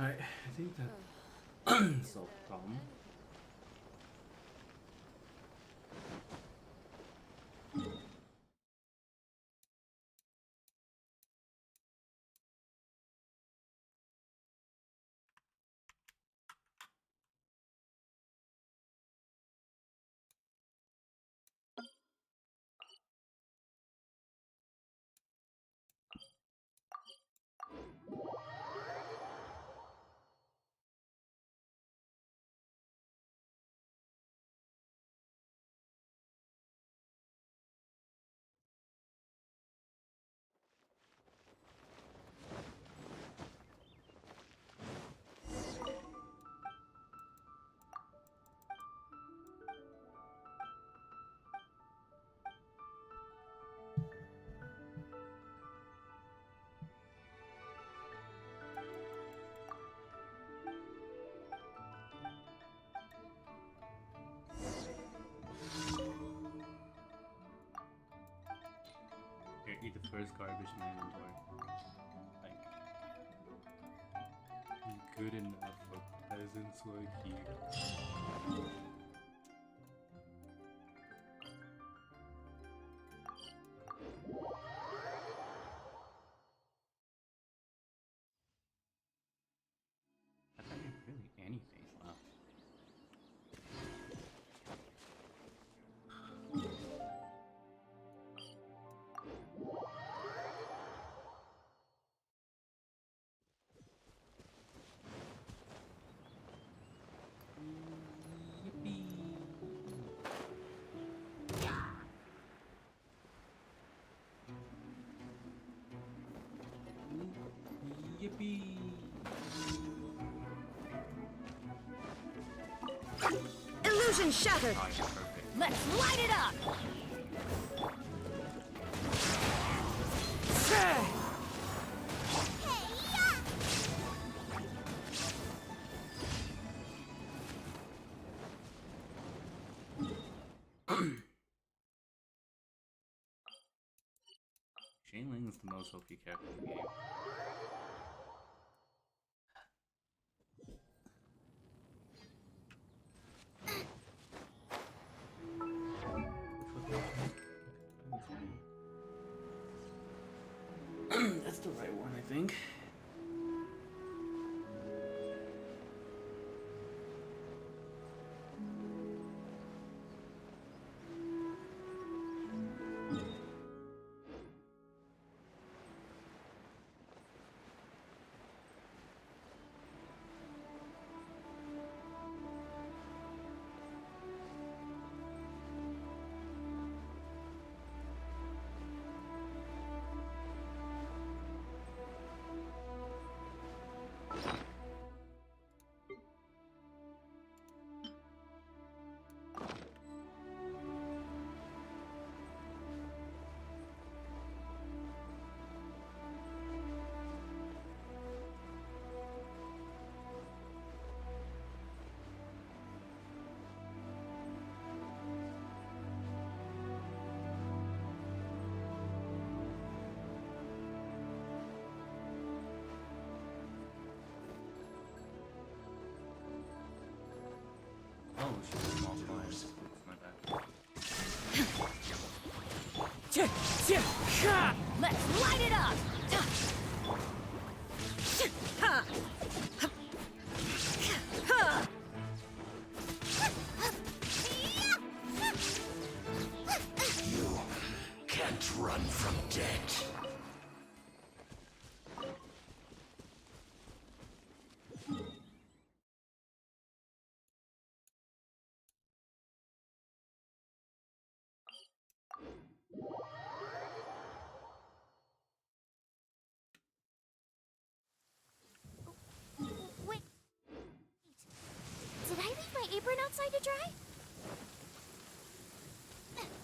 Alright, I think that solved the problem. Here, eat the first garbage in my inventory. Like, good enough for peasants like you. I thought you really anything. Wow. Yippee! Illusion shattered! Oh, yeah, perfect. Let's light it up! Shane Ling is the most OP character in the game. That's the right one, I think. Oh, she's small flies. My bad. Let's light it up! You can't run from death. Wait. Did I leave my apron outside to dry?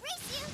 Race you!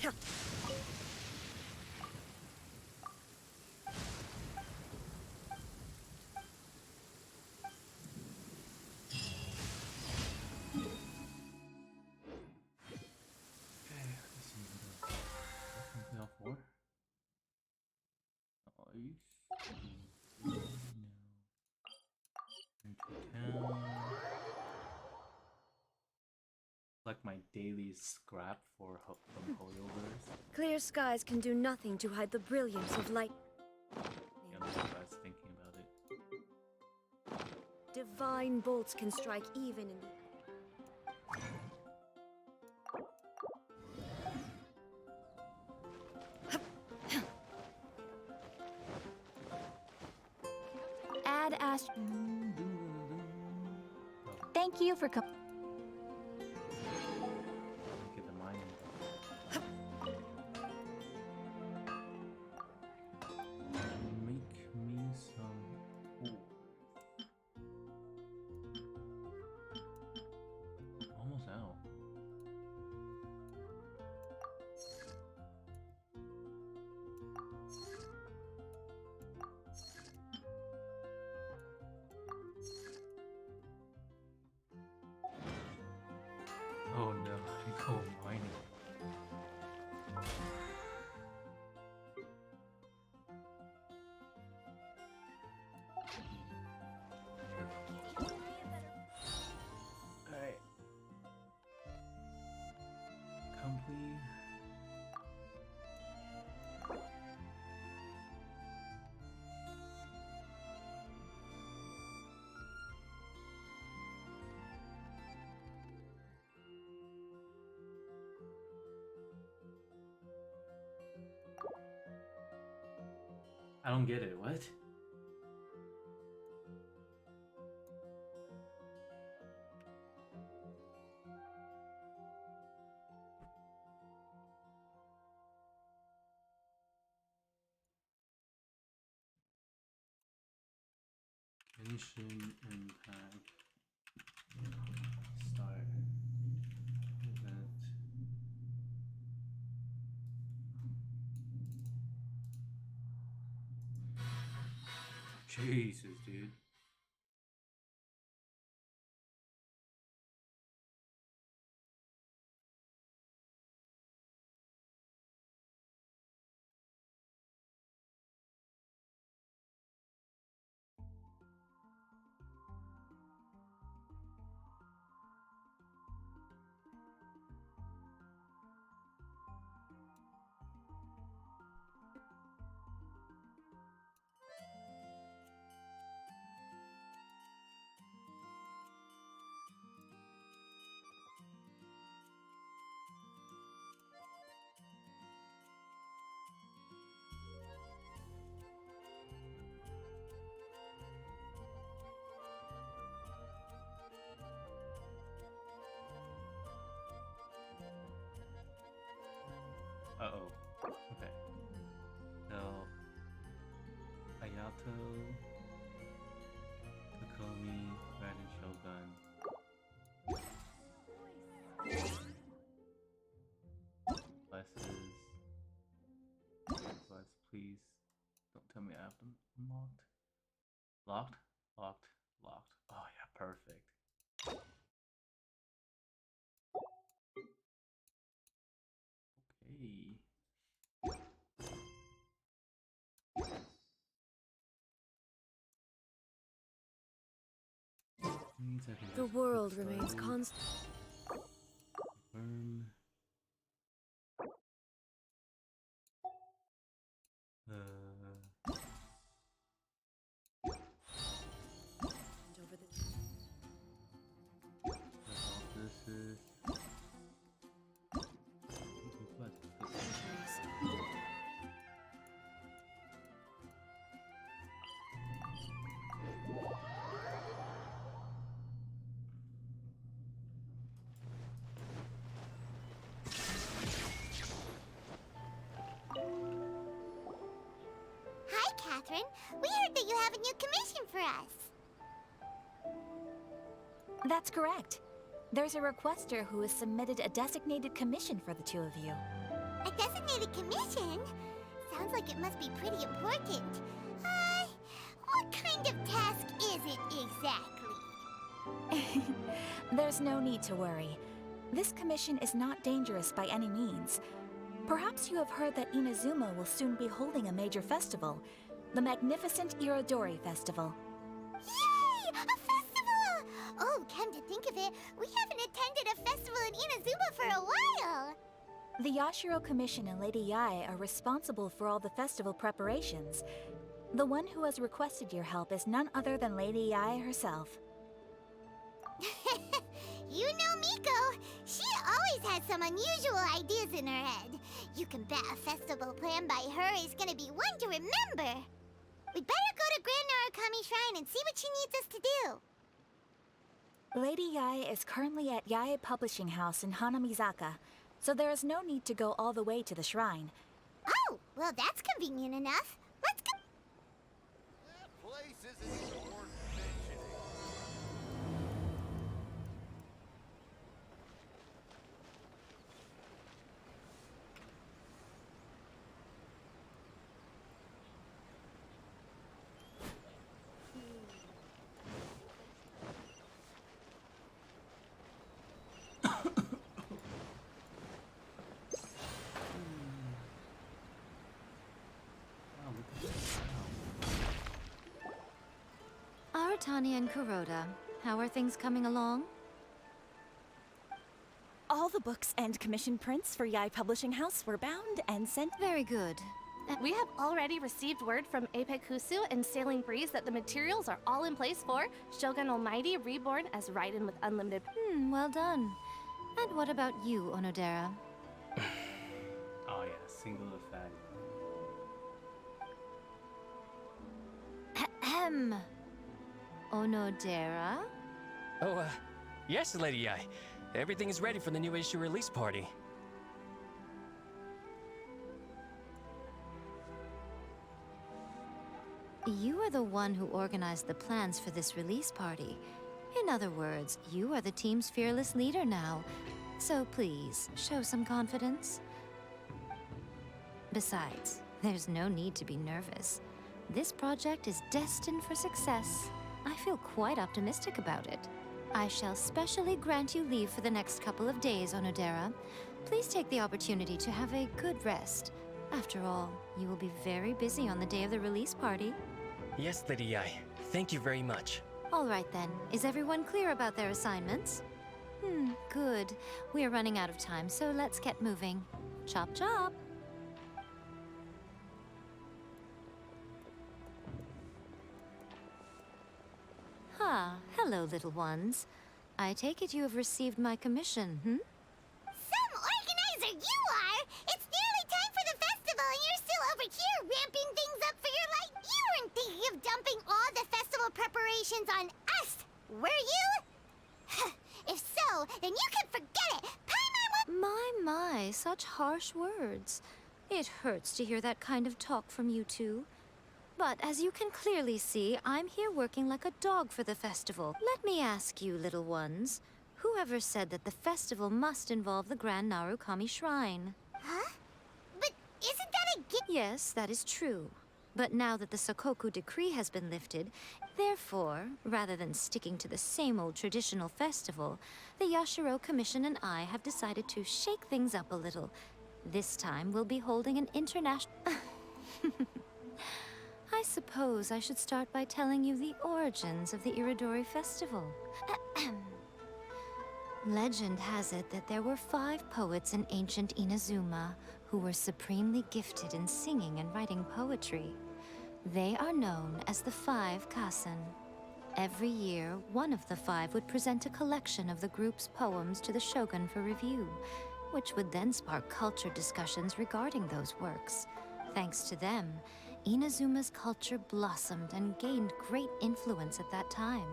Okay, let's see what else. Something else for? Nice. Into town. Like my daily scrap for from holdovers. Clear skies can do nothing to hide the brilliance of light. Yeah, I'm just thinking about it. Divine bolts can strike even in the... Add Ast. Thank you for Get the mining Make me some ore. Almost out. Oh no, I go mining. Alright. Complete. I don't get it. What? Genshin Impact. Start event. Jesus, dude. Uh-oh. Okay. So, Ayato, Takomi, Raiden Shogun. Blesses. Bless, please. Don't tell me I have them unlocked. Locked? Locked. Locked. Oh yeah, perfect. Okay. Means I can The just world quick remains slide. constant. Confirm. Over the... This is. Hi, Catherine. We heard that you have a new commission for us. That's correct. There's a requester who has submitted a designated commission for the two of you. A designated commission? Sounds like it must be pretty important. What kind of task is it exactly? There's no need to worry. This commission is not dangerous by any means. Perhaps you have heard that Inazuma will soon be holding a major festival, the magnificent Irodori Festival. Yay! A festival! Oh, come to think of it, we haven't attended a festival in Inazuma for a while. The Yashiro Commission and Lady Yae are responsible for all the festival preparations. The one who has requested your help is none other than Lady Yae herself. You know Miko. She always has some unusual ideas in her head. You can bet a festival planned by her is gonna be one to remember. We'd better go to Grand Narukami Shrine and see what she needs us to do. Lady Yae is currently at Yae Publishing House in Hanamizaka, so there is no need to go all the way to the shrine. Oh, well that's convenient enough. Let's go. That place isn't even worth mentioning. Wow, look at this. Wow. Aratani and Kuroda, how are things coming along? All the books and commission prints for Yae Publishing House were bound and sent. Very good. We have already received word from Apekusu and Sailing Breeze that the materials are all in place for Shogun Almighty Reborn as Raiden with Unlimited. Well done. And what about you, Onodera? Oh yeah, single effect. Ahem. Onodera? Oh, yes, Lady Yae. Everything is ready for the new issue release party. You are the one who organized the plans for this release party. In other words, you are the team's fearless leader now. So please, show some confidence. Besides, there's no need to be nervous. This project is destined for success. I feel quite optimistic about it. I shall specially grant you leave for the next couple of days, Onodera. Please take the opportunity to have a good rest. After all, you will be very busy on the day of the release party. Yes, Lady Yae. Thank you very much. All right then. Is everyone clear about their assignments? Good. We are running out of time, so let's get moving. Chop chop! Hello, little ones. I take it you have received my commission, Some organizer you are! It's nearly time for the festival and you're still over here ramping things up for your life. You weren't thinking of dumping all the festival preparations on us, were you? If so, then you can forget it. Paimon will— My, such harsh words. It hurts to hear that kind of talk from you two. But as you can clearly see, I'm here working like a dog for the festival. Let me ask you, little ones, whoever said that the festival must involve the Grand Narukami Shrine? Huh? But isn't that a Yes, that is true. But now that the Sokoku Decree has been lifted, therefore, rather than sticking to the same old traditional festival, the Yashiro Commission and I have decided to shake things up a little. This time, we'll be holding an international... I suppose I should start by telling you the origins of the Irodori Festival. Legend has it that there were 5 poets in ancient Inazuma who were supremely gifted in singing and writing poetry. They are known as the 5 Kassen. Every year, one of the 5 would present a collection of the group's poems to the shogun for review, which would then spark culture discussions regarding those works. Thanks to them, Inazuma's culture blossomed and gained great influence at that time.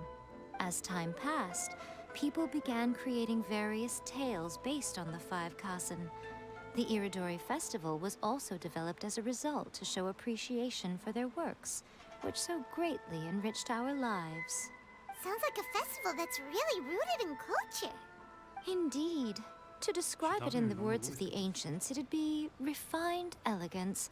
As time passed, people began creating various tales based on the 5 Kassen. The Irodori Festival was also developed as a result to show appreciation for their works, which so greatly enriched our lives. Sounds like a festival that's really rooted in culture. Indeed. To describe it in the talking in words of normal the ancients, it'd be refined elegance.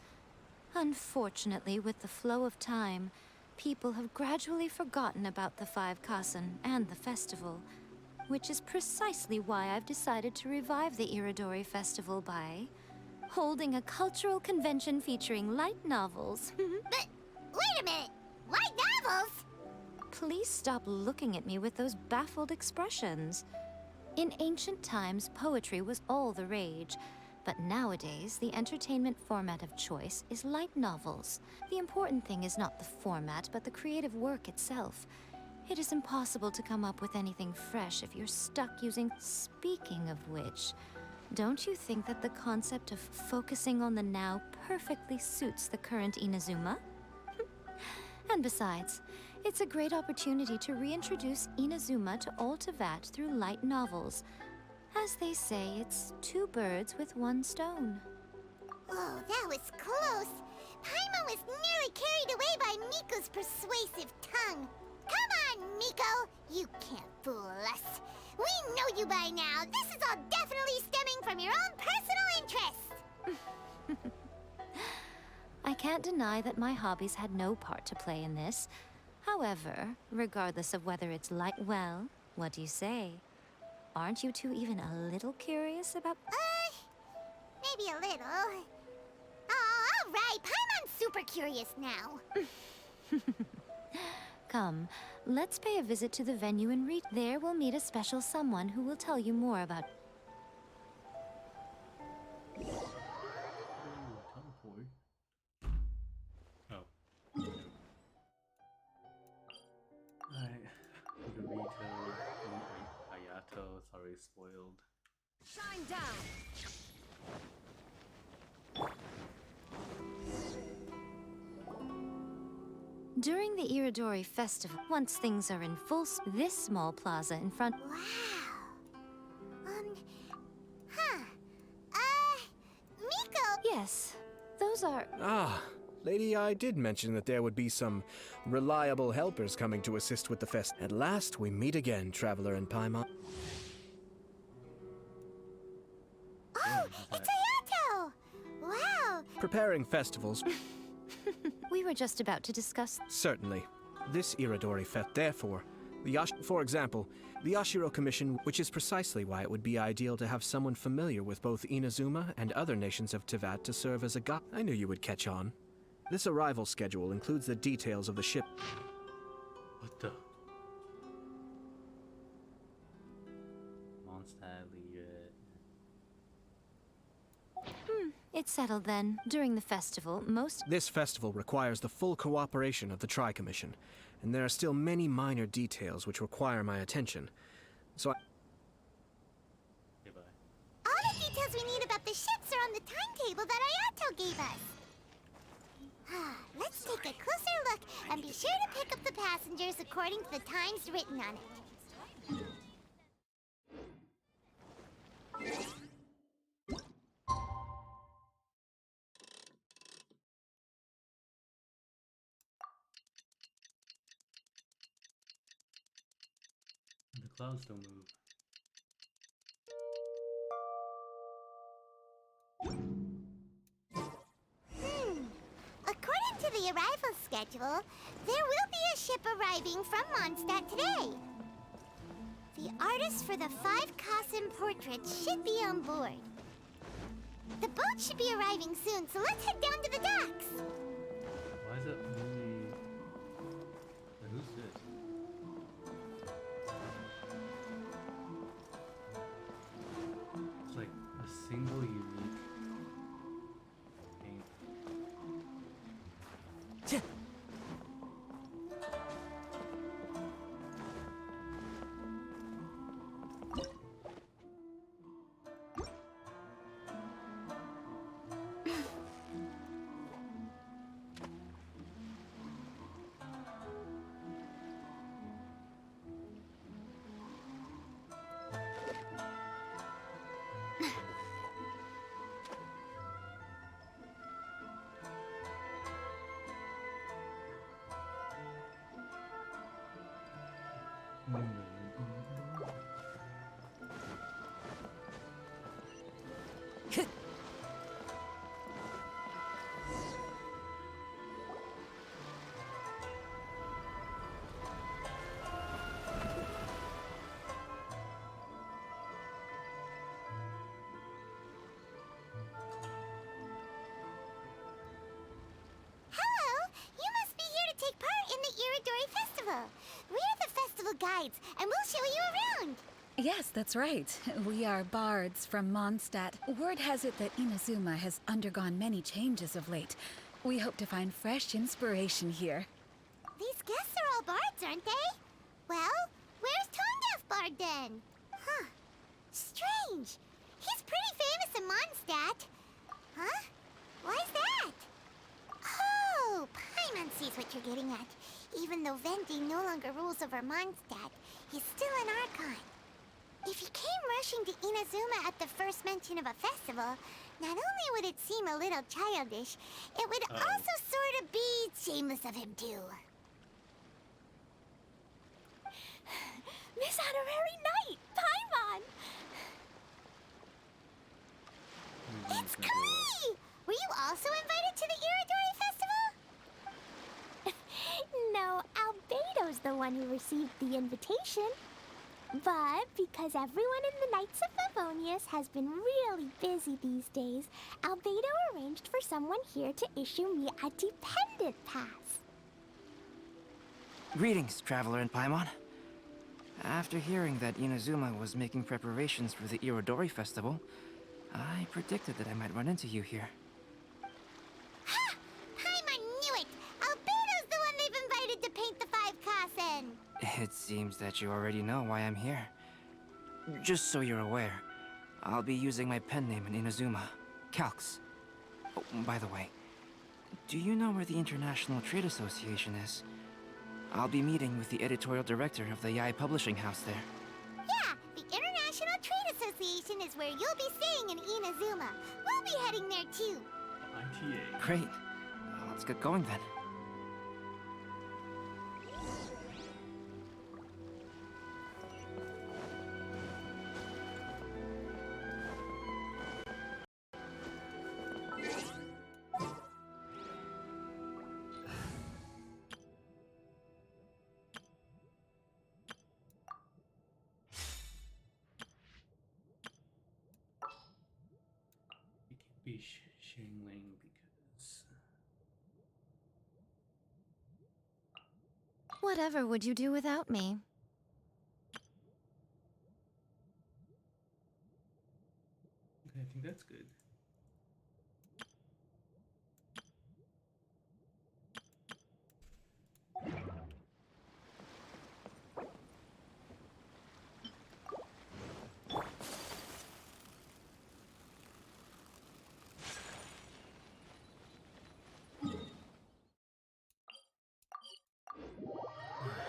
Unfortunately, with the flow of time, people have gradually forgotten about the Five Kasen and the festival, which is precisely why I've decided to revive the Irodori Festival by holding a cultural convention featuring light novels. But wait a minute! Light novels? Please stop looking at me with those baffled expressions. In ancient times, poetry was all the rage, but nowadays, the entertainment format of choice is light novels. The important thing is not the format, but the creative work itself. It is impossible to come up with anything fresh if you're stuck using... Speaking of which, don't you think that the concept of focusing on the now perfectly suits the current Inazuma? And besides, it's a great opportunity to reintroduce Inazuma to all Teyvat through light novels. As they say, it's two birds with one stone. Oh, that was close. Paimon was nearly carried away by Miko's persuasive tongue. Come on, Miko! You can't fool us. We know you by now. This is all definitely stemming from your own personal interest. I can't deny that my hobbies had no part to play in this. However, regardless of whether it's light... Well, what do you say? Aren't you two even a little curious about... Maybe a little. Oh, all right. Paimon's super curious now. Come, let's pay a visit to the venue and reach. There we'll meet a special someone who will tell you more about... Ooh, teleport. Oh. Alright. Dorito, Hayato, sorry, spoiled. Shine down! During the Irodori Festival, once things are in full this small plaza in front... Wow. Miko! Yes, those are... Ah, Lady I did mention that there would be some reliable helpers coming to assist with the fest. At last, we meet again, Traveler and Paimon. Oh, it's Hayato! Wow! Preparing festivals. We were just about to discuss... Certainly. This Irodori Fest, therefore, for example, the Yashiro Commission, which is precisely why it would be ideal to have someone familiar with both Inazuma and other nations of Teyvat to serve as a guide. I knew you would catch on. This arrival schedule includes the details of the ship. What the? Mondstadt, It's settled then. During the festival, This festival requires the full cooperation of the Tri-Commission, and there are still many minor details which require my attention. So Goodbye. All the details we need about the ships are on the timetable that Ayato gave us. Let's take a closer look and be sure to pick up the passengers according to the times written on it. The clouds don't move. According to the arrival schedule, there will be a ship arriving from Mondstadt today. The artist for the 5 Kasen portraits should be on board. The boat should be arriving soon, so let's head down to the docks. Why is it only... Wait, who's this? It's like a single unique paint. Yes, that's right. We are bards from Mondstadt. Word has it that Inazuma has undergone many changes of late. We hope to find fresh inspiration here. These guests are all bards, aren't they? Well, where's Tondef Bard then? Huh. Strange. He's pretty famous in Mondstadt. Huh? Why's that? Oh, Paimon sees what you're getting at. Even though Venti no longer rules over Mondstadt, he's still an Archon. If he came rushing to Inazuma at the first mention of a festival, not only would it seem a little childish, it would also sort of be shameless of him too. Miss Honorary Knight, Paimon! It's Klee! Were you also invited to the Irodori Festival? No, Albedo's the one who received the invitation. But because everyone in the Knights of Favonius has been really busy these days, Albedo arranged for someone here to issue me a dependent pass. Greetings, Traveler and Paimon. After hearing that Inazuma was making preparations for the Irodori Festival, I predicted that I might run into you here. Ha! Paimon knew it! Albedo's the one they've invited to paint the 5 Kasen! It seems that you already know why I'm here. Just so you're aware, I'll be using my pen name in Inazuma, Calx. Oh, by the way, do you know where the International Trade Association is? I'll be meeting with the editorial director of the Yae Publishing House there. Yeah, the International Trade Association is where you'll be staying in Inazuma. We'll be heading there too. ITA. Great. Let's get going then. It can be Shingling because... Whatever would you do without me? Okay, I think that's good.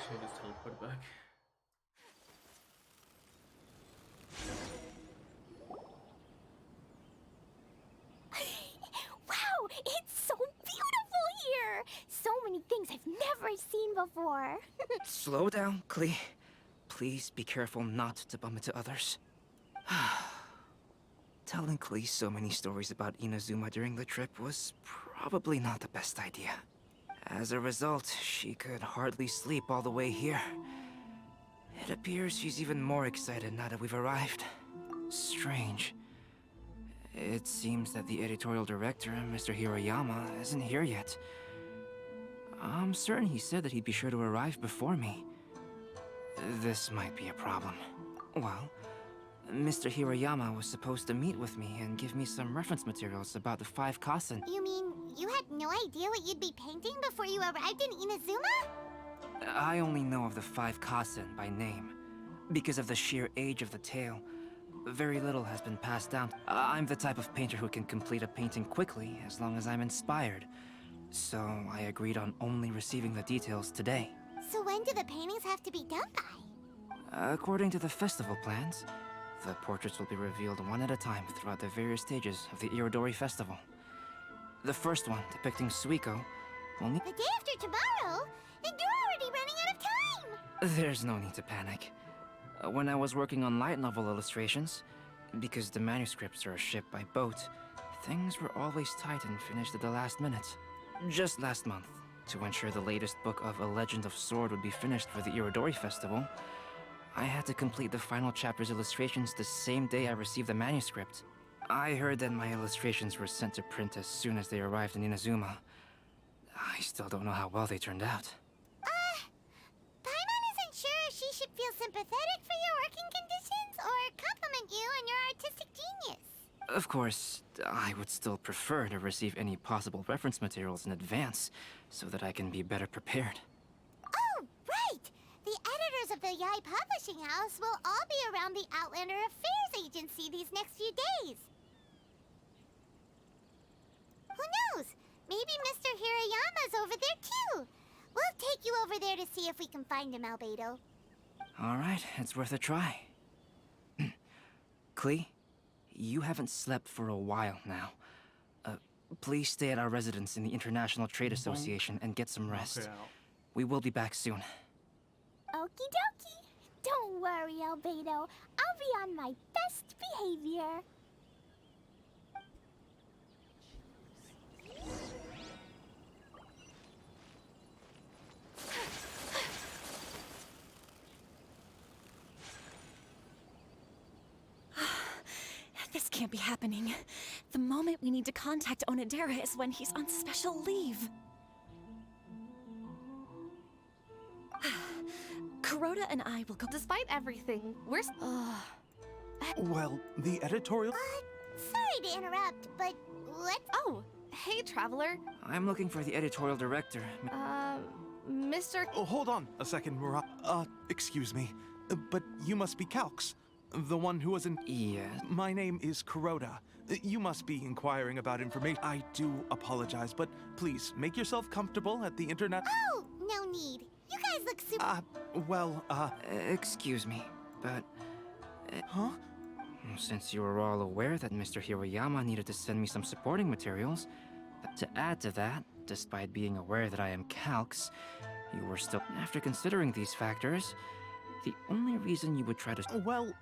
Should I just teleport back? Wow, it's so beautiful here! So many things I've never seen before. Slow down, Klee. Please be careful not to bump into others. Telling Klee so many stories about Inazuma during the trip was probably not the best idea. As a result, she could hardly sleep all the way here. It appears she's even more excited now that we've arrived. Strange. It seems that the editorial director, Mr. Hiroyama, isn't here yet. I'm certain he said that he'd be sure to arrive before me. This might be a problem. Well, Mr. Hiroyama was supposed to meet with me and give me some reference materials about the 5 Kasen. You mean you had no idea what you'd be painting before you arrived in Inazuma? I only know of the 5 Kasen by name. Because of the sheer age of the tale, very little has been passed down. I'm the type of painter who can complete a painting quickly as long as I'm inspired. So I agreed on only receiving the details today. So when do the paintings have to be done by? According to the festival plans, the portraits will be revealed one at a time throughout the various stages of the Irodori Festival. The first one, depicting Suiko, will need... The day after tomorrow? Then you're already running out of time! There's no need to panic. When I was working on light novel illustrations, because the manuscripts are shipped by boat, things were always tight and finished at the last minute. Just last month, to ensure the latest book of A Legend of Sword would be finished for the Irodori Festival, I had to complete the final chapter's illustrations the same day I received the manuscript. I heard that my illustrations were sent to print as soon as they arrived in Inazuma. I still don't know how well they turned out. Paimon isn't sure if she should feel sympathetic for your working conditions. or compliment you on your artistic genius. Of course, I would still prefer to receive any possible reference materials in advance, so that I can be better prepared. Oh, right! The editors of the Yai Publishing House will all be around the Outlander Affairs Agency these next few days. Who knows? Maybe Mr. Hirayama's over there too. We'll take you over there to see if we can find him, Albedo. All right, it's worth a try. Klee, you haven't slept for a while now. Please stay at our residence in the International Trade Association and get some rest. We will be back soon. Okie dokie. Don't worry, Albedo. I'll be on my best behavior. This can't be happening. The moment we need to contact Onodera is when he's on special leave. Kuroda and I will go. Despite everything, we're. Well, the editorial. Sorry to interrupt, but let's. Oh, hey, Traveler. I'm looking for the editorial director. Mr. Oh, hold on a second, Murat. Excuse me. But you must be Calx. The one who was in... Yes. My name is Kuroda. You must be inquiring about information. I do apologize, but please, make yourself comfortable at the internet... Oh, no need. You guys look super... Excuse me, but... Huh? Since you were all aware that Mr. Hirayama needed to send me some supporting materials, to add to that, despite being aware that I am Calx, you were still... After considering these factors, the only reason you would try to... Well,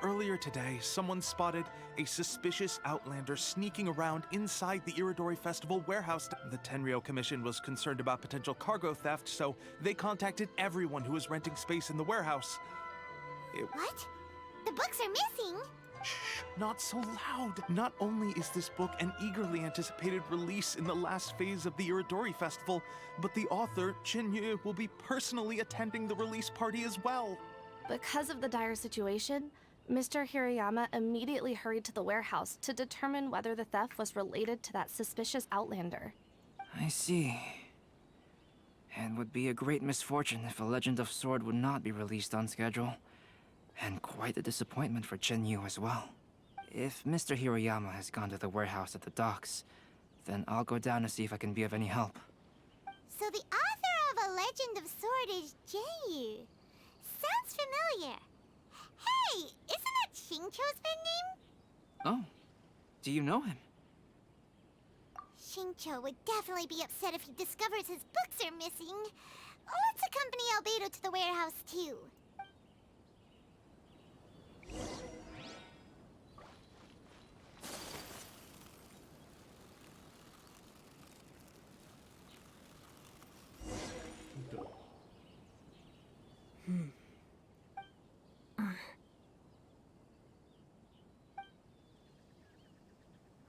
earlier today, someone spotted a suspicious Outlander sneaking around inside the Irodori Festival warehouse. The Tenryou Commission was concerned about potential cargo theft, so they contacted everyone who was renting space in the warehouse. What? The books are missing? Shh, not so loud. Not only is this book an eagerly anticipated release in the last phase of the Irodori Festival, but the author, Chin-Yu, will be personally attending the release party as well. Because of the dire situation, Mr. Hirayama immediately hurried to the warehouse to determine whether the theft was related to that suspicious Outlander. I see. It would be a great misfortune if A Legend of Sword would not be released on schedule. And quite a disappointment for Chin-Yu as well. If Mr. Hirayama has gone to the warehouse at the docks, then I'll go down to see if I can be of any help. So the author of A Legend of Sword is Jeiyu. Sounds familiar. Hey, isn't that Xingqiu's pen name? Oh, do you know him? Xingqiu would definitely be upset if he discovers his books are missing. Let's accompany Albedo to the warehouse too.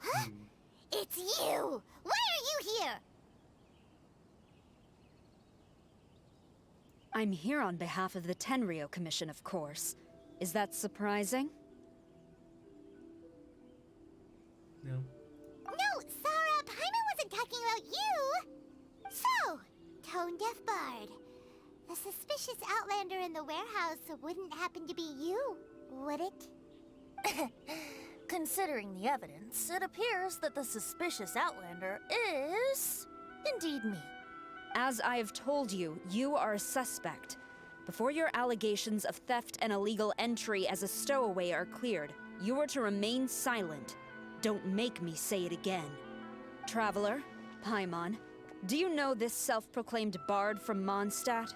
Huh? It's you! Why are you here? I'm here on behalf of the Tenryou Commission, of course. Is that surprising? No. No, Sarah, Paimon wasn't talking about you! So, Tone-Deaf Bard. The suspicious Outlander in the warehouse wouldn't happen to be you, would it? Considering the evidence, it appears that the suspicious Outlander is indeed me. As I have told you, you are a suspect. Before your allegations of theft and illegal entry as a stowaway are cleared, you are to remain silent. Don't make me say it again. Traveler, Paimon, do you know this self-proclaimed bard from Mondstadt?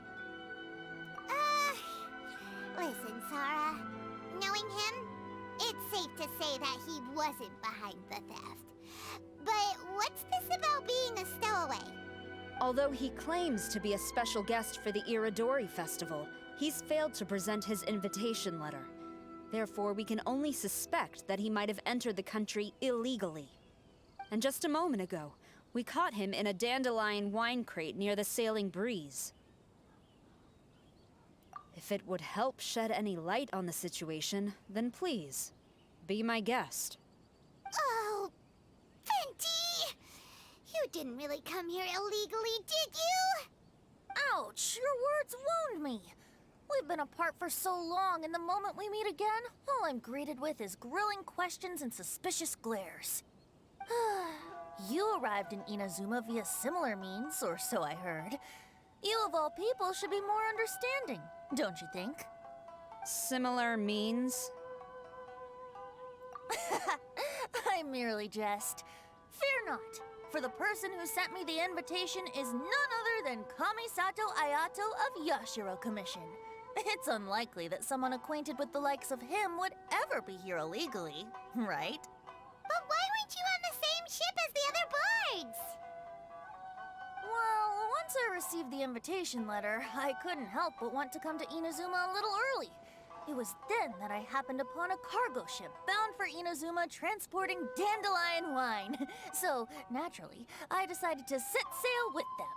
Listen, Sarah. Knowing him, it's safe to say that he wasn't behind the theft. But what's this about being a stowaway? Although he claims to be a special guest for the Irodori Festival, he's failed to present his invitation letter. Therefore, we can only suspect that he might have entered the country illegally. And just a moment ago, we caught him in a dandelion wine crate near the Sailing Breeze. If it would help shed any light on the situation, then please, be my guest. Oh, Venti! You didn't really come here illegally, did you? Ouch, your words wound me. We've been apart for so long, and the moment we meet again, all I'm greeted with is grilling questions and suspicious glares. You arrived in Inazuma via similar means, or so I heard. You of all people should be more understanding, don't you think? Similar means? I merely jest. Fear not, for the person who sent me the invitation is none other than Kamisato Ayato of Yashiro Commission. It's unlikely that someone acquainted with the likes of him would ever be here illegally, right? But why weren't you on the same ship as the other bards? Well, once I received the invitation letter, I couldn't help but want to come to Inazuma a little early. It was then that I happened upon a cargo ship bound for Inazuma transporting dandelion wine. So, naturally, I decided to set sail with them.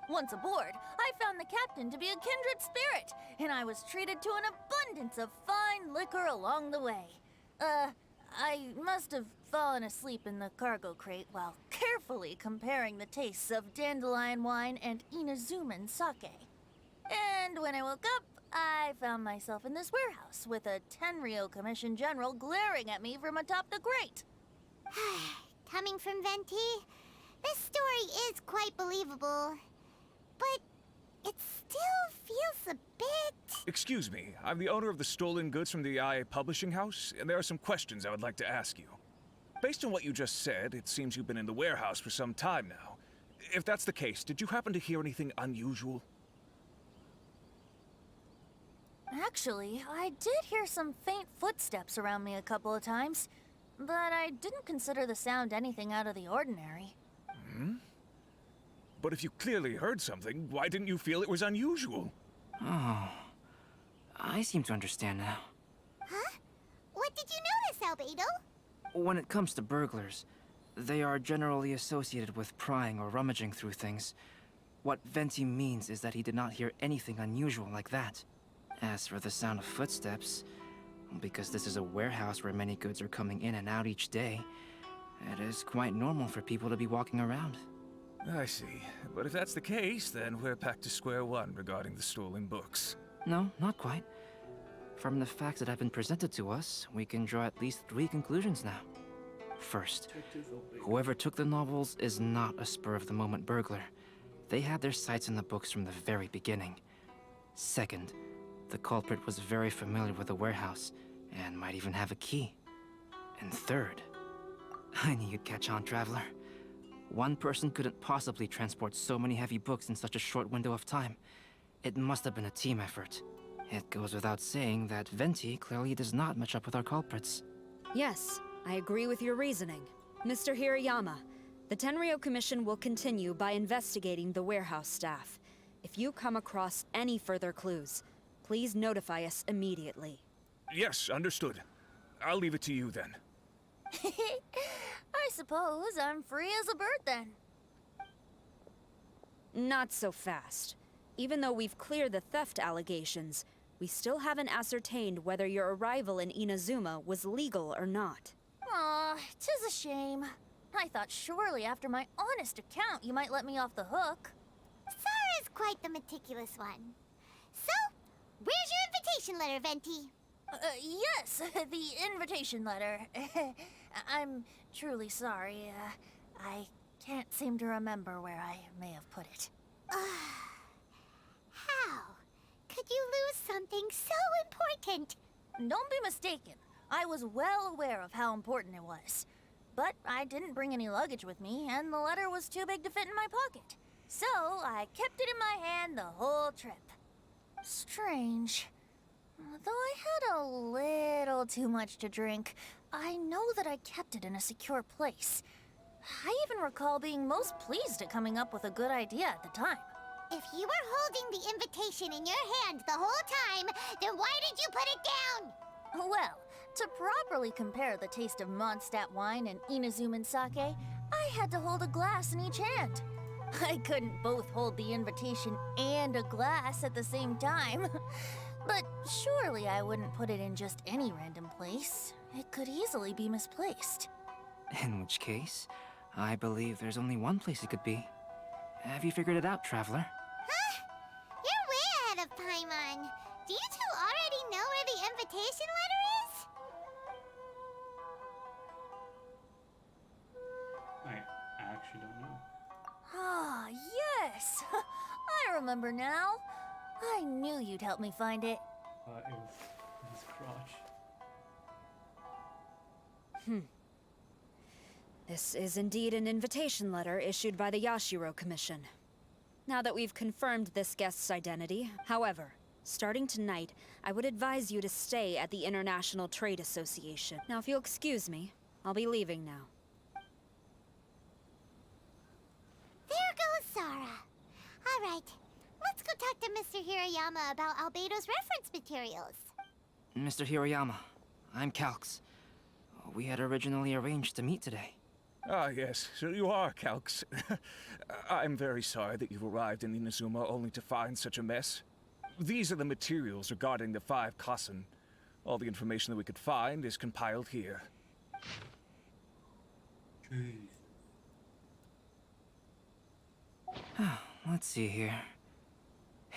Once aboard, I found the captain to be a kindred spirit, and I was treated to an abundance of fine liquor along the way. I must have fallen asleep in the cargo crate while carefully comparing the tastes of dandelion wine and Inazuman sake. And when I woke up, I found myself in this warehouse with a Tenryou Commission general glaring at me from atop the grate. Coming from Venti, this story is quite believable. But it still feels a bit... Excuse me, I'm the owner of the stolen goods from the IA publishing house, and there are some questions I would like to ask you. Based on what you just said, it seems you've been in the warehouse for some time now. If that's the case, did you happen to hear anything unusual? Actually, I did hear some faint footsteps around me a couple of times, but I didn't consider the sound anything out of the ordinary. Hmm? But if you clearly heard something, why didn't you feel it was unusual? Oh, I seem to understand now. Huh? What did you notice, Albedo? When it comes to burglars, they are generally associated with prying or rummaging through things. What Venti means is that he did not hear anything unusual like that. As for the sound of footsteps, because this is a warehouse where many goods are coming in and out each day, it is quite normal for people to be walking around. I see. But if that's the case, then we're back to square one regarding the stolen books. No, not quite. From the facts that have been presented to us, we can draw at least 3 conclusions now. First, whoever took the novels is not a spur-of-the-moment burglar. They had their sights on the books from the very beginning. Second, the culprit was very familiar with the warehouse, and might even have a key. And third, I knew you'd catch on, Traveler. One person couldn't possibly transport so many heavy books in such a short window of time. It must have been a team effort. It goes without saying that Venti clearly does not match up with our culprits. Yes, I agree with your reasoning. Mr. Hirayama, the Tenryou Commission will continue by investigating the warehouse staff. If you come across any further clues, please notify us immediately. Yes, understood. I'll leave it to you then. I suppose I'm free as a bird then. Not so fast. Even though we've cleared the theft allegations, we still haven't ascertained whether your arrival in Inazuma was legal or not. Aw, 'tis a shame. I thought surely after my honest account you might let me off the hook. Sara's quite the meticulous one. So, where's your invitation letter, Venti? Yes, the invitation letter. I'm truly sorry. I can't seem to remember where I may have put it. How could you lose something so important? Don't be mistaken. I was well aware of how important it was. But I didn't bring any luggage with me, and the letter was too big to fit in my pocket. So I kept it in my hand the whole trip. Strange. Though I had a little too much to drink, I know that I kept it in a secure place. I even recall being most pleased at coming up with a good idea at the time. If you were holding the invitation in your hand the whole time, then why did you put it down? Well, to properly compare the taste of Mondstadt wine and Inazuman sake, I had to hold a glass in each hand. I couldn't both hold the invitation and a glass at the same time. But surely I wouldn't put it in just any random place. It could easily be misplaced. In which case, I believe there's only one place it could be. Have you figured it out, Traveler? Huh? You're way ahead of Paimon. Do you two already know where the invitation letter is? I actually don't know. Ah, yes! I remember now. I knew you'd help me find it. It was his crotch. This is indeed an invitation letter issued by the Yashiro Commission. Now that we've confirmed this guest's identity, however, starting tonight, I would advise you to stay at the International Trade Association. Now, if you'll excuse me, I'll be leaving now. There goes Sara. All right, let's go talk to Mr. Hirayama about Albedo's reference materials. Mr. Hiroyama, I'm Calx. We had originally arranged to meet today. Ah, yes, so you are Calx. I'm very sorry that you've arrived in Inazuma only to find such a mess. These are the materials regarding the 5 Kassen. All the information that we could find is compiled here. Let's see here.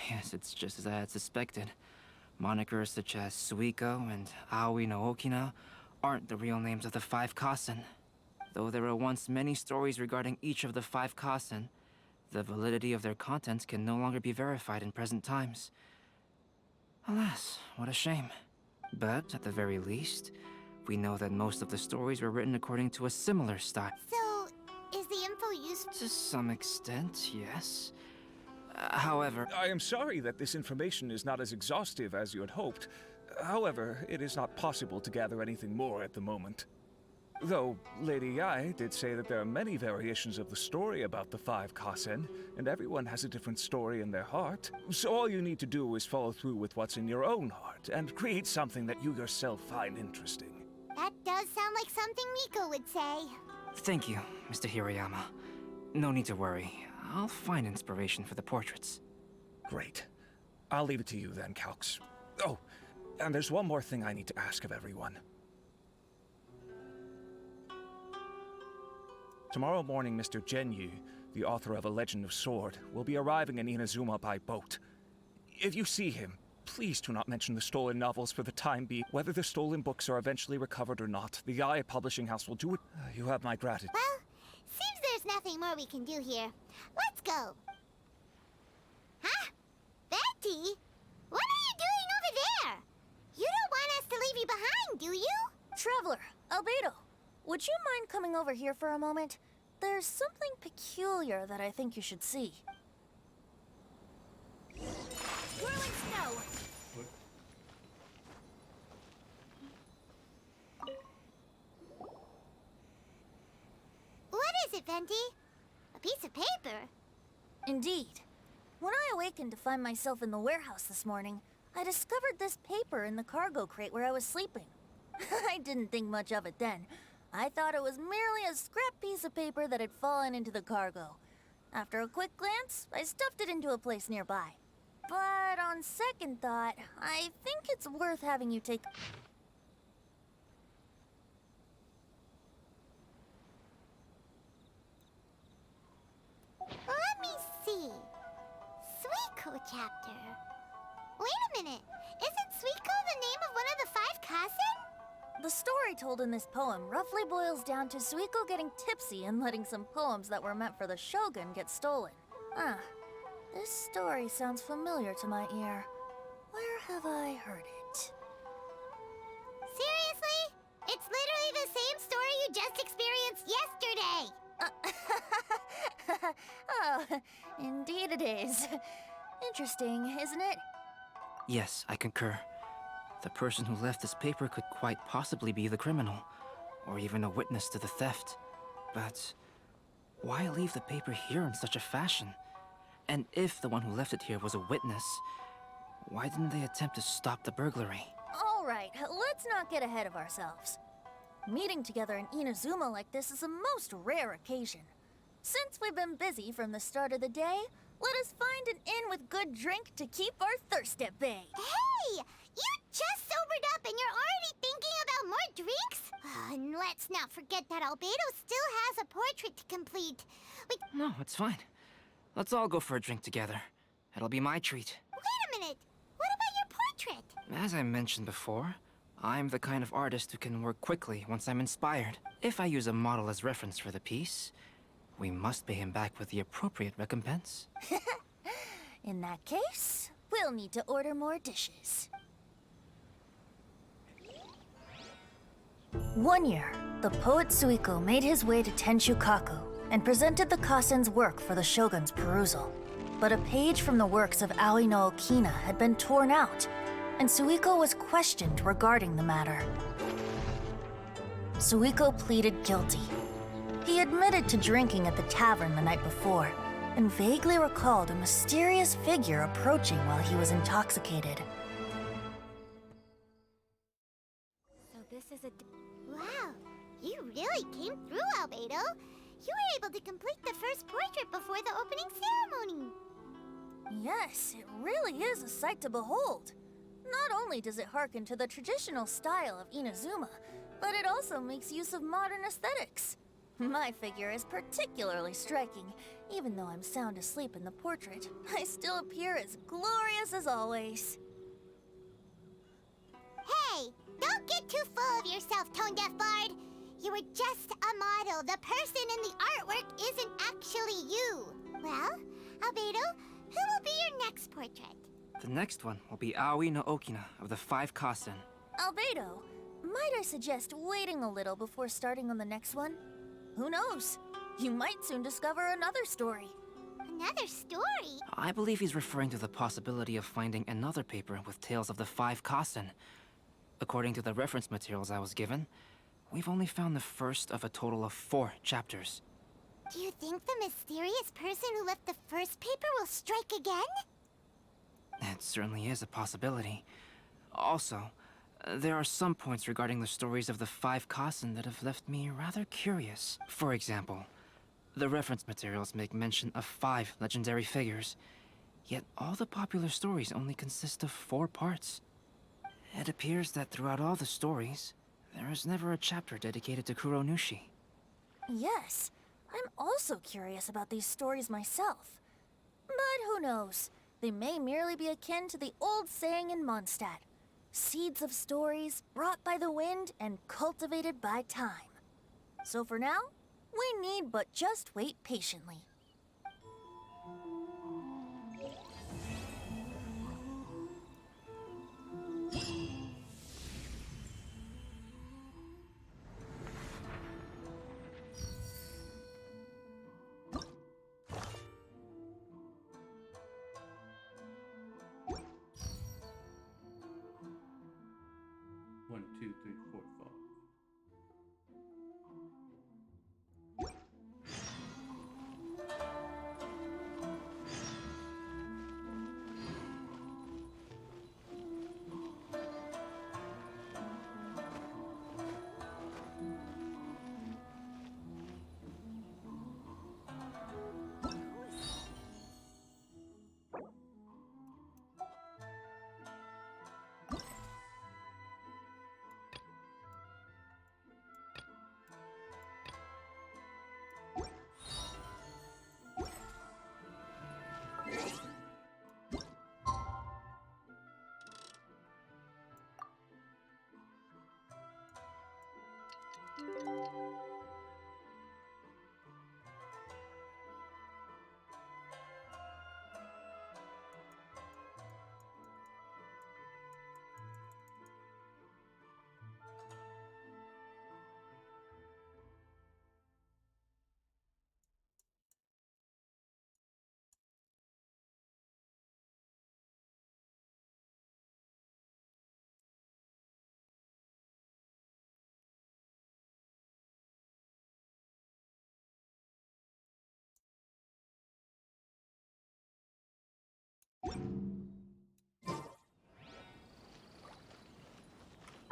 Yes, it's just as I had suspected. Monikers such as Suiko and Aoi no Okina aren't the real names of the 5 Kassen. Though there were once many stories regarding each of the 5 Kassen, the validity of their contents can no longer be verified in present times. Alas, what a shame. But, at the very least, we know that most of the stories were written according to a similar style. So, is the info useful? To some extent, yes. However... I am sorry that this information is not as exhaustive as you had hoped. However, it is not possible to gather anything more at the moment. Though, Lady Yae did say that there are many variations of the story about the 5 Kassen, and everyone has a different story in their heart. So all you need to do is follow through with what's in your own heart, and create something that you yourself find interesting. That does sound like something Miko would say. Thank you, Mr. Hiroyama. No need to worry. I'll find inspiration for the portraits. Great. I'll leave it to you then, Calx. Oh, and there's one more thing I need to ask of everyone. Tomorrow morning, Mr. Genyu, the author of A Legend of Sword, will be arriving in Inazuma by boat. If you see him, please do not mention the stolen novels for the time being. Whether the stolen books are eventually recovered or not, the Yae Publishing House will do it. You have my gratitude. Well, seems there's nothing more we can do here. Let's go. Huh? Betty? What are you doing over there? You don't want us to leave you behind, do you? Traveler, Albedo, would you mind coming over here for a moment? There's something peculiar that I think you should see. Whirling snow! What is it, Venti? A piece of paper? Indeed. When I awakened to find myself in the warehouse this morning, I discovered this paper in the cargo crate where I was sleeping. I didn't think much of it then. I thought it was merely a scrap piece of paper that had fallen into the cargo. After a quick glance, I stuffed it into a place nearby. But on second thought, I think it's worth having you take... Let me see. Suiko chapter. Wait a minute. Isn't Suiko the name of one of the 5 Kassen? The story told in this poem roughly boils down to Suiko getting tipsy and letting some poems that were meant for the Shogun get stolen. Ah, this story sounds familiar to my ear. Where have I heard it? Seriously? It's literally the same story you just experienced yesterday! Oh, indeed it is. Interesting, isn't it? Yes, I concur. The person who left this paper could quite possibly be the criminal, or even a witness to the theft. But why leave the paper here in such a fashion? And if the one who left it here was a witness, why didn't they attempt to stop the burglary? All right, let's not get ahead of ourselves. Meeting together in Inazuma like this is a most rare occasion. Since we've been busy from the start of the day, let us find an inn with good drink to keep our thirst at bay. Hey! You just sobered up and you're already thinking about more drinks? And let's not forget that Albedo still has a portrait to complete. No, it's fine. Let's all go for a drink together. It'll be my treat. Wait a minute. What about your portrait? As I mentioned before, I'm the kind of artist who can work quickly once I'm inspired. If I use a model as reference for the piece, we must pay him back with the appropriate recompense. In that case, we'll need to order more dishes. One year, the poet Suiko made his way to Tenshukaku and presented the Kasen's work for the shogun's perusal. But a page from the works of Aoi no Okina had been torn out, and Suiko was questioned regarding the matter. Suiko pleaded guilty. He admitted to drinking at the tavern the night before, and vaguely recalled a mysterious figure approaching while he was intoxicated. So this is a... Wow, you really came through, Albedo. You were able to complete the first portrait before the opening ceremony. Yes, it really is a sight to behold. Not only does it harken to the traditional style of Inazuma, but it also makes use of modern aesthetics. My figure is particularly striking. Even though I'm sound asleep in the portrait, I still appear as glorious as always. Hey, don't get too full of yourself, Tone-Deaf Bard. You were just a model. The person in the artwork isn't actually you. Well, Albedo, who will be your next portrait? The next one will be Aoi no Okina of the Five Kasen. Albedo, might I suggest waiting a little before starting on the next one? Who knows? You might soon discover another story. Another story? I believe he's referring to the possibility of finding another paper with tales of the Five Kasen. According to the reference materials I was given, we've only found the first of a total of 4 chapters. Do you think the mysterious person who left the first paper will strike again? It certainly is a possibility. Also, there are some points regarding the stories of the Five Kasen that have left me rather curious. For example, the reference materials make mention of 5 legendary figures, yet all the popular stories only consist of 4 parts. It appears that throughout all the stories, there is never a chapter dedicated to Kuronushi. Yes, I'm also curious about these stories myself. But who knows? They may merely be akin to the old saying in Mondstadt. Seeds of stories brought by the wind and cultivated by time. So for now, we need but just wait patiently. One, two, three, four, five.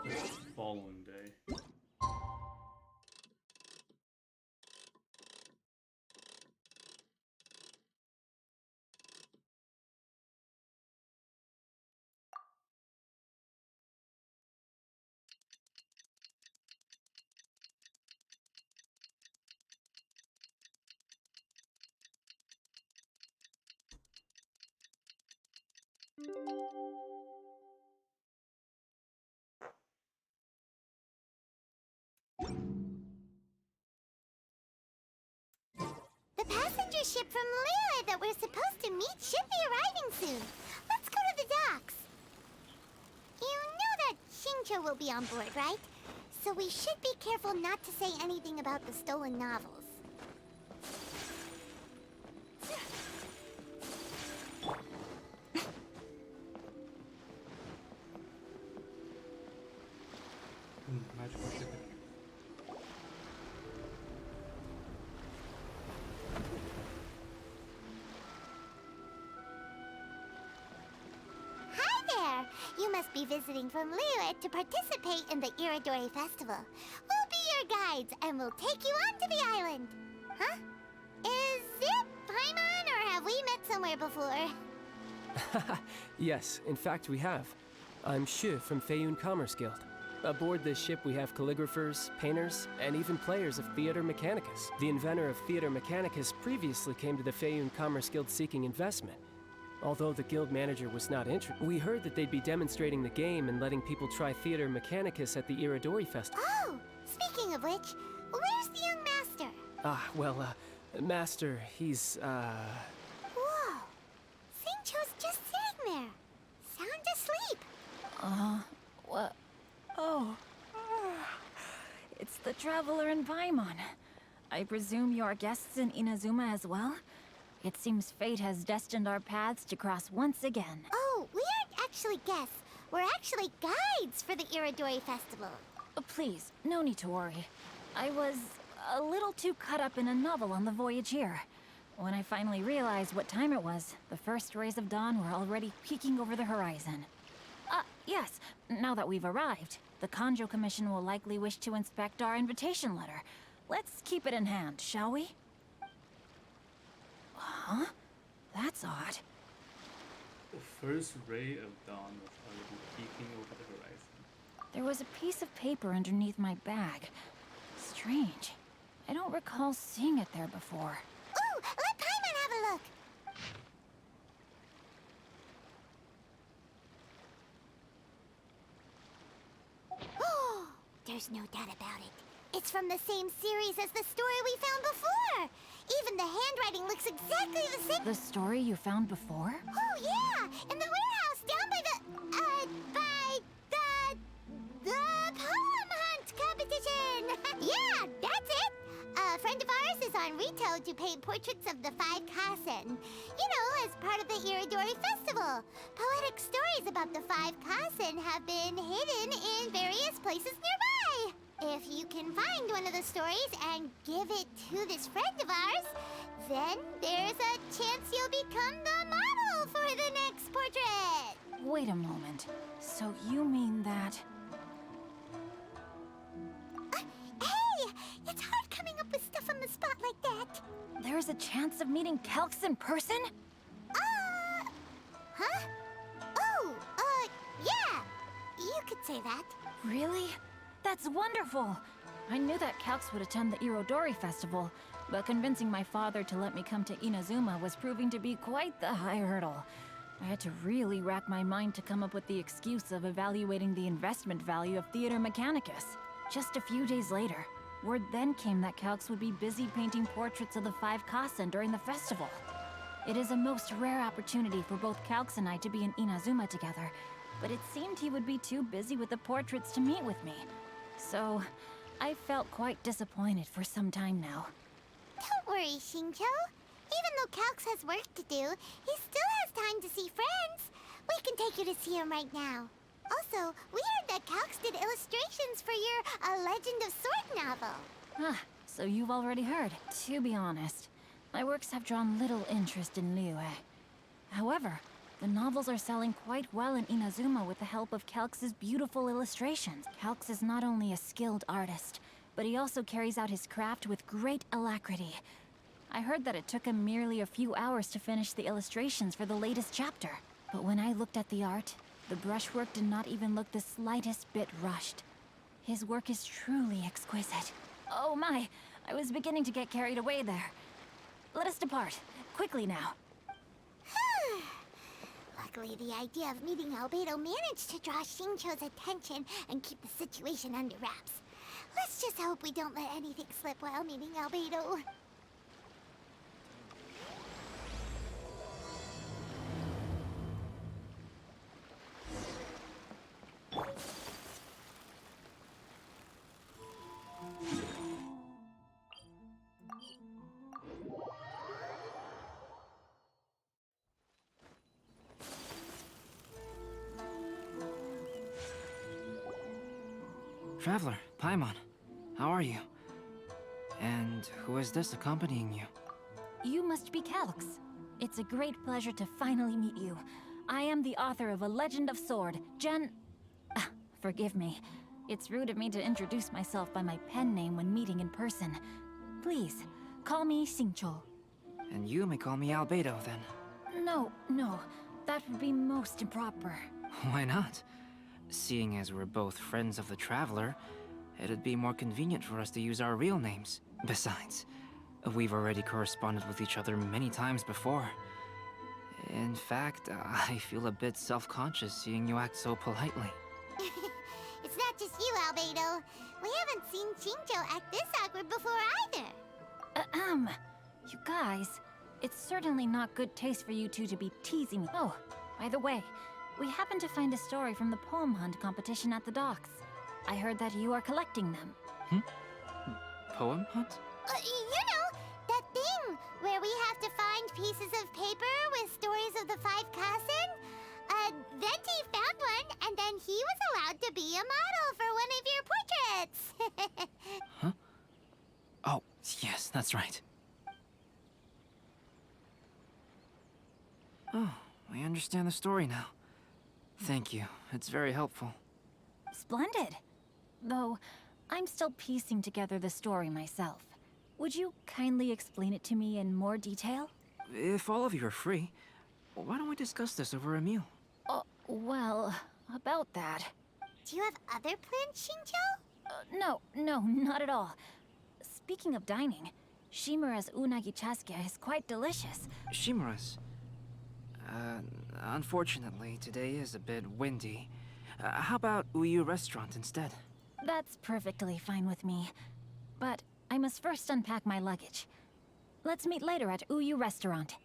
The following day. The passenger ship from Liyue that we're supposed to meet should be arriving soon. Let's go to the docks. You know that Xingqiu will be on board, right? So we should be careful not to say anything about the stolen novels. Magical shipping. Hi there! You must be visiting from Liyue to participate in the Irodori Festival. We'll be your guides, and we'll take you onto the island. Huh? Is it Paimon, or have we met somewhere before? Yes, in fact we have. I'm Xu from Feiyun Commerce Guild. Aboard this ship we have calligraphers, painters, and even players of Theater Mechanicus. The inventor of Theater Mechanicus previously came to the Feiyun Commerce Guild seeking investment. Although the guild manager was not interested, we heard that they'd be demonstrating the game and letting people try Theater Mechanicus at the Irodori Festival. Oh, speaking of which, where's the young master? Master, he's, Whoa! Xingqiu's just sitting there, sound asleep. What? Oh. It's the Traveler and Paimon. I presume you are guests in Inazuma as well? It seems fate has destined our paths to cross once again. Oh, we aren't actually guests. We're actually guides for the Irodori Festival. Please, no need to worry. I was a little too caught up in a novel on the voyage here. When I finally realized what time it was, the first rays of dawn were already peeking over the horizon. Yes, now that we've arrived, the Kanjo Commission will likely wish to inspect our invitation letter. Let's keep it in hand, shall we? Huh? That's odd. The first ray of dawn was already peeking over the horizon. There was a piece of paper underneath my bag. Strange. I don't recall seeing it there before. Ooh, let Paimon have a look. Oh, there's no doubt about it. It's from the same series as the story we found before. Even the handwriting looks exactly the same. The story you found before? Oh, yeah! In the warehouse down by the poem hunt competition! Yeah, that's it! A friend of ours is on Rito to paint portraits of the 5 Kasen. You know, as part of the Irodori Festival. Poetic stories about the 5 Kasen have been hidden in various places nearby. If you can find one of the stories and give it to this friend of ours, then there's a chance you'll become the model for the next portrait. Wait a moment. So you mean that... Hey! It's hard coming up with stuff on the spot like that. There's a chance of meeting Calx in person? Huh? Oh, yeah. You could say that. Really? That's wonderful! I knew that Calx would attend the Irodori Festival, but convincing my father to let me come to Inazuma was proving to be quite the high hurdle. I had to really rack my mind to come up with the excuse of evaluating the investment value of Theater Mechanicus. Just a few days later, word then came that Calx would be busy painting portraits of the 5 Kasen during the festival. It is a most rare opportunity for both Calx and I to be in Inazuma together, but it seemed he would be too busy with the portraits to meet with me. So, I felt quite disappointed for some time now. Don't worry, Xingqiu. Even though Calx has work to do, he still has time to see friends. We can take you to see him right now. Also, we heard that Calx did illustrations for your A Legend of Sword novel. So you've already heard. To be honest, my works have drawn little interest in Liyue. However, the novels are selling quite well in Inazuma with the help of Calx's beautiful illustrations. Calx is not only a skilled artist, but he also carries out his craft with great alacrity. I heard that it took him merely a few hours to finish the illustrations for the latest chapter. But when I looked at the art, the brushwork did not even look the slightest bit rushed. His work is truly exquisite. Oh my, I was beginning to get carried away there. Let us depart, quickly now. Luckily, the idea of meeting Albedo managed to draw Xingqiu's attention and keep the situation under wraps. Let's just hope we don't let anything slip while meeting Albedo. Traveler, Paimon, how are you? And who is this accompanying you? You must be Calix. It's a great pleasure to finally meet you. I am the author of A Legend of Sword, forgive me. It's rude of me to introduce myself by my pen name when meeting in person. Please, call me Xingqiu. And you may call me Albedo, then. No, that would be most improper. Why not? Seeing as we're both friends of the Traveler, it'd be more convenient for us to use our real names. Besides, we've already corresponded with each other many times before. In fact, I feel a bit self-conscious seeing you act so politely. It's not just you, Albedo. We haven't seen Xingqiu act this awkward before either. You guys, it's certainly not good taste for you two to be teasing me. Oh, by the way, we happened to find a story from the poem hunt competition at the docks. I heard that you are collecting them. Poem hunt? You know, that thing where we have to find pieces of paper with stories of the 5 Kassen? Venti found one, and then he was allowed to be a model for one of your portraits. Huh? Oh, yes, that's right. Oh, I understand the story now. Thank you. It's very helpful. Splendid. Though, I'm still piecing together the story myself. Would you kindly explain it to me in more detail? If all of you are free, why don't we discuss this over a meal? Well, about that... Do you have other plans, Xingqiu? No, not at all. Speaking of dining, Shimura's unagi chasuke is quite delicious. Shimura's? Unfortunately, today is a bit windy. How about Uyu Restaurant instead? That's perfectly fine with me. But I must first unpack my luggage. Let's meet later at Uyu Restaurant.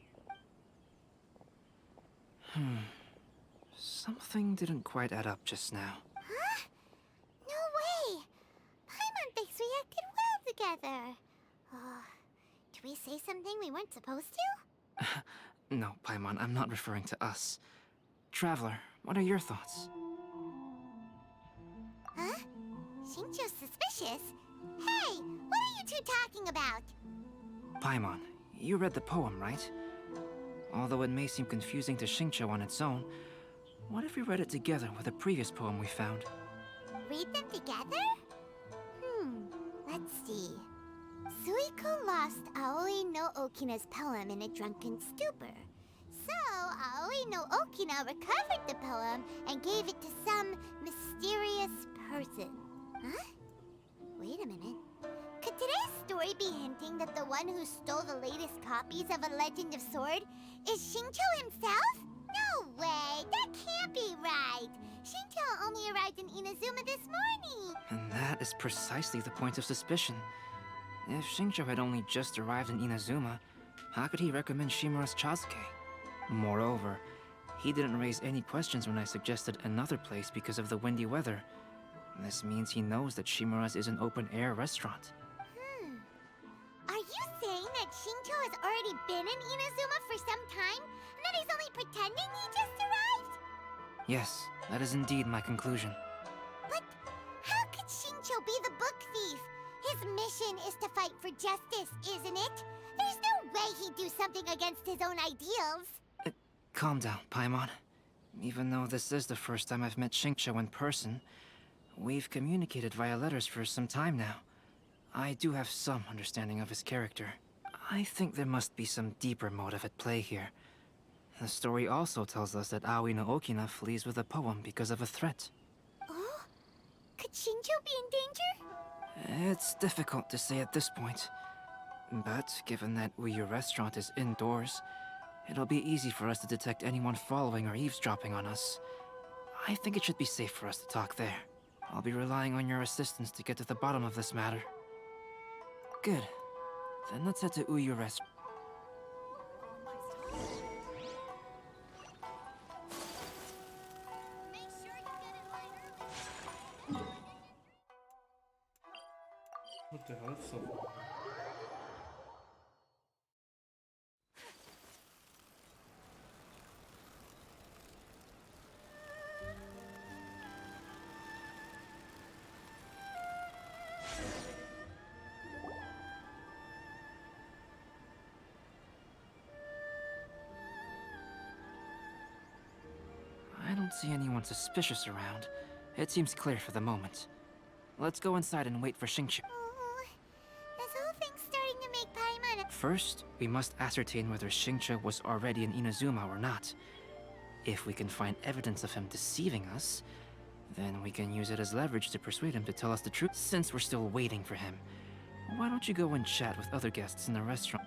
Something didn't quite add up just now. Huh? No way! Paimon thinks we acted well together. Did we say something we weren't supposed to? No, Paimon, I'm not referring to us. Traveler, what are your thoughts? Huh? Xingqiu's suspicious? Hey, what are you two talking about? Paimon, you read the poem, right? Although it may seem confusing to Xingqiu on its own, what if we read it together with a previous poem we found? Read them together? Let's see. Suiko lost Aoi no Okina's poem in a drunken stupor. So, Aoi no Okina recovered the poem and gave it to some mysterious person. Huh? Wait a minute. Could today's story be hinting that the one who stole the latest copies of A Legend of Sword is Xingqiu himself? No way! That can't be right! Xingqiu only arrived in Inazuma this morning! And that is precisely the point of suspicion. If Xingqiu had only just arrived in Inazuma, how could he recommend Shimura's chasuke? Moreover, he didn't raise any questions when I suggested another place because of the windy weather. This means he knows that Shimura's is an open-air restaurant. Are you saying that Xingqiu has already been in Inazuma for some time, and that he's only pretending he just arrived? Yes, that is indeed my conclusion. But how could Xingqiu be the book thief? His mission is to fight for justice, isn't it? There's no way he'd do something against his own ideals. Calm down, Paimon. Even though this is the first time I've met Xingqiu in person, we've communicated via letters for some time now. I do have some understanding of his character. I think there must be some deeper motive at play here. The story also tells us that Aoi no Okina flees with a poem because of a threat. Oh? Could Xingqiu be in danger? It's difficult to say at this point. But given that Uyu Restaurant is indoors, It'll be easy for us to detect anyone following or eavesdropping on us. I think it should be safe for us to talk there. I'll be relying on your assistance to get to the bottom of this matter. Good. Then let's head to Uyu Rest. What the hell? It's so far. I don't see anyone suspicious around. It seems clear for the moment. Let's go inside and wait for Xingqiu. This whole thing's starting to make Paimon. First, we must ascertain whether Xingqiu was already in Inazuma or not. If we can find evidence of him deceiving us, then we can use it as leverage to persuade him to tell us the truth. Since we're still waiting for him, why don't you go and chat with other guests in the restaurant?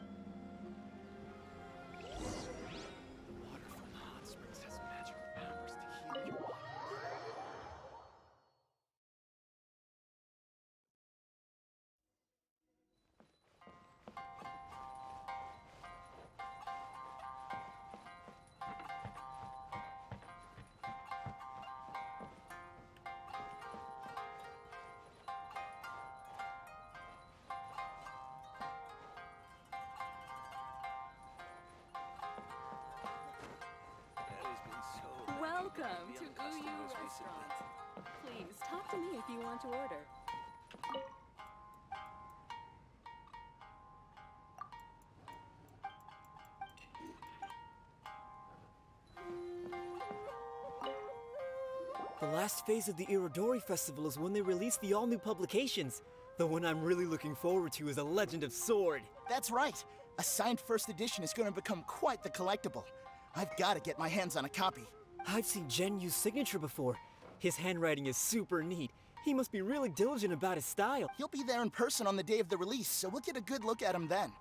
Welcome to Uyu Restaurant. Please talk to me if you want to order. The last phase of the Irodori Festival is when they release the all-new publications. The one I'm really looking forward to is A Legend of Sword. That's right. A signed first edition is going to become quite the collectible. I've got to get my hands on a copy. I've seen Genyu's signature before. His handwriting is super neat. He must be really diligent about his style. He'll be there in person on the day of the release, so we'll get a good look at him then.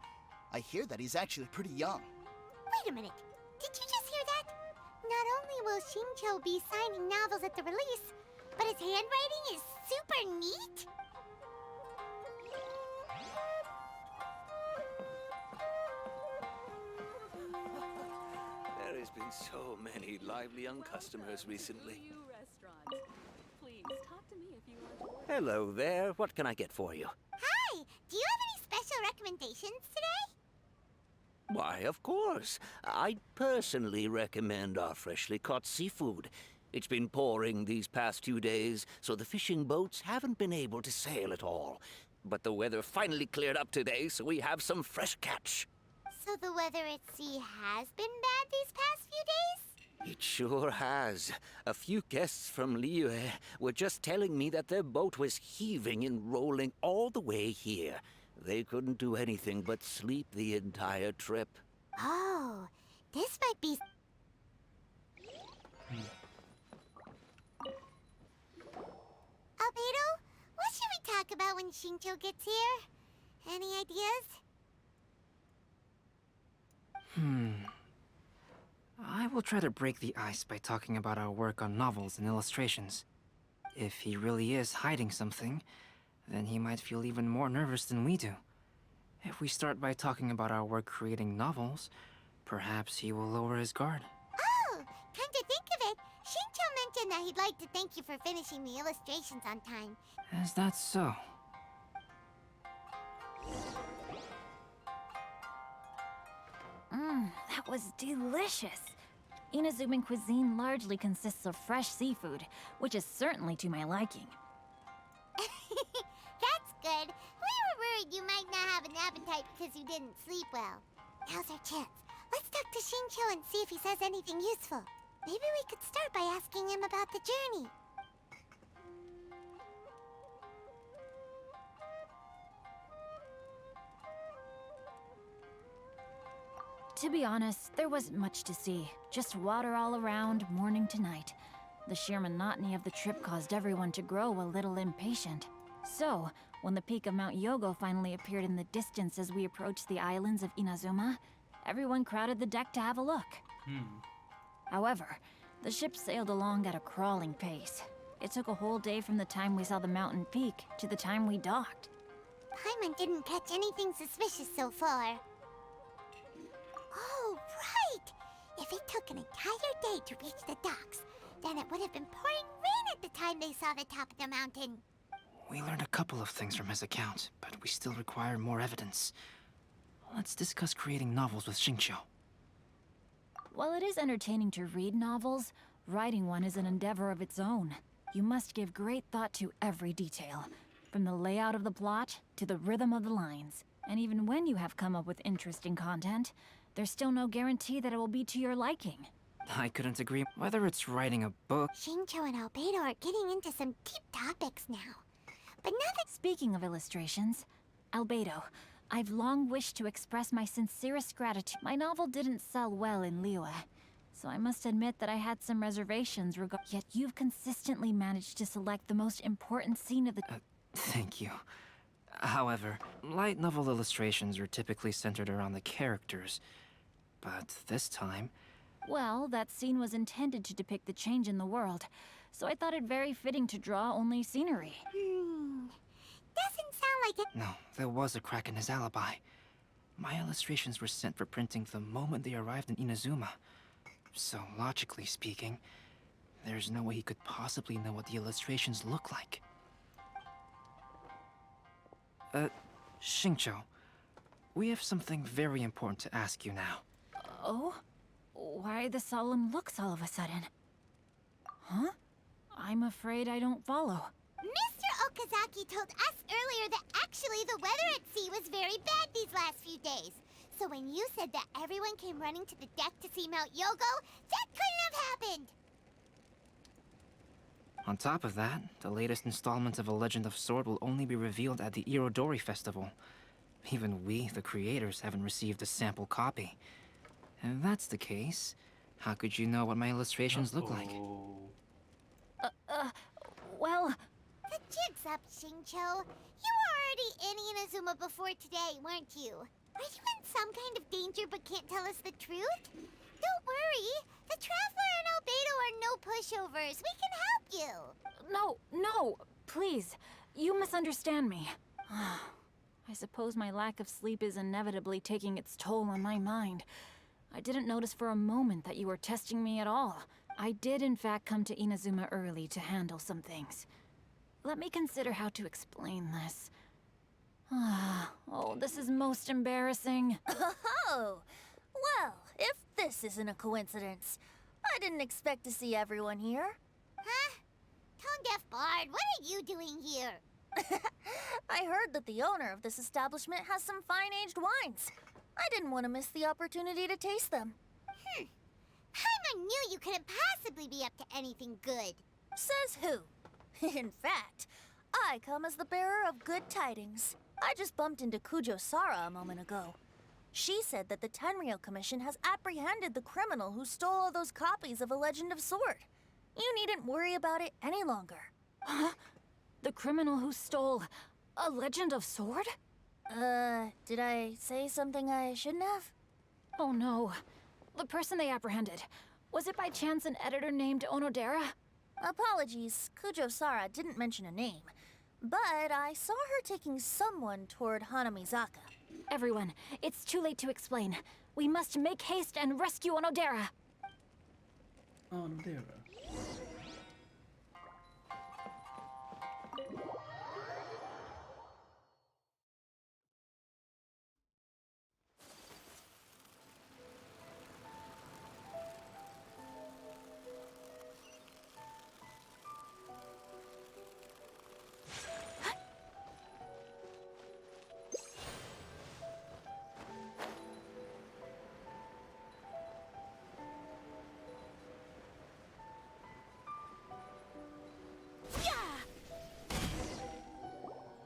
I hear that he's actually pretty young. Wait a minute. Did you just hear that? Not only will Xingqiu be signing novels at the release, but his handwriting is super neat? There has been so many lively young customers recently. Please talk to me if you want to order. Hello there. What can I get for you? Hi! Do you have any special recommendations today? Why, of course. I personally recommend our freshly caught seafood. It's been pouring these past 2 days, so the fishing boats haven't been able to sail at all. But the weather finally cleared up today, so we have some fresh catch. So the weather at sea has been bad these past few days? It sure has. A few guests from Liyue were just telling me that their boat was heaving and rolling all the way here. They couldn't do anything but sleep the entire trip. Oh, this might be... Albedo, what should we talk about when Xingqiu gets here? Any ideas? I will try to break the ice by talking about our work on novels and illustrations. If he really is hiding something, then he might feel even more nervous than we do. If we start by talking about our work creating novels, perhaps he will lower his guard. Oh, come to think of it, Xingqiu mentioned that he'd like to thank you for finishing the illustrations on time. Is that so? That was delicious. Inazuman cuisine largely consists of fresh seafood, which is certainly to my liking. That's good. We were worried you might not have an appetite because you didn't sleep well. Now's our chance. Let's talk to Xingqiu and see if he says anything useful. Maybe we could start by asking him about the journey. To be honest, there wasn't much to see. Just water all around, morning to night. The sheer monotony of the trip caused everyone to grow a little impatient. So, when the peak of Mount Yogo finally appeared in the distance as we approached the islands of Inazuma, everyone crowded the deck to have a look. However, the ship sailed along at a crawling pace. It took a whole day from the time we saw the mountain peak to the time we docked. Paimon didn't catch anything suspicious so far. Oh, right! If it took an entire day to reach the docks, then it would have been pouring rain at the time they saw the top of the mountain. We learned a couple of things from his account, but we still require more evidence. Let's discuss creating novels with Xingqiu. While it is entertaining to read novels, writing one is an endeavor of its own. You must give great thought to every detail, from the layout of the plot to the rhythm of the lines. And even when you have come up with interesting content, there's still no guarantee that it will be to your liking. I couldn't agree. Whether it's writing a book... Xingqiu and Albedo are getting into some deep topics now. But nothing... Speaking of illustrations, Albedo, I've long wished to express my sincerest gratitude. My novel didn't sell well in Liyue, so I must admit that I had some reservations regarding... Yet you've consistently managed to select the most important scene of the... Thank you. However, light novel illustrations are typically centered around the characters. But this time... Well, that scene was intended to depict the change in the world, so I thought it very fitting to draw only scenery. Doesn't sound like it. No, there was a crack in his alibi. My illustrations were sent for printing the moment they arrived in Inazuma. So, logically speaking, there's no way he could possibly know what the illustrations look like. Xingqiu, we have something very important to ask you now. Oh? Why the solemn looks all of a sudden? Huh? I'm afraid I don't follow. Mr. Okazaki told us earlier that actually the weather at sea was very bad these last few days. So when you said that everyone came running to the deck to see Mount Yogo, that couldn't have happened! On top of that, the latest installment of A Legend of Sword will only be revealed at the Irodori Festival. Even we, the creators, haven't received a sample copy. If that's the case, how could you know what my illustrations look like? Well... The jig's up, Xingqiu. You were already in Inazuma before today, weren't you? Are you in some kind of danger but can't tell us the truth? Don't worry. The Traveler and Albedo are no pushovers. We can help you. No, please. You misunderstand me. I suppose my lack of sleep is inevitably taking its toll on my mind. I didn't notice for a moment that you were testing me at all. I did in fact come to Inazuma early to handle some things. Let me consider how to explain this. Oh, this is most embarrassing. Oh, well, if this isn't a coincidence, I didn't expect to see everyone here. Huh? Tone-deaf Bard, what are you doing here? I heard that the owner of this establishment has some fine-aged wines. I didn't want to miss the opportunity to taste them. Paimon knew you couldn't possibly be up to anything good. Says who? In fact, I come as the bearer of good tidings. I just bumped into Kujo Sara a moment ago. She said that the Tenryou Commission has apprehended the criminal who stole all those copies of A Legend of Sword. You needn't worry about it any longer. Huh? The criminal who stole A Legend of Sword? Did I say something I shouldn't have? Oh no. The person they apprehended, was it by chance an editor named Onodera? Apologies, Kujo Sara didn't mention a name. But I saw her taking someone toward Hanamizaka. Everyone, it's too late to explain. We must make haste and rescue Onodera. Onodera.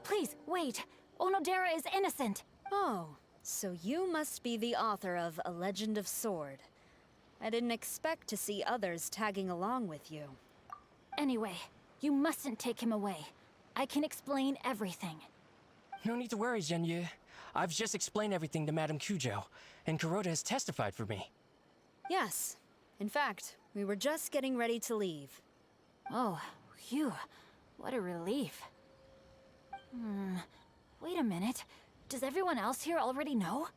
Please, wait. Onodera is innocent. Oh, so you must be the author of A Legend of Sword. I didn't expect to see others tagging along with you. Anyway, you mustn't take him away. I can explain everything. No need to worry, Zhenyu. I've just explained everything to Madame Kujo, and Kuroda has testified for me. Yes. In fact, we were just getting ready to leave. Oh, phew. What a relief. Wait a minute. Does everyone else here already know?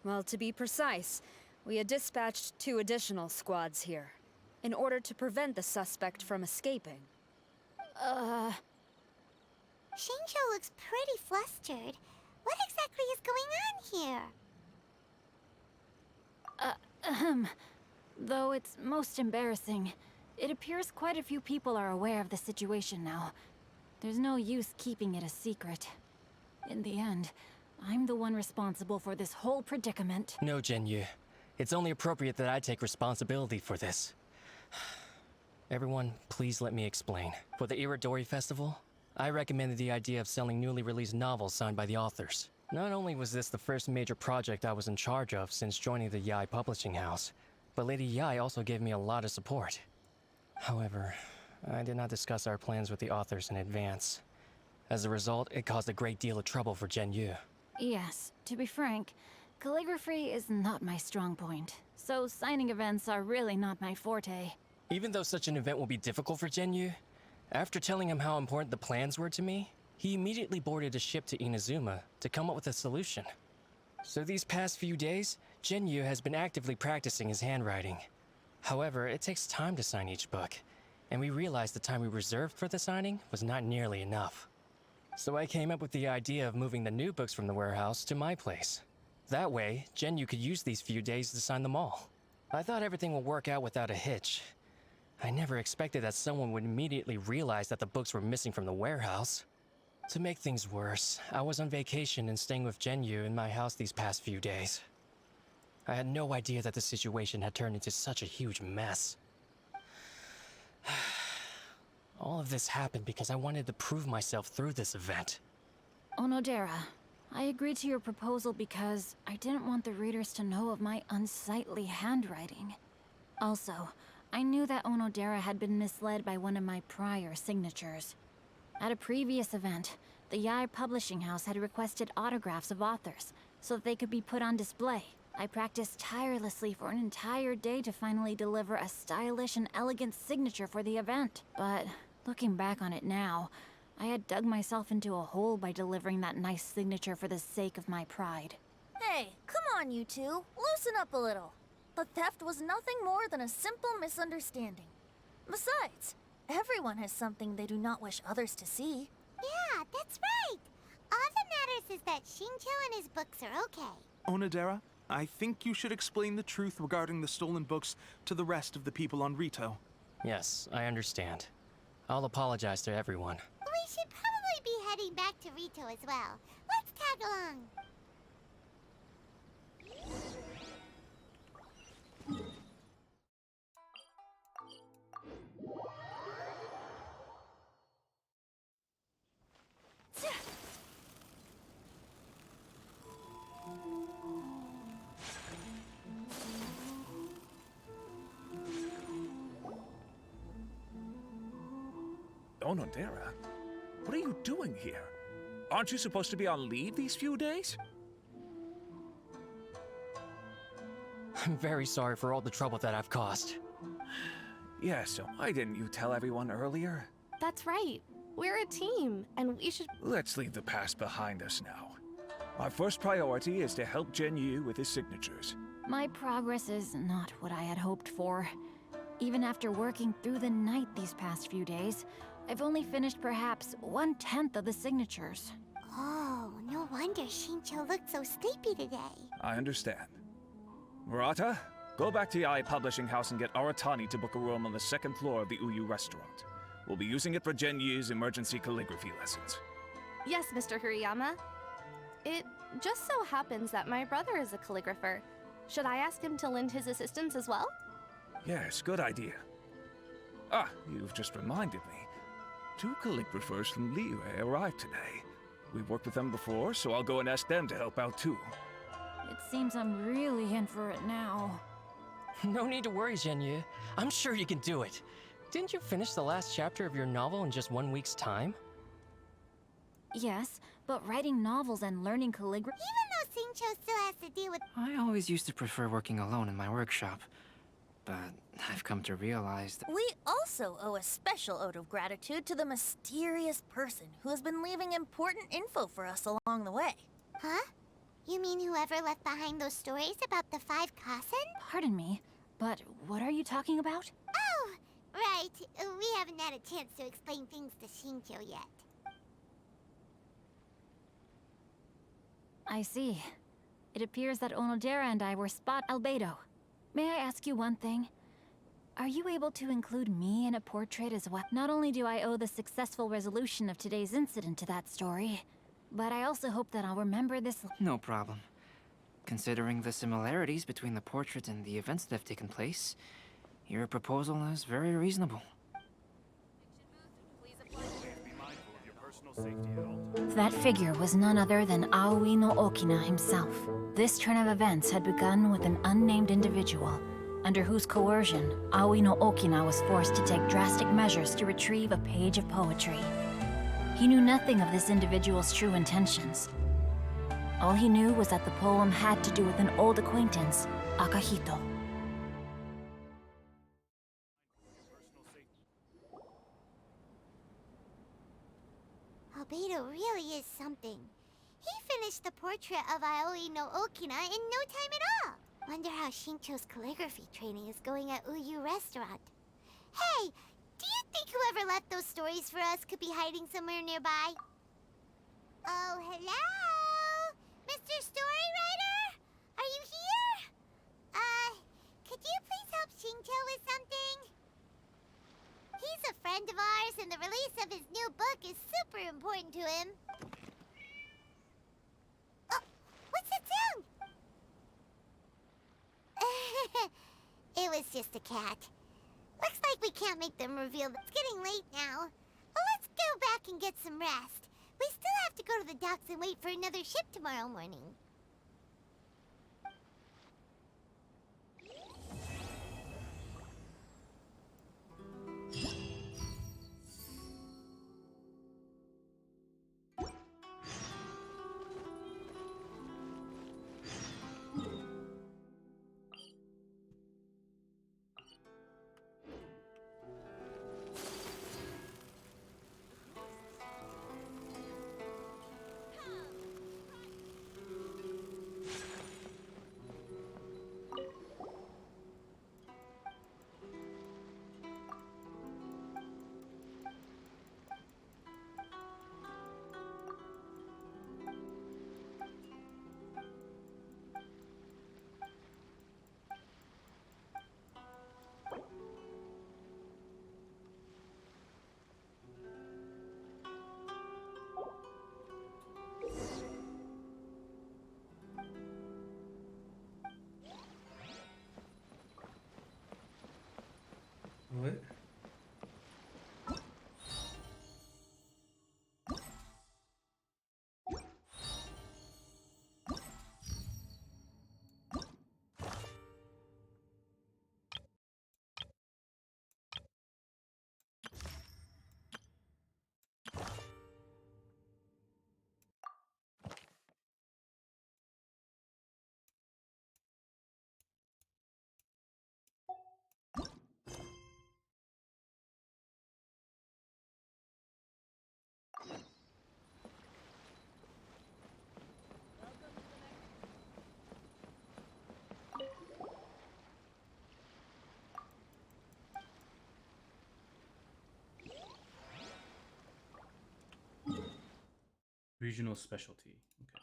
Well, to be precise, we had dispatched 2 additional squads here, in order to prevent the suspect from escaping. Shinjo looks pretty flustered. What exactly is going on here? Though it's most embarrassing, it appears quite a few people are aware of the situation now. There's no use keeping it a secret. In the end, I'm the one responsible for this whole predicament. No, Genyu. It's only appropriate that I take responsibility for this. Everyone, please let me explain. For the Irodori Festival, I recommended the idea of selling newly released novels signed by the authors. Not only was this the first major project I was in charge of since joining the Yae Publishing House, but Lady Yae also gave me a lot of support. However, I did not discuss our plans with the authors in advance. As a result, it caused a great deal of trouble for Genyu. Yes, to be frank, calligraphy is not my strong point, so signing events are really not my forte. Even though such an event will be difficult for Genyu, after telling him how important the plans were to me, he immediately boarded a ship to Inazuma to come up with a solution. So these past few days, Genyu has been actively practicing his handwriting. However, it takes time to sign each book, and we realized the time we reserved for the signing was not nearly enough. So I came up with the idea of moving the new books from the warehouse to my place. That way, Genyu could use these few days to sign them all. I thought everything would work out without a hitch. I never expected that someone would immediately realize that the books were missing from the warehouse. To make things worse, I was on vacation and staying with Genyu in my house these past few days. I had no idea that the situation had turned into such a huge mess. All of this happened because I wanted to prove myself through this event. Onodera, I agreed to your proposal because I didn't want the readers to know of my unsightly handwriting. Also, I knew that Onodera had been misled by one of my prior signatures. At a previous event, the Yae Publishing House had requested autographs of authors so that they could be put on display. I practiced tirelessly for an entire day to finally deliver a stylish and elegant signature for the event. But looking back on it now, I had dug myself into a hole by delivering that nice signature for the sake of my pride. Hey, come on, you two. Loosen up a little. The theft was nothing more than a simple misunderstanding. Besides, everyone has something they do not wish others to see. Yeah, that's right. All that matters is that Shinjo and his books are okay. Onodera, I think you should explain the truth regarding the stolen books to the rest of the people on Rito. Yes, I understand. I'll apologize to everyone. We should probably be heading back to Rito as well. Let's tag along. Onodera, what are you doing here? Aren't you supposed to be on leave these few days? I'm very sorry for all the trouble that I've caused. Yeah, so why didn't you tell everyone earlier? That's right. We're a team, and we should... Let's leave the past behind us now. Our first priority is to help Genyu with his signatures. My progress is not what I had hoped for. Even after working through the night these past few days, I've only finished perhaps 1/10 of the signatures. Oh, no wonder Shinjo looked so sleepy today. I understand. Murata, go back to Yae Publishing House and get Aratani to book a room on the 2nd floor of the Uyu restaurant. We'll be using it for Genyu's emergency calligraphy lessons. Yes, Mr. Hirayama. It just so happens that my brother is a calligrapher. Should I ask him to lend his assistance as well? Yes, good idea. Ah, you've just reminded me. 2 calligraphers from Liyue arrived today. We've worked with them before, so I'll go and ask them to help out too. It seems I'm really in for it now. No need to worry, Genyu. I'm sure you can do it. Didn't you finish the last chapter of your novel in just 1 week's time? Yes, but writing novels and learning calligraphy. Even though Xingqiu still has to deal with. I always used to prefer working alone in my workshop, but I've come to realize that. We also owe a special ode of gratitude to the mysterious person who has been leaving important info for us along the way. Huh? You mean whoever left behind those stories about the 5 Kasen? Pardon me, but what are you talking about? Oh, right. We haven't had a chance to explain things to Xingqiu yet. I see. It appears that Onodera and I were spot Albedo. May I ask you one thing? Are you able to include me in a portrait as well? Not only do I owe the successful resolution of today's incident to that story, but I also hope that I'll remember this. No problem. Considering the similarities between the portrait and the events that have taken place, your proposal is very reasonable. That figure was none other than Aoi no Okina himself. This turn of events had begun with an unnamed individual, under whose coercion, Aoi no Okina was forced to take drastic measures to retrieve a page of poetry. He knew nothing of this individual's true intentions. All he knew was that the poem had to do with an old acquaintance, Akahito. Albedo really is something. He finished the portrait of Aoi no Okina in no time at all. Wonder how Xingqiu's calligraphy training is going at Uyu Restaurant. Hey, do you think whoever left those stories for us could be hiding somewhere nearby? Oh, hello? Mr. Storywriter? Are you here? Could you please help Xingqiu with something? He's a friend of ours, and the release of his new book is super important to him. Oh, what's that sound? It was just a cat. Looks like we can't make them reveal. It's getting late now. Well, let's go back and get some rest. We still have to go to the docks and wait for another ship tomorrow morning. What? Regional specialty. Okay.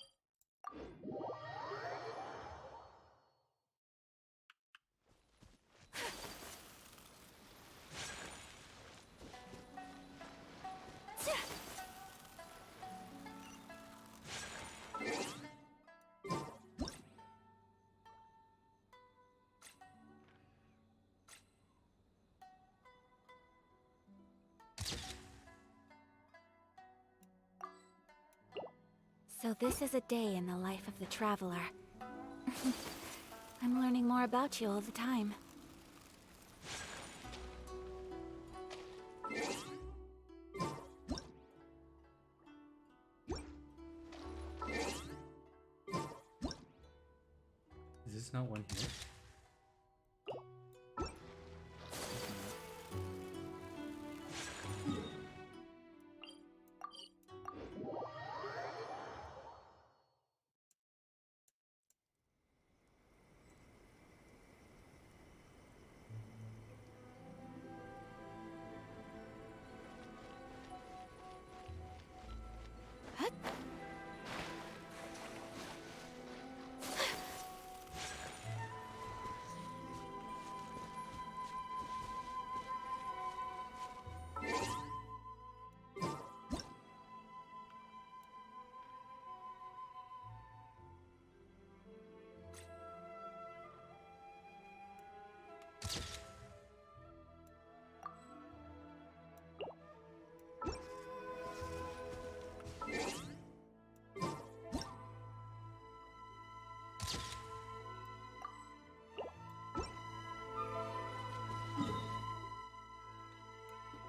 So this is a day in the life of the traveler. I'm learning more about you all the time. Is this not one here?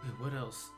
Wait, what else?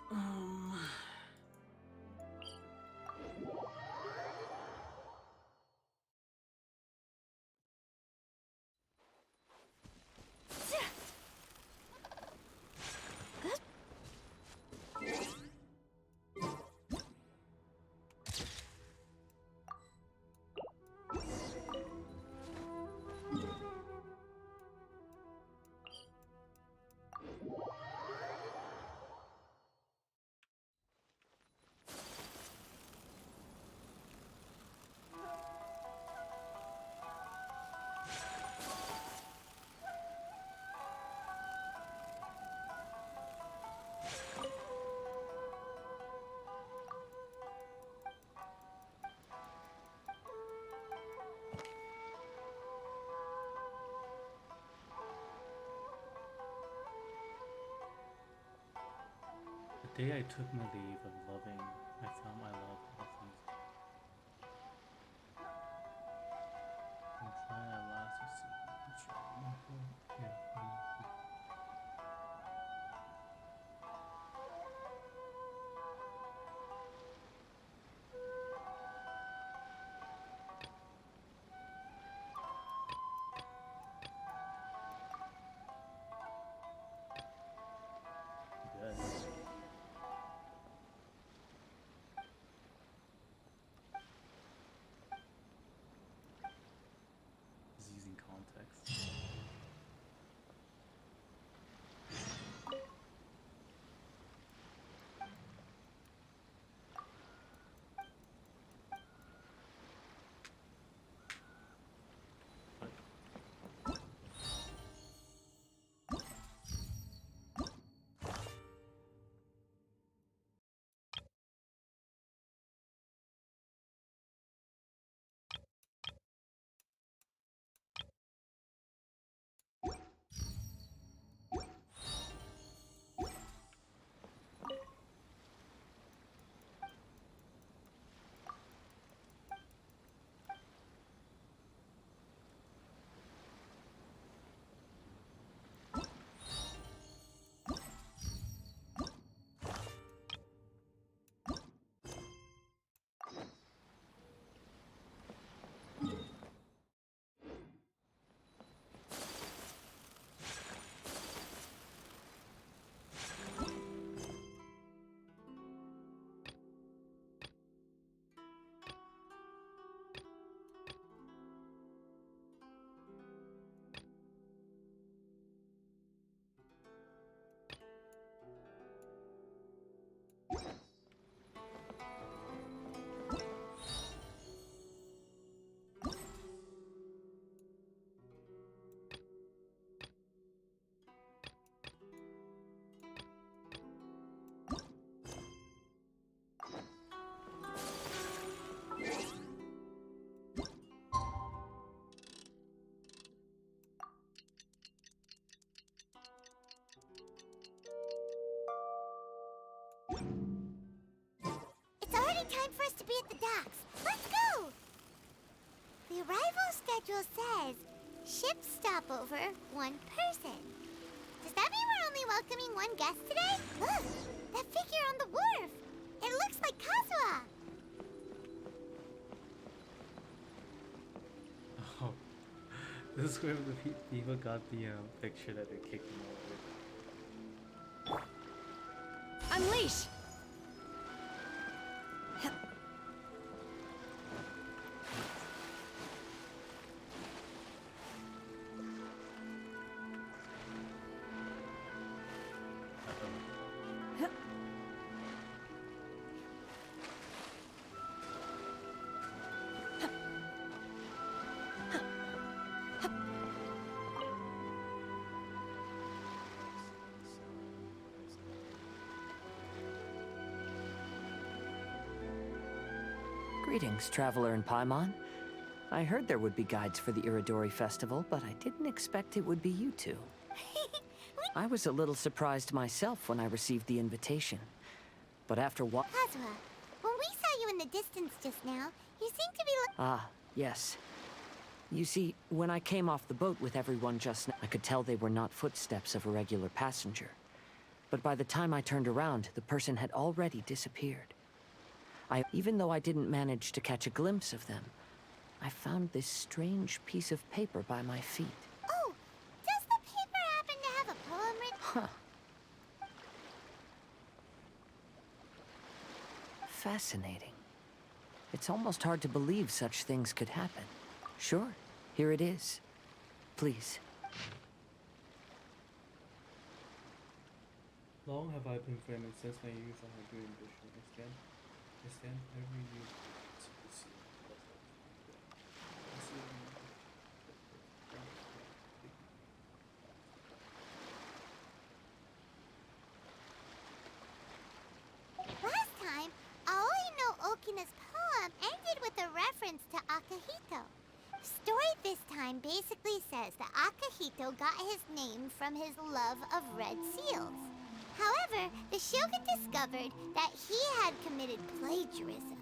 The day I took my leave of loving, I found my love all things. Inside I last was using context. Time for us to be at the docks. Let's go! The arrival schedule says ship stopover, 1 person. Does that mean we're only welcoming 1 guest today? Look, that figure on the wharf. It looks like Kazuha. Oh, This is where the people got the picture that they kicked him over. Unleash! Greetings, traveler in Paimon. I heard there would be guides for the Irodori Festival, but I didn't expect it would be you two. I was a little surprised myself when I received the invitation. But after what— Kazuha, when we saw you in the distance just now, you seemed to be Ah, yes. You see, when I came off the boat with everyone just now, I could tell they were not footsteps of a regular passenger. But by the time I turned around, the person had already disappeared. Even though I didn't manage to catch a glimpse of them, I found this strange piece of paper by my feet. Oh, does the paper happen to have a poem written? Huh. Fascinating. It's almost hard to believe such things could happen. Sure, here it is. Please. Long have I been friendly since my youth. I have great ambition. I stand every year to see Last time, Aoi no Okina's poem ended with a reference to Akihito. The story this time basically says that Akihito got his name from his love of red seals. However, the shogun discovered that he had committed plagiarism,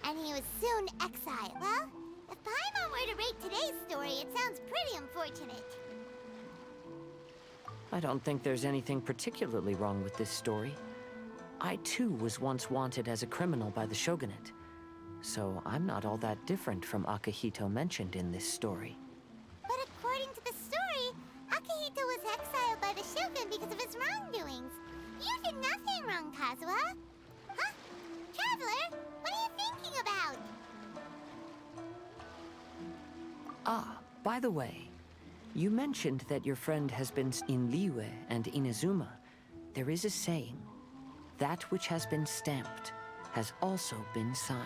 and he was soon exiled. Well, if Paimon were to rate today's story, it sounds pretty unfortunate. I don't think there's anything particularly wrong with this story. I too was once wanted as a criminal by the shogunate, so I'm not all that different from Akihito mentioned in this story. But according to the story, Akihito was exiled by the shogun because of his wrongdoings. You did nothing wrong, Kazuha. Huh? Traveler, what are you thinking about? Ah, by the way, you mentioned that your friend has been in Liyue and Inazuma. There is a saying, that which has been stamped has also been signed.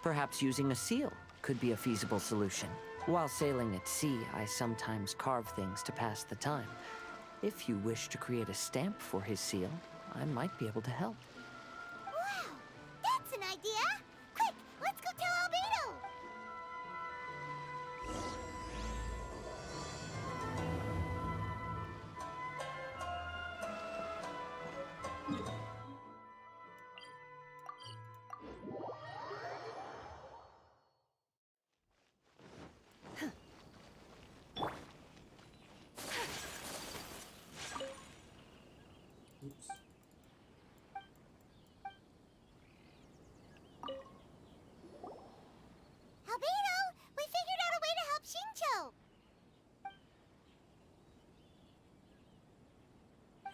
Perhaps using a seal could be a feasible solution. While sailing at sea, I sometimes carve things to pass the time. If you wish to create a stamp for his seal, I might be able to help. Wow, that's an idea! Quick, let's go tell Albedo! Oops. Albedo, we figured out a way to help Shincho!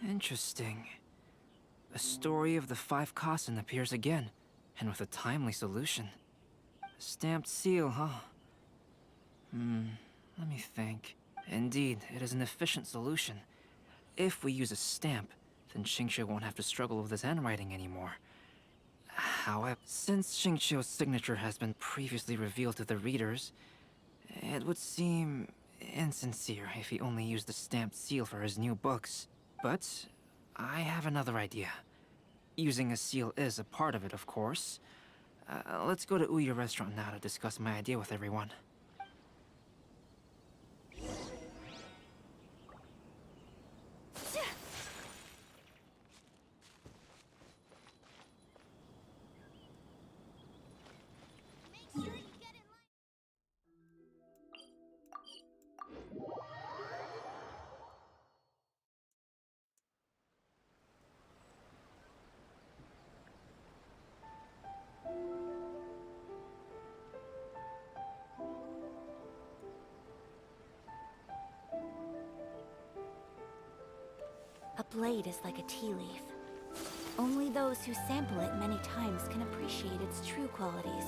Interesting. A story of the 5 Kasen appears again, and with a timely solution. A stamped seal, huh? Let me think. Indeed, it is an efficient solution. If we use a stamp, then Xingqiu won't have to struggle with his handwriting anymore. However, since Xingqiu's signature has been previously revealed to the readers, it would seem insincere if he only used the stamped seal for his new books. But I have another idea. Using a seal is a part of it, of course. Let's go to Ouya Restaurant now to discuss my idea with everyone. A blade is like a tea leaf. Only those who sample it many times can appreciate its true qualities.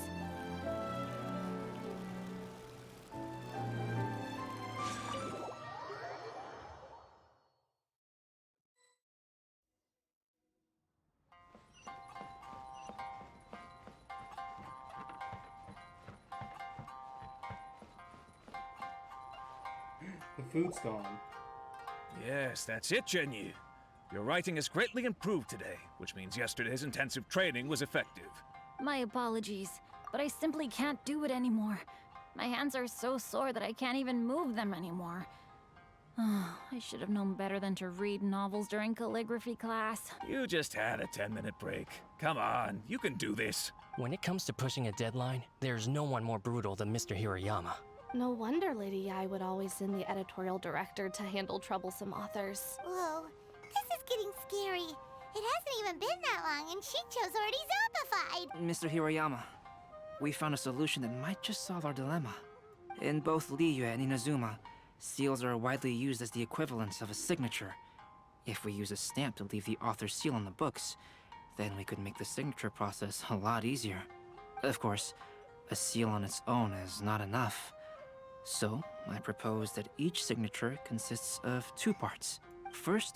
The food's gone. Yes, that's it, Jinyu. Your writing has greatly improved today, which means yesterday's intensive training was effective. My apologies, but I simply can't do it anymore. My hands are so sore that I can't even move them anymore. I should have known better than to read novels during calligraphy class. You just had a 10-minute break. Come on, you can do this. When it comes to pushing a deadline, there's no one more brutal than Mr. Hirayama. No wonder Lady Yai would always send the editorial director to handle troublesome authors. Whoa, this is getting scary. It hasn't even been that long and Shincho's already zombified. Mr. Hirayama, we found a solution that might just solve our dilemma. In both Liyue and Inazuma, seals are widely used as the equivalent of a signature. If we use a stamp to leave the author's seal on the books, then we could make the signature process a lot easier. Of course, a seal on its own is not enough. So, I propose that each signature consists of 2 parts. First,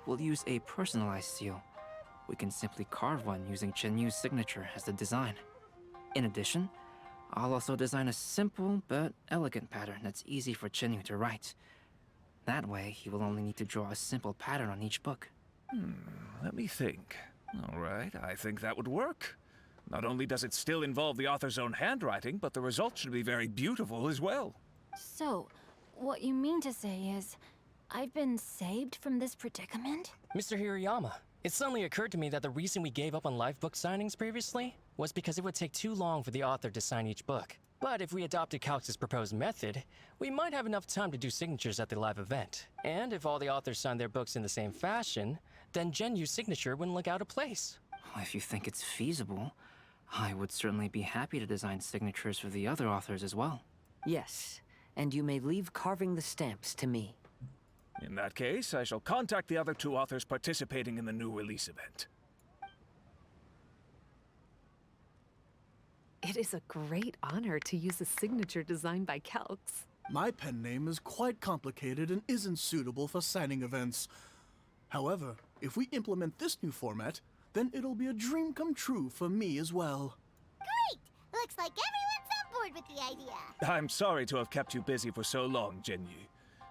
we'll use a personalized seal. We can simply carve one using Chenyu's signature as the design. In addition, I'll also design a simple but elegant pattern that's easy for Chenyu to write. That way, he will only need to draw a simple pattern on each book. Let me think. All right, I think that would work. Not only does it still involve the author's own handwriting, but the result should be very beautiful as well. So, what you mean to say is, I've been saved from this predicament? Mr. Hirayama, it suddenly occurred to me that the reason we gave up on live book signings previously was because it would take too long for the author to sign each book. But if we adopted Calx's proposed method, we might have enough time to do signatures at the live event. And if all the authors signed their books in the same fashion, then Genyu's signature wouldn't look out of place. If you think it's feasible, I would certainly be happy to design signatures for the other authors as well. Yes, and you may leave carving the stamps to me. In that case, I shall contact the other 2 authors participating in the new release event. It is a great honor to use a signature designed by Calx. My pen name is quite complicated and isn't suitable for signing events. However, if we implement this new format, then it'll be a dream come true for me as well. Great! Looks like everyone's on board with the idea. I'm sorry to have kept you busy for so long, Jinyu.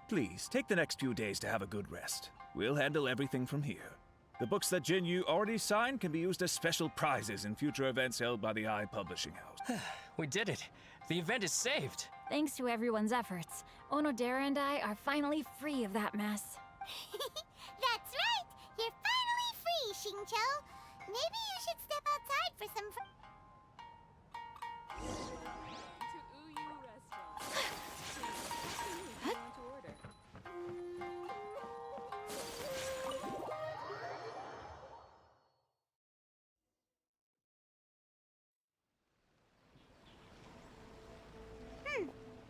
Please, take the next few days to have a good rest. We'll handle everything from here. The books that Jinyu already signed can be used as special prizes in future events held by the AI Publishing House. We did it. The event is saved. Thanks to everyone's efforts, Onodera and I are finally free of that mess. That's right! You're finally free, Xingqiu! Maybe you should step outside for some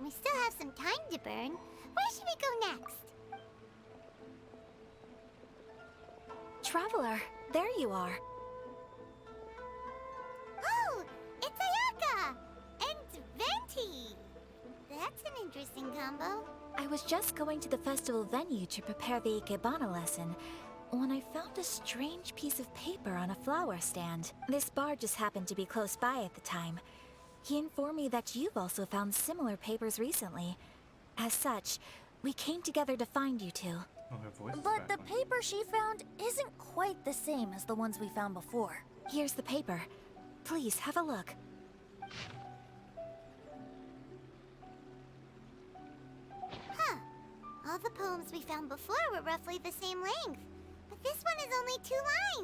We still have some time to burn. Where should we go next? Traveler, there you are. Oh, it's Ayaka! And Venti! That's an interesting combo. I was just going to the festival venue to prepare the Ikebana lesson when I found a strange piece of paper on a flower stand. This bard just happened to be close by at the time. He informed me that you've also found similar papers recently. As such, we came together to find you two. Oh, her voice is But back the on. paper she found isn't quite the same as the ones we found before. Here's the paper. Please, have a look. Huh. All the poems we found before were roughly the same length. But this one is only 2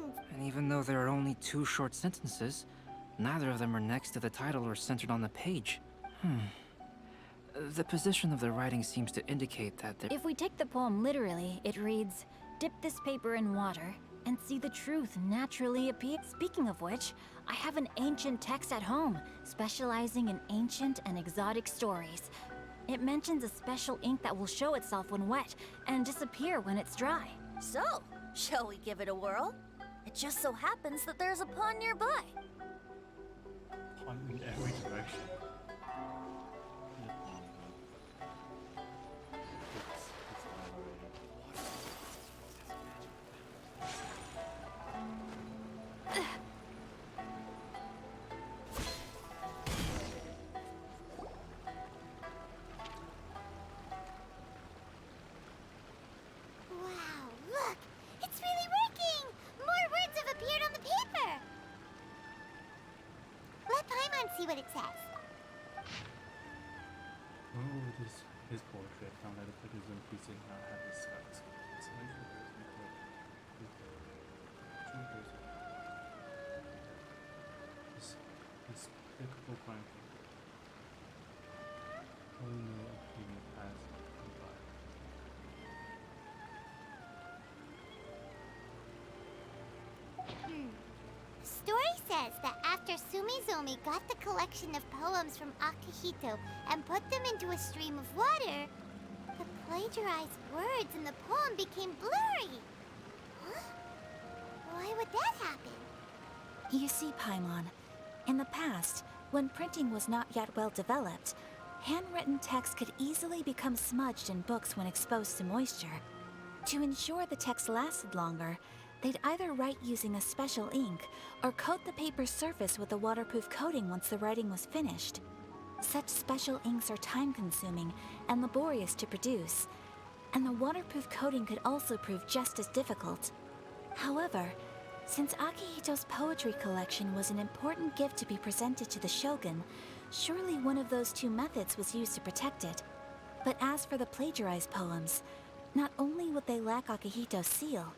lines. And even though there are only 2 short sentences, neither of them are next to the title or centered on the page. The position of the writing seems to indicate that there— If we take the poem literally, it reads, "Dip this paper in water and see the truth naturally appear." Speaking of which, I have an ancient text at home, specializing in ancient and exotic stories. It mentions a special ink that will show itself when wet and disappear when it's dry. So, Shall we give it a whirl? It just so happens that there's a pond nearby. Pond in every direction. Wow, look! It's really working! More words have appeared on the paper! Let Paimon see what it says. Oh, it is his portrait. Found that the pictures in piecing now have his scars. This despicable crime. Oh no, he has survived. The story says that after Sumizomi got the collection of poems from Akihito and put them into a stream of water, the plagiarized words in the poem became blurry. Huh? Why would that happen? You see, Paimon, in the past, when printing was not yet well developed, handwritten text could easily become smudged in books when exposed to moisture. To ensure the text lasted longer, they'd either write using a special ink or coat the paper's surface with a waterproof coating once the writing was finished. Such special inks are time-consuming and laborious to produce, and the waterproof coating could also prove just as difficult. However, since Akihito's poetry collection was an important gift to be presented to the shogun, surely one of those two methods was used to protect it. But as for the plagiarized poems, not only would they lack Akihito's seal,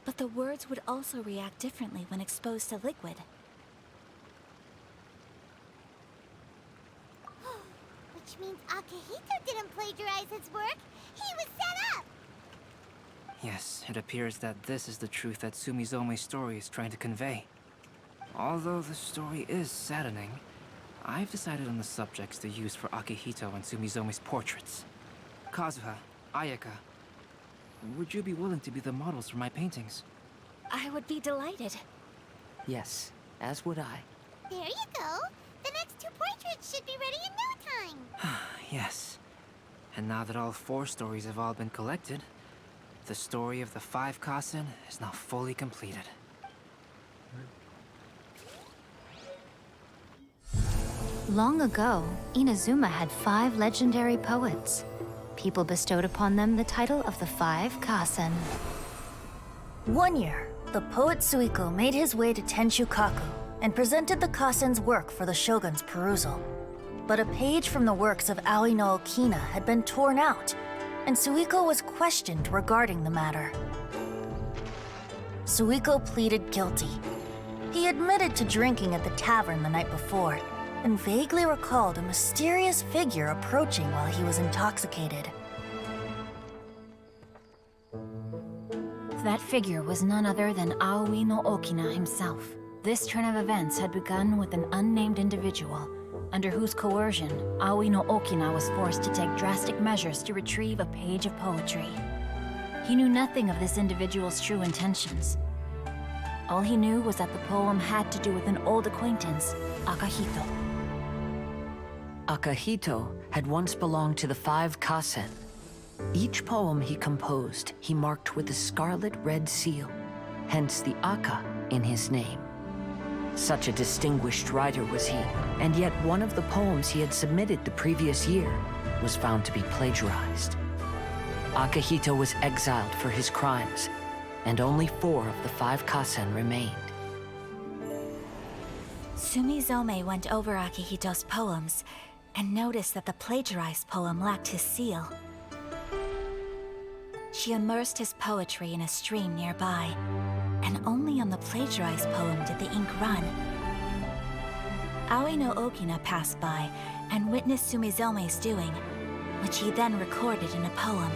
but the words would also react differently when exposed to liquid. Which means Akihito didn't plagiarize his work. He was set up! Yes, it appears that this is the truth that Sumizome's story is trying to convey. Although the story is saddening, I've decided on the subjects to use for Akihito and Sumizome's portraits. Kazuha, Ayaka, would you be willing to be the models for my paintings? I would be delighted. Yes, as would I. There you go. The next two portraits should be ready in no time. Yes. And now that all 4 stories have all been collected, the story of the 5 Kasen is now fully completed. Long ago, Inazuma had 5 legendary poets. People bestowed upon them the title of the 5 Kasen. One year, the poet Suiko made his way to Tenshukaku and presented the Kasen's work for the shogun's perusal. But a page from the works of Aoi no Okina had been torn out, and Suiko was questioned regarding the matter. Suiko pleaded guilty. He admitted to drinking at the tavern the night before, and vaguely recalled a mysterious figure approaching while he was intoxicated. That figure was none other than Aoi no Okina himself. This turn of events had begun with an unnamed individual, under whose coercion, Aoi no Okina was forced to take drastic measures to retrieve a page of poetry. He knew nothing of this individual's true intentions. All he knew was that the poem had to do with an old acquaintance, Akihito. Akihito had once belonged to the 5 Kasen. Each poem he composed, he marked with a scarlet red seal, hence the Aka in his name. Such a distinguished writer was he, and yet one of the poems he had submitted the previous year was found to be plagiarized. Akihito was exiled for his crimes, and only 4 of the 5 Kasen remained. Sumizome went over Akihito's poems and noticed that the plagiarized poem lacked his seal. She immersed his poetry in a stream nearby, and only on the plagiarized poem did the ink run. Aoi no Okina passed by and witnessed Sumizome's doing, which he then recorded in a poem.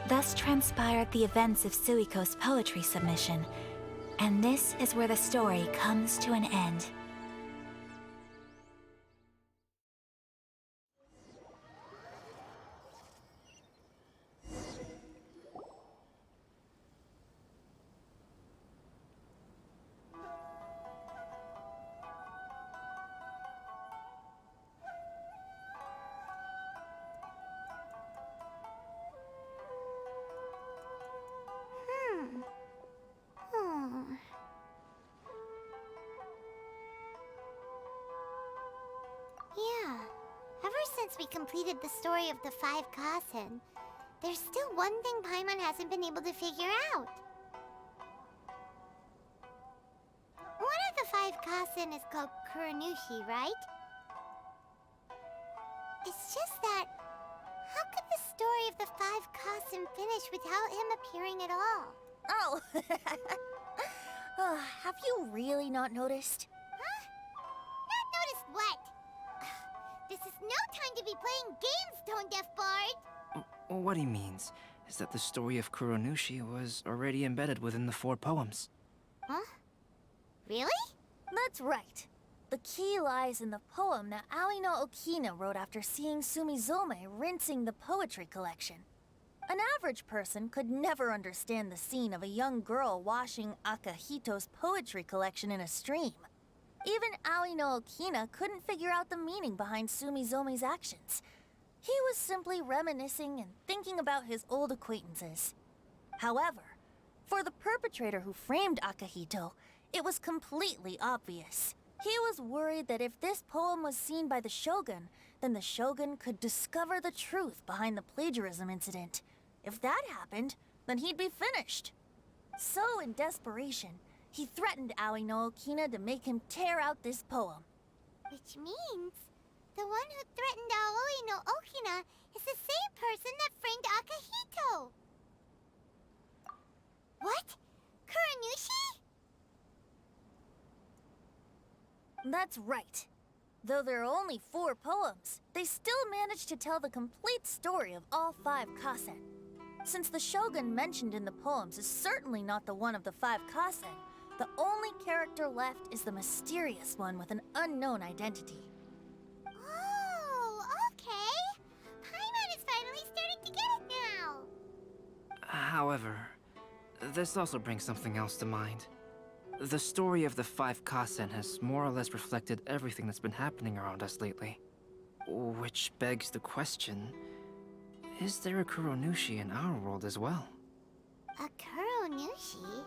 Thus transpired the events of Suiko's poetry submission, and this is where the story comes to an end. since we completed the story of the Five Kasen, there's still one thing Paimon hasn't been able to figure out. One of the Five Kasen is called Kuronushi, right? It's just that, how could the story of the Five Kasen finish without him appearing at all? Oh, have you really not noticed? Huh? Not noticed what? This is no time to be playing games, Tone Deaf Bard! What he means is that the story of Kuronushi was already embedded within the 4 poems. Huh? Really? That's right. The key lies in the poem that Aoi no Okina wrote after seeing Sumizome rinsing the poetry collection. An average person could never understand the scene of a young girl washing Akahito's poetry collection in a stream. Even Aoi no Okina couldn't figure out the meaning behind Sumizome's actions. He was simply reminiscing and thinking about his old acquaintances. However, for the perpetrator who framed Akahito, it was completely obvious. He was worried that if this poem was seen by the Shogun, then the Shogun could discover the truth behind the plagiarism incident. If that happened, then he'd be finished. So, in desperation, he threatened Aoi no Okina to make him tear out this poem. Which means, the one who threatened Aoi no Okina is the same person that framed Akahito! What? Kuronushi? That's right. Though there are only 4 poems, they still managed to tell the complete story of all 5 Kasen. Since the Shogun mentioned in the poems is certainly not the one of the 5 Kasen, the only character left is the mysterious one with an unknown identity. Oh, okay. Paimon is finally starting to get it now. However, this also brings something else to mind. The story of the 5 Kasen has more or less reflected everything that's been happening around us lately. Which begs the question, is there a Kuronushi in our world as well? A Kuronushi?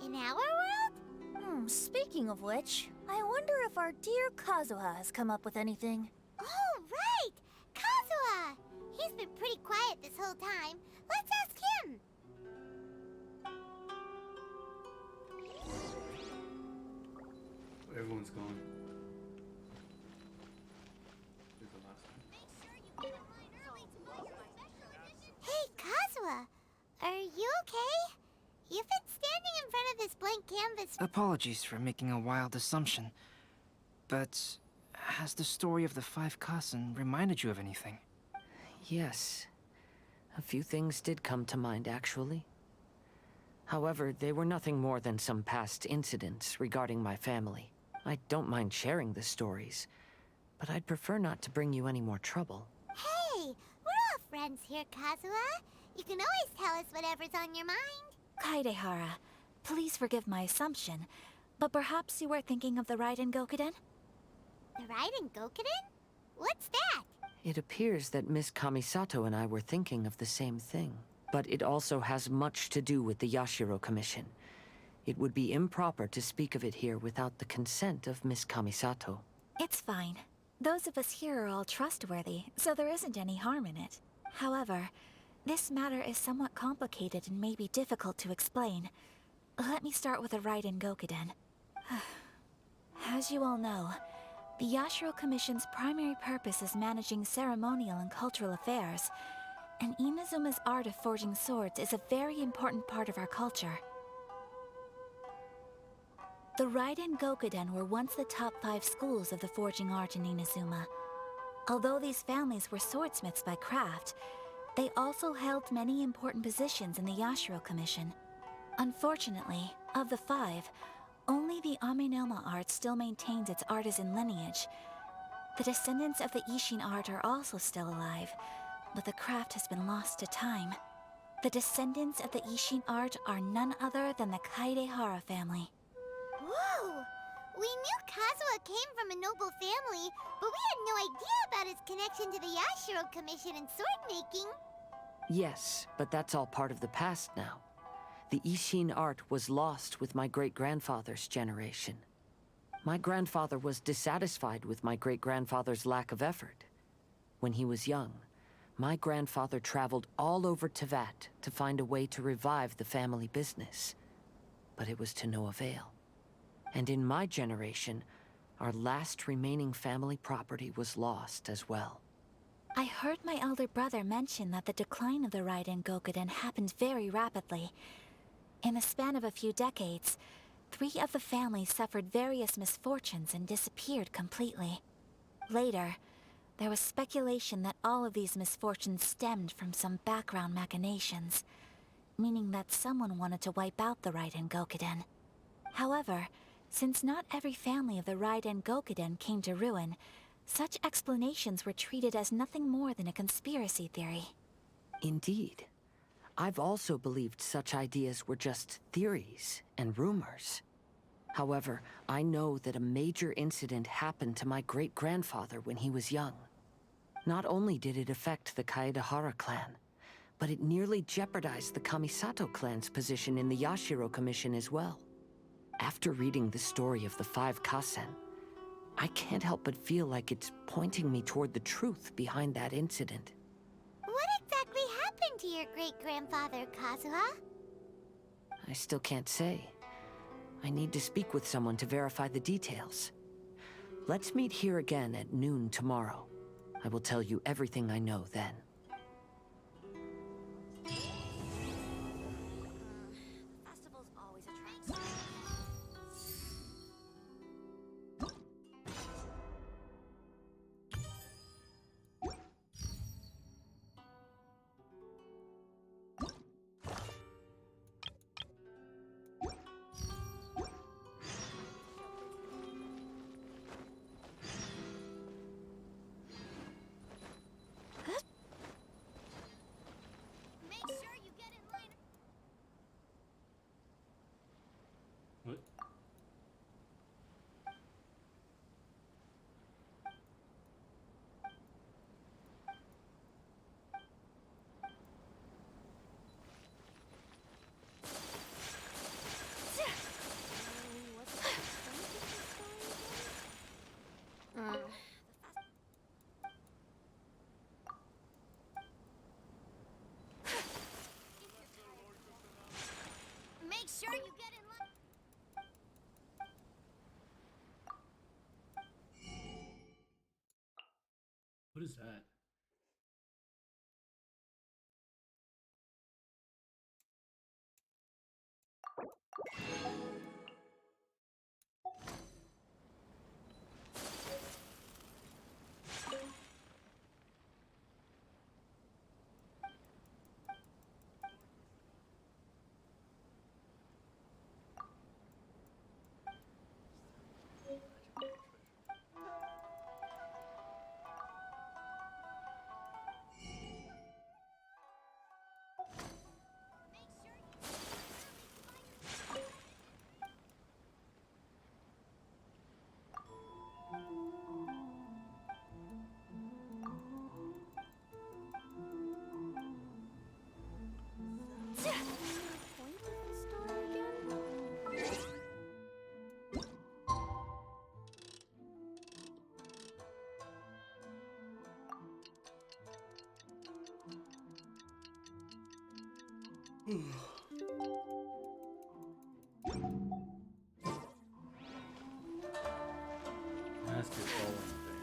In our world? Speaking of which, I wonder if our dear Kazuha has come up with anything. Oh, right! Kazuha! He's been pretty quiet this whole time. Let's ask him! Everyone's gone. Hey, Kazuha! Are you okay? You've been standing in front of this blank canvas. Apologies for making a wild assumption, but has the story of the 5 Kasen reminded you of anything? Yes. A few things did come to mind, actually. However, they were nothing more than some past incidents regarding my family. I don't mind sharing the stories, but I'd prefer not to bring you any more trouble. Hey, we're all friends here, Kazuha. You can always tell us whatever's on your mind. Kaedehara, please forgive my assumption, but perhaps you were thinking of the Raiden Gokuden? The Raiden Gokuden? What's that? It appears that Miss Kamisato and I were thinking of the same thing, but it also has much to do with the Yashiro Commission. It would be improper to speak of it here without the consent of Miss Kamisato. It's fine. Those of us here are all trustworthy, so there isn't any harm in it. However, this matter is somewhat complicated and may be difficult to explain. Let me start with the Raiden Gokuden. As you all know, the Yashiro Commission's primary purpose is managing ceremonial and cultural affairs, and Inazuma's art of forging swords is a very important part of our culture. The Raiden Gokuden were once the top 5 schools of the forging art in Inazuma. Although these families were swordsmiths by craft, they also held many important positions in the Yashiro Commission. Unfortunately, of the 5, only the Amenoma art still maintains its artisan lineage. The descendants of the Ishin art are also still alive, but the craft has been lost to time. The descendants of the Ishin art are none other than the Kaedehara family. Whoa! We knew Kazuha came from a noble family, but we had no idea about his connection to the Yashiro Commission and sword making. Yes, but that's all part of the past now. The Ishin art was lost with my great-grandfather's generation. My grandfather was dissatisfied with my great-grandfather's lack of effort. When he was young, my grandfather traveled all over Tevat to find a way to revive the family business. But it was to no avail. And in my generation, our last remaining family property was lost as well. I heard my elder brother mention that the decline of the Raiden Gokuden happened very rapidly. In the span of a few decades, 3 of the families suffered various misfortunes and disappeared completely. Later, there was speculation that all of these misfortunes stemmed from some background machinations, meaning that someone wanted to wipe out the Raiden Gokuden. However, since not every family of the Raiden Gokuden came to ruin, such explanations were treated as nothing more than a conspiracy theory. Indeed. I've also believed such ideas were just theories and rumors. However, I know that a major incident happened to my great-grandfather when he was young. Not only did it affect the Kaedahara clan, but it nearly jeopardized the Kamisato clan's position in the Yashiro Commission as well. After reading the story of the 5 Kasen, I can't help but feel like it's pointing me toward the truth behind that incident. What exactly happened to your great-grandfather, Kazuha? I still can't say. I need to speak with someone to verify the details. Let's meet here again at noon tomorrow. I will tell you everything I know then. Festival's always attracts. Make sure you get in line. What? Make sure you get in line. What is that? That's the bowling thing.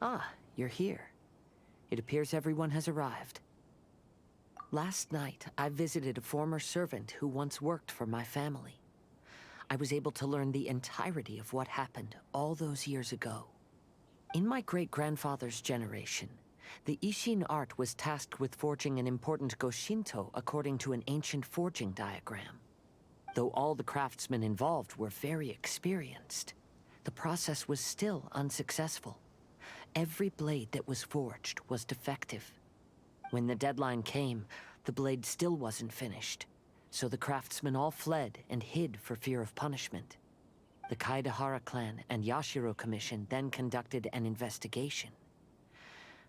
Ah, you're here. It appears everyone has arrived. Last night, I visited a former servant who once worked for my family. I was able to learn the entirety of what happened all those years ago. In my great-grandfather's generation, the Ishin art was tasked with forging an important Goshinto according to an ancient forging diagram. Though all the craftsmen involved were very experienced, the process was still unsuccessful. Every blade that was forged was defective. When the deadline came, the blade still wasn't finished, so the craftsmen all fled and hid for fear of punishment. The Kaedahara clan and Yashiro Commission then conducted an investigation.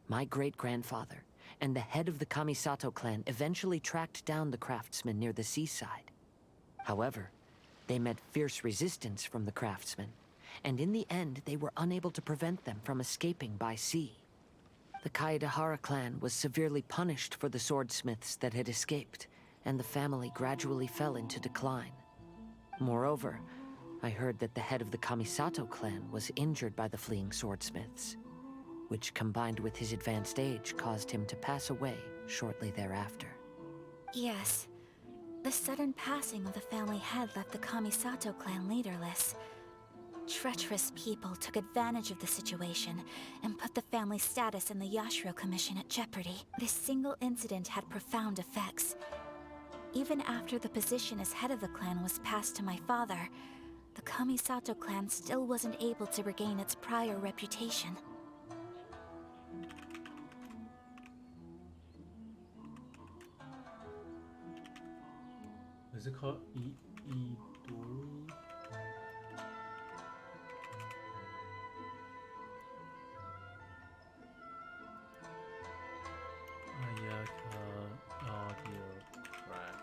My great-grandfather and the head of the Kamisato clan eventually tracked down the craftsmen near the seaside. However, they met fierce resistance from the craftsmen, and in the end they were unable to prevent them from escaping by sea. The Kaedahara clan was severely punished for the swordsmiths that had escaped, and the family gradually fell into decline. Moreover, I heard that the head of the Kamisato clan was injured by the fleeing swordsmiths, which combined with his advanced age caused him to pass away shortly thereafter. Yes. The sudden passing of the family head left the Kamisato clan leaderless. Treacherous people took advantage of the situation and put the family status and the Yashiro Commission at jeopardy. This single incident had profound effects. Even after the position as head of the clan was passed to my father, the Kamisato clan still wasn't able to regain its prior reputation. Is it called Idori? Ayaka audio track.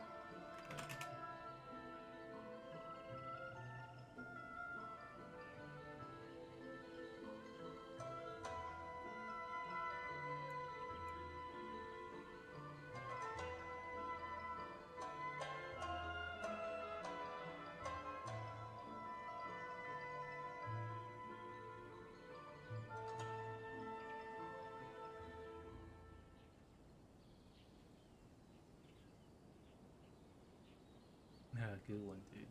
Yeah, good one, dude.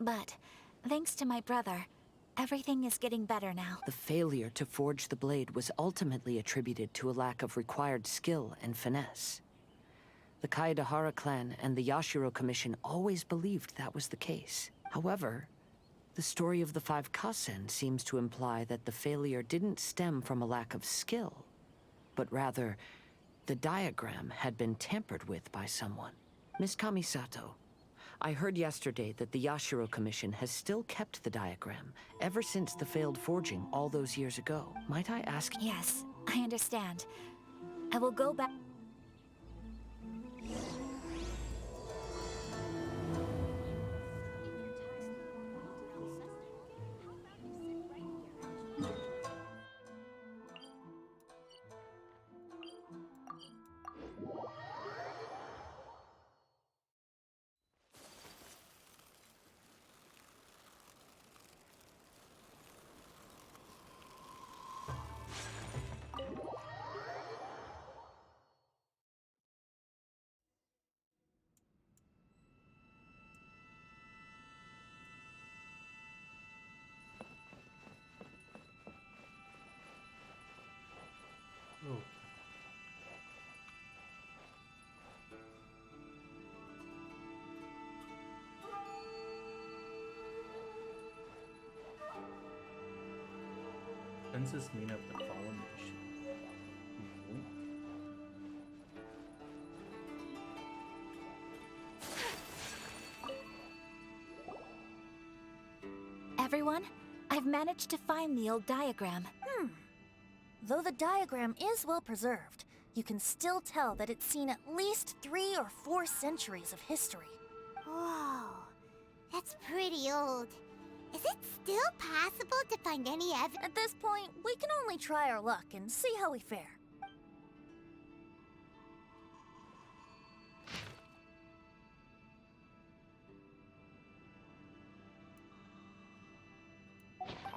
But, thanks to my brother, everything is getting better now. The failure to forge the blade was ultimately attributed to a lack of required skill and finesse. The Kaedahara clan and the Yashiro Commission always believed that was the case. However, the story of the Five Kasen seems to imply that the failure didn't stem from a lack of skill, but rather, the diagram had been tampered with by someone. Miss Kamisato, I heard yesterday that the Yashiro Commission has still kept the diagram ever since the failed forging all those years ago. Might I ask? Yes, I understand. I will go back. Oh. Census mean of the fallen nation. everyone. I've managed to find the old diagram. Though the diagram is well preserved, you can still tell that it's seen at least 3 or 4 centuries of history. Whoa, that's pretty old. Is it still possible to find any evidence? At this point, we can only try our luck and see how we fare.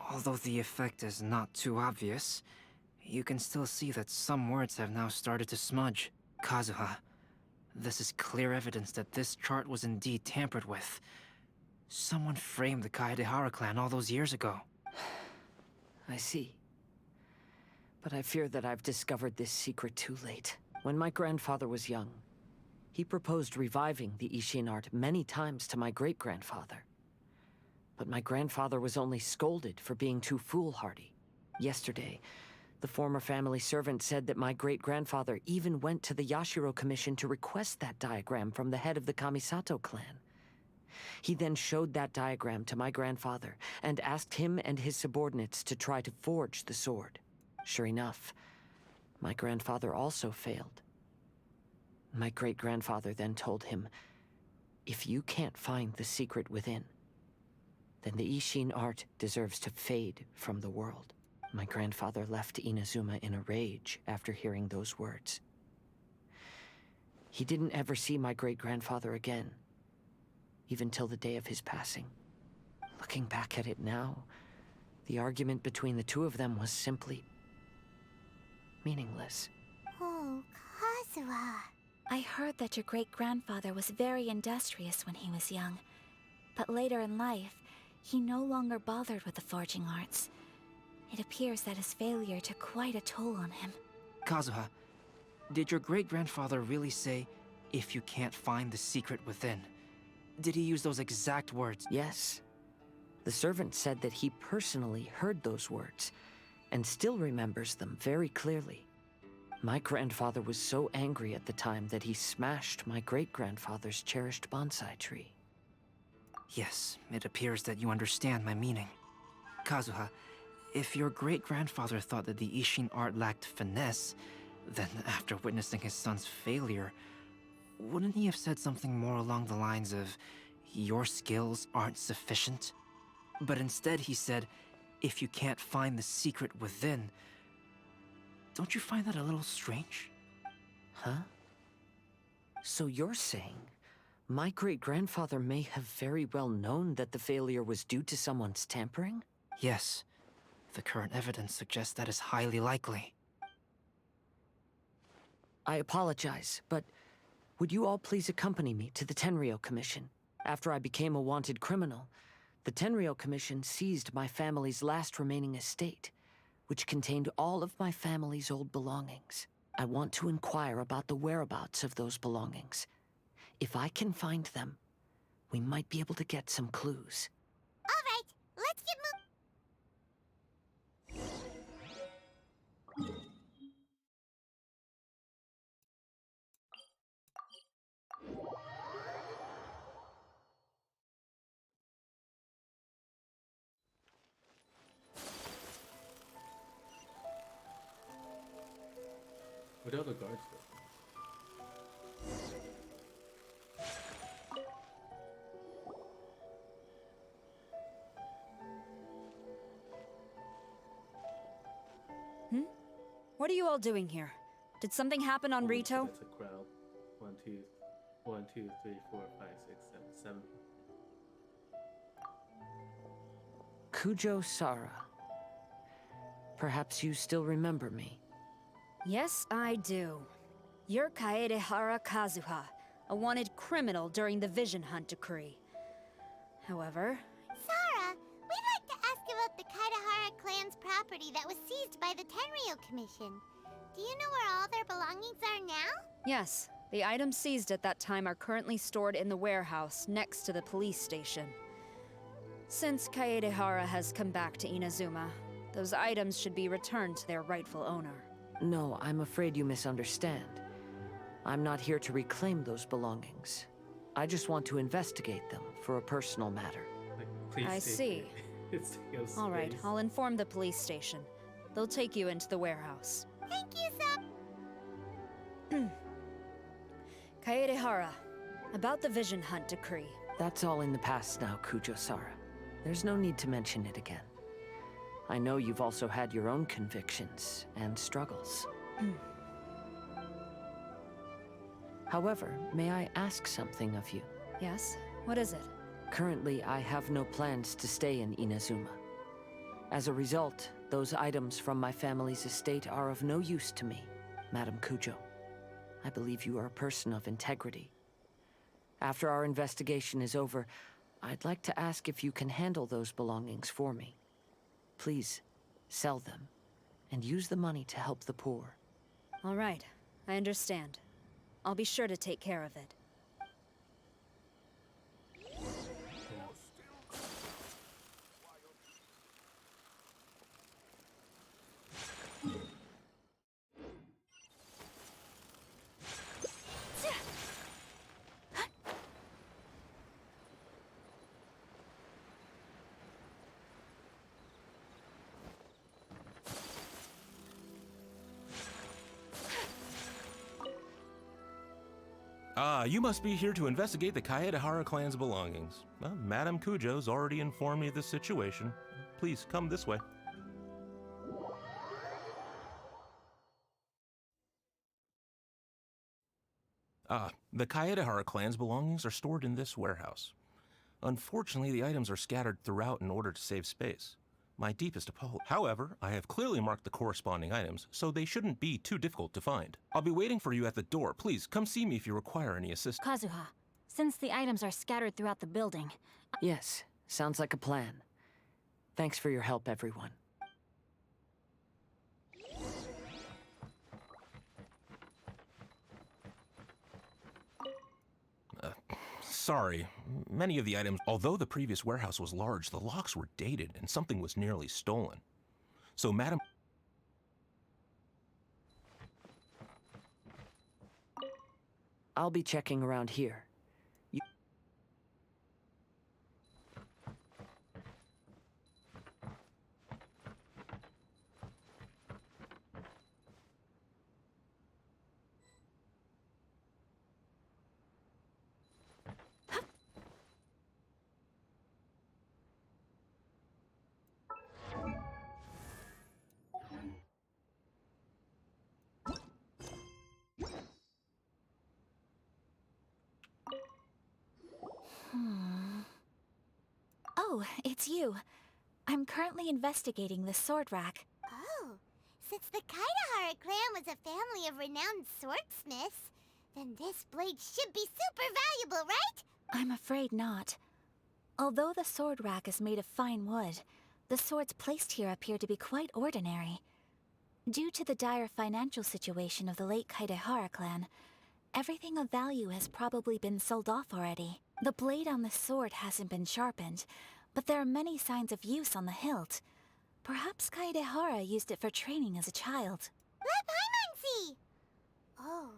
Although the effect is not too obvious, you can still see that some words have now started to smudge. Kazuha, this is clear evidence that this chart was indeed tampered with. Someone framed the Kaedehara clan all those years ago. I see. But I fear that I've discovered this secret too late. When my grandfather was young, he proposed reviving the Ishin art many times to my great-grandfather. But my grandfather was only scolded for being too foolhardy. Yesterday, the former family servant said that my great-grandfather even went to the Yashiro Commission to request that diagram from the head of the Kamisato clan. He then showed that diagram to my grandfather and asked him and his subordinates to try to forge the sword. Sure enough, my grandfather also failed. My great-grandfather then told him, "If you can't find the secret within, then the Ishin art deserves to fade from the world." My grandfather left Inazuma in a rage after hearing those words. He didn't ever see my great-grandfather again, even till the day of his passing. Looking back at it now, the argument between the two of them was simply meaningless. Oh, Kazuha. I heard that your great-grandfather was very industrious when he was young, but later in life, he no longer bothered with the forging arts. It appears that his failure took quite a toll on him. Kazuha, did your great-grandfather really say, "If you can't find the secret within"? Did he use those exact words? Yes. The servant said that he personally heard those words, and still remembers them very clearly. My grandfather was so angry at the time that he smashed my great-grandfather's cherished bonsai tree. Yes, it appears that you understand my meaning. Kazuha, if your great-grandfather thought that the Ishin art lacked finesse, then after witnessing his son's failure, wouldn't he have said something more along the lines of, "Your skills aren't sufficient"? But instead he said, "If you can't find the secret within." Don't you find that a little strange? Huh? So you're saying my great-grandfather may have very well known that the failure was due to someone's tampering? Yes. The current evidence suggests that is highly likely. I apologize, but would you all please accompany me to the Tenryou Commission? After I became a wanted criminal, the Tenryou Commission seized my family's last remaining estate, which contained all of my family's old belongings. I want to inquire about the whereabouts of those belongings. If I can find them, we might be able to get some clues. All right, let's get moving. What are the guards though? What are you all doing here? Did something happen on Rito? That's a crowd. 1, 2, 3, 4, 5, 6, 7, 7. Kujo Sara. Perhaps you still remember me. Yes, I do. You're Kaedehara Kazuha, a wanted criminal during the Vision Hunt decree. However... Sara, we'd like to ask about the Kaedehara clan's property that was seized by the Tenryou Commission. Do you know where all their belongings are now? Yes, the items seized at that time are currently stored in the warehouse next to the police station. Since Kaedehara has come back to Inazuma, those items should be returned to their rightful owner. No, I'm afraid you misunderstand. I'm not here to reclaim those belongings. I just want to investigate them for a personal matter. I see. It's taking up All right, space. I'll inform the police station. They'll take you into the warehouse. Thank you, Sup. Kaedehara, about the Vision Hunt decree. That's all in the past now, Kujo-Sara. There's no need to mention it again. I know you've also had your own convictions and struggles. However, may I ask something of you? Yes? What is it? Currently, I have no plans to stay in Inazuma. As a result, those items from my family's estate are of no use to me, Madam Kujo. I believe you are a person of integrity. After our investigation is over, I'd like to ask if you can handle those belongings for me. Please, sell them, and use the money to help the poor. All right, I understand. I'll be sure to take care of it. Ah, you must be here to investigate the Kaedehara clan's belongings. Well, Madame Kujo's already informed me of the situation. Please, come this way. Ah, the Kaedehara clan's belongings are stored in this warehouse. Unfortunately, the items are scattered throughout in order to save space. My deepest apologies. However, I have clearly marked the corresponding items, so they shouldn't be too difficult to find. I'll be waiting for you at the door. Please, come see me if you require any assistance. Kazuha, since the items are scattered throughout the building... Yes, sounds like a plan. Thanks for your help, everyone. Sorry. Many of the items, although the previous warehouse was large, the locks were dated and something was nearly stolen. So, Madam... I'll be checking around here. Oh, it's you. I'm currently investigating the sword rack. Oh, since the Kaedehara clan was a family of renowned swordsmiths, then this blade should be super valuable, right? I'm afraid not. Although the sword rack is made of fine wood, the swords placed here appear to be quite ordinary. Due to the dire financial situation of the late Kaedehara clan, everything of value has probably been sold off already. The blade on the sword hasn't been sharpened, but there are many signs of use on the hilt. Perhaps Kaedehara used it for training as a child. Let Paimon see! Oh,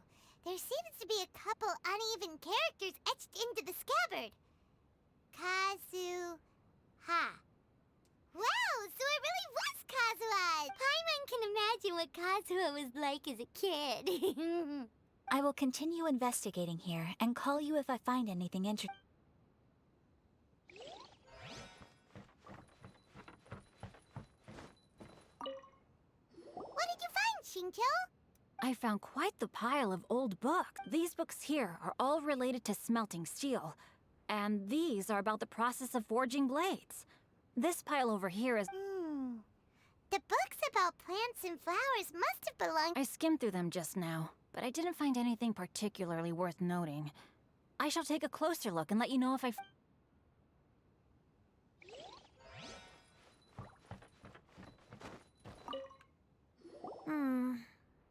there seems to be a couple uneven characters etched into the scabbard. Kazu-ha. Wow, so it really was Kazuha! Paimon can imagine what Kazuha was like as a kid. I will continue investigating here and call you if I find anything interesting. What did you find, Xingqiu? I found quite the pile of old books. These books here are all related to smelting steel, and these are about the process of forging blades. This pile over here is... The books about plants and flowers must have belonged... I skimmed through them just now, but I didn't find anything particularly worth noting. I shall take a closer look and let you know if I...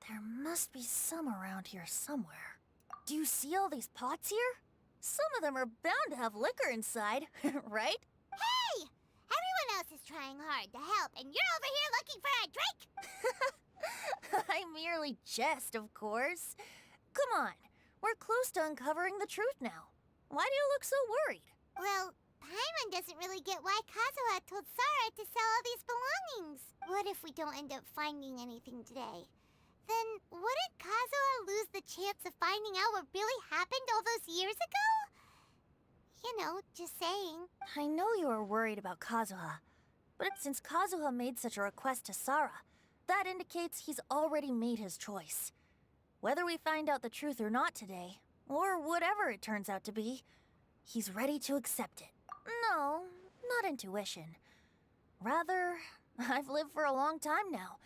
There must be some around here somewhere. Do you see all these pots here? Some of them are bound to have liquor inside, right? Hey! Everyone else is trying hard to help, and you're over here looking for a drink? I merely jest, of course. Come on, we're close to uncovering the truth now. Why do you look so worried? Well, Paimon doesn't really get why Kazuha told Sarah to sell all these belongings. What if we don't end up finding anything today? Then wouldn't Kazuha lose the chance of finding out what really happened all those years ago? You know, just saying. I know you are worried about Kazuha, but since Kazuha made such a request to Sarah, that indicates he's already made his choice. Whether we find out the truth or not today, or whatever it turns out to be, he's ready to accept it. No, not intuition. Rather, I've lived for a long time now,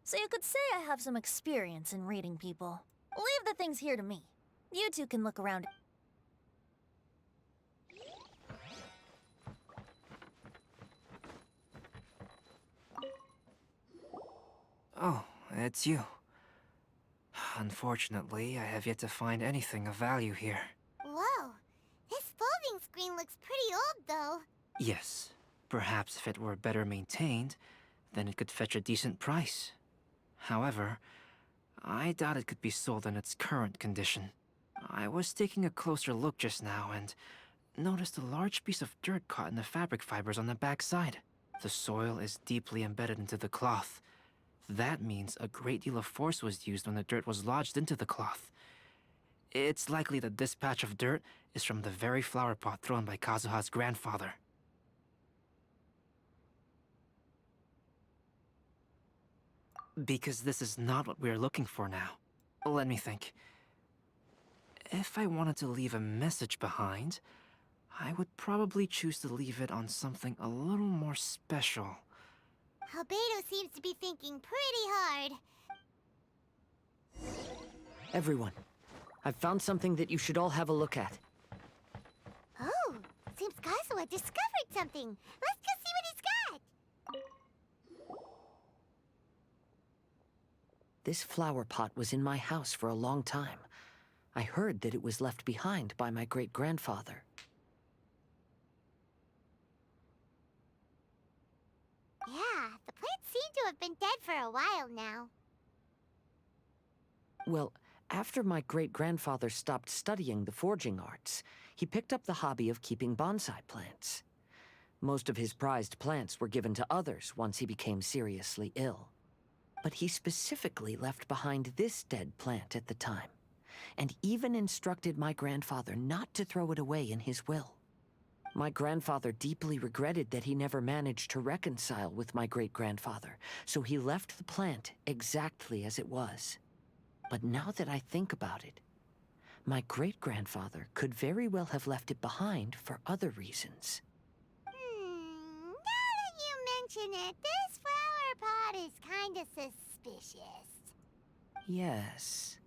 so you could say I have some experience in reading people. Leave the things here to me. You two can look around. Oh, it's you. Unfortunately, I have yet to find anything of value here. Whoa, this folding screen looks pretty old, though. Yes, perhaps if it were better maintained, then it could fetch a decent price. However, I doubt it could be sold in its current condition. I was taking a closer look just now and noticed a large piece of dirt caught in the fabric fibers on the back side. The soil is deeply embedded into the cloth. That means a great deal of force was used when the dirt was lodged into the cloth. It's likely that this patch of dirt is from the very flower pot thrown by Kazuha's grandfather. Because this is not what we're looking for now. Let me think. If I wanted to leave a message behind, I would probably choose to leave it on something a little more special. Albedo seems to be thinking pretty hard. Everyone, I've found something that you should all have a look at. Oh, seems Kazuha discovered something. Let's go see what he's got. This flower pot was in my house for a long time. I heard that it was left behind by my great-grandfather. Yeah, the plants seem to have been dead for a while now. Well, after my great-grandfather stopped studying the forging arts, he picked up the hobby of keeping bonsai plants. Most of his prized plants were given to others once he became seriously ill. But he specifically left behind this dead plant at the time, and even instructed my grandfather not to throw it away in his will. My grandfather deeply regretted that he never managed to reconcile with my great-grandfather, so he left the plant exactly as it was. But now that I think about it, my great-grandfather could very well have left it behind for other reasons. Now that you mention it, this flower pot is kinda suspicious. Yes.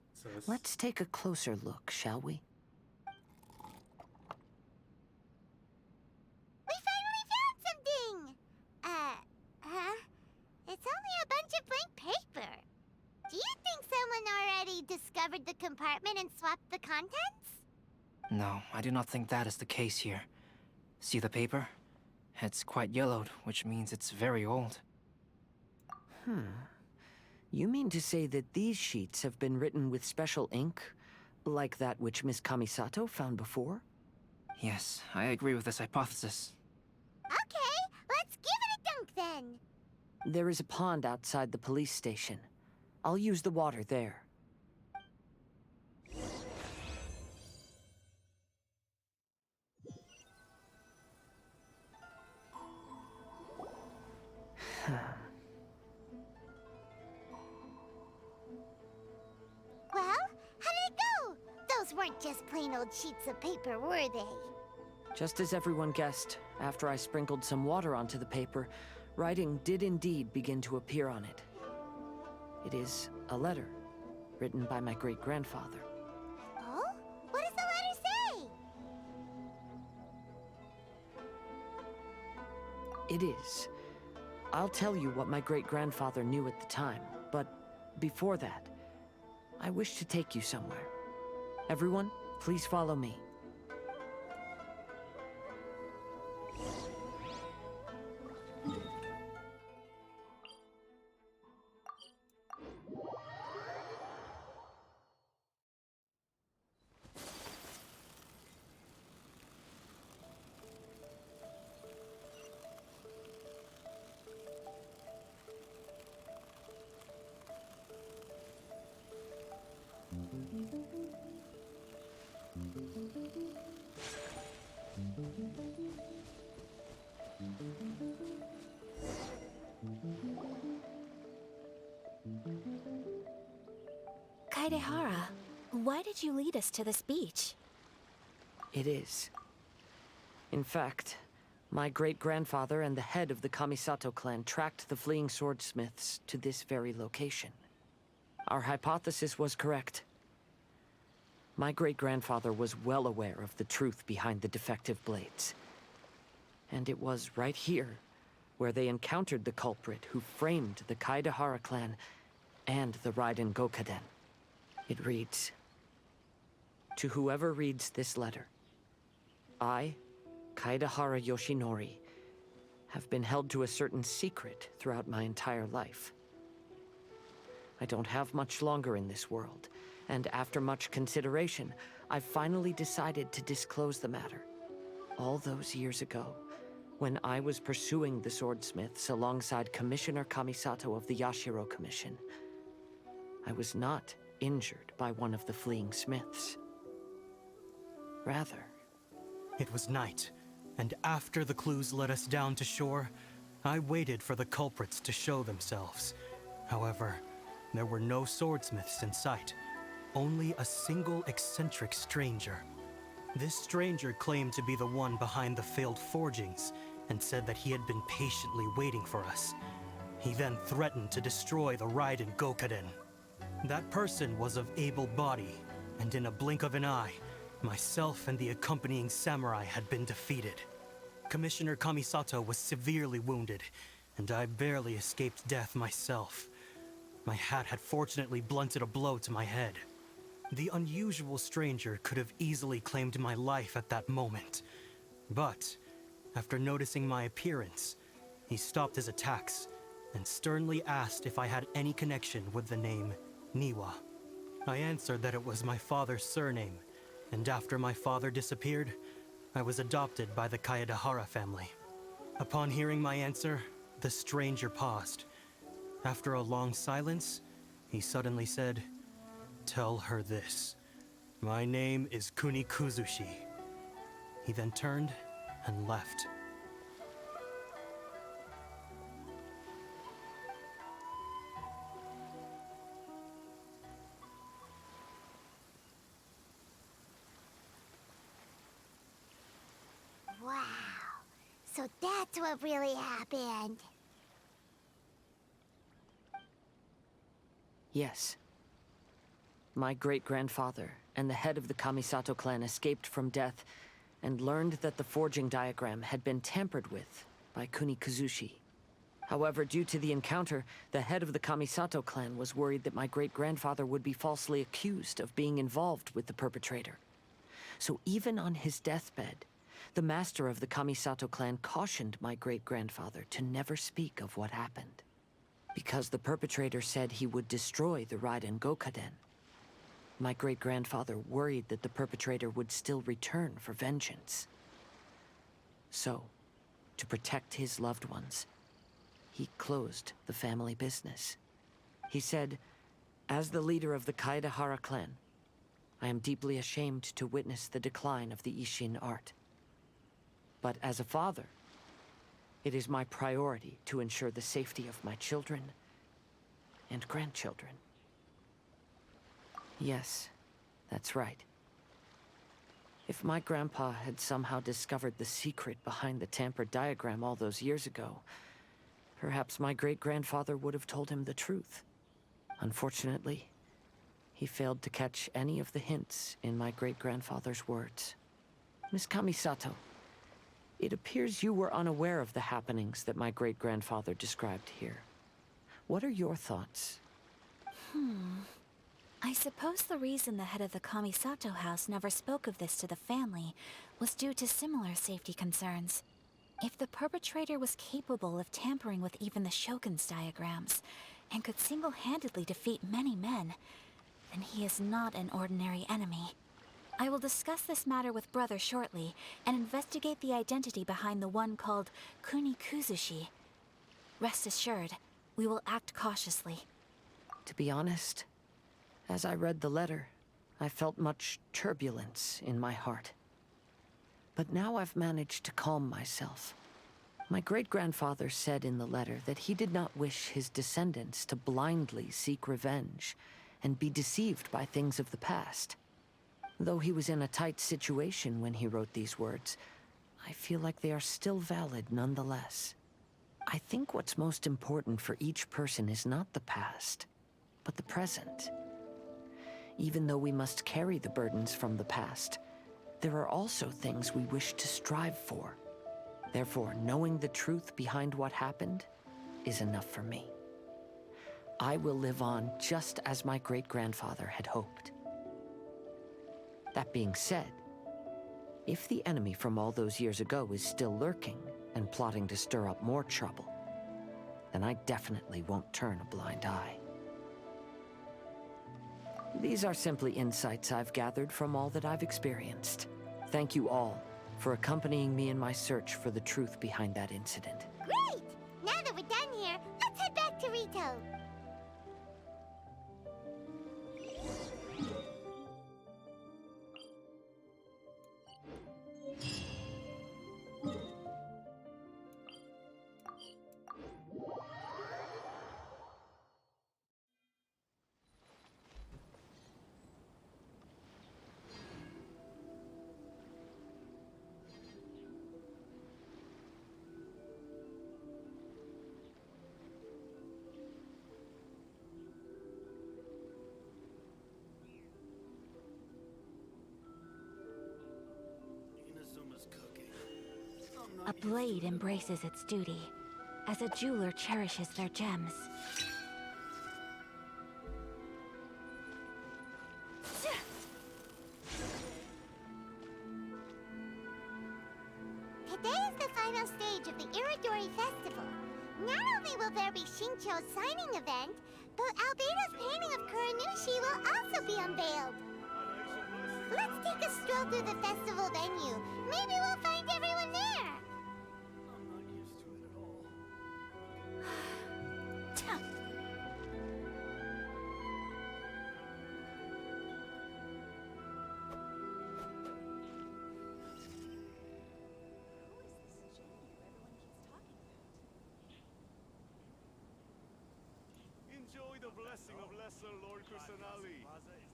Let's take a closer look, shall we? We finally found something! It's only a bunch of blank paper. Do you think someone already discovered the compartment and swapped the contents? No, I do not think that is the case here. See the paper? It's quite yellowed, which means it's very old. You mean to say that these sheets have been written with special ink, like that which Miss Kamisato found before? Yes, I agree with this hypothesis. Okay, let's give it a dunk then. There is a pond outside the police station. I'll use the water there. Well, how did it go? Those weren't just plain old sheets of paper, were they? Just as everyone guessed, after I sprinkled some water onto the paper, writing did indeed begin to appear on it. It is a letter, written by my great-grandfather. Oh? What does the letter say? It is. I'll tell you what my great-grandfather knew at the time, but before that, I wish to take you somewhere. Everyone, please follow me. Kaedehara, why did you lead us to this beach? It is. In fact, my great-grandfather and the head of the Kamisato clan tracked the fleeing swordsmiths to this very location. Our hypothesis was correct. My great-grandfather was well aware of the truth behind the defective blades. And it was right here where they encountered the culprit who framed the Kaedehara clan and the Raiden Gokaden. It reads, "To whoever reads this letter, I, Kaedehara Yoshinori, have been held to a certain secret throughout my entire life. I don't have much longer in this world, and after much consideration, I've finally decided to disclose the matter. All those years ago, when I was pursuing the swordsmiths alongside Commissioner Kamisato of the Yashiro Commission, I was not injured by one of the fleeing smiths. Rather, it was night, and after the clues led us down to shore, I waited for the culprits to show themselves. However, there were no swordsmiths in sight, only a single eccentric stranger. This stranger claimed to be the one behind the failed forgings, and said that he had been patiently waiting for us. He then threatened to destroy the Raiden Gokaden. That person was of able body, and in a blink of an eye, myself and the accompanying samurai had been defeated. Commissioner Kamisato was severely wounded, and I barely escaped death myself. My hat had fortunately blunted a blow to my head. The unusual stranger could have easily claimed my life at that moment. But, after noticing my appearance, he stopped his attacks and sternly asked if I had any connection with the name Niwa. I answered that it was my father's surname, and after my father disappeared, I was adopted by the Kaedehara family. Upon hearing my answer, the stranger paused. After a long silence, he suddenly said, "Tell her this. My name is Kuni Kuzushi." He then turned and left. Wow. So that's what really happened. Yes. My great-grandfather and the head of the Kamisato clan escaped from death and learned that the forging diagram had been tampered with by Kuni Kuzushi. However, due to the encounter, the head of the Kamisato clan was worried that my great-grandfather would be falsely accused of being involved with the perpetrator. So even on his deathbed, the master of the Kamisato clan cautioned my great-grandfather to never speak of what happened, because the perpetrator said he would destroy the Raiden Gokaden. My great-grandfather worried that the perpetrator would still return for vengeance. So, to protect his loved ones, he closed the family business. He said, "As the leader of the Kaedehara clan, I am deeply ashamed to witness the decline of the Isshin art. But as a father, it is my priority to ensure the safety of my children and grandchildren." Yes, that's right. If my grandpa had somehow discovered the secret behind the tampered diagram all those years ago, perhaps my great-grandfather would have told him the truth. Unfortunately, he failed to catch any of the hints in my great-grandfather's words. Miss Kamisato, it appears you were unaware of the happenings that my great-grandfather described here. What are your thoughts? I suppose the reason the head of the Kamisato house never spoke of this to the family was due to similar safety concerns. If the perpetrator was capable of tampering with even the Shogun's diagrams, and could single-handedly defeat many men, then he is not an ordinary enemy. I will discuss this matter with Brother shortly, and investigate the identity behind the one called Kuni Kuzushi. Rest assured, we will act cautiously. To be honest, as I read the letter, I felt much turbulence in my heart. But now I've managed to calm myself. My great-grandfather said in the letter that he did not wish his descendants to blindly seek revenge and be deceived by things of the past. Though he was in a tight situation when he wrote these words, I feel like they are still valid nonetheless. I think what's most important for each person is not the past, but the present. Even though we must carry the burdens from the past, there are also things we wish to strive for. Therefore, knowing the truth behind what happened is enough for me. I will live on just as my great-grandfather had hoped. That being said, if the enemy from all those years ago is still lurking and plotting to stir up more trouble, then I definitely won't turn a blind eye. These are simply insights I've gathered from all that I've experienced. Thank you all for accompanying me in my search for the truth behind that incident. Great! Now that we're done here, let's head back to Rito. A blade embraces its duty, as a jeweler cherishes their gems. Today is the final stage of the Irodori Festival. Not only will there be Shincho's signing event, but Albedo's painting of Kuranushi will also be unveiled. Let's take a stroll through the festival venue. Maybe we'll find everyone there. Enjoy the blessing of Lesser Lord Kusanali.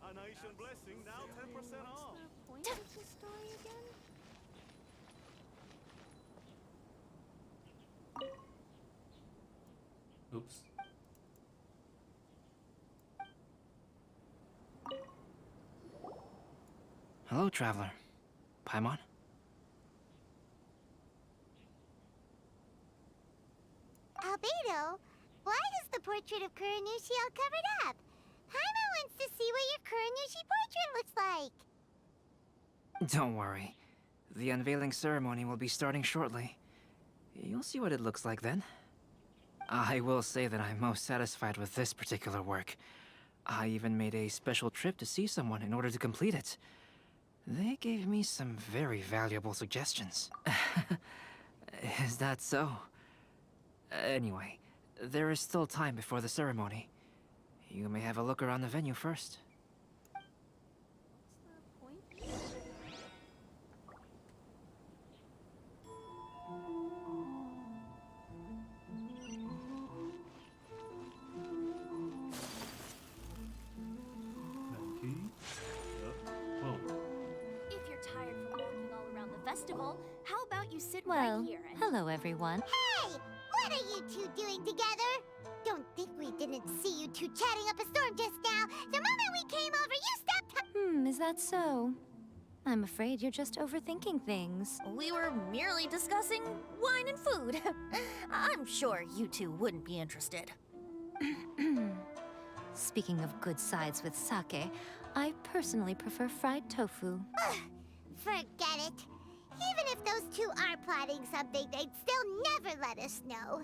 A nation blessing now 10% off. Point of the story again? Oops. Hello, traveler. Paimon? Albedo, why is the portrait of Kuranushi all covered up? Paimon wants to see what your Kuranushi portrait looks like. Don't worry. The unveiling ceremony will be starting shortly. You'll see what it looks like then. I will say that I'm most satisfied with this particular work. I even made a special trip to see someone in order to complete it. They gave me some very valuable suggestions. Is that so? Anyway, there is still time before the ceremony. You may have a look around the venue first. If you're tired from walking all around the festival, how about you sit Well, right here and... hello everyone. Hey! What are you two doing together? Don't think we didn't see you two chatting up a storm just now. The moment we came over, you stopped... Is that so? I'm afraid you're just overthinking things. We were merely discussing wine and food. I'm sure you two wouldn't be interested. Speaking of good sides with sake, I personally prefer fried tofu. Forget it. Even if those two are plotting something, they'd still never let us know.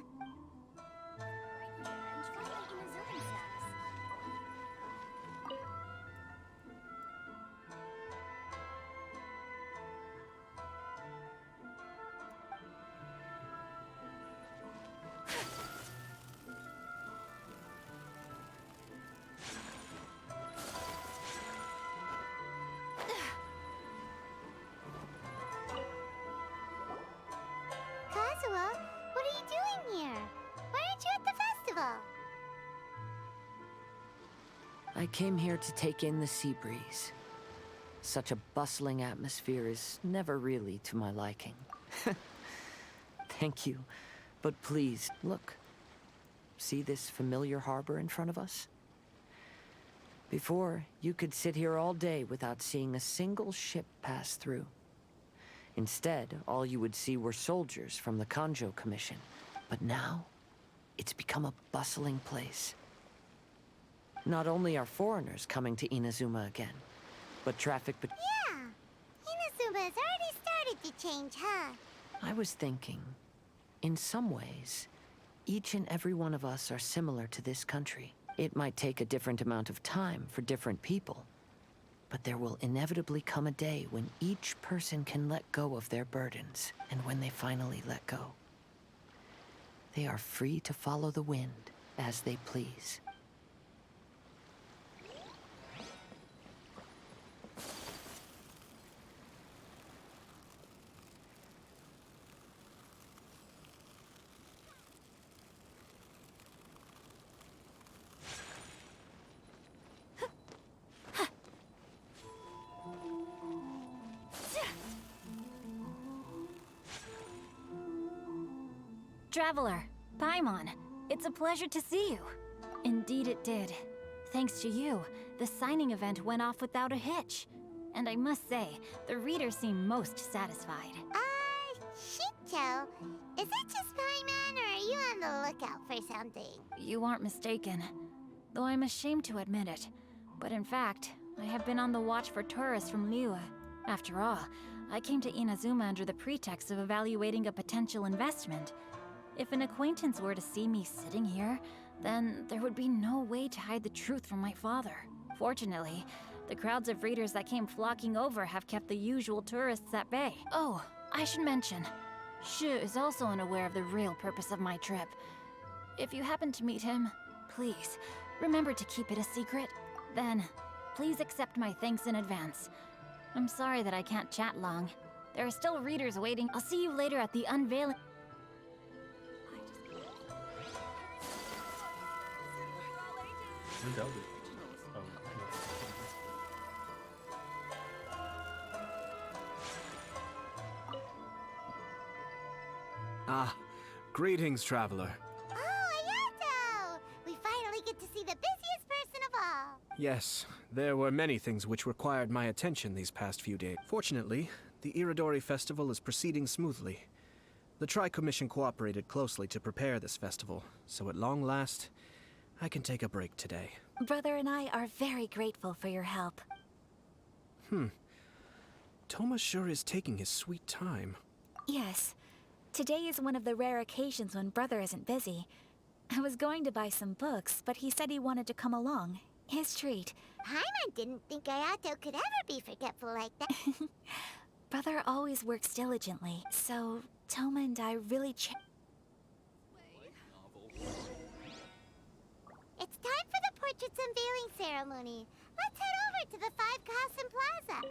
Kazuha, what are you doing here? Why aren't you at the festival? I came here to take in the sea breeze. Such a bustling atmosphere is never really to my liking. Thank you, but please, look. See this familiar harbor in front of us? Before, you could sit here all day without seeing a single ship pass through. Instead, all you would see were soldiers from the Kanjo Commission. But now, it's become a bustling place. Not only are foreigners coming to Inazuma again, but traffic Yeah, Inazuma's already started to change, huh? I was thinking, in some ways, each and every one of us are similar to this country. It might take a different amount of time for different people, but there will inevitably come a day when each person can let go of their burdens, and when they finally let go, they are free to follow the wind as they please. Traveler, Paimon, it's a pleasure to see you. Indeed it did. Thanks to you, the signing event went off without a hitch. And I must say, the readers seem most satisfied. Shincho, is it just Paimon, or are you on the lookout for something? You aren't mistaken. Though I'm ashamed to admit it. But in fact, I have been on the watch for tourists from Liyue. After all, I came to Inazuma under the pretext of evaluating a potential investment. If an acquaintance were to see me sitting here, then there would be no way to hide the truth from my father. Fortunately, the crowds of readers that came flocking over have kept the usual tourists at bay. Oh, I should mention, Shu is also unaware of the real purpose of my trip. If you happen to meet him, please, remember to keep it a secret. Then, please accept my thanks in advance. I'm sorry that I can't chat long. There are still readers waiting. I'll see you later at the unveiling. Who does it? Oh, Ah, greetings, traveler. Oh, Ayato! We finally get to see the busiest person of all. Yes, there were many things which required my attention these past few days. Fortunately, the Irodori Festival is proceeding smoothly. The Tri-Commission cooperated closely to prepare this festival, so at long last, I can take a break today. Brother and I are very grateful for your help. Thoma sure is taking his sweet time. Yes. Today is one of the rare occasions when Brother isn't busy. I was going to buy some books, but he said he wanted to come along. His treat. Paimon didn't think Ayato could ever be forgetful like that. Brother always works diligently, so Thoma and I really It's time for the portrait's unveiling ceremony. Let's head over to the Five Kasen Plaza.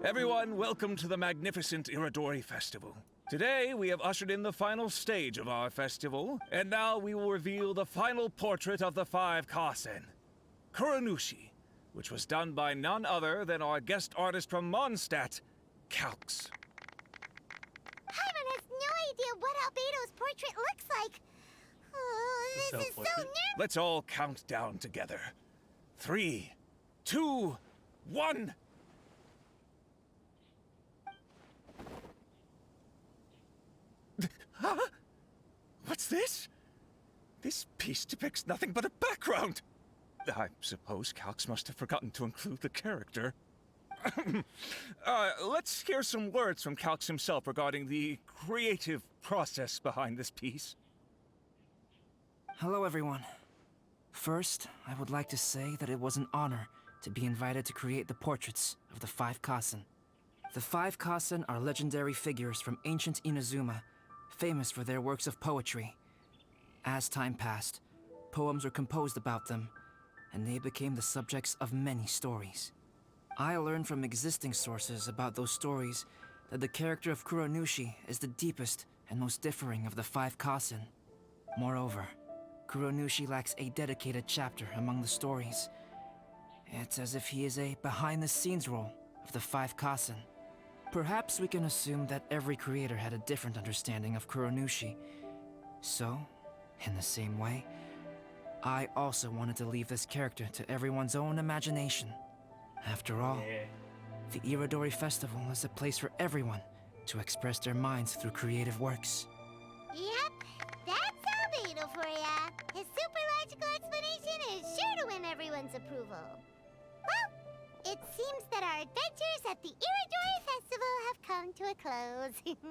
Everyone, welcome to the magnificent Irodori Festival. Today, we have ushered in the final stage of our festival, and now we will reveal the final portrait of the Five Kasen, Kuranushi, which was done by none other than our guest artist from Mondstadt, Calx. Paimon has no idea what Albedo's portrait looks like. Oh, this is so nervous. Let's all count down together. 3, 2, 1. Huh? What's this? This piece depicts nothing but a background. I suppose Calx must have forgotten to include the character. Let's hear some words from Calx himself regarding the creative process behind this piece. Hello, everyone. First, I would like to say that it was an honor to be invited to create the portraits of the Five Kassen. The Five Kassen are legendary figures from ancient Inazuma, famous for their works of poetry. As time passed, poems were composed about them, and they became the subjects of many stories. I learned from existing sources about those stories that the character of Kuronushi is the deepest and most differing of the Five Kassen. Moreover, Kuronushi lacks a dedicated chapter among the stories. It's as if he is a behind-the-scenes role of the Five Kassen. Perhaps we can assume that every creator had a different understanding of Kuronushi. So, in the same way, I also wanted to leave this character to everyone's own imagination. After all, the Irodori Festival is a place for everyone to express their minds through creative works. Yep, that's Albedo for ya. His super logical explanation is sure to win everyone's approval. Well, it seems that our adventures at the Irodori Festival have come to a close.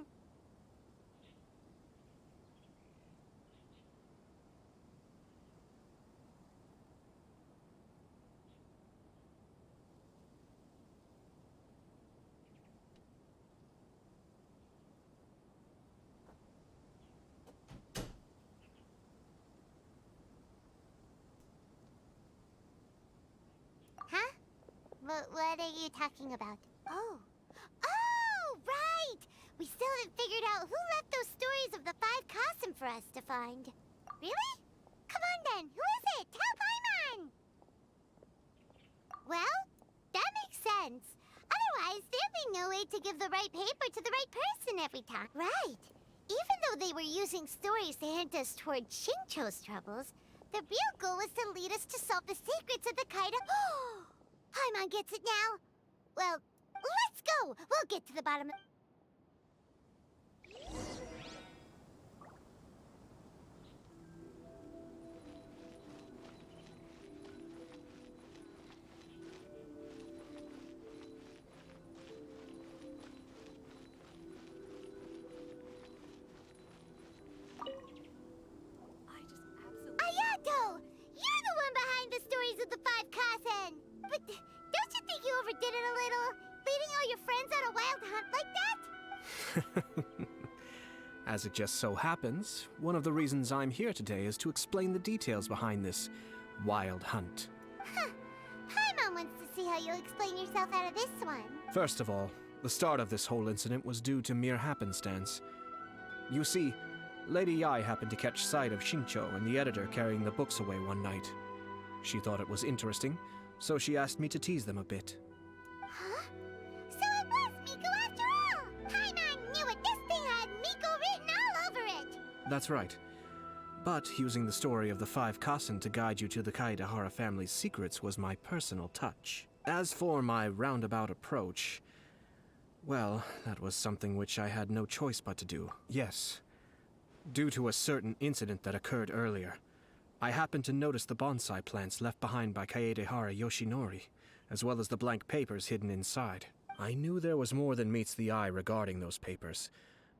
What are you talking about? Oh, right! We still haven't figured out who left those stories of the Five Kassen for us to find. Really? Come on then, who is it? Tell Paimon! Well, that makes sense. Otherwise, there'd be no way to give the right paper to the right person every time. Right. Even though they were using stories to hint us toward Shincho's troubles, the real goal was to lead us to solve the secrets of the Kaida. Paimon gets it now. Well, let's go. We'll get to the bottom of... Ayato! You're the one behind the stories of the Five Kassen! But don't you think you overdid it a little? Leading all your friends on a wild hunt like that? As it just so happens, one of the reasons I'm here today is to explain the details behind this wild hunt. Huh. Paimon wants to see how you'll explain yourself out of this one. First of all, the start of this whole incident was due to mere happenstance. You see, Lady Yae happened to catch sight of Shincho and the editor carrying the books away one night. She thought it was interesting, so she asked me to tease them a bit. Huh? So it was Miko after all! Paimon knew it! This thing had Miko written all over it! That's right. But using the story of the Five Kassen to guide you to the Kaedehara family's secrets was my personal touch. As for my roundabout approach, well, that was something which I had no choice but to do. Yes. Due to a certain incident that occurred earlier, I happened to notice the bonsai plants left behind by Kaedehara Yoshinori, as well as the blank papers hidden inside. I knew there was more than meets the eye regarding those papers,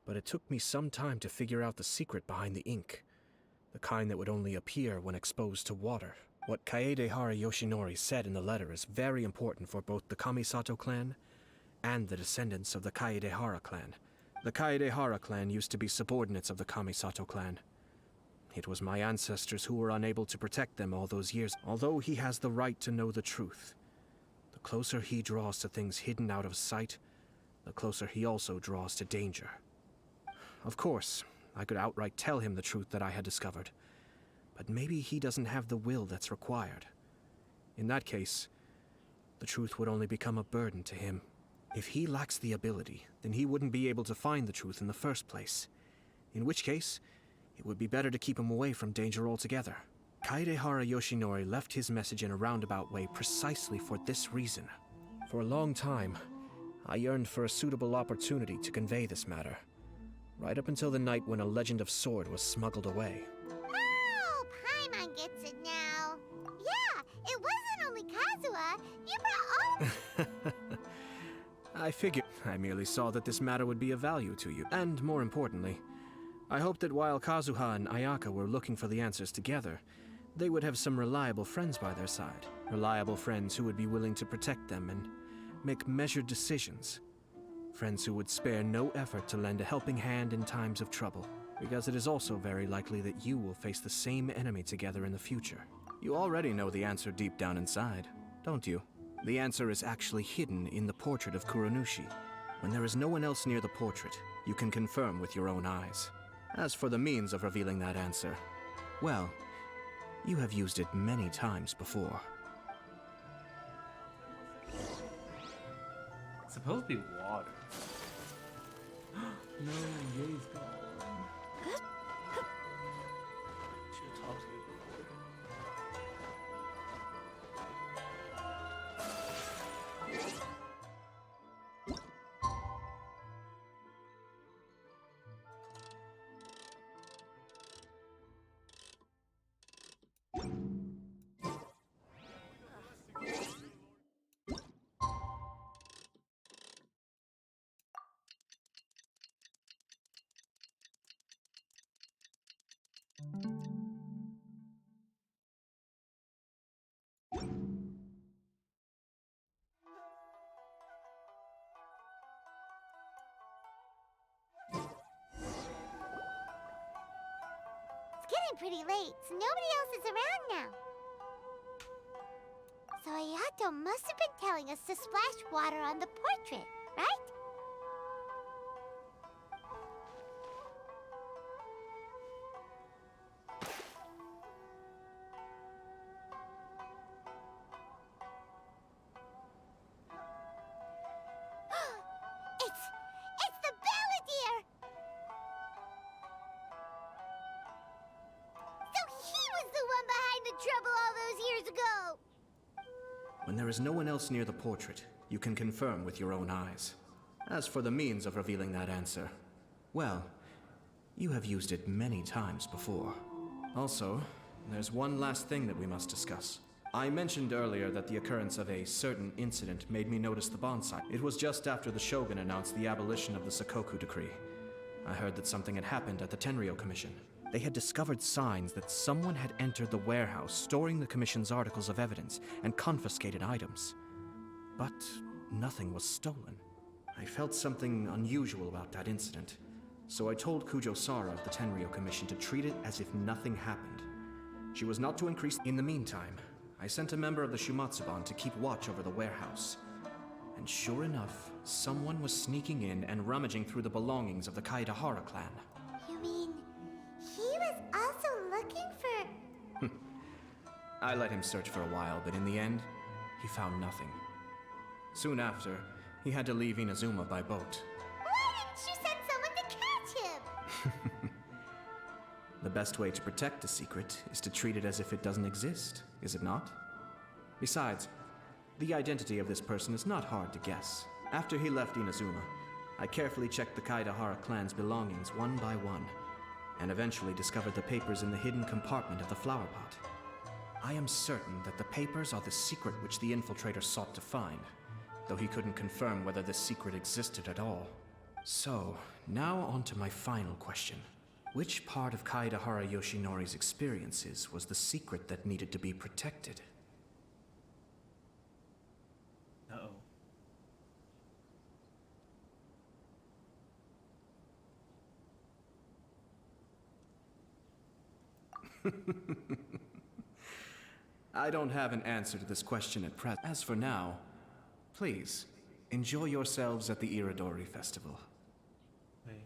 but it took me some time to figure out the secret behind the ink, the kind that would only appear when exposed to water. What Kaedehara Yoshinori said in the letter is very important for both the Kamisato clan and the descendants of the Kaedehara clan. The Kaedehara clan used to be subordinates of the Kamisato clan. It was my ancestors who were unable to protect them all those years. Although he has the right to know the truth, the closer he draws to things hidden out of sight, the closer he also draws to danger. Of course, I could outright tell him the truth that I had discovered, but maybe he doesn't have the will that's required. In that case, the truth would only become a burden to him. If he lacks the ability, then he wouldn't be able to find the truth in the first place. In which case, it would be better to keep him away from danger altogether. Kaedehara Yoshinori left his message in a roundabout way precisely for this reason. For a long time, I yearned for a suitable opportunity to convey this matter, right up until the night when a legend of sword was smuggled away. Oh, Paimon gets it now. Yeah, I figured. I merely saw that this matter would be of value to you. And more importantly, I hoped that while Kazuha and Ayaka were looking for the answers together, they would have some reliable friends by their side. Reliable friends who would be willing to protect them and make measured decisions. Friends who would spare no effort to lend a helping hand in times of trouble. Because it is also very likely that you will face the same enemy together in the future. You already know the answer deep down inside, don't you? The answer is actually hidden in the portrait of Kuronushi. When there is no one else near the portrait, you can confirm with your own eyes. As for the means of revealing that answer, well, you have used it many times before. It's supposed to be water. No, Ye's gone. Should've talked to you before. It's getting pretty late, so nobody else is around now. So Ayato must have been telling us to splash water on the portrait, right? It's the Balladeer! So he was the one behind the trouble all those years ago! When there is no one else near the portrait, you can confirm with your own eyes. As for the means of revealing that answer, well, you have used it many times before. Also, there's one last thing that we must discuss. I mentioned earlier that the occurrence of a certain incident made me notice the bonsai. It was just after the Shogun announced the abolition of the Sakoku Decree. I heard that something had happened at the Tenryou Commission. They had discovered signs that someone had entered the warehouse storing the Commission's articles of evidence and confiscated items. But nothing was stolen. I felt something unusual about that incident, so I told Kujo Sara of the Tenryou Commission to treat it as if nothing happened. She was not to increase. In the meantime, I sent a member of the Shumatsuban to keep watch over the warehouse. And sure enough, someone was sneaking in and rummaging through the belongings of the Kaedahara clan. You mean, he was also looking for... I let him search for a while, but in the end, he found nothing. Soon after, he had to leave Inazuma by boat. Why didn't you send someone to catch him? The best way to protect a secret is to treat it as if it doesn't exist, is it not? Besides, the identity of this person is not hard to guess. After he left Inazuma, I carefully checked the Kaedahara clan's belongings one by one, and eventually discovered the papers in the hidden compartment of the flower pot. I am certain that the papers are the secret which the infiltrator sought to find, though he couldn't confirm whether this secret existed at all. So, now on to my final question. Which part of Kaedahara Yoshinori's experiences was the secret that needed to be protected? Uh-oh. I don't have an answer to this question at present. As for now, please, enjoy yourselves at the Irodori Festival. Wait.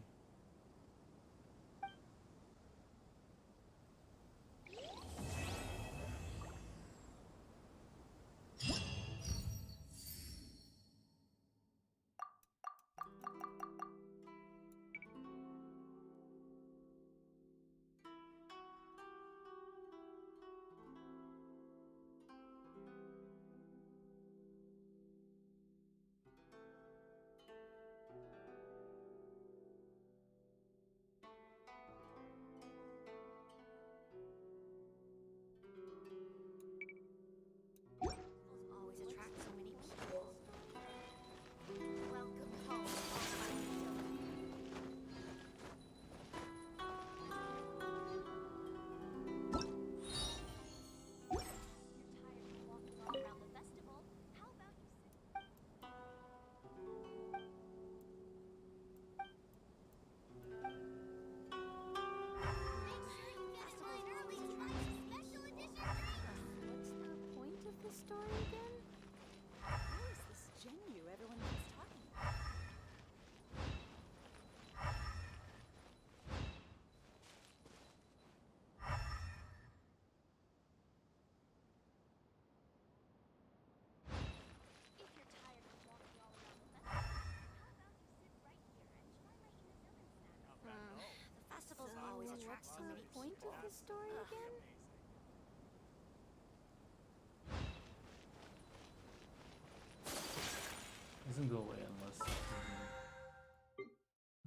Doesn't go away unless.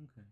Okay.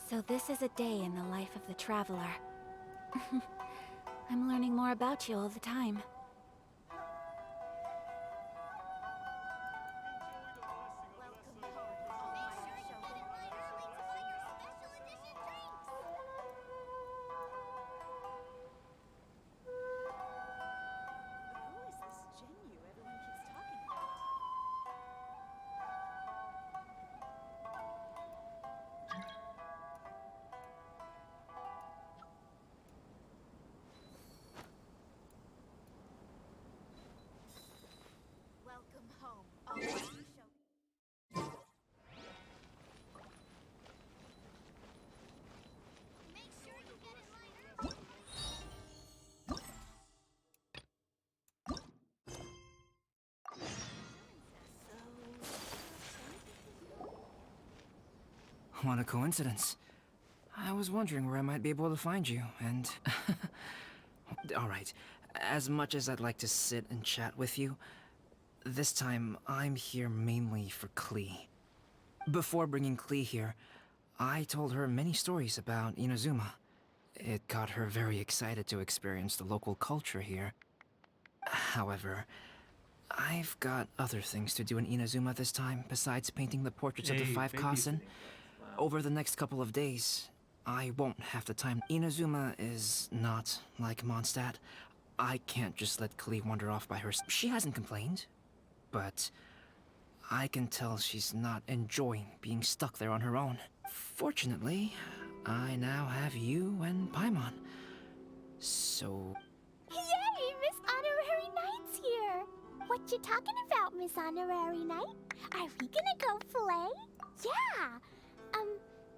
So this is a day in the life of the traveler. I'm learning more about you all the time. What a coincidence. I was wondering where I might be able to find you, and... Alright, as much as I'd like to sit and chat with you, this time I'm here mainly for Klee. Before bringing Klee here, I told her many stories about Inazuma. It got her very excited to experience the local culture here. However, I've got other things to do in Inazuma this time, besides painting the portraits of the five Kasen. Over the next couple of days, I won't have the time. Inazuma is not like Mondstadt. I can't just let Klee wander off by herself. She hasn't complained, but I can tell she's not enjoying being stuck there on her own. Fortunately, I now have you and Paimon. So... Yay! Miss Honorary Knight's here! What you talking about, Miss Honorary Knight? Are we gonna go play? Yeah!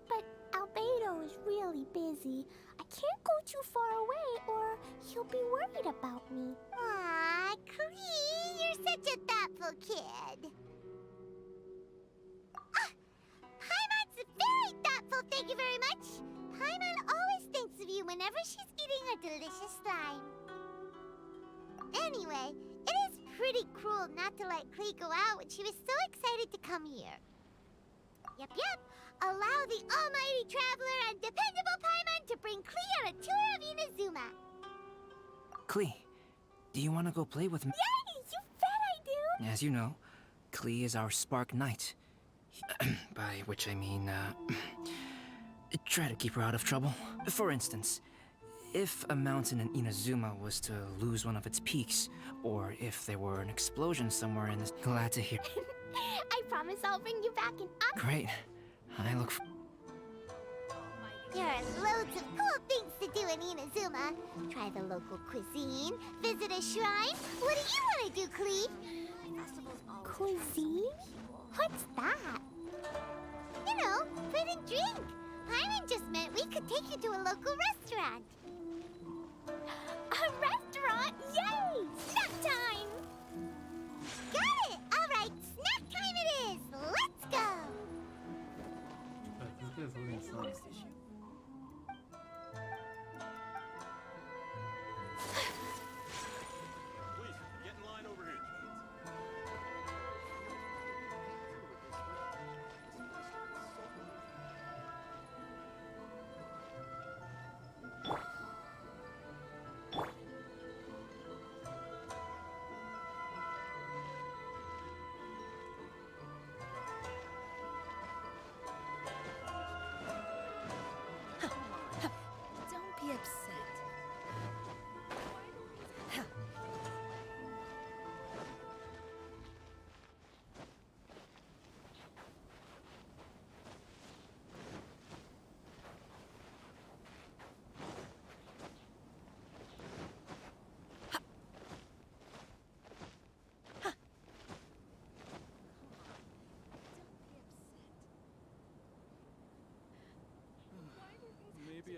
But Albedo is really busy. I can't go too far away or he'll be worried about me. Aw, Klee, you're such a thoughtful kid. Paimon's very thoughtful, thank you very much. Paimon always thinks of you whenever she's eating a delicious slime. Anyway, it is pretty cruel not to let Klee go out when she was so excited to come here. Yep. Allow the almighty traveler and dependable Paimon to bring Klee on a tour of Inazuma. Klee, do you want to go play with me? Yay! You bet I do! As you know, Klee is our Spark Knight. By which I mean, try to keep her out of trouble. For instance, if a mountain in Inazuma was to lose one of its peaks, or if there were an explosion somewhere in this... Glad to hear. I promise I'll bring you back in... Great. I look for... There are loads of cool things to do in Inazuma. Try the local cuisine, visit a shrine. What do you want to do, Klee? Cuisine? What's that? You know, food and drink. Paimon just meant we could take you to a local restaurant. A restaurant? Yay! Snack time! Got it! Alright, snack time it is! Let's go! This guy's looking slow. Please, get in line over here.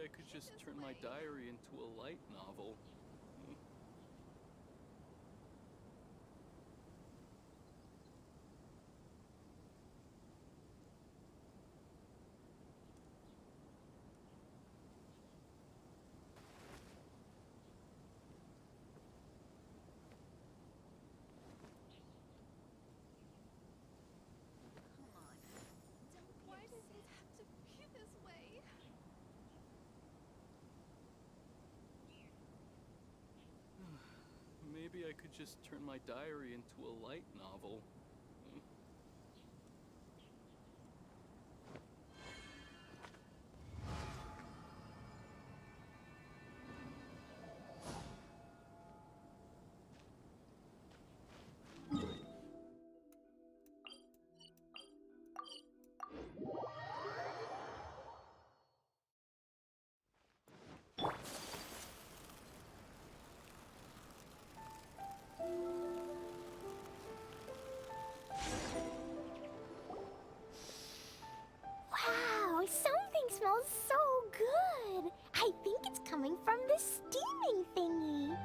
I could just turn my diary into a light novel. Why does it have to be this way? Maybe I could just turn my diary into a light novel. Wow, something smells so good. I think it's coming from the steaming thingy.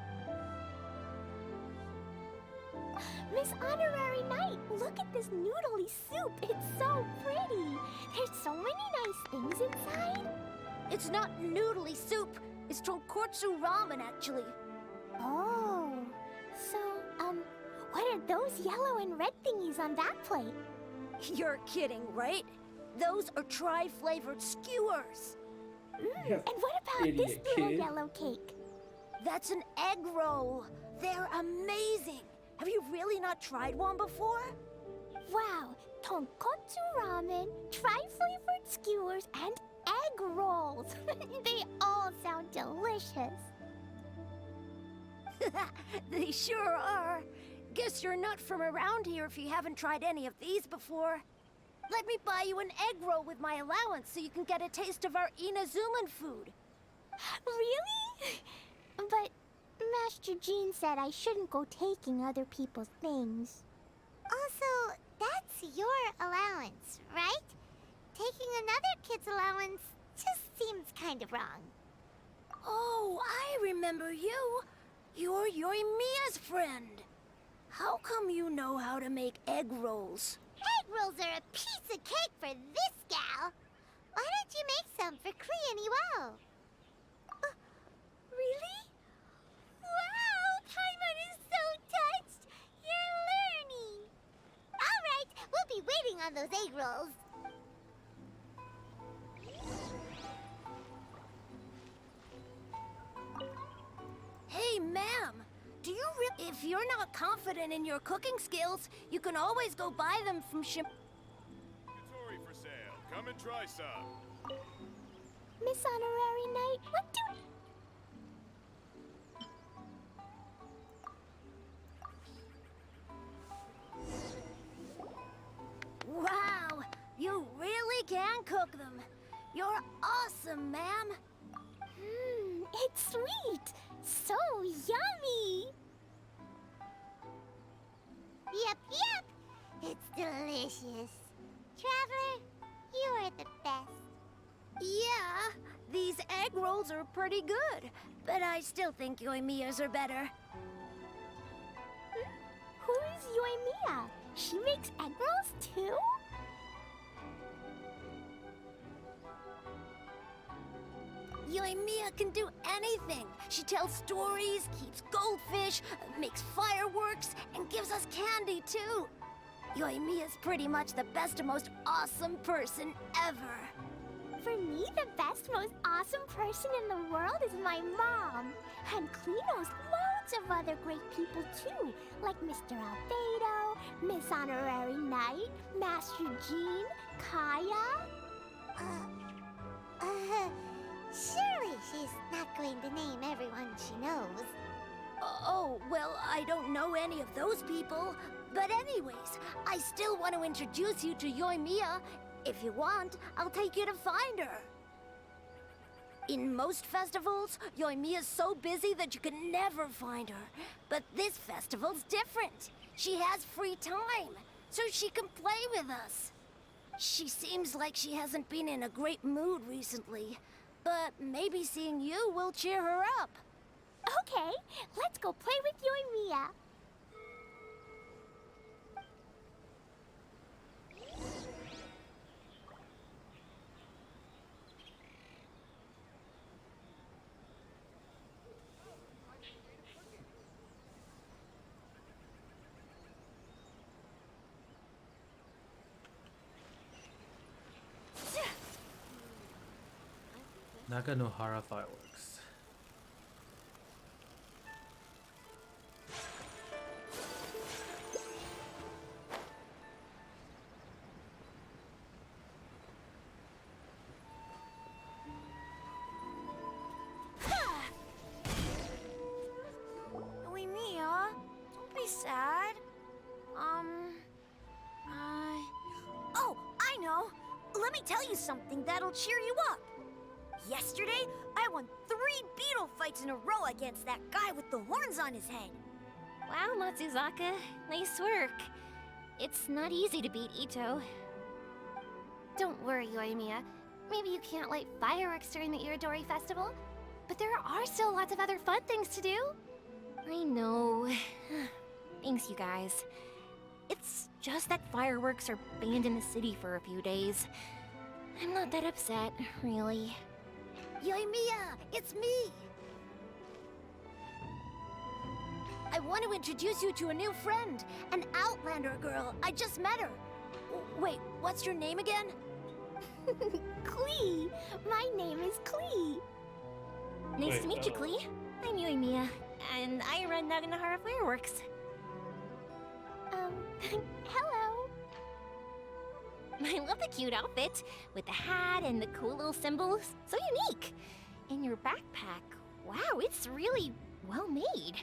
Miss Honorary Knight, look at this noodly soup. It's so pretty. There's so many nice things inside. It's not noodly soup. It's tonkotsu ramen, actually. Oh, so, what are those yellow and red thingies on that plate? You're kidding, right? Those are tri-flavored skewers. And what about this Idiot little kid. yellow cake? That's an egg roll. They're amazing. Have you really not tried one before? Wow, tonkotsu ramen, tri-flavored skewers, and egg rolls. They all sound delicious. They sure are. Guess you're not from around here if you haven't tried any of these before. Let me buy you an egg roll with my allowance so you can get a taste of our Inazuman food. Really? But Master Jean said I shouldn't go taking other people's things. Also, that's your allowance, right? Taking another kid's allowance just seems kind of wrong. Oh, I remember you. You're Yoimiya's friend. How come you know how to make egg rolls? Egg rolls are a piece of cake for this gal. Why don't you make some for Klee and Iwao? Really? Wow, Paimon is so touched. You're learning. All right, we'll be waiting on those egg rolls. Hey, ma'am. Do you if you're not confident in your cooking skills, you can always go buy them from Inventory for sale. Come and try some. Miss Honorary Knight, what do... Wow, you really can cook them. You're awesome, ma'am. It's sweet. So yummy. Yep, yep. It's delicious. Traveler, you are the best. Yeah, these egg rolls are pretty good, but I still think Yoimiya's are better. Who is Yoimiya? She makes egg rolls too? Yoimiya can do anything. She tells stories, keeps goldfish, makes fireworks, and gives us candy too. Yoimiya's pretty much the best and most awesome person ever. For me, the best, most awesome person in the world is my mom. And Klee knows loads of other great people too, like Mr. Albedo, Miss Honorary Knight, Master Jean, Kaya. Surely she's not going to name everyone she knows. Oh, well, I don't know any of those people. But anyways, I still want to introduce you to Yoimiya. If you want, I'll take you to find her. In most festivals, Yoimiya's so busy that you can never find her. But this festival's different. She has free time, so she can play with us. She seems like she hasn't been in a great mood recently, but maybe seeing you will cheer her up. Okay, let's go play with Yoimiya. Naganohara fireworks. Yoimiya, don't be sad. Oh, I know. Let me tell you something that'll cheer you up. Yesterday, I won 3 beetle fights in a row against that guy with the horns on his head. Wow, Matsuzaka. Nice work. It's not easy to beat Ito. Don't worry, Yoimiya. Maybe you can't light fireworks during the Irodori Festival, but there are still lots of other fun things to do. I know. Thanks, you guys. It's just that fireworks are banned in the city for a few days. I'm not that upset, really. Yoimiya, it's me! I want to introduce you to a new friend, an Outlander girl. I just met her. Wait, what's your name again? Klee! My name is Klee. Nice to meet you, Klee. I'm Yoimiya, and I run Naganohara Fireworks. Hello. I love the cute outfit, with the hat and the cool little symbols. So unique. And your backpack, wow, it's really well made.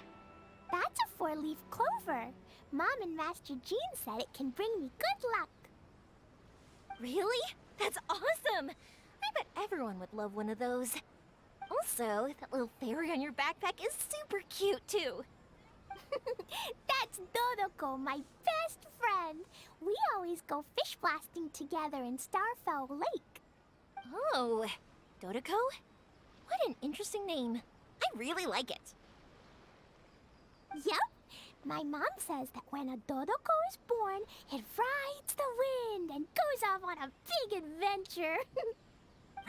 That's a 4-leaf clover. Mom and Master Jean said it can bring me good luck. Really? That's awesome! I bet everyone would love one of those. Also, that little fairy on your backpack is super cute, too. That's Dodoko, my best friend. We always go fish blasting together in Starfell Lake. Oh, Dodoko? What an interesting name. I really like it. Yep. My mom says that when a Dodoko is born, it rides the wind and goes off on a big adventure.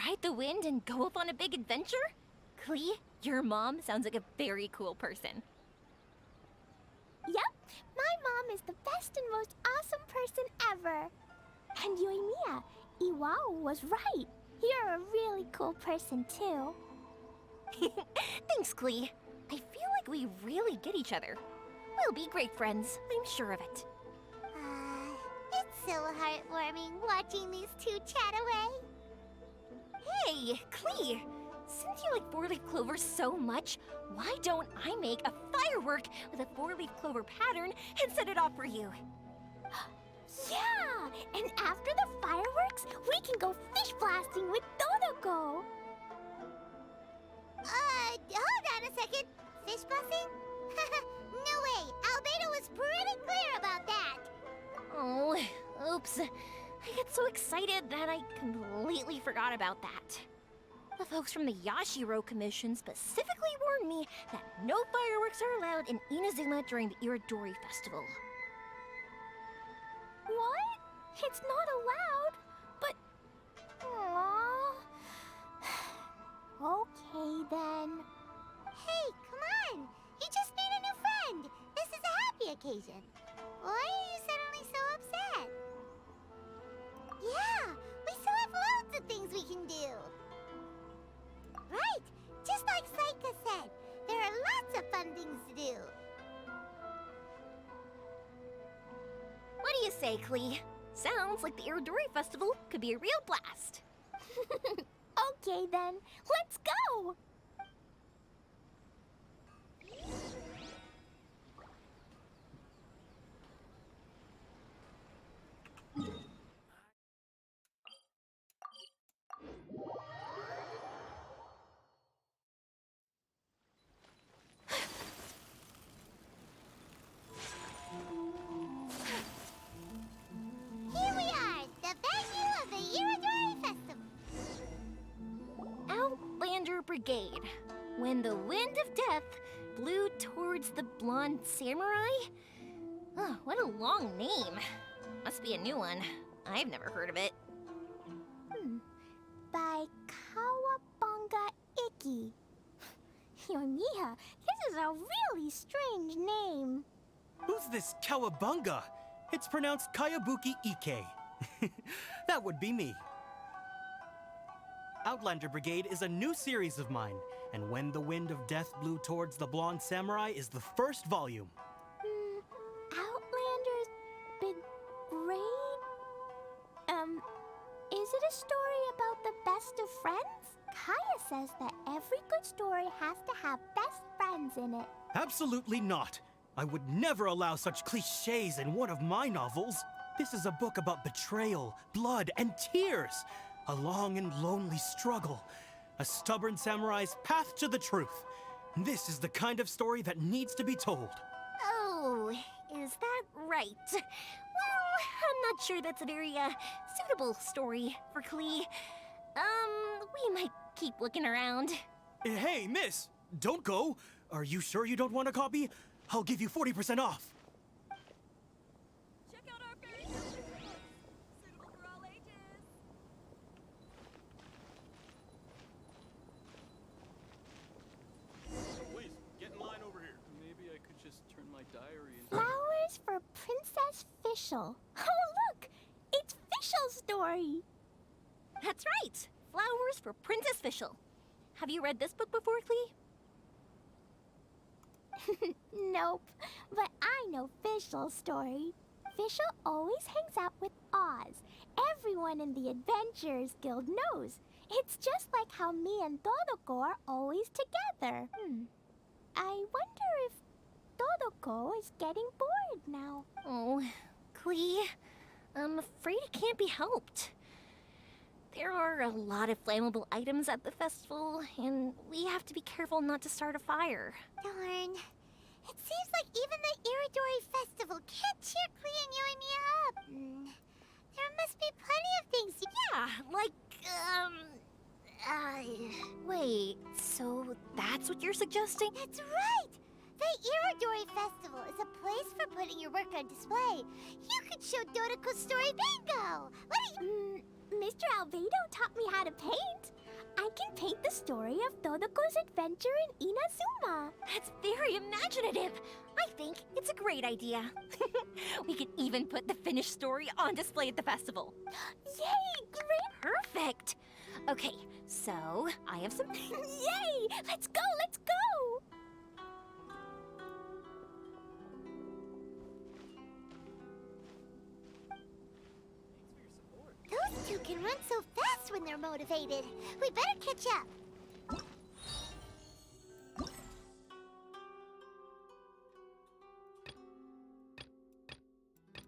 Ride the wind and go off on a big adventure? Klee, your mom sounds like a very cool person. Yep, my mom is the best and most awesome person ever. And Yoimiya, Iwao was right. You're a really cool person too. Thanks, Klee. I feel like we really get each other. We'll be great friends, I'm sure of it. It's so heartwarming watching these two chat away. Hey, Klee! Since you like 4-leaf clovers so much, why don't I make a firework with a 4-leaf clover pattern and set it off for you? Yeah! And after the fireworks, we can go fish blasting with Dodoko! Hold on a second. Fish blasting? No way! Albedo was pretty clear about that! Oh, oops. I get so excited that I completely forgot about that. The folks from the Yashiro Commission specifically warned me that no fireworks are allowed in Inazuma during the Irodori Festival. What? It's not allowed? But... Aww... Okay, then. Hey, come on! You just made a new friend! This is a happy occasion. Why are you suddenly so upset? Yeah! We still have loads of things we can do! Right! Just like Saika said, there are lots of fun things to do. What do you say, Klee? Sounds like the Irodori Festival could be a real blast. Okay then, let's go! Here we are, the venue of the Irodori Festival. Blue Towards the Blonde Samurai? Oh, what a long name. Must be a new one. I've never heard of it. By Kawabunga Iki. Yoimiya, this is a really strange name. Who's this Kawabunga? It's pronounced Kayabuki Ike. That would be me. Outlander Brigade is a new series of mine, and When the Wind of Death Blew Towards the Blonde Samurai is the first volume. Outlander's Brigade? Is it a story about the best of friends? Kaya says that every good story has to have best friends in it. Absolutely not. I would never allow such cliches in one of my novels. This is a book about betrayal, blood, and tears. A long and lonely struggle. A stubborn samurai's path to the truth. This is the kind of story that needs to be told. Oh, is that right? Well, I'm not sure that's a very, suitable story for Klee. We might keep looking around. Hey, miss! Don't go! Are you sure you don't want a copy? I'll give you 40% off. Check out our fairy tale books, suitable for all ages. Please, get in line over here. Maybe I could just turn my diary into... Flowers for Princess Fischl. Oh, look! It's Fischl's story! That's right! Flowers for Princess Fischl. Have you read this book before, Klee? Nope, but I know Fischl's story. Fischl always hangs out with Oz. Everyone in the Adventurers Guild knows. It's just like how me and Todoko are always together. I wonder if Todoko is getting bored now. Oh, Klee, I'm afraid it can't be helped. There are a lot of flammable items at the festival, and we have to be careful not to start a fire. Darn. It seems like even the Iridori Festival can't cheer Klee and Yoimiya up. There must be plenty of things. Yeah, like, wait, so that's what you're suggesting? That's right! The Iridori Festival is a place for putting your work on display. You could show Dodoko's story bingo! Mr. Albedo taught me how to paint. I can paint the story of Dodoko's adventure in Inazuma. That's very imaginative. I think it's a great idea. We could even put the finished story on display at the festival. Yay! Great! Perfect! Okay, so I have some... Yay! Let's go! Let's go! Those two can run so fast when they're motivated. We better catch up.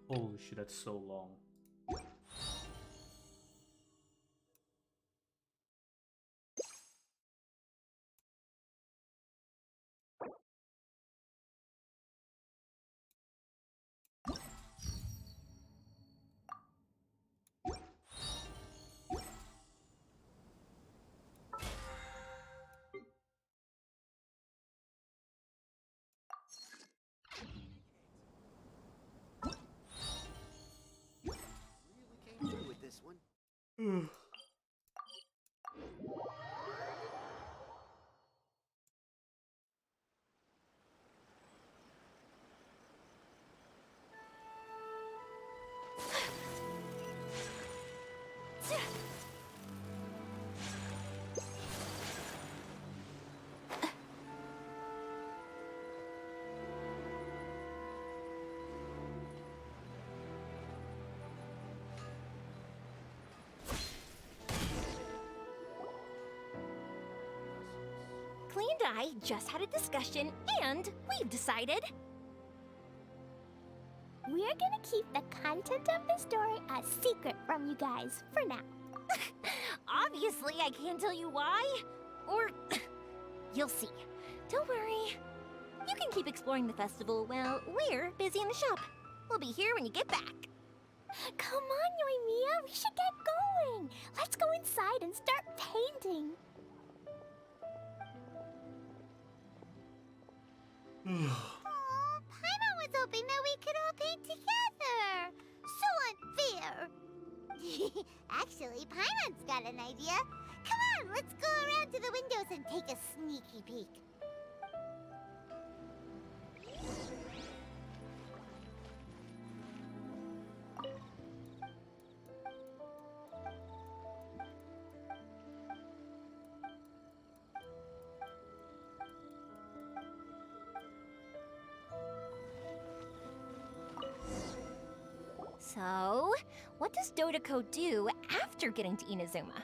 Holy shit, that's so long. Klee and I just had a discussion, and we've decided... We're gonna keep the content of the story a secret from you guys, for now. Obviously, I can't tell you why. Or... you'll see. Don't worry. You can keep exploring the festival while we're busy in the shop. We'll be here when you get back. Come on, Yoimiya, we should get going. Let's go inside and start painting. Paimon was hoping that we could all paint together. So unfair. Actually, Paimon's got an idea. Come on, let's go around to the windows and take a sneaky peek. So, what does Dodoko do after getting to Inazuma?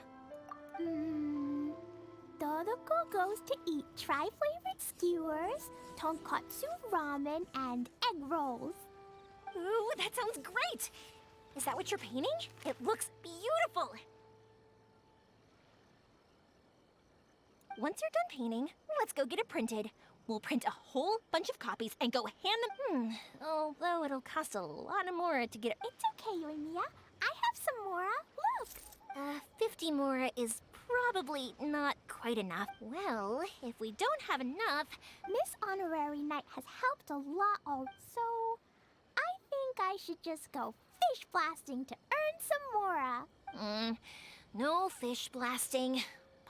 Dodoko goes to eat tri-flavored skewers, tonkatsu ramen, and egg rolls. Ooh, that sounds great! Is that what you're painting? It looks beautiful! Once you're done painting, let's go get it printed. We'll print a whole bunch of copies and go hand them. Although it'll cost a lot of Mora to get it. It's okay, Yoimiya. I have some Mora. Look! 50 Mora is probably not quite enough. Well, if we don't have enough... Miss Honorary Knight has helped a lot, so I think I should just go fish blasting to earn some Mora. No fish blasting.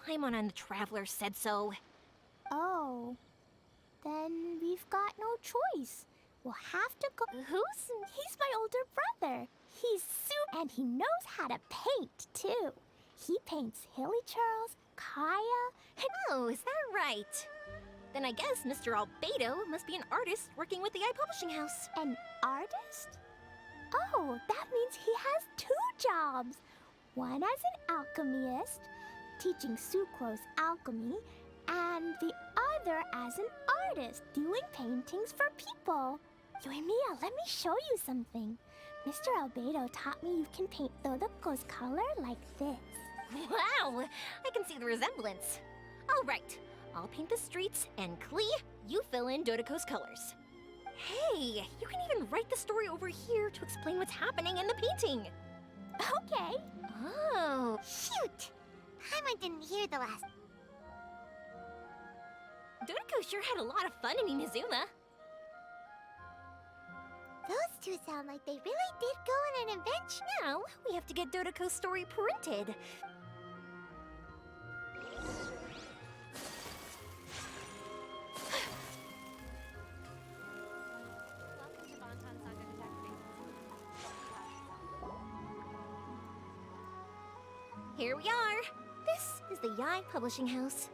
Paimon and the Traveler said so. Oh. Then we've got no choice. We'll have to go. He's my older brother. He's super, and he knows how to paint, too. He paints Hilichurls, Kaya, and... Oh, is that right? Then I guess Mr. Albedo must be an artist working with the iPublishing House. An artist? Oh, that means he has 2 jobs. One as an alchemist, teaching Sucrose alchemy, and the other as an artist, doing paintings for people. Yoimiya, let me show you something. Mr. Albedo taught me you can paint Dodoko's color like this. Wow! I can see the resemblance. All right, I'll paint the streets, and Klee, you fill in Dodoko's colors. Hey, you can even write the story over here to explain what's happening in the painting. Okay. Oh. Shoot! Paimon didn't hear the last... Dodoko sure had a lot of fun in Inazuma. Those two sound like they really did go on an adventure. Now, we have to get Dodoko's story printed. Here we are. This is the Yae Publishing House.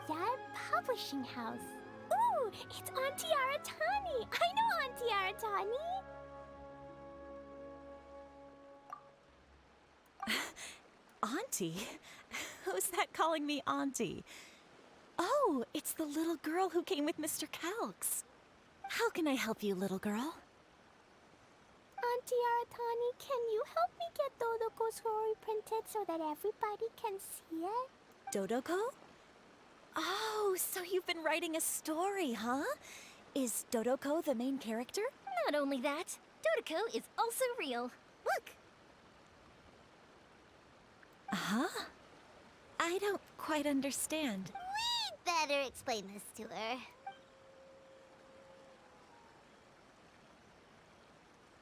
Yae Publishing House. Ooh, it's Auntie Aratani. I know Auntie Aratani. Auntie? Who's that calling me Auntie? Oh, it's the little girl who came with Mr. Calx. How can I help you, little girl? Auntie Aratani, can you help me get Dodoko's story printed so that everybody can see it? Dodoko? Oh, so you've been writing a story, huh? Is Dodoko the main character? Not only that, Dodoko is also real. Look! Huh? I don't quite understand. We'd better explain this to her.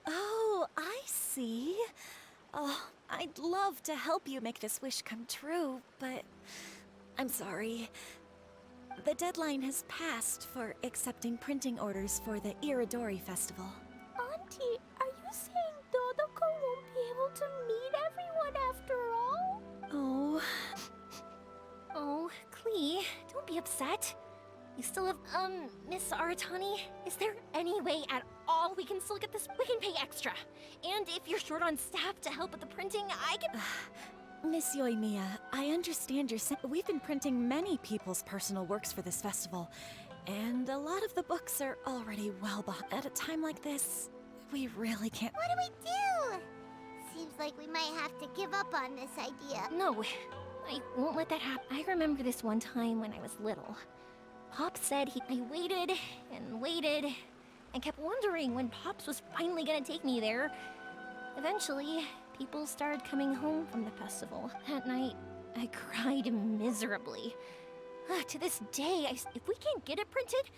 Oh, I see. Oh, I'd love to help you make this wish come true, but I'm sorry. The deadline has passed for accepting printing orders for the Irodori Festival. Auntie, are you saying Dodoko won't be able to meet everyone after all? Oh. Oh, Klee, don't be upset. You still have, Miss Aratani? Is there any way at all we can still get this? We can pay extra. And if you're short on staff to help with the printing, I can... Miss Yoimiya, I understand you're saying we've been printing many people's personal works for this festival, and a lot of the books are already well behind. At a time like this, we really can't... What do we do? Seems like we might have to give up on this idea. No, I won't let that happen. I remember this one time when I was little. Pop said I waited and waited and kept wondering when Pops was finally gonna take me there. Eventually, people started coming home from the festival. That night, I cried miserably. To this day, if we can't get it printed,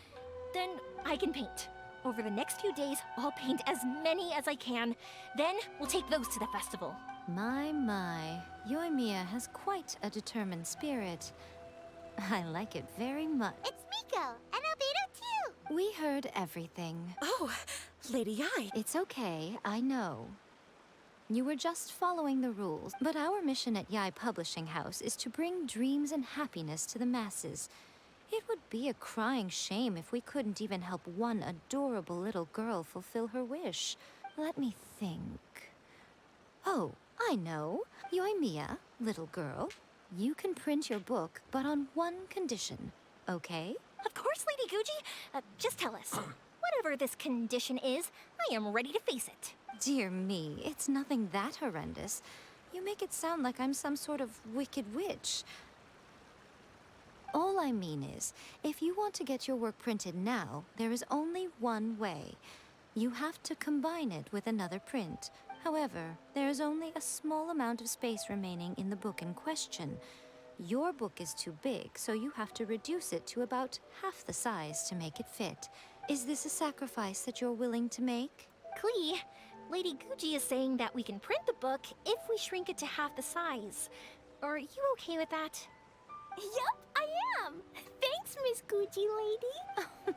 then I can paint. Over the next few days, I'll paint as many as I can. Then we'll take those to the festival. My. Yoimiya has quite a determined spirit. I like it very much. It's Miko and Albedo too. We heard everything. Oh, Lady Yi. It's okay, I know. You were just following the rules, but our mission at Yae Publishing House is to bring dreams and happiness to the masses. It would be a crying shame if we couldn't even help one adorable little girl fulfill her wish. Let me think. Oh, I know. Yoimiya, little girl, you can print your book, but on one condition, okay? Of course, Lady Guji. Just tell us. Whatever this condition is, I am ready to face it. Dear me, it's nothing that horrendous. You make it sound like I'm some sort of wicked witch. All I mean is, if you want to get your work printed now, there is only one way. You have to combine it with another print. However, there is only a small amount of space remaining in the book in question. Your book is too big, so you have to reduce it to about half the size to make it fit. Is this a sacrifice that you're willing to make? Klee, Lady Guji is saying that we can print the book if we shrink it to half the size. Are you okay with that? Yup, I am. Thanks, Miss Gucci Lady.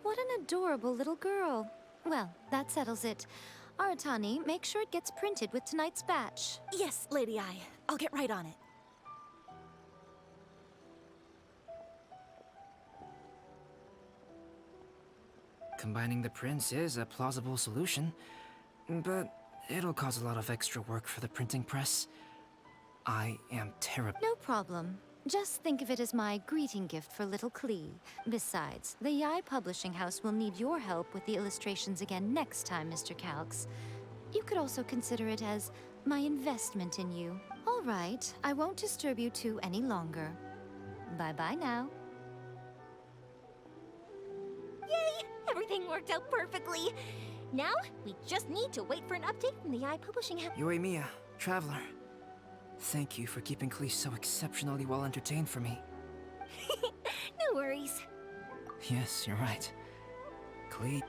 What an adorable little girl. Well, that settles it. Aratani, make sure it gets printed with tonight's batch. Yes, Lady Yi. I'll get right on it. Combining the prints is a plausible solution, but it'll cause a lot of extra work for the printing press. I am terrible. No problem. Just think of it as my greeting gift for little Klee. Besides, the Yae Publishing House will need your help with the illustrations again next time, Mr. Calx. You could also consider it as my investment in you. All right, I won't disturb you two any longer. Bye-bye now. Yay! Everything worked out perfectly. Now, we just need to wait for an update from the Yae Publishing House. Yoimiya, Traveler. Thank you for keeping Klee so exceptionally well entertained for me. No worries. Yes, you're right. Klee...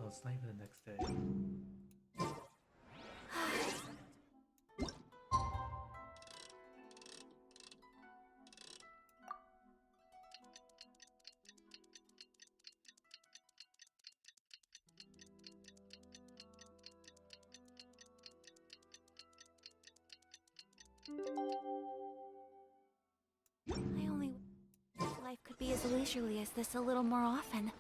Oh, it's not even the next day. I only wish life could be as leisurely as this a little more often.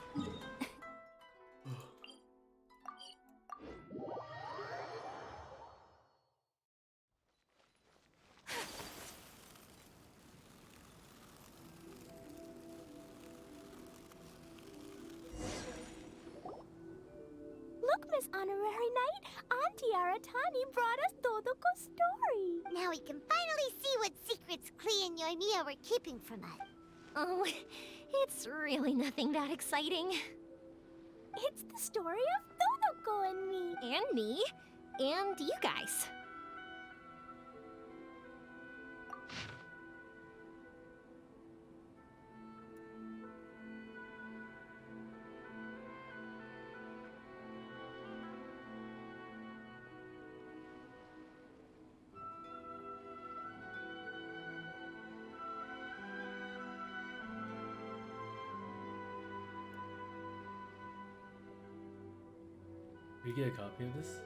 Look, Miss Honorary Knight, Auntie Aratani brought us Todoko's story. Now we can finally see what secrets Klee and Yoimiya were keeping from us. Oh, it's really nothing that exciting. It's the story of Todoko and me. And me. And you guys. We get a copy of this?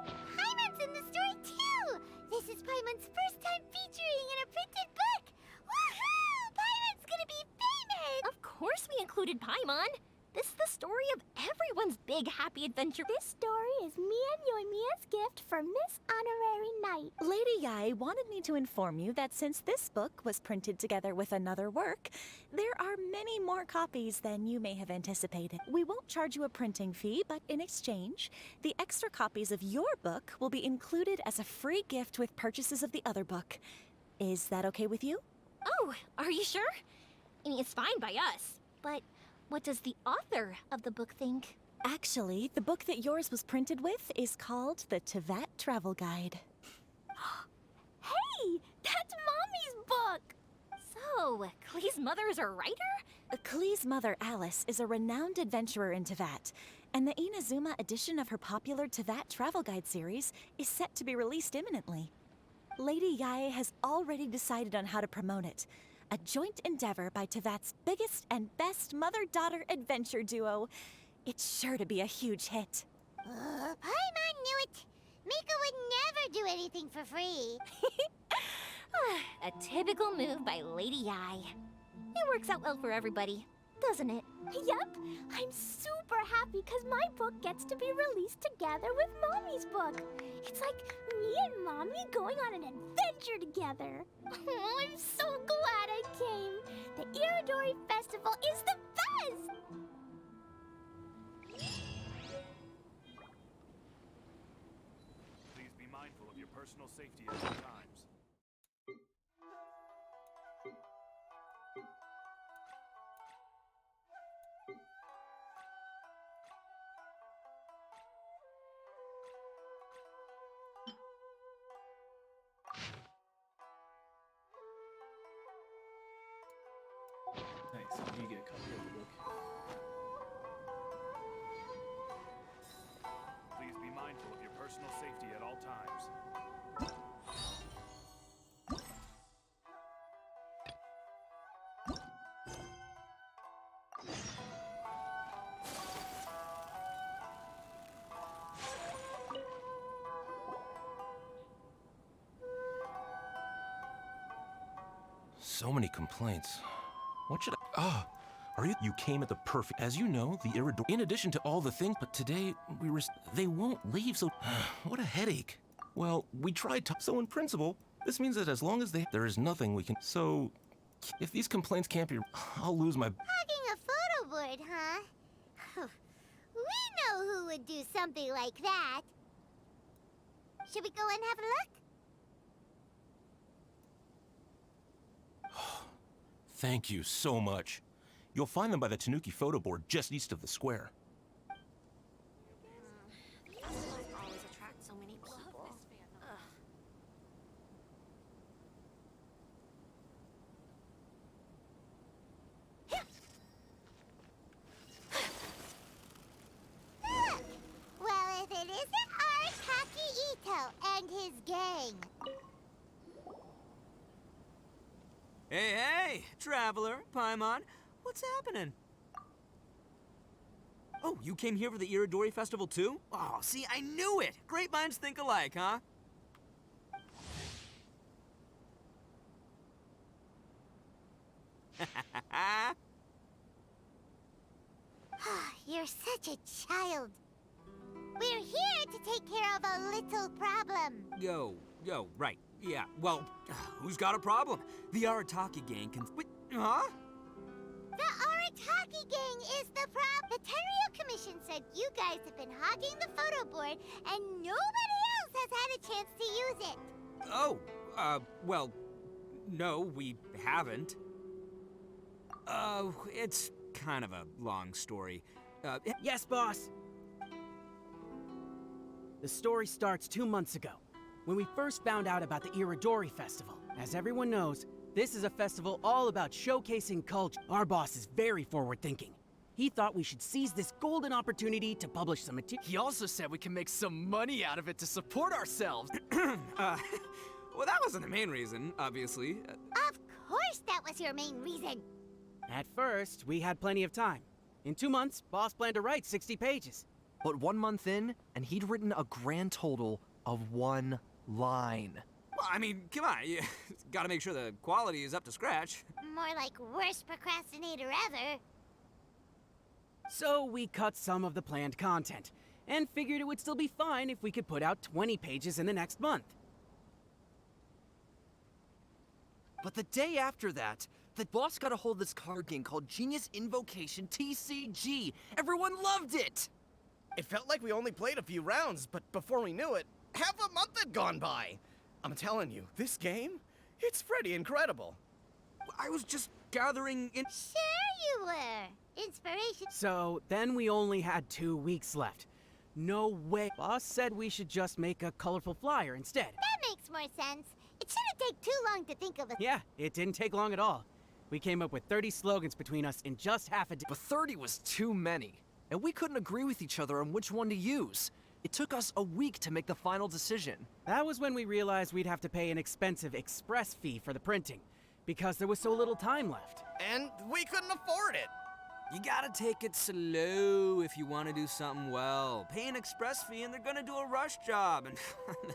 Paimon's in the story too! This is Paimon's first time featuring in a printed book! Woohoo! Paimon's gonna be famous! Of course we included Paimon. This is the story of everyone's big happy adventure. This story is me and Yoimiya's gift for Miss Honorary Knight. Lady Yai wanted me to inform you that since this book was printed together with another work, there are many more copies than you may have anticipated. We won't charge you a printing fee, but in exchange, the extra copies of your book will be included as a free gift with purchases of the other book. Is that okay with you? Oh, are you sure? I mean, it's fine by us. But what does the author of the book think? Actually, the book that yours was printed with is called the Teyvat Travel Guide. Hey, that's Mommy's book! So, Klee's mother is a writer? Klee's mother, Alice, is a renowned adventurer in Teyvat, and the Inazuma edition of her popular Teyvat Travel Guide series is set to be released imminently. Lady Yae has already decided on how to promote it, a joint endeavor by Teyvat's biggest and best mother-daughter adventure duo. It's sure to be a huge hit. Paimon knew it! Mika would never do anything for free. A typical move by Lady Yai. It works out well for everybody, doesn't it? Yep, I'm super happy because my book gets to be released together with Mommy's book. It's like me and Mommy going on an adventure together. Oh, I'm so glad I came. The Irodori Festival is the best! Please be mindful of your personal safety at all times. Nice. You get a copy of the book. Please be mindful of your personal safety at all times. So many complaints. What should I... are you came at the perfect... As you know, the Irodori... In addition to all the things, but today we were... They won't leave, so... What a headache. Well, we tried to... So in principle, this means that as long as there is nothing we can... So, if these complaints can't be... I'll lose my... Hogging a photo board, huh? We know who would do something like that. Should we go and have a look? Thank you so much. You'll find them by the Tanuki photo board just east of the square. These always attract so many people. Well, if it isn't Arataki Ito and his gang. Hey, hey! Traveler, Paimon, what's happening? Oh, you came here for the Irodori Festival too? Oh, see, I knew it! Great minds think alike, huh? You're such a child. We're here to take care of a little problem. Yo, right. Yeah, well, who's got a problem? The Arataki gang can... Wait, huh? The Arataki gang is the problem. The Tenryo Commission said you guys have been hogging the photo board and nobody else has had a chance to use it. Oh, well, no, we haven't. It's kind of a long story. Yes, boss! The story starts 2 months ago, when we first found out about the Irodori Festival. As everyone knows, this is a festival all about showcasing culture. Our boss is very forward-thinking. He thought we should seize this golden opportunity to publish some material. He also said we can make some money out of it to support ourselves. Well, that wasn't the main reason, obviously. Of course that was your main reason. At first, we had plenty of time. In 2 months, boss planned to write 60 pages. But 1 month in, and he'd written a grand total of 1 line. Well, I mean, come on, you gotta make sure the quality is up to scratch. More like worst procrastinator ever. So we cut some of the planned content, and figured it would still be fine if we could put out 20 pages in the next month. But the day after that, the boss got a hold of this card game called Genius Invocation TCG. Everyone loved it! It felt like we only played a few rounds, but before we knew it, half a month had gone by. I'm telling you, this game, it's pretty incredible. I was just gathering in. Sure you were. Inspiration. So then we only had 2 weeks left. No way. Boss said we should just make a colorful flyer instead. That makes more sense. It shouldn't take too long to think of a. Yeah, it didn't take long at all. We came up with 30 slogans between us in just half a day. But 30 was too many, and we couldn't agree with each other on which one to use. It took us a week to make the final decision. That was when we realized we'd have to pay an expensive express fee for the printing, because there was so little time left. And we couldn't afford it. You gotta take it slow if you want to do something well. Pay an express fee and they're gonna do a rush job, and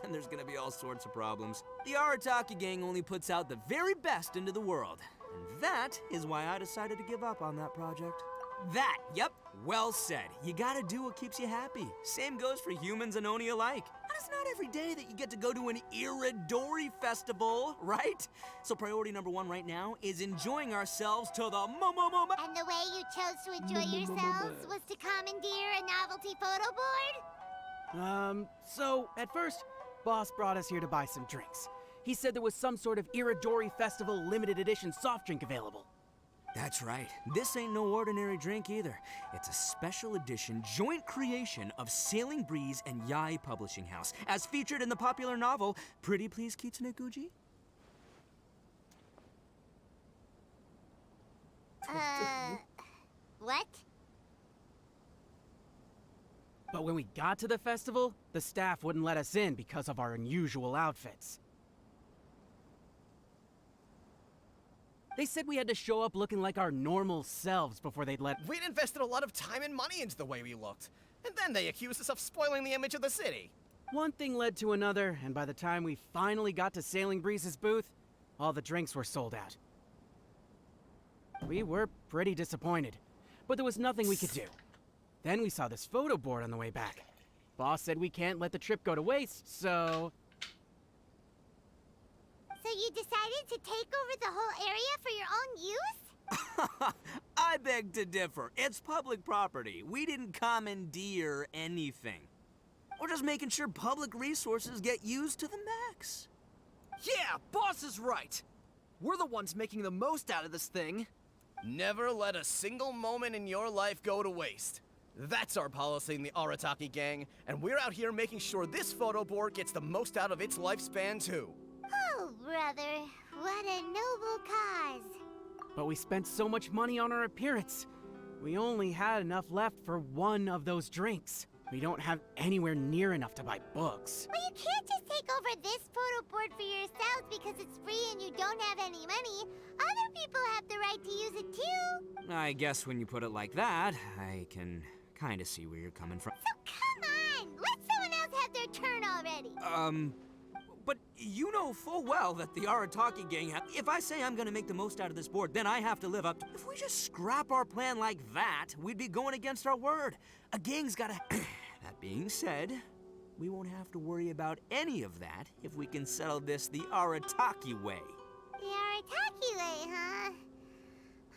then there's gonna be all sorts of problems. The Arataki gang only puts out the very best into the world, and that is why I decided to give up on that project. That, yep, well said. You gotta do what keeps you happy. Same goes for humans and Oni alike. And it's not every day that you get to go to an Iridori festival, right? So priority number 1 right now is enjoying ourselves to the moment. And the way you chose to enjoy yourselves was to commandeer a novelty photo board? So at first, Boss brought us here to buy some drinks. He said there was some sort of Iridori Festival limited edition soft drink available. That's right. This ain't no ordinary drink either. It's a special edition joint creation of Sailing Breeze and Yai Publishing House, as featured in the popular novel Pretty Please Kitsune Guji. What? But when we got to the festival, the staff wouldn't let us in because of our unusual outfits. They said we had to show up looking like our normal selves before they'd let— We'd invested a lot of time and money into the way we looked, and then they accused us of spoiling the image of the city. One thing led to another, and by the time we finally got to Sailing Breeze's booth, all the drinks were sold out. We were pretty disappointed, but there was nothing we could do. Then we saw this photo board on the way back. Boss said we can't let the trip go to waste, so... So you decided to take over the whole area for your own use? I beg to differ. It's public property. We didn't commandeer anything. We're just making sure public resources get used to the max. Yeah, Boss is right. We're the ones making the most out of this thing. Never let a single moment in your life go to waste. That's our policy in the Arataki gang, and we're out here making sure this photo board gets the most out of its lifespan too. Oh, brother, what a noble cause. But we spent so much money on our appearance. We only had enough left for one of those drinks. We don't have anywhere near enough to buy books. Well, you can't just take over this photo board for yourselves because it's free and you don't have any money. Other people have the right to use it too. I guess when you put it like that, I can kind of see where you're coming from. So come on, let someone else have their turn already. But you know full well that the Arataki gang if I say I'm gonna make the most out of this board, then I have to live up to— If we just scrap our plan like that, we'd be going against our word. A gang's gotta— That being said, we won't have to worry about any of that if we can settle this the Arataki way. The Arataki way, huh?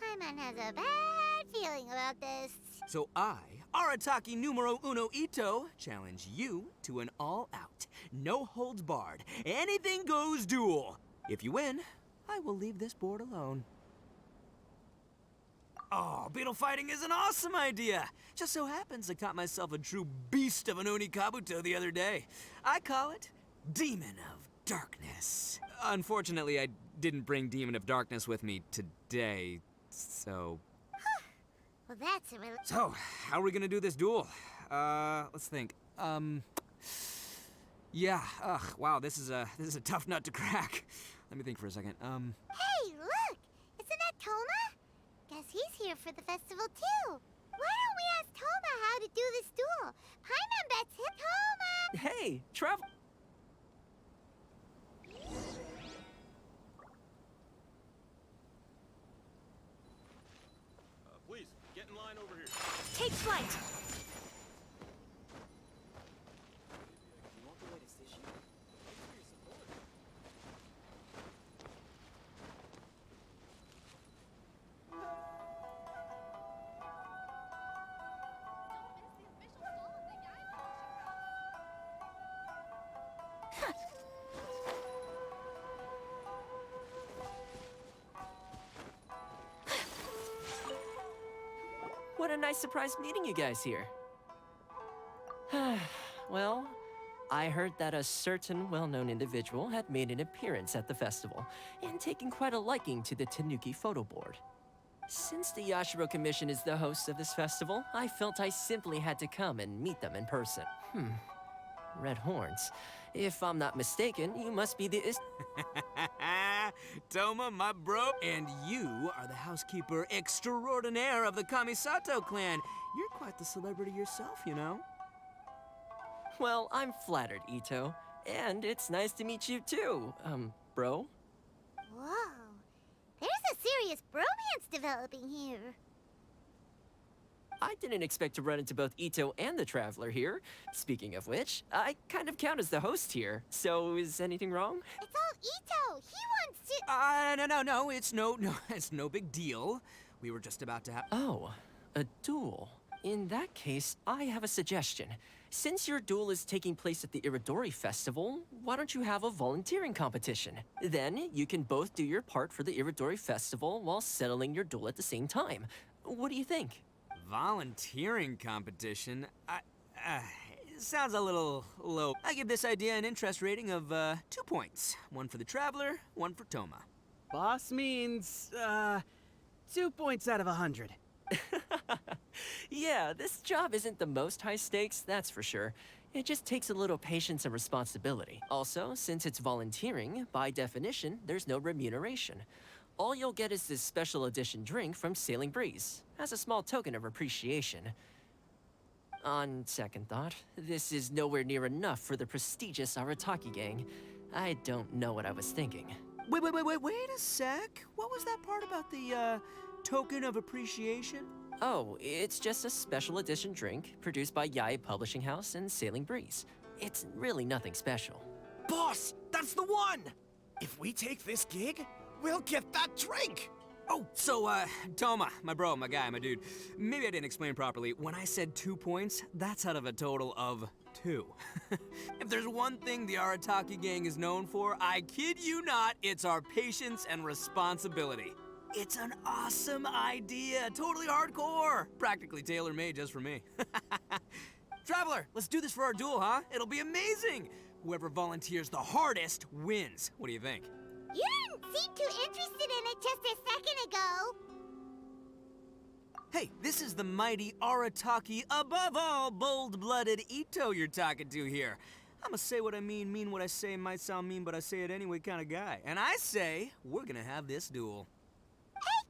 Paimon has a bad feeling about this. So I, Arataki numero uno Ito, challenge you to an all-out, no-holds-barred, anything-goes duel. If you win, I will leave this board alone. Oh, beetle fighting is an awesome idea! Just so happens I caught myself a true beast of an Oni Kabuto the other day. I call it Demon of Darkness. Unfortunately, I didn't bring Demon of Darkness with me today, so... Well, that's a really— So, how are we gonna do this duel? Let's think. Yeah, wow, this is a tough nut to crack. Let me think for a second. Hey, look! Isn't that Toma? Guess he's here for the festival too. Why don't we ask Toma how to do this duel? Paimon bets him. Toma! Hey, Trevor! Please, get in line over here. Take flight. nice surprise meeting you guys here. Well, I heard that a certain well-known individual had made an appearance at the festival and taken quite a liking to the Tanuki photo board. Since the Yashiro Commission is the host of this festival, I felt I simply had to come and meet them in person. Red horns. If I'm not mistaken, you must be the Toma, my bro, and you are the housekeeper extraordinaire of the Kamisato clan. You're quite the celebrity yourself, you know. Well, I'm flattered, Ito. And it's nice to meet you too, bro. Whoa. There's a serious bromance developing here. I didn't expect to run into both Ito and the Traveler here. Speaking of which, I kind of count as the host here. So is anything wrong? It's all Ito. He wants to... No, it's no big deal. We were just about to have... Oh, a duel. In that case, I have a suggestion. Since your duel is taking place at the Irodori Festival, why don't you have a volunteering competition? Then you can both do your part for the Irodori Festival while settling your duel at the same time. What do you think? Volunteering competition? Sounds a little low. I give this idea an interest rating of 2 points. One for the Traveler, one for Toma. Boss means, 2 points out of 100. Yeah, this job isn't the most high stakes, that's for sure. It just takes a little patience and responsibility. Also, since it's volunteering, by definition, there's no remuneration. All you'll get is this special edition drink from Sailing Breeze, as a small token of appreciation. On second thought, this is nowhere near enough for the prestigious Arataki gang. I don't know what I was thinking. Wait a sec. What was that part about the, token of appreciation? Oh, it's just a special edition drink produced by Yae Publishing House and Sailing Breeze. It's really nothing special. Boss, that's the one! If we take this gig, we'll get that drink! Oh, so, Toma, my bro, my guy, my dude. Maybe I didn't explain properly. When I said 2 points, that's out of a total of 2. If there's one thing the Arataki gang is known for, I kid you not, it's our patience and responsibility. It's an awesome idea, totally hardcore. Practically tailor-made just for me. Traveler, let's do this for our duel, huh? It'll be amazing. Whoever volunteers the hardest wins. What do you think? You didn't seem too interested in it just a second ago. Hey, this is the mighty Arataki, above all, bold-blooded Ito you're talking to here. I'ma say what I mean what I say, might sound mean, but I say it anyway kind of guy. And I say, we're gonna have this duel.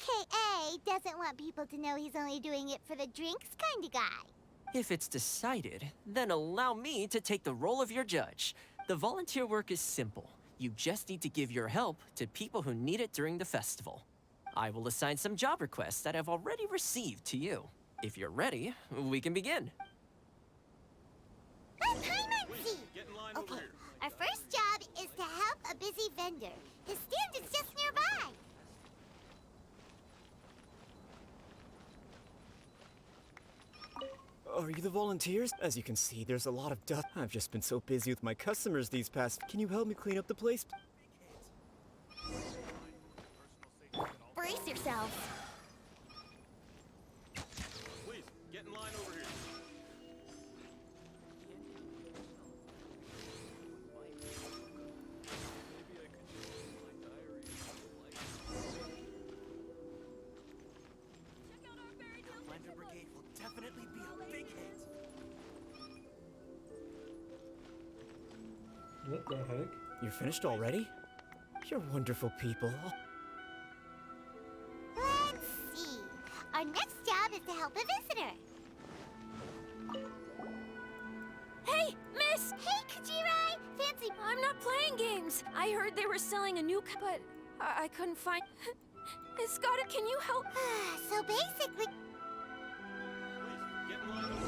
AKA doesn't want people to know he's only doing it for the drinks kind of guy. If it's decided, then allow me to take the role of your judge. The volunteer work is simple. You just need to give your help to people who need it during the festival. I will assign some job requests that I've already received to you. If you're ready, we can begin. Okay, our first job is to help a busy vendor. His stand is just nearby. Are you the volunteers? As you can see, there's a lot of dust. I've just been so busy with my customers these past... Can you help me clean up the place? Brace yourselves. Please, get in line over here. Blender Brigade will definitely be a big hit. What the heck? You're finished already? You're wonderful people. Let's see. Our next job is to help a visitor. Hey, miss! Hey, Kajirai! Fancy... I'm not playing games. I heard they were selling a new but I couldn't find... Escada, can you help? So basically... Get in line over here.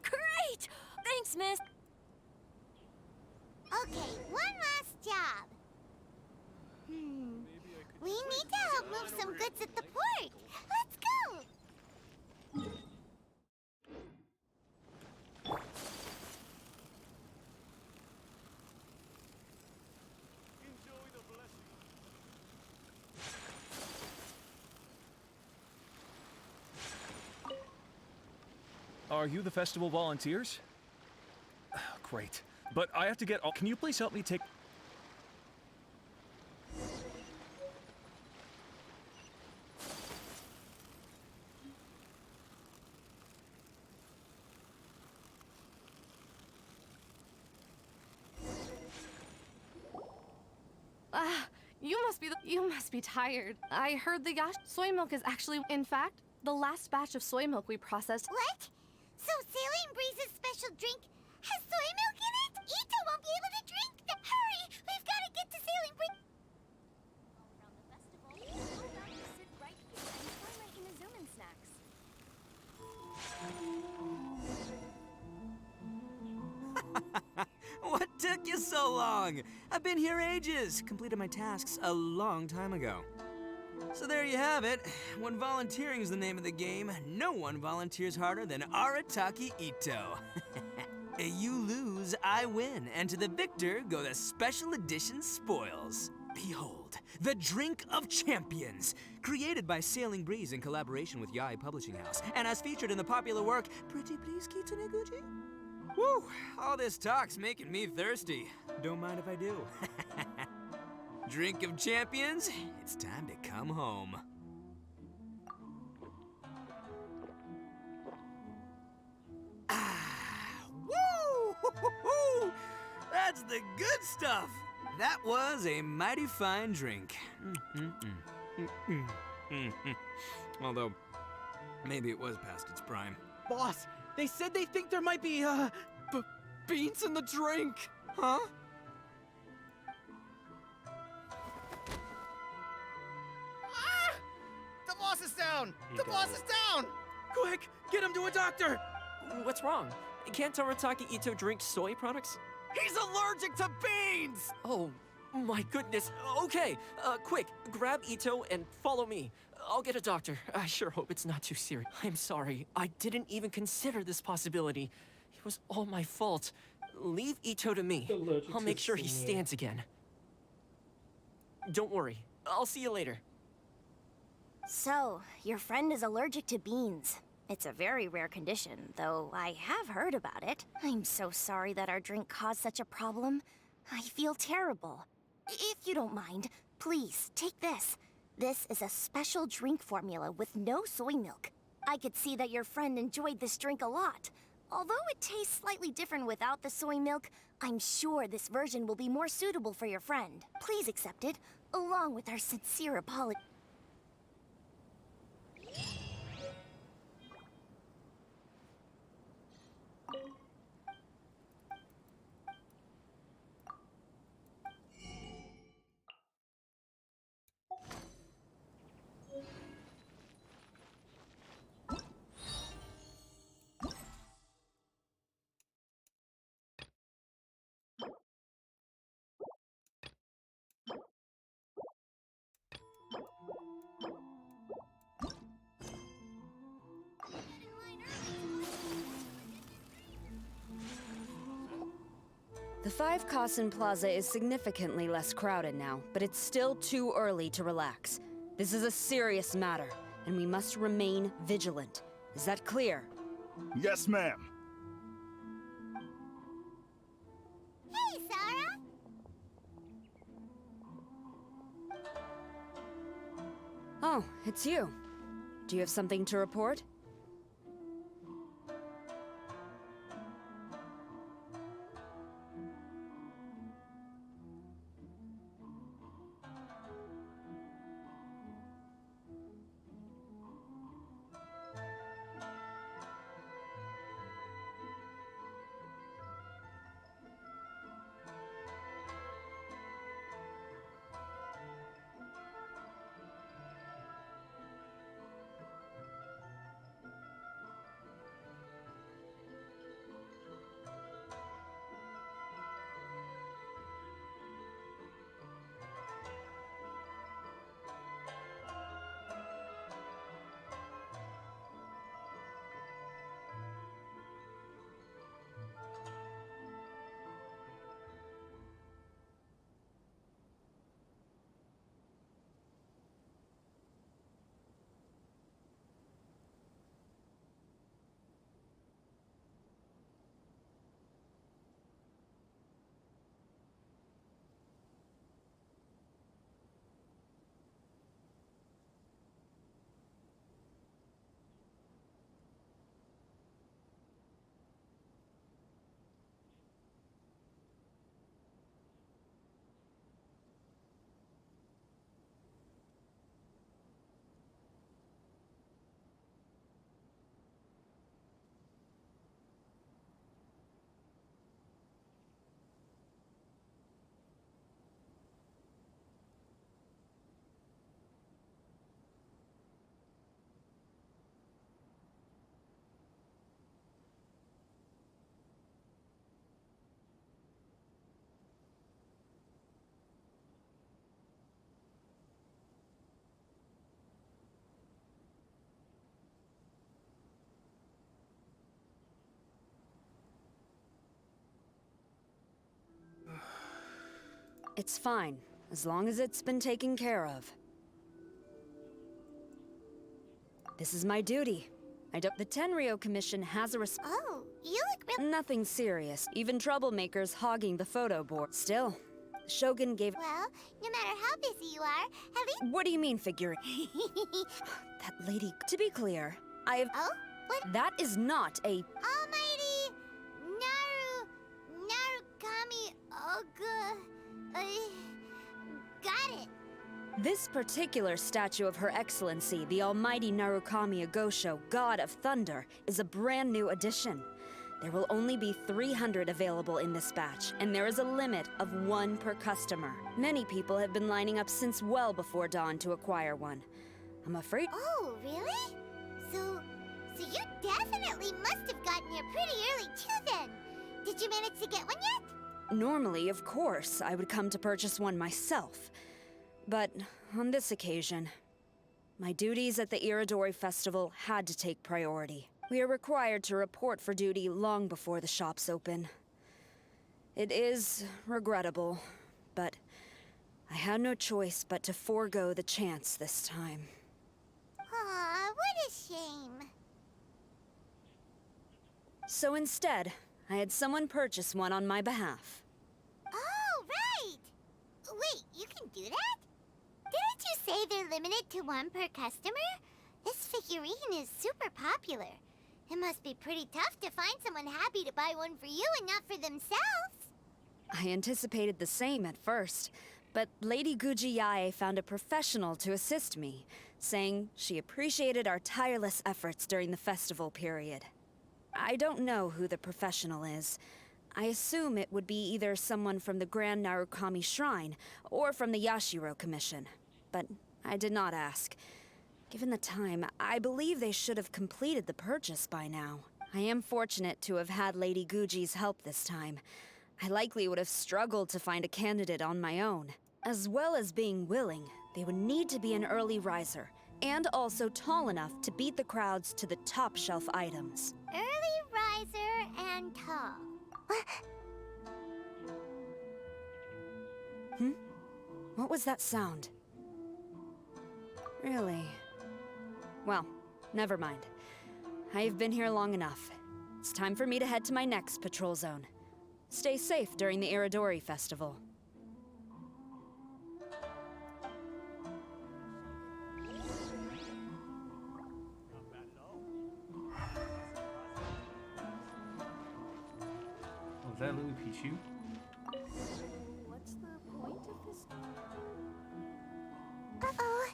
Great! Thanks, miss. Okay, one last job. Are you the festival volunteers? Great. But I have to get... Can you please help me take... You must be tired. I heard the Yash soy milk is actually, in fact, the last batch of soy milk we processed. What? So Saline Breeze's special drink has soy milk in it? Ito won't be able to drink that. Hurry! We've got to get to Saline Breeze. Sit right here and try my Inazuman snacks. What took you so long? I've been here ages. Completed my tasks a long time ago. So there you have it. When volunteering is the name of the game, no one volunteers harder than Arataki Ito. You lose, I win, and to the victor go the special edition spoils. Behold, the Drink of Champions, created by Sailing Breeze in collaboration with Yae Publishing House, and as featured in the popular work, Pretty Please Kitsune Guji? Woo! All this talk's making me thirsty. Don't mind if I do. Drink of Champions, it's time to come home. Woo! That's the good stuff! That was a mighty fine drink. Although, maybe it was past its prime. Boss, they said they think there might be, beans in the drink. Huh? The boss is down! The boss is down! Quick, get him to a doctor! What's wrong? Can't Arataki Ito drink soy products? He's allergic to beans! Oh, my goodness. Okay, quick, grab Ito and follow me. I'll get a doctor. I sure hope it's not too serious. I'm sorry. I didn't even consider this possibility. It was all my fault. Leave Ito to me. I'll make sure he stands again. Don't worry. I'll see you later. So, your friend is allergic to beans. It's a very rare condition, though I have heard about it. I'm so sorry that our drink caused such a problem. I feel terrible. If you don't mind, please, take this. This is a special drink formula with no soy milk. I could see that your friend enjoyed this drink a lot. Although it tastes slightly different without the soy milk, I'm sure this version will be more suitable for your friend. Please accept it, along with our sincere apology. The Five Kasen Plaza is significantly less crowded now, but it's still too early to relax. This is a serious matter, and we must remain vigilant. Is that clear? Yes, ma'am. Hey, Sarah! Oh, it's you. Do you have something to report? It's fine, as long as it's been taken care of. This is my duty. The Tenryo Commission has a Oh, you look real. Nothing serious, even troublemakers hogging the photo board. Still, the Shogun gave— Well, no matter how busy you are, at least— What do you mean, figurine? That lady— To be clear, I have— Oh? What? That is not a— Almighty Narukami Oga. Got it. This particular statue of Her Excellency, the Almighty Narukami Agosho, God of Thunder, is a brand new addition. There will only be 300 available in this batch, and there is a limit of 1 per customer. Many people have been lining up since well before dawn to acquire one. I'm afraid— Oh, really? So you definitely must have gotten here pretty early too then. Did you manage to get one yet? Normally, of course, I would come to purchase one myself. But on this occasion, my duties at the Irodori Festival had to take priority. We are required to report for duty long before the shops open. It is regrettable, but I had no choice but to forego the chance this time. Aw, what a shame. So instead, I had someone purchase one on my behalf. Oh, right! Wait, you can do that? Didn't you say they're limited to 1 per customer? This figurine is super popular. It must be pretty tough to find someone happy to buy one for you and not for themselves. I anticipated the same at first, but Lady Guji Yae found a professional to assist me, saying she appreciated our tireless efforts during the festival period. I don't know who the professional is. I assume it would be either someone from the Grand Narukami Shrine or from the Yashiro Commission, but I did not ask. Given the time, I believe they should have completed the purchase by now. I am fortunate to have had Lady Guji's help this time. I likely would have struggled to find a candidate on my own. As well as being willing, they would need to be an early riser, and also tall enough to beat the crowds to the top shelf items. Early riser and tall. What was that sound? Really? Well, never mind. I've been here long enough. It's time for me to head to my next patrol zone. Stay safe during the Irodori Festival. Was that Louis Pichu? What's the point of this? Uh-oh,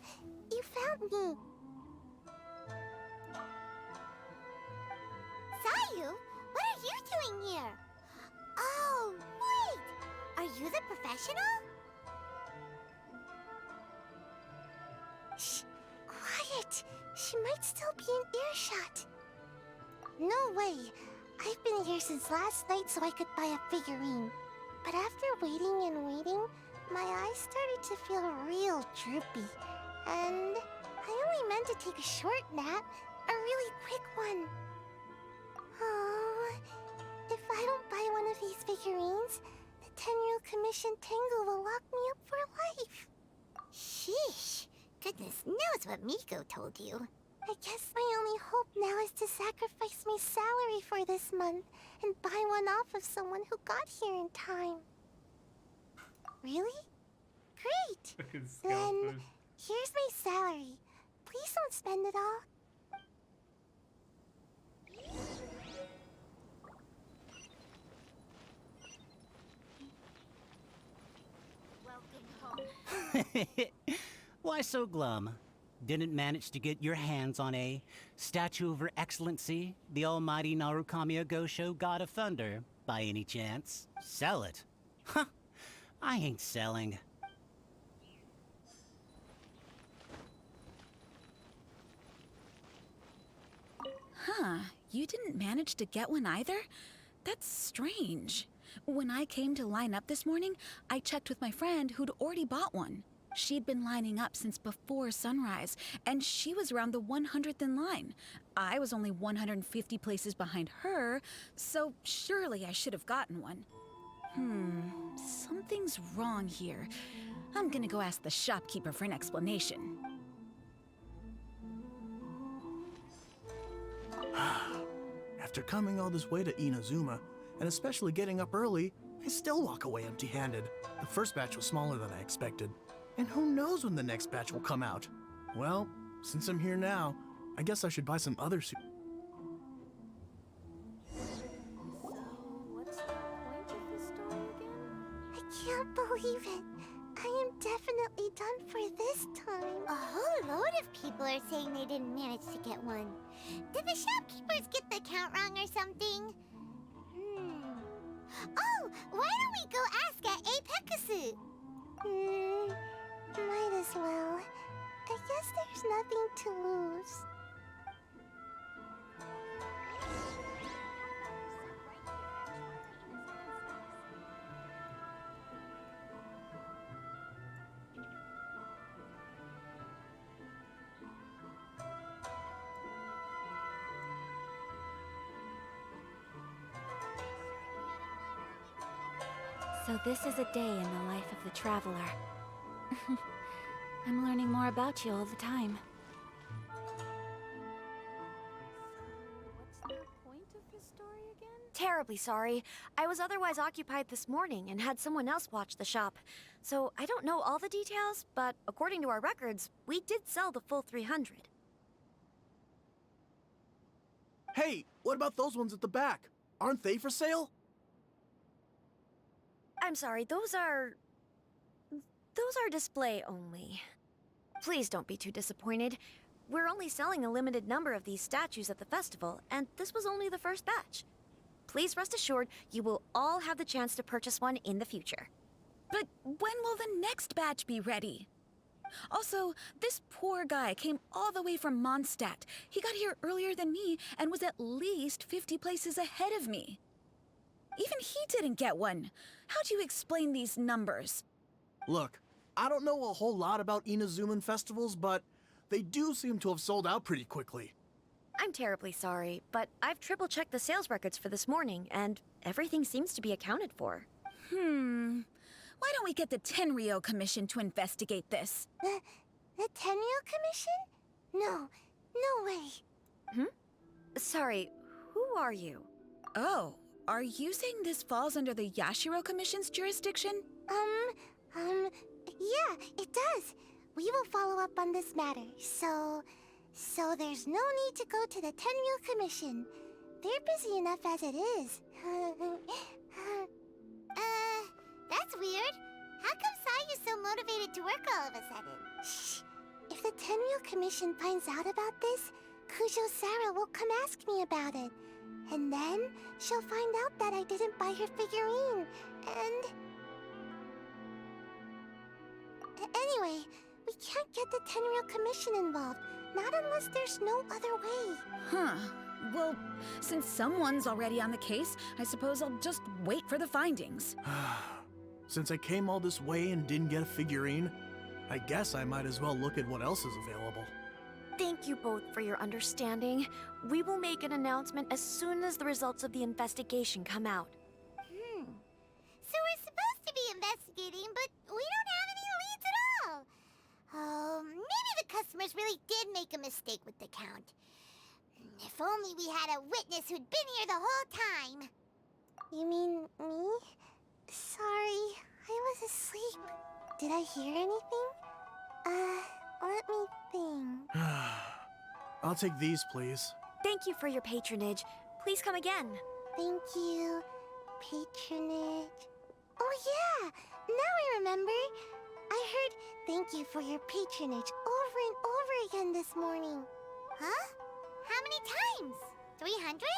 you found me. Sayu, what are you doing here? Oh, wait! Are you the professional? Shh, quiet. She might still be in earshot. No way. I've been here since last night so I could buy a figurine. But after waiting and waiting, my eyes started to feel real droopy. And I only meant to take a short nap, a really quick one. Oh, if I don't buy one of these figurines, the Tenryo Commission Tengu will lock me up for life. Sheesh, goodness knows what Miko told you. I guess my only hope now is to sacrifice my salary for this month and buy one off of someone who got here in time. Really? Great! Then, here's my salary. Please don't spend it all. Why so glum? Didn't manage to get your hands on a statue of Her Excellency, the Almighty Narukami Agosho, God of Thunder, by any chance? Sell it? Huh, I ain't selling. Huh, you didn't manage to get one either? That's strange. When I came to line up this morning, I checked with my friend who'd already bought one. She'd been lining up since before sunrise, and she was around the 100th in line. I was only 150 places behind her, so surely I should have gotten one. Something's wrong here. I'm gonna go ask the shopkeeper for an explanation. After coming all this way to Inazuma, and especially getting up early, I still walk away empty-handed. The first batch was smaller than I expected. And who knows when the next batch will come out? Well, since I'm here now, I guess I should buy some other suit. I can't believe it. I am definitely done for this time. A whole load of people are saying they didn't manage to get one. Did the shopkeepers get the count wrong or something? Oh, why don't we go ask at Apekasu? Might as well. I guess there's nothing to lose. So this is a day in the life of the traveler. I'm learning more about you all the time. What's the point of this story again? Terribly sorry. I was otherwise occupied this morning and had someone else watch the shop. So I don't know all the details, but according to our records, we did sell the full 300. Hey, what about those ones at the back? Aren't they for sale? I'm sorry, those are display only. Please don't be too disappointed. We're only selling a limited number of these statues at the festival, and this was only the first batch. Please rest assured, you will all have the chance to purchase one in the future. But when will the next batch be ready? Also, this poor guy came all the way from Mondstadt. He got here earlier than me and was at least 50 places ahead of me. Even he didn't get one. How do you explain these numbers? Look, I don't know a whole lot about Inazuman festivals, but they do seem to have sold out pretty quickly. I'm terribly sorry, but I've triple-checked the sales records for this morning, and everything seems to be accounted for. Why don't we get the Tenryou Commission to investigate this? The Tenryou Commission? No way. Sorry, who are you? Oh, are you saying this falls under the Yashiro Commission's jurisdiction? Yeah, it does. We will follow up on this matter, so there's no need to go to the Tenryou Commission. They're busy enough as it is. That's weird. How come Sayu's so motivated to work all of a sudden? Shh. If the Tenryou Commission finds out about this, Kujo Sarah will come ask me about it. And then she'll find out that I didn't buy her figurine. And... Anyway, we can't get the Tenryou Commission involved. Not unless there's no other way. Well, since someone's already on the case, I suppose I'll just wait for the findings. Since I came all this way and didn't get a figurine, I guess I might as well look at what else is available. Thank you both for your understanding. We will make an announcement as soon as the results of the investigation come out. So we're supposed to be investigating, but we don't have any leads at all. Oh, maybe the customers really did make a mistake with the count. If only we had a witness who'd been here the whole time. You mean me? Sorry, I was asleep. Did I hear anything? Let me think. I'll take these, please. Thank you for your patronage. Please come again. Thank you. Patronage. Oh yeah! Now I remember. I heard thank you for your patronage over and over again this morning. Huh? How many times? 300?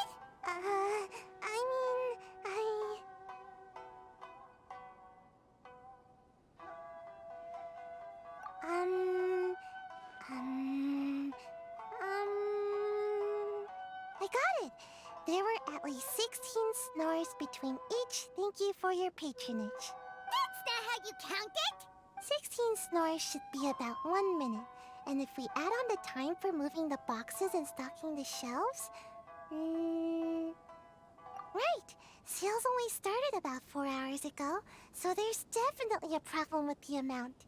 I got it. There were at least 16 snores between each thank you for your patronage. That's not how you count it! 16 snores should be about 1 minute. And if we add on the time for moving the boxes and stocking the shelves... Right! Sales only started about 4 hours ago, so there's definitely a problem with the amount.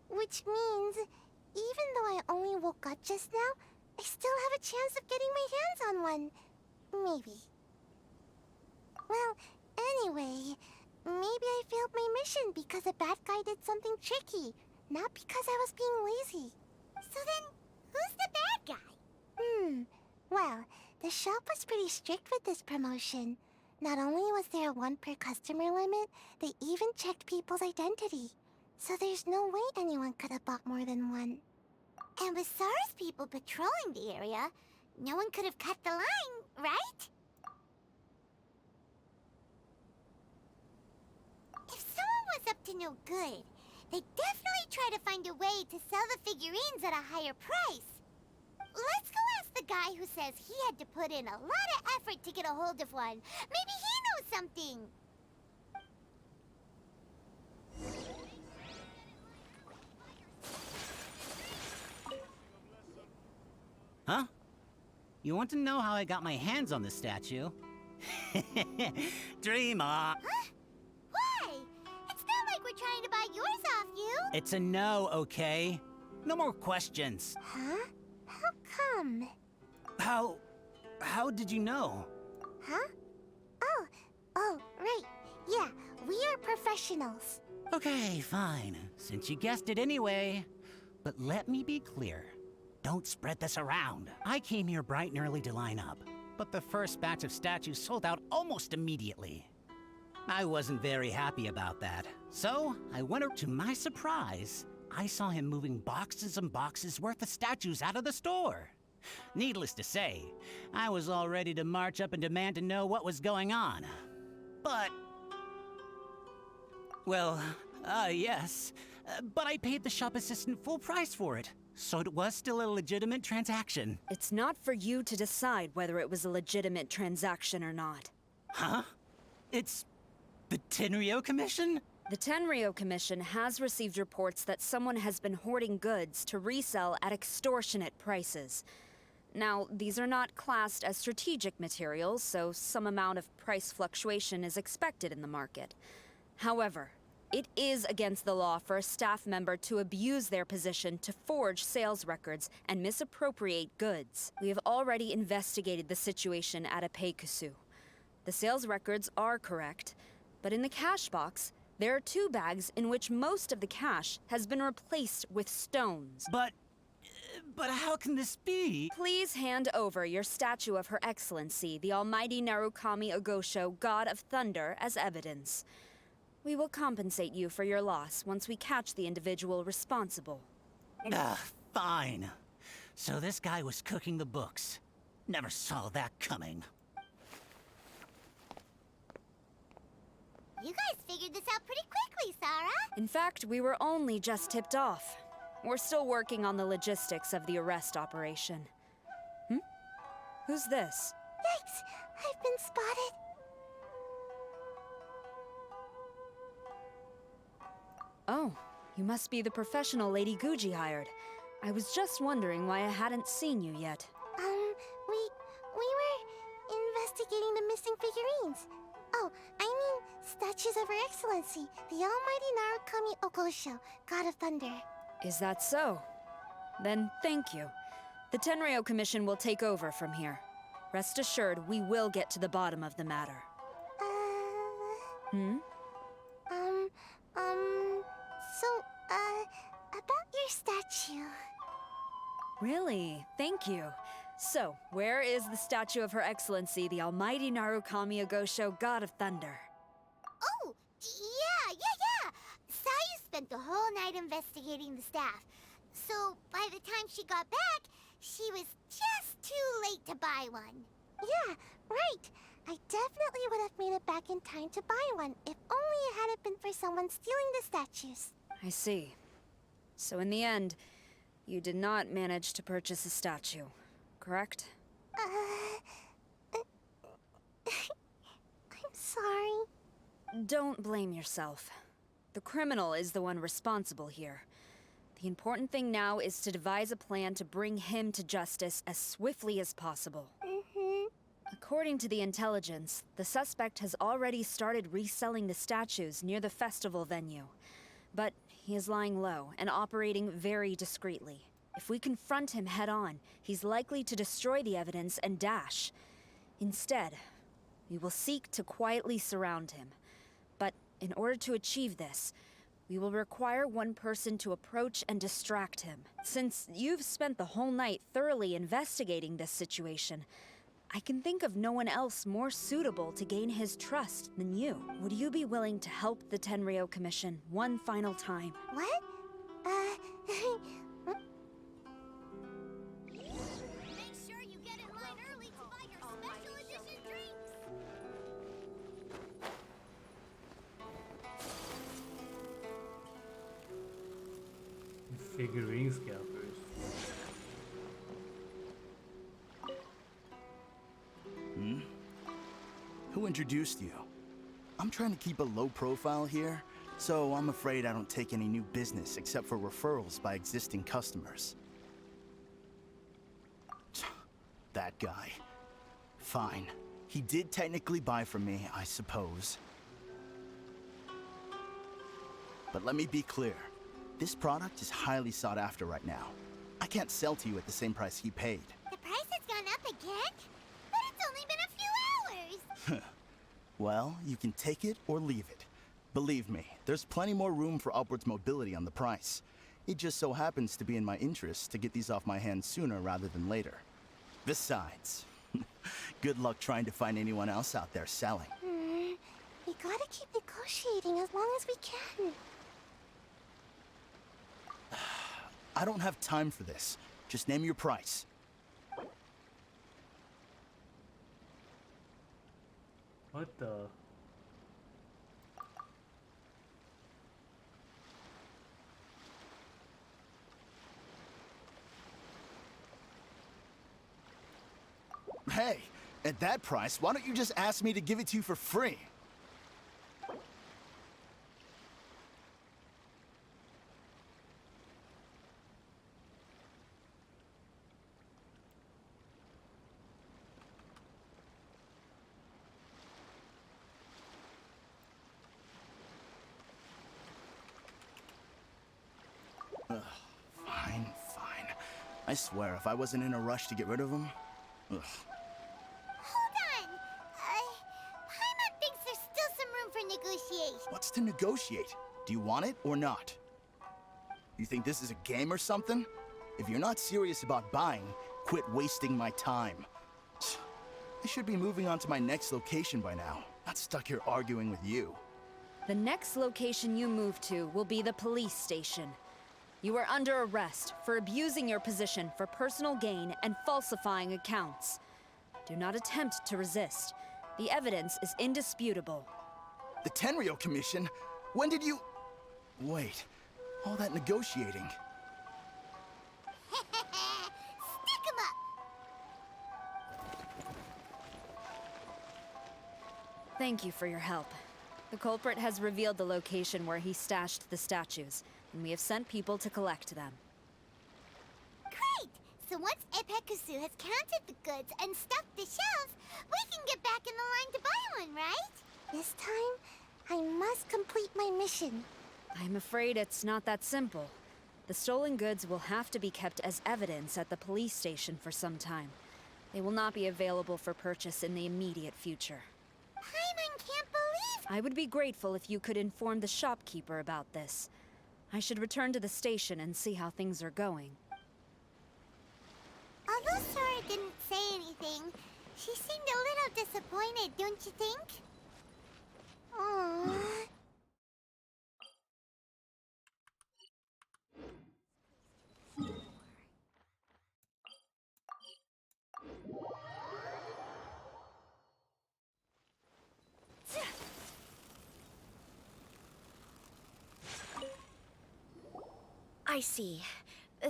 Which means, even though I only woke up just now, I still have a chance of getting my hands on one. Maybe. Well, anyway, maybe I failed my mission because a bad guy did something tricky, not because I was being lazy. So then, who's the bad guy? Well, the shop was pretty strict with this promotion. Not only was there a 1 per customer limit, they even checked people's identity. So there's no way anyone could have bought more than one. And with SARS people patrolling the area, no one could have cut the line, right? If someone was up to no good, they'd definitely try to find a way to sell the figurines at a higher price. Let's go ask the guy who says he had to put in a lot of effort to get a hold of one. Maybe he knows something. Huh? You want to know how I got my hands on the statue? Dream on. Huh? Why? It's not like we're trying to buy yours off you. It's a no, okay? No more questions. Huh? How come? How did you know? Huh? Oh, right. Yeah, we are professionals. Okay, fine. Since you guessed it anyway. But let me be clear. Don't spread this around. I came here bright and early to line up, but the first batch of statues sold out almost immediately. I wasn't very happy about that. So, I went up to my surprise. I saw him moving boxes and boxes worth of statues out of the store. Needless to say, I was all ready to march up and demand to know what was going on. But... well, yes. But I paid the shop assistant full price for it. So it was still a legitimate transaction. It's not for you to decide whether it was a legitimate transaction or not. Huh? It's the Tenryo Commission? The Tenryo Commission has received reports that someone has been hoarding goods to resell at extortionate prices. Now, these are not classed as strategic materials, so some amount of price fluctuation is expected in the market. However, it is against the law for a staff member to abuse their position to forge sales records and misappropriate goods. We have already investigated the situation at Apeikusu. The sales records are correct, but in the cash box, there are 2 bags in which most of the cash has been replaced with stones. But how can this be? Please hand over your statue of Her Excellency, the Almighty Narukami Ogosho, God of Thunder, as evidence. We will compensate you for your loss once we catch the individual responsible. Fine. So this guy was cooking the books. Never saw that coming. You guys figured this out pretty quickly, Sarah. In fact, we were only just tipped off. We're still working on the logistics of the arrest operation. Who's this? Yikes! I've been spotted. Oh, you must be the professional Lady Guji hired. I was just wondering why I hadn't seen you yet. We were investigating the missing figurines. Oh, I mean, statues of Her Excellency, the Almighty Narukami Ogosho, God of Thunder. Is that so? Then thank you. The Tenryo Commission will take over from here. Rest assured, we will get to the bottom of the matter. About your statue. Really? Thank you. So, where is the statue of Her Excellency, the Almighty Narukami Ogosho, God of Thunder? Oh, yeah. Sayu spent the whole night investigating the staff. So, by the time she got back, she was just too late to buy one. Yeah, right. I definitely would have made it back in time to buy one, if only it hadn't been for someone stealing the statues. I see. So in the end, you did not manage to purchase a statue, correct? I'm sorry. Don't blame yourself. The criminal is the one responsible here. The important thing now is to devise a plan to bring him to justice as swiftly as possible. According to the intelligence, the suspect has already started reselling the statues near the festival venue. But he is lying low and operating very discreetly. If we confront him head-on, he's likely to destroy the evidence and dash. Instead, we will seek to quietly surround him. But in order to achieve this, we will require one person to approach and distract him. Since you've spent the whole night thoroughly investigating this situation, I can think of no one else more suitable to gain his trust than you. Would you be willing to help the Tenryou Commission one final time? What? Make sure you get in line early to buy your special edition drinks. Figurine scalpers. Who introduced you? I'm trying to keep a low profile here, so I'm afraid I don't take any new business except for referrals by existing customers. That guy. Fine. He did technically buy from me, I suppose. But let me be clear. This product is highly sought after right now. I can't sell to you at the same price he paid. The price has gone up again? But it's only been a few hours! Well, you can take it or leave it. Believe me, there's plenty more room for upwards mobility on the price. It just so happens to be in my interest to get these off my hands sooner rather than later. Besides, good luck trying to find anyone else out there selling. We gotta keep negotiating as long as we can. I don't have time for this. Just name your price. What the? Hey, at that price, why don't you just ask me to give it to you for free? Fine. I swear, if I wasn't in a rush to get rid of him... Ugh. Hold on! Paimon thinks there's still some room for negotiation. What's to negotiate? Do you want it or not? You think this is a game or something? If you're not serious about buying, quit wasting my time. I should be moving on to my next location by now, not stuck here arguing with you. The next location you move to will be the police station. You are under arrest for abusing your position for personal gain and falsifying accounts. Do not attempt to resist. The evidence is indisputable. The Tenryou Commission? When did you... Wait, all that negotiating... Stick 'em up! Thank you for your help. The culprit has revealed the location where he stashed the statues, and we have sent people to collect them. Great! So once Epekusu has counted the goods and stuffed the shelves, we can get back in the line to buy one, right? This time, I must complete my mission. I'm afraid it's not that simple. The stolen goods will have to be kept as evidence at the police station for some time. They will not be available for purchase in the immediate future. Paimon can't believe... I would be grateful if you could inform the shopkeeper about this. I should return to the station and see how things are going. Although Sora didn't say anything, she seemed a little disappointed, don't you think? Aww. I see.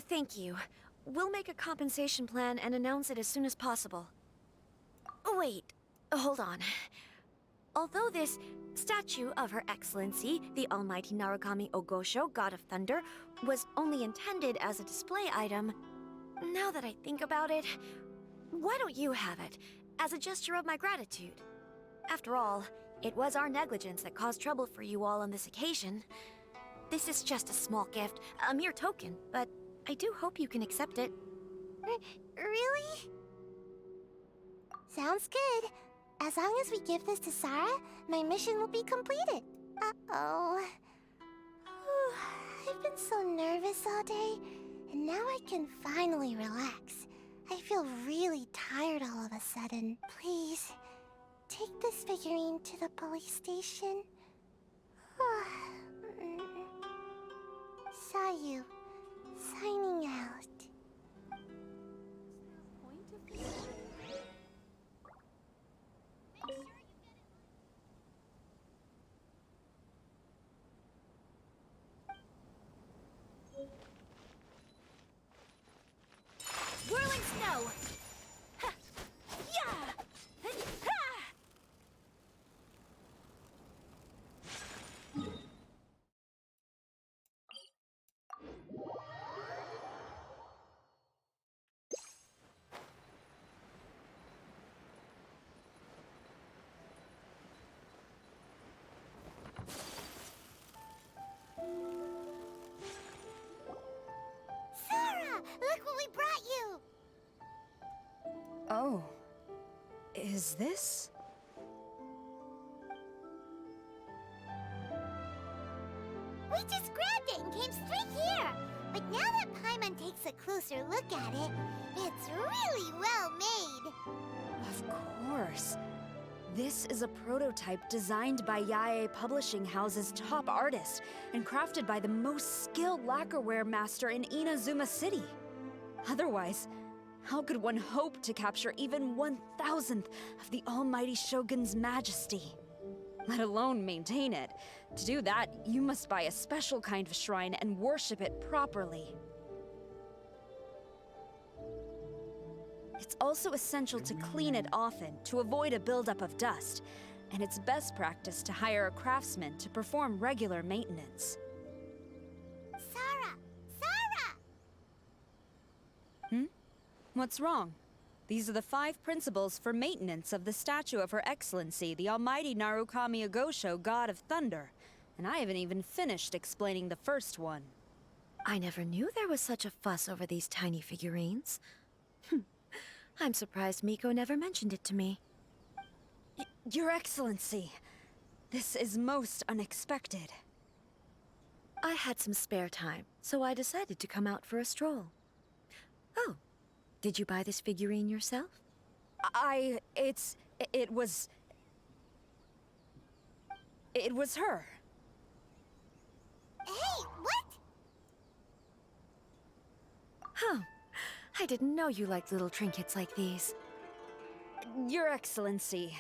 Thank you. We'll make a compensation plan and announce it as soon as possible. Wait, hold on. Although this statue of Her Excellency, the Almighty Narukami Ogosho, God of Thunder, was only intended as a display item, now that I think about it, why don't you have it? as a gesture of my gratitude. After all, it was our negligence that caused trouble for you all on this occasion. This is just a small gift, a mere token, but I do hope you can accept it. Really? Sounds good. As long as we give this to Sarah, my mission will be completed. Uh-oh. I've been so nervous all day, and now I can finally relax. I feel really tired all of a sudden. Please, take this figurine to the police station. Sayu, signing out. Whirling snow! Ha! Yeah! Ha! Sarah, look what we brought you! Oh. Is this? We just grabbed it and came straight here. But now that Paimon takes a closer look at it, it's really well made. Of course. This is a prototype designed by Yae Publishing House's top artist and crafted by the most skilled lacquerware master in Inazuma City. Otherwise, how could one hope to capture even 1,000th of the Almighty Shogun's majesty? Let alone maintain it. To do that, you must buy a special kind of shrine and worship it properly. It's also essential to clean it often to avoid a buildup of dust, and it's best practice to hire a craftsman to perform regular maintenance. Sarah! Sarah! What's wrong? These are the 5 principles for maintenance of the statue of Her Excellency, the Almighty Narukami Agosho, God of Thunder, and I haven't even finished explaining the first one. I never knew there was such a fuss over these tiny figurines. I'm surprised Miko never mentioned it to me. Your Excellency, this is most unexpected. I had some spare time, so I decided to come out for a stroll. Oh, did you buy this figurine yourself? It was her. Hey, what? Huh. I didn't know you liked little trinkets like these. Your Excellency,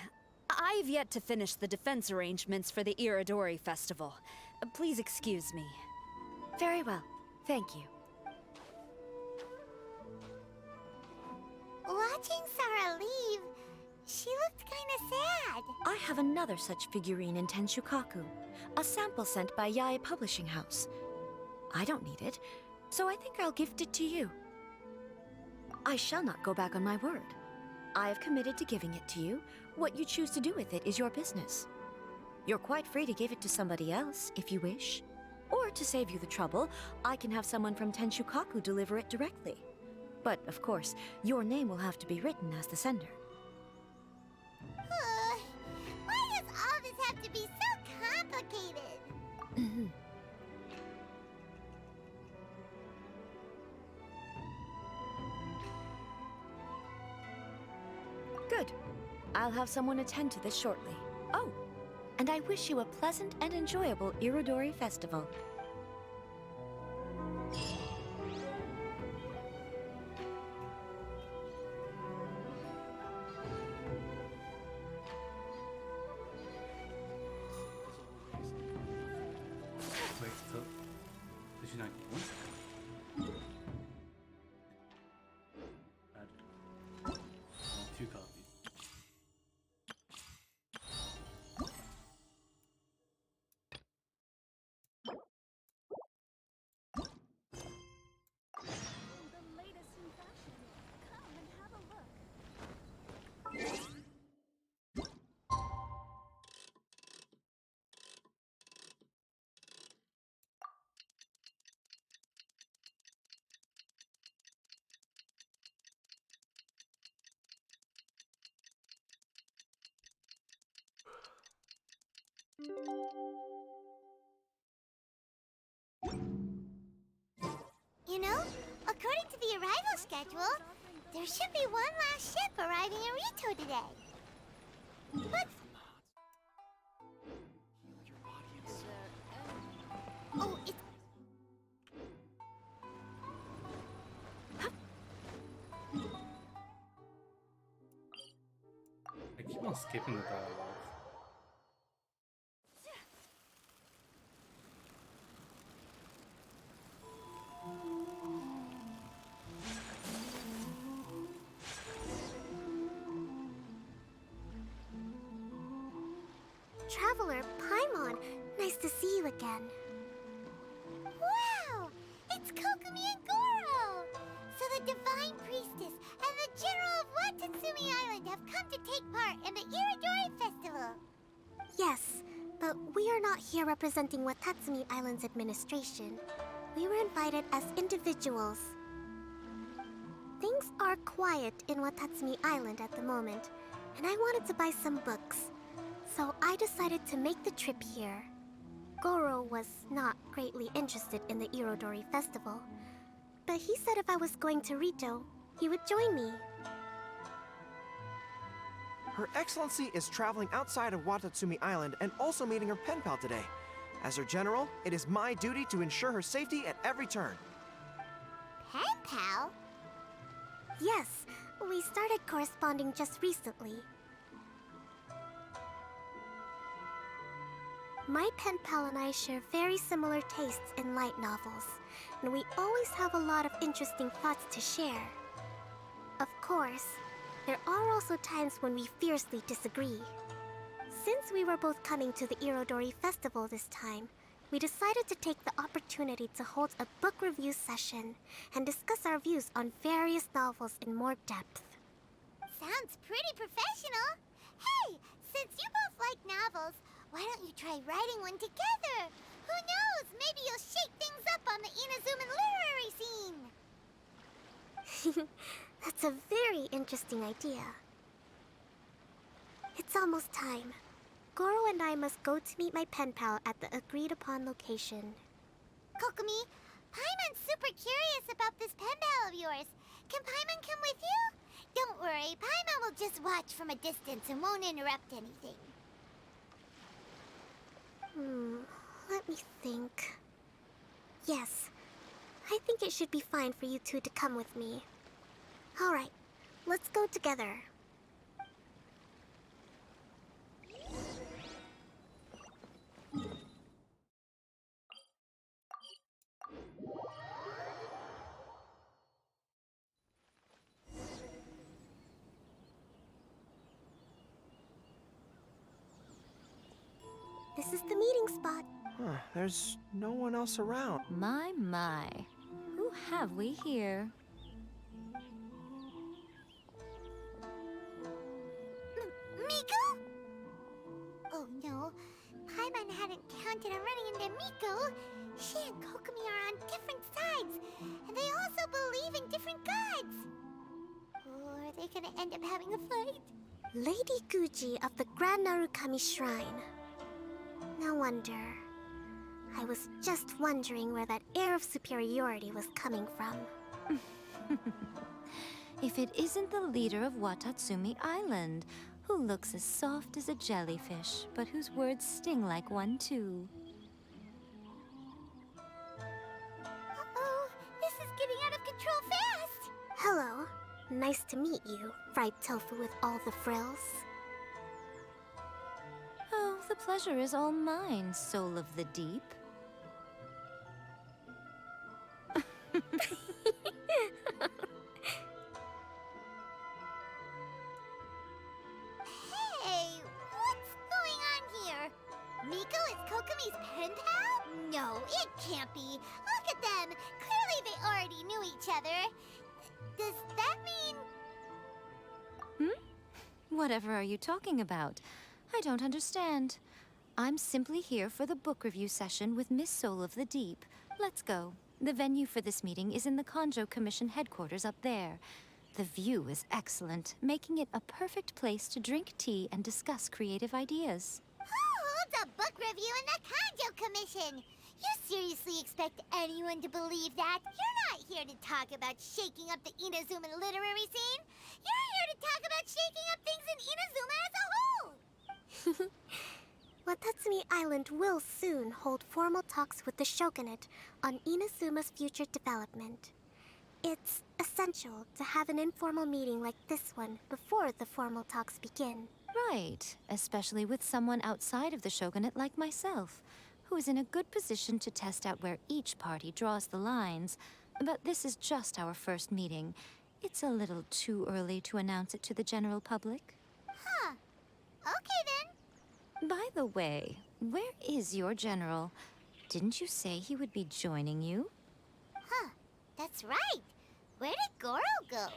I've yet to finish the defense arrangements for the Irodori Festival. Please excuse me. Very well. Thank you. Watching Sarah leave, she looked kinda sad. I have another such figurine in Tenshukaku, a sample sent by Yae Publishing House. I don't need it, so I think I'll gift it to you. I shall not go back on my word. I have committed to giving it to you. What you choose to do with it is your business. You're quite free to give it to somebody else, if you wish. Or to save you the trouble, I can have someone from Tenshukaku deliver it directly. But, of course, your name will have to be written as the sender. Why does all this have to be so complicated? Good. I'll have someone attend to this shortly. Oh, and I wish you a pleasant and enjoyable Irodori Festival. Wait, so did you not get one? Two copies. You know, according to the arrival schedule, there should be one last ship arriving in Rito today. But... Oh, it's... I keep on skipping the dialogue. Traveler Paimon, nice to see you again. Wow! It's Kokomi and Goro! So the Divine Priestess and the General of Watatsumi Island have come to take part in the Iridori Festival. Yes, but we are not here representing Watatsumi Island's administration. We were invited as individuals. Things are quiet in Watatsumi Island at the moment, and I wanted to buy some books. So I decided to make the trip here. Goro was not greatly interested in the Irodori Festival, but he said if I was going to Rito, he would join me. Her Excellency is traveling outside of Watatsumi Island and also meeting her pen pal today. As her general, it is my duty to ensure her safety at every turn. Pen pal? Yes, we started corresponding just recently. My pen pal and I share very similar tastes in light novels, and we always have a lot of interesting thoughts to share. Of course, there are also times when we fiercely disagree. Since we were both coming to the Irodori Festival this time, we decided to take the opportunity to hold a book review session and discuss our views on various novels in more depth. Sounds pretty professional. Hey, since you both like novels, why don't you try writing one together? Who knows? Maybe you'll shake things up on the Inazuman literary scene. That's a very interesting idea. It's almost time. Goro and I must go to meet my pen pal at the agreed-upon location. Kokomi, Paimon's super curious about this pen pal of yours. Can Paimon come with you? Don't worry, Paimon will just watch from a distance and won't interrupt anything. Let me think. Yes, I think it should be fine for you two to come with me. All right, let's go together. This is the meeting spot. There's no one else around. My. Who have we here? Miko? Oh no, Paimon hadn't counted on running into Miko. She and Kokomi are on different sides, and they also believe in different gods. Or are they gonna end up having a fight? Lady Guji of the Grand Narukami Shrine. No wonder. I was just wondering where that air of superiority was coming from. If it isn't the leader of Watatsumi Island, who looks as soft as a jellyfish, but whose words sting like one too. Uh-oh, this is getting out of control fast! Hello. Nice to meet you, fried tofu with all the frills. Oh, the pleasure is all mine, soul of the deep. Hey, what's going on here? Miko is Kokomi's pen pal? No, it can't be. Look at them. Clearly they already knew each other. Does that mean... Whatever are you talking about? I don't understand. I'm simply here for the book review session with Miss Soul of the Deep. Let's go. The venue for this meeting is in the Kanjo Commission headquarters up there. The view is excellent, making it a perfect place to drink tea and discuss creative ideas. Oh, holds a book review in the Kanjo Commission. You seriously expect anyone to believe that? You're not here to talk about shaking up the Inazuma literary scene. You're here to talk about shaking up things in Inazuma as a whole. Watatsumi Island will soon hold formal talks with the Shogunate on Inazuma's future development. It's essential to have an informal meeting like this one before the formal talks begin. Right, especially with someone outside of the shogunate like myself, who is in a good position to test out where each party draws the lines. But this is just our first meeting. It's a little too early to announce it to the general public. Huh. Okay then. By the way, where is your general? Didn't you say he would be joining you? Huh. That's right. Where did Goro go?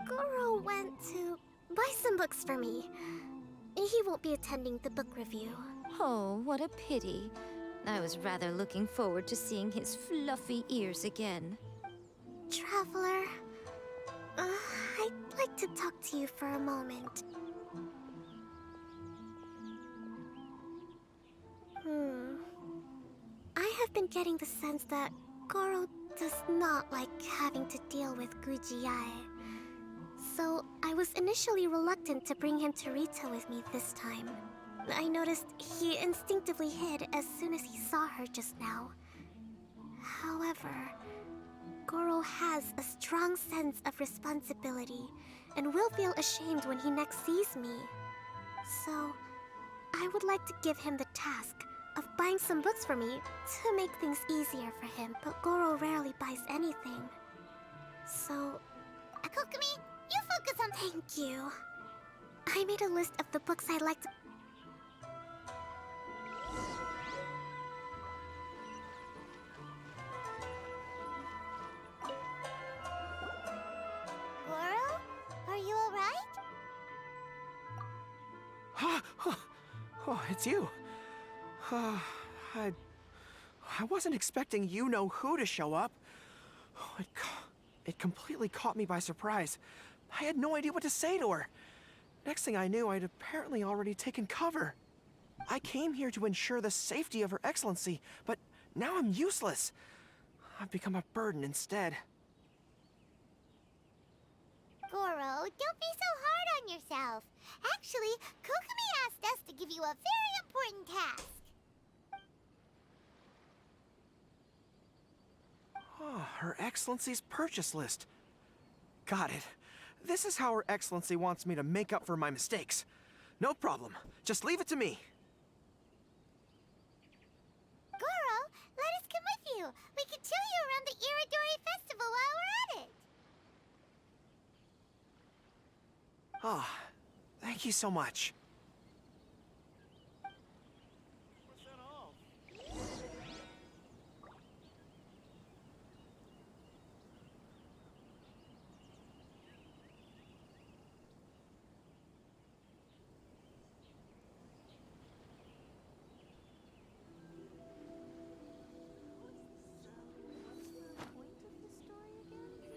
Goro went to buy some books for me. He won't be attending the book review. Oh, what a pity. I was rather looking forward to seeing his fluffy ears again. Traveler, I'd like to talk to you for a moment. I have been getting the sense that Goro does not like having to deal with Gujiae. So I was initially reluctant to bring him to Rito with me this time. I noticed he instinctively hid as soon as he saw her just now. However, Goro has a strong sense of responsibility and will feel ashamed when he next sees me. So, I would like to give him the task of buying some books for me to make things easier for him, but Goro rarely buys anything. So, Akokumi, you focus on— Thank you. I made a list of the books I'd like to... Goro? Are you alright? Oh, it's you. I wasn't expecting you-know-who to show up. Oh, it completely caught me by surprise. I had no idea what to say to her. Next thing I knew, I'd apparently already taken cover. I came here to ensure the safety of Her Excellency, but now I'm useless. I've become a burden instead. Goro, don't be so hard on yourself. Actually, Kokumi asked us to give you a very important task. Oh, Her Excellency's purchase list. Got it. This is how Her Excellency wants me to make up for my mistakes. No problem. Just leave it to me. Goro, let us come with you. We can show you around the Iridori Festival while we're at it. Ah, thank you so much.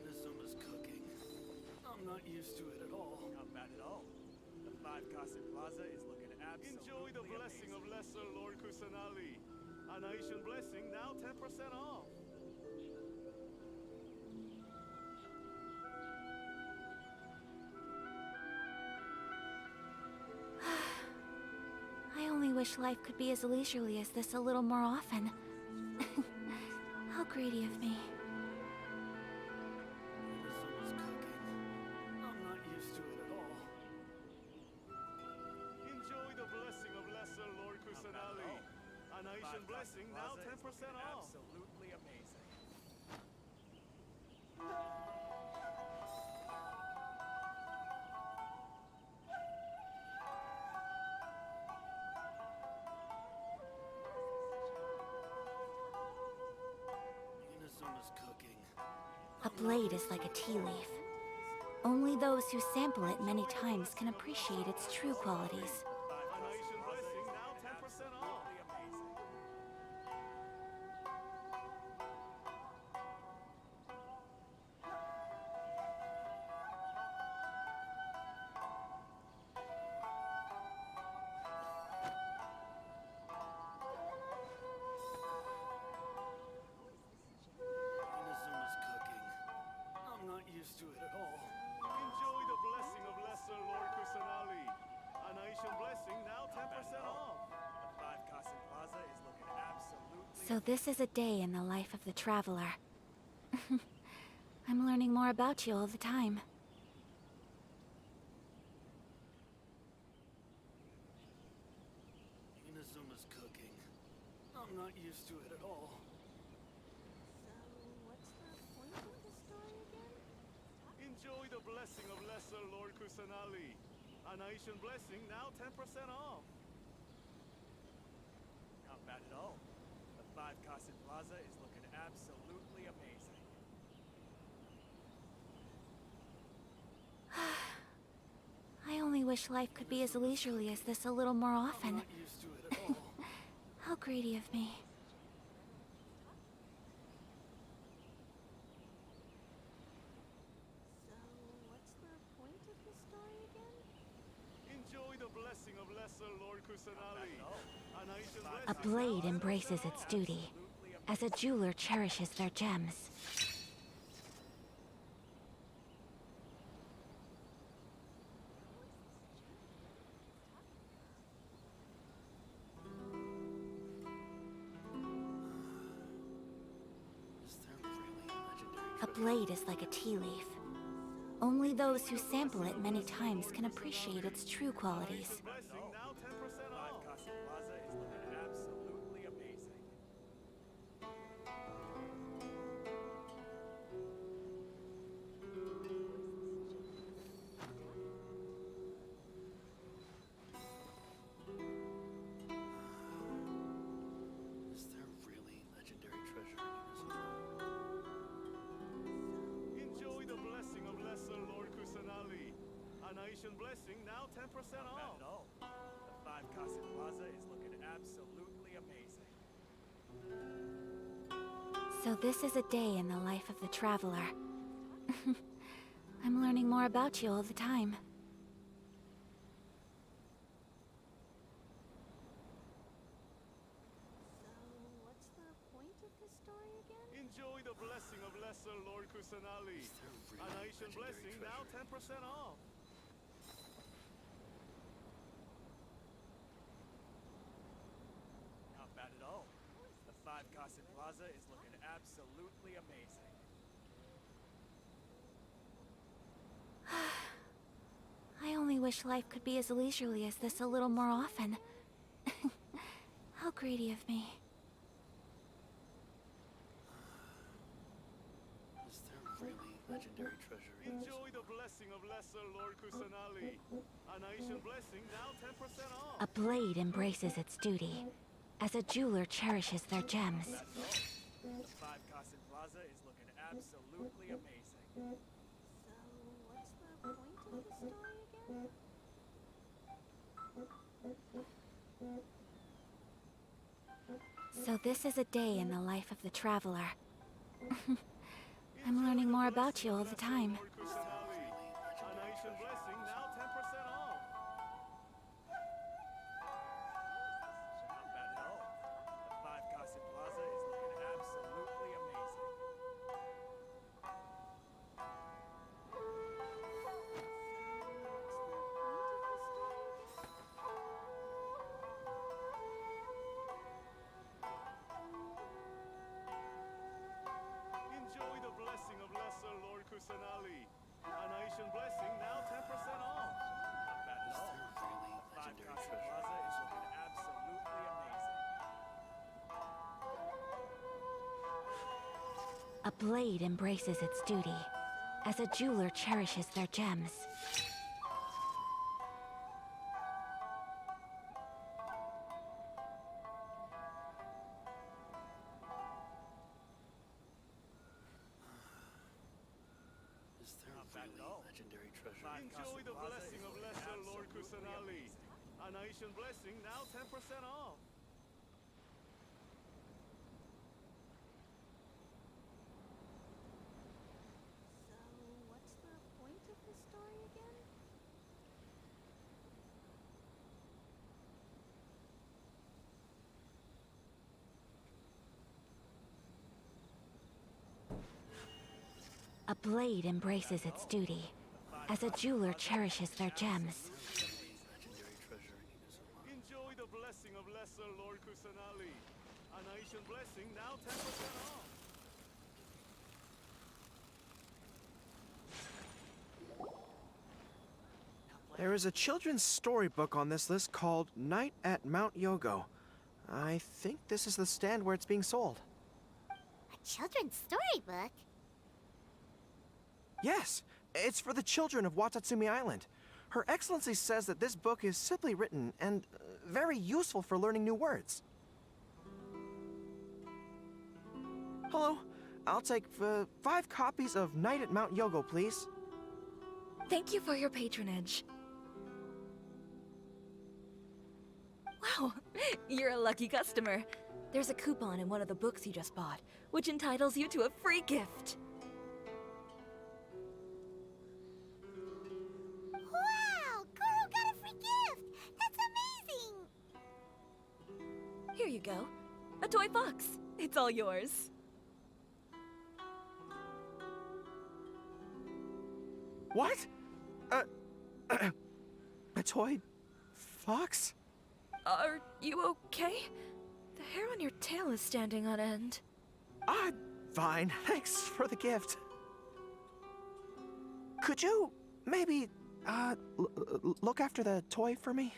Inazuma's cooking. I'm not used to it at all. Not bad at all. The 5 Kasen Plaza is looking absolutely Enjoy the blessing of Lesser Lord Kusanali. A Aishan blessing now 10% off. I only wish life could be as leisurely as this a little more often. How greedy of me. Inazuma's cooking. I'm not used to it at all. Enjoy the blessing of Lesser Lord Kusanali. An Aishan blessing now 10% off. Absolutely amazing. Inazuma's cooking. A blade is like a tea leaf. Only those who sample it many times can appreciate its true qualities. An Aishan blessing now 10% off. to it at all. Enjoy the blessing of Lesser Lord Kusanali. A nation blessing now 10% off. The 5 Kasen Plaza is looking absolutely... So this is a day in the life of the traveler. I'm learning more about you all the time. Inazuma's cooking. I'm not used to it at all. Enjoy the blessing of Lesser Lord Kusanali. A nation blessing now 10% off. Not bad at all. The 5 Kasen Plaza is looking absolutely amazing. I only wish life could be as leisurely as this a little more often. I'm not used to it at all. How greedy of me. Enjoy the blessing of Lesser Lord Kusanali. A nation A blessing blade now embraces 10% its off. duty, as a jeweler cherishes their gems. Is there really a legendary A blade is like a tea leaf. Only those who sample it many times can appreciate its true qualities. blessing now 10% off? 5 Kasen Plaza is looking absolutely amazing. Is there really legendary treasure in Inazuma? Enjoy the blessing of Lesser Lord Kusanali. A nation blessing now 10% off. Not at all. The 5 Kasen Plaza is looking absolutely amazing. So this is a day in the life of the traveler. I'm learning more about you all the time. Enjoy the blessing of Lesser Lord Kusanali. A nation blessing now 10% off. Not bad at all. The 5 Kasen Plaza is looking absolutely amazing. I only wish life could be as leisurely as this a little more often. How greedy of me. Is there really legendary treasure? Enjoy the blessing of Lesser Lord Kusanali. A nation blessing now 10% off. A blade embraces its duty, as a jeweler cherishes their gems. The 5 Kasen Plaza is looking absolutely amazing. So this is a day in the life of the traveler. I'm learning more about you all the time. Kusanali. A nation blessing now 10% off. Not bad at all. The 5 Kasen Plaza is looking absolutely amazing. Enjoy the blessing of Lesser Lord Kusanali. A nation blessing now 10% off. Not bad at all. The 5 Kasen Plaza is looking absolutely amazing. A blade embraces its duty, as a jeweler cherishes their gems. Is there really legendary treasure? Enjoy the blessing of Lesser Lord Kusanali. A nation blessing now 10% off. A blade embraces its duty, as a jeweler cherishes their gems. Enjoy the blessing of Lesser Lord Kusanali. An Aishan blessing now 10% off. There is a children's storybook on this list called Night at Mount Yogo. I think this is the stand where it's being sold. A children's storybook? Yes, it's for the children of Watatsumi Island. Her Excellency says that this book is simply written and very useful for learning new words. Hello, I'll take 5 copies of Night at Mount Yogo, please. Thank you for your patronage. Wow, you're a lucky customer. There's a coupon in one of the books you just bought, which entitles you to a free gift. Wow! Goro got a free gift! That's amazing! Here you go. A toy box. It's all yours. What? A toy fox? Are you okay? The hair on your tail is standing on end. I'm fine. Thanks for the gift. Could you maybe, look after the toy for me?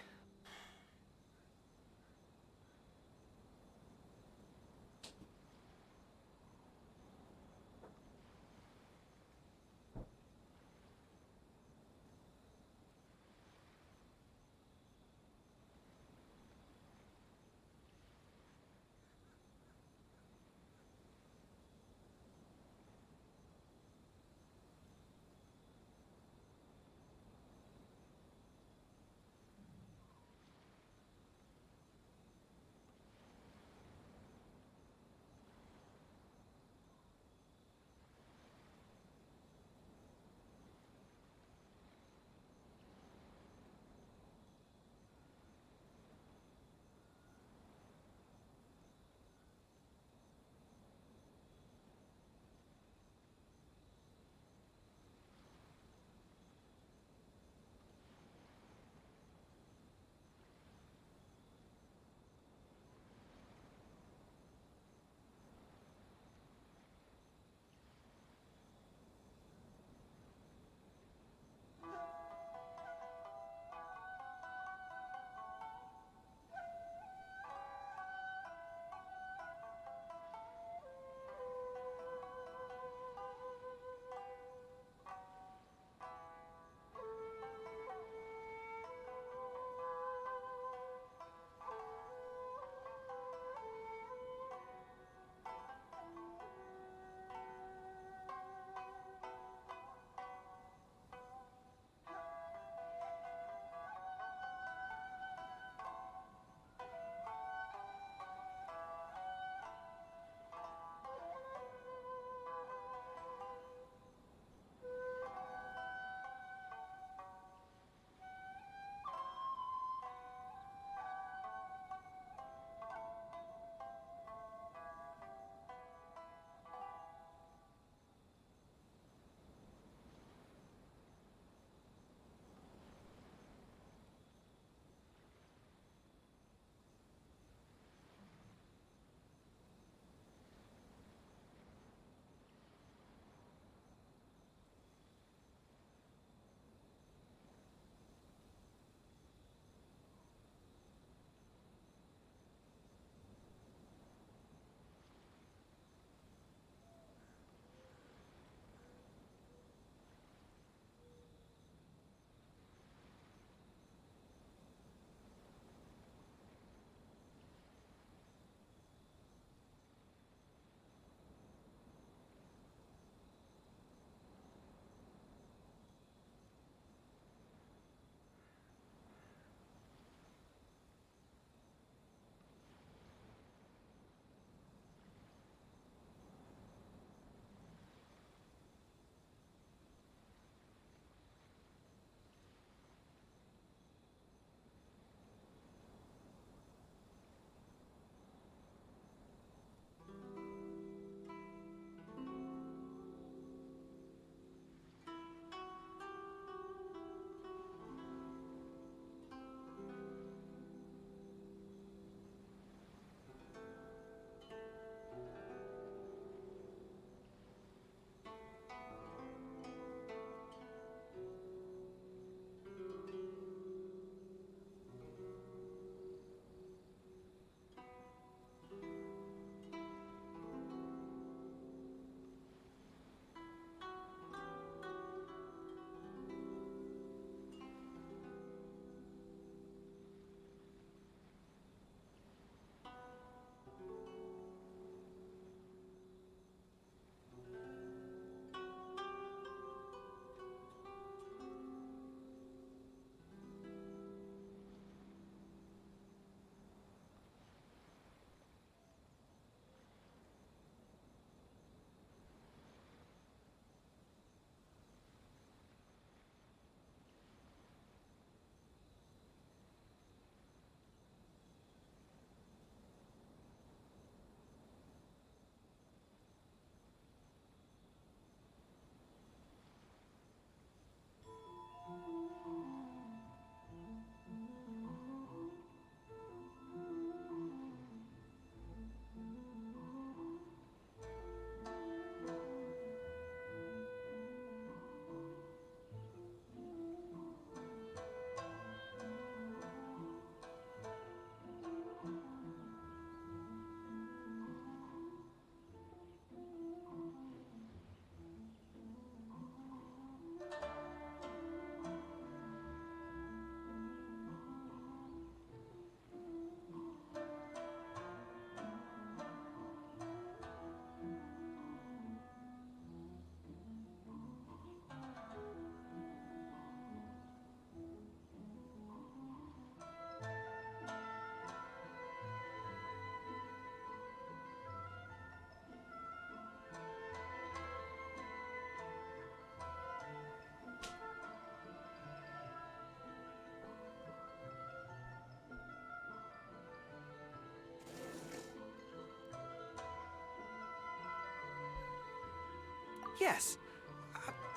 Yes.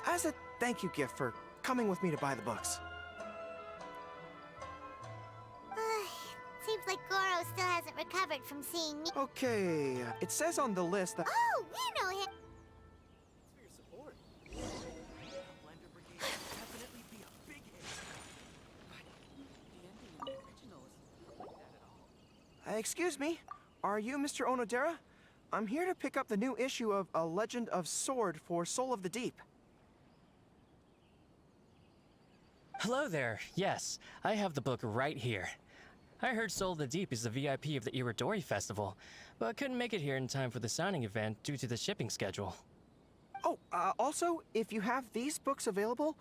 As a thank you gift for coming with me to buy the books. Seems like Goro still hasn't recovered from seeing me. Okay, it says on the list that. Oh, you know him. Excuse me, are you Mr. Onodera? I'm here to pick up the new issue of A Legend of Sword for Soul of the Deep. Hello there. Yes, I have the book right here. I heard Soul of the Deep is the VIP of the Irodori Festival, but couldn't make it here in time for the signing event due to the shipping schedule. Oh, also, if you have these books available,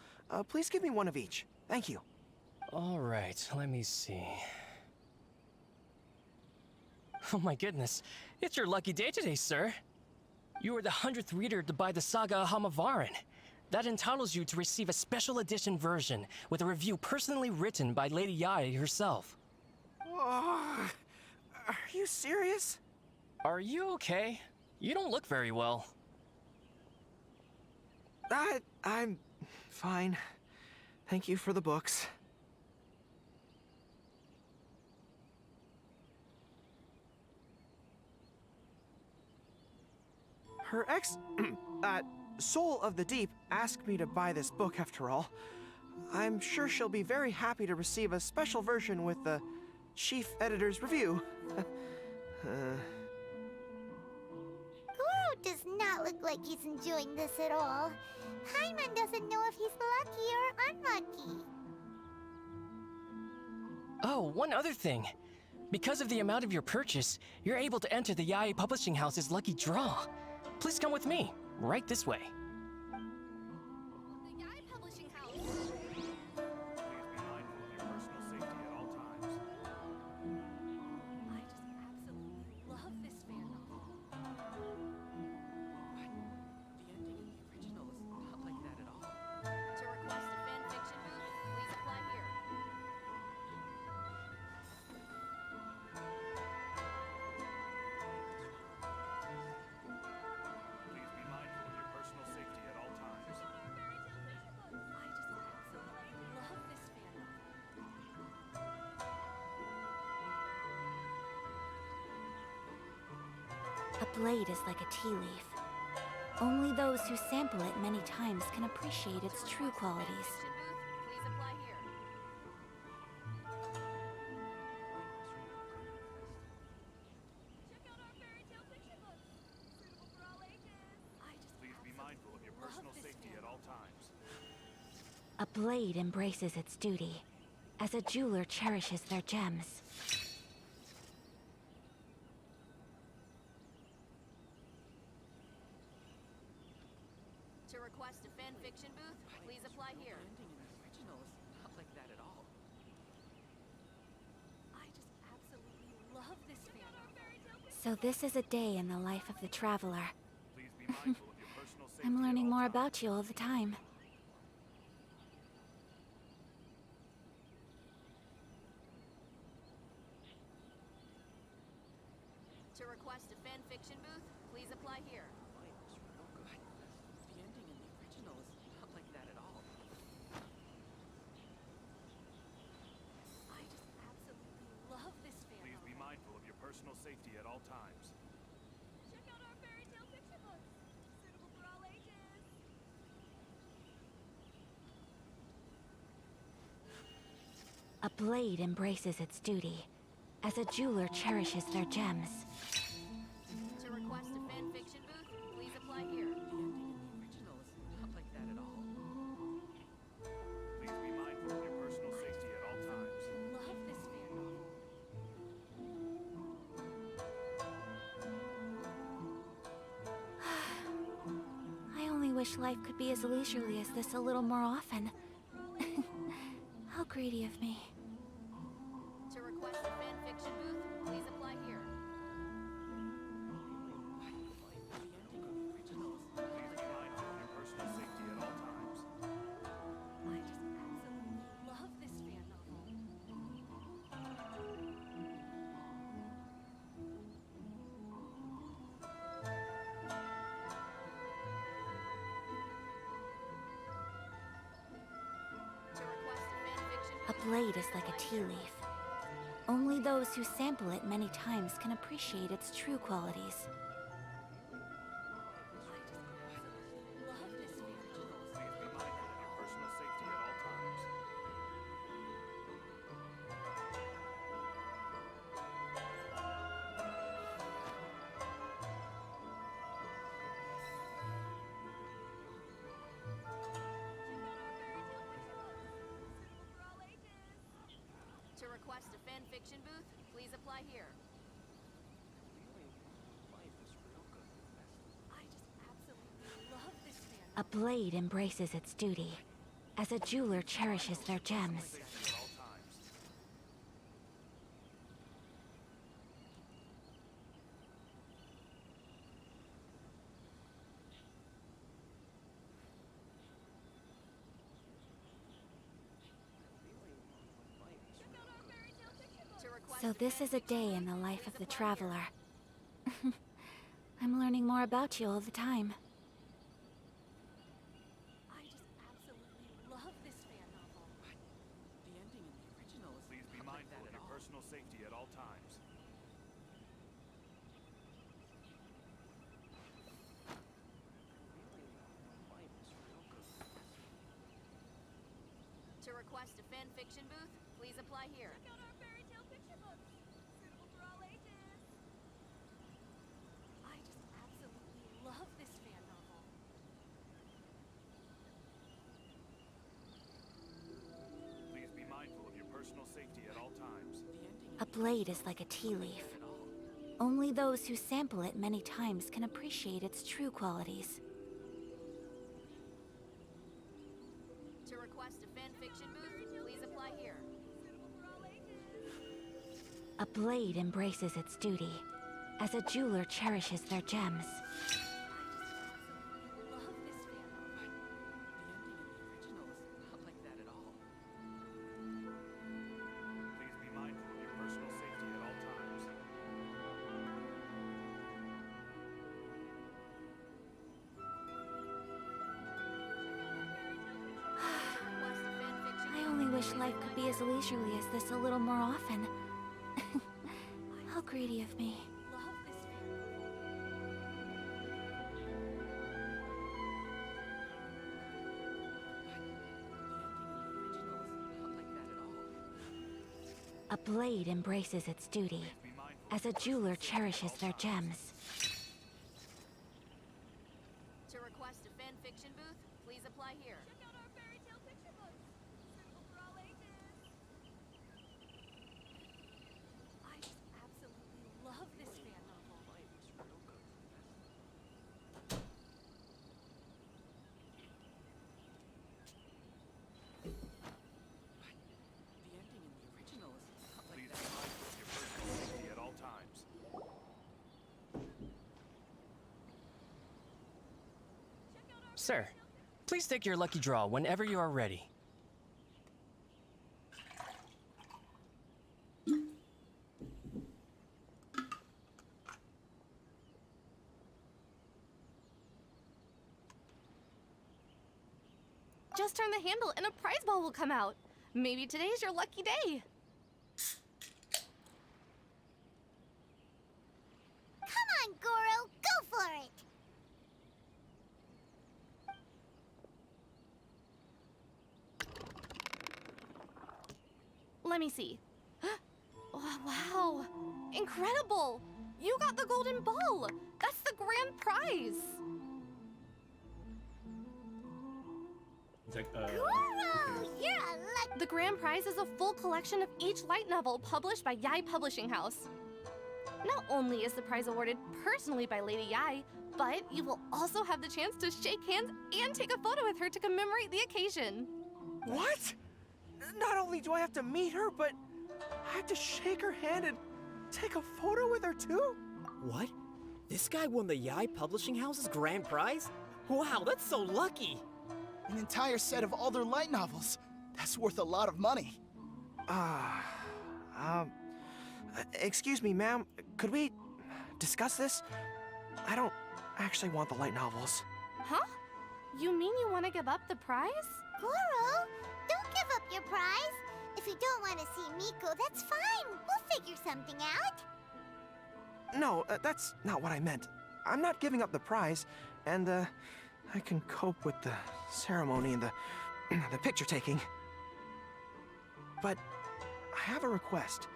please give me one of each. Thank you. All right, let me see. Oh my goodness, it's your lucky day today, sir. You are the 100th reader to buy the Saga of Hamavaran. That entitles you to receive a special edition version with a review personally written by Lady Yae herself. Are you serious? Are you okay? You don't look very well. I'm fine. Thank you for the books. Soul of the Deep asked me to buy this book after all. I'm sure she'll be very happy to receive a special version with the chief editor's review. Goro does not look like he's enjoying this at all. Paimon doesn't know if he's lucky or unlucky. Oh, one other thing. Because of the amount of your purchase, you're able to enter the Yae Publishing House's lucky draw. Please come with me, right this way. The Yae Publishing House. Please be mindful of your personal safety at all times. I just absolutely love this fan novel. The ending in the original is not like that at all. To request a fan fiction booth, please apply here. Please be mindful of your personal safety at all times. I just absolutely love this fan novel. A blade is like a tea leaf. Only those who sample it many times can appreciate its true qualities. Fiction booth, please apply here. Check out our fairy tale fiction books. Suitable for all ages. Please be mindful of your personal safety at all times. A blade embraces its duty, as a jeweler cherishes their gems. To request a fan fiction booth, please apply here. The ending in the original is not like that at all. I just absolutely love this fan novel. So this is a day in the life of the traveler. Please be mindful of your personal safety. I'm learning more about you all the time. To request a fan fiction booth, please apply here. Wait, it's real good. The ending in the original is not like that at all. I just absolutely love this fan Please novel. be mindful of your personal safety at all times. Check out our fairy tale fiction books. Suitable for all ages. A blade embraces its duty, as a jeweler cherishes their gems. To request a fan fiction booth, please apply here. The ending in the original is not like that at all. Please be mindful of your personal safety at all times. Love this fan novel. I only wish life could be as leisurely as this a little more often. How greedy of me. To request a fan fiction booth, please apply here. The ending in the original is not Please be mindful of your personal safety at all times. I just absolutely love this fan novel. A blade is like a tea leaf. Only those who sample it many times can appreciate its true qualities. To request a fanfiction booth, please apply here. I just absolutely love this fan. A blade embraces its duty, as a jeweler cherishes their gems. So this is a day in the life of the traveler. I'm learning more about you all the time. I just absolutely love this fan novel. The ending in the original is... Please be mindful of your personal safety at all times. To request a fanfiction booth, please apply here. I just absolutely love this fan novel. Please be mindful of your personal safety at all times. A blade is like a tea leaf. Only those who sample it many times can appreciate its true qualities. To request a fanfiction booth, please apply here. A blade embraces its duty, as a jeweler cherishes their gems. Please be mindful of your personal safety at all times. I only wish life could be as leisurely as this a little more often. How greedy of me. A blade embraces its duty, as a jeweler cherishes their gems. To request a fanfiction booth, please apply here. I just absolutely love this fan novel. The ending in the original is not like that. Please be mindful of your personal safety at all times. Sir, please take your lucky draw whenever you are ready. Just turn the handle and a prize ball will come out. Maybe today's your lucky day. Come on, Goro, go for it! Let me see. Oh, wow. Incredible! You got the golden ball! That's the grand prize! It's like, Goro, you're a lucky... The grand prize is a full collection of each light novel published by Yai Publishing House. Not only is the prize awarded personally by Lady Yai, but you will also have the chance to shake hands and take a photo with her to commemorate the occasion. What? Not only do I have to meet her, but I have to shake her hand and take a photo with her too? What? This guy won the Yai Publishing House's grand prize? Wow, that's so lucky! An entire set of all their light novels. That's worth a lot of money. Excuse me, ma'am. Could we discuss this? I don't actually want the light novels. Huh? You mean you want to give up the prize? Goro, don't give up your prize. If If you don't want to see Miko, that's fine. We'll figure something out. No, that's not what I meant. I'm not giving up the prize, and I can cope with the ceremony and the the picture taking. But I have a request.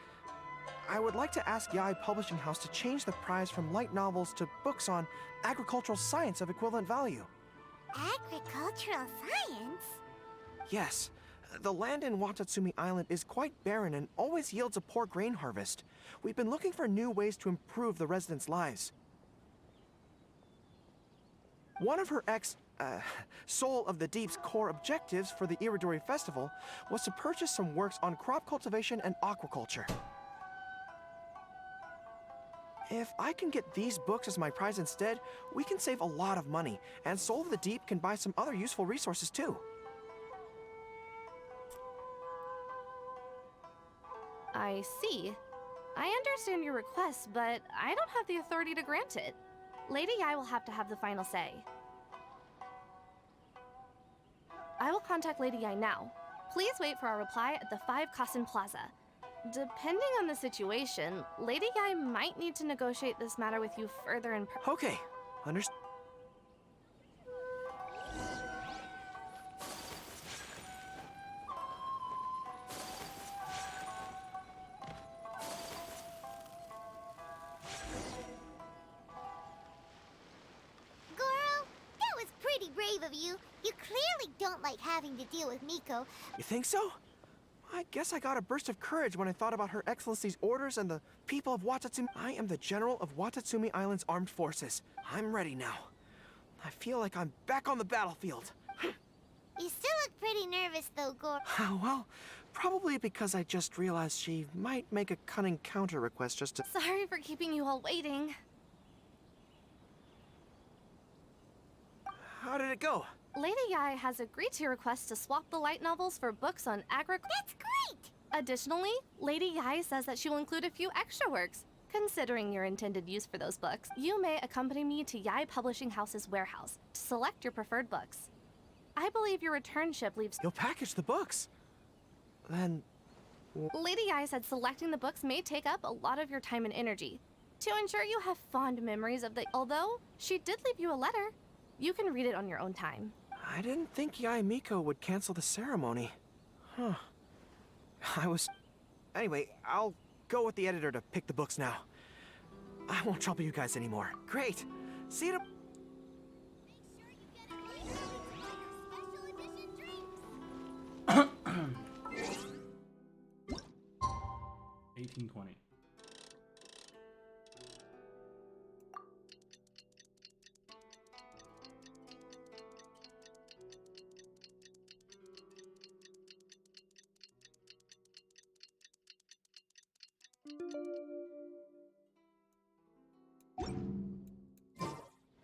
I would like to ask Yae Publishing House to change the prize from light novels to books on agricultural science of equivalent value. Agricultural science? Yes. The land in Watatsumi Island is quite barren and always yields a poor grain harvest. We've been looking for new ways to improve the residents' lives. One of her Soul of the Deep's core objectives for the Irodori Festival was to purchase some works on crop cultivation and aquaculture. If I can get these books as my prize instead, we can save a lot of money, and Soul of the Deep can buy some other useful resources too. I see. I understand your request, but I don't have the authority to grant it. Lady Yae will have to have the final say. I will contact Lady Yae now. Please wait for our reply at the 5 Kasen Plaza. Depending on the situation, Lady Yae might need to negotiate this matter with you further in Okay, understood. Brave of you. You clearly don't like having to deal with Miko. You think so? I guess I got a burst of courage when I thought about Her Excellency's orders and the people of Watatsumi. I am the General of Watatsumi Island's armed forces. I'm ready now. I feel like I'm back on the battlefield. You still look pretty nervous though, Goro. Well, probably because I just realized she might make a cunning counter request just to... Sorry for keeping you all waiting. How did it go? Lady Yae has agreed to your request to swap the light novels for books on agriculture. That's great! Additionally, Lady Yae says that she will include a few extra works. Considering your intended use for those books, you may accompany me to Yae Publishing House's warehouse to select your preferred books. I believe your return ship leaves... You'll package the books? Then... Lady Yae said selecting the books may take up a lot of your time and energy. To ensure you have fond memories of the... Although, she did leave you a letter. You can read it on your own time. I didn't think Yae Miko would cancel the ceremony. Huh. Anyway, I'll go with the editor to pick the books now. I won't trouble you guys anymore. Great. See you 1820.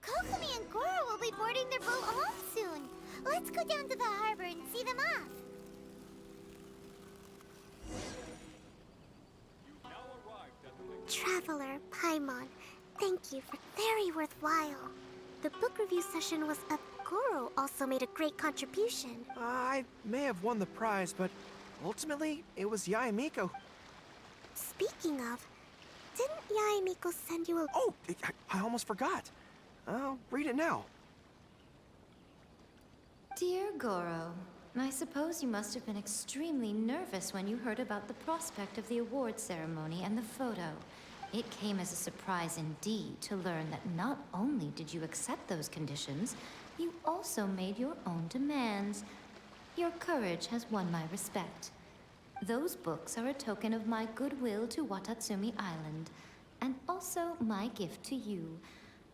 Kokomi and Goro will be boarding their boat home soon. Let's go down to the harbor and see them off. Traveler, Paimon, thank you for very worthwhile. The book review session was up. Goro also made a great contribution. I may have won the prize, but ultimately, it was Yae Miko. Speaking of, didn't Yae Miko send you a... Oh, I almost forgot. I'll read it now. Dear Goro, I suppose you must have been extremely nervous when you heard about the prospect of the award ceremony and the photo. It came as a surprise indeed to learn that not only did you accept those conditions, you also made your own demands. Your courage has won my respect. Those books are a token of my goodwill to Watatsumi Island, and also my gift to you.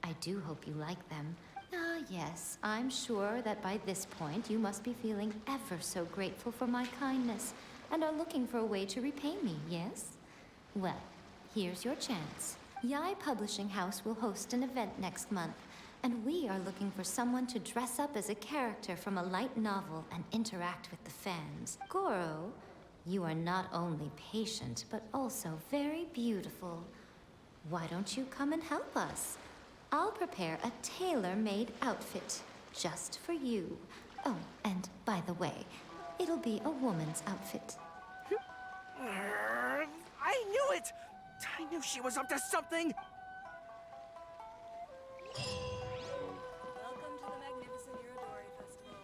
I do hope you like them. Ah, yes, I'm sure that by this point you must be feeling ever so grateful for my kindness, and are looking for a way to repay me, yes? Well, here's your chance. Yae Publishing House will host an event next month, and we are looking for someone to dress up as a character from a light novel and interact with the fans. Goro, you are not only patient, but also very beautiful. Why don't you come and help us? I'll prepare a tailor-made outfit just for you. Oh, and by the way, it'll be a woman's outfit. I knew it! I knew she was up to something! Welcome to the magnificent Irodori Festival.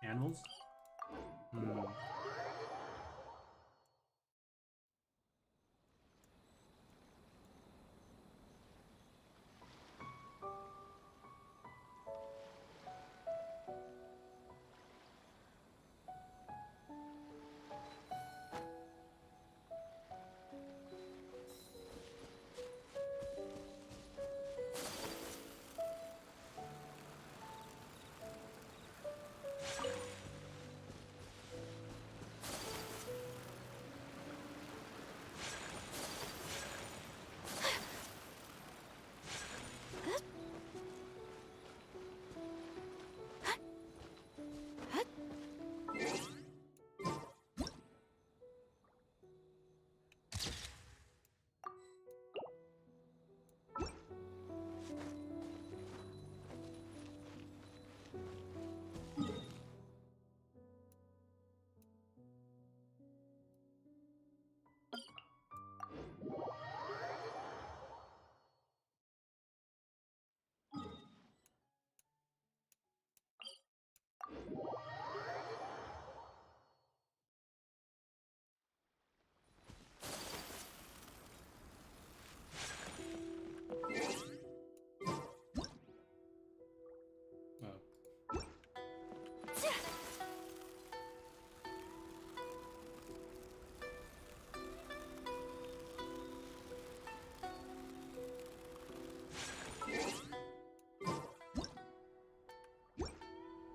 Animals? Hmm.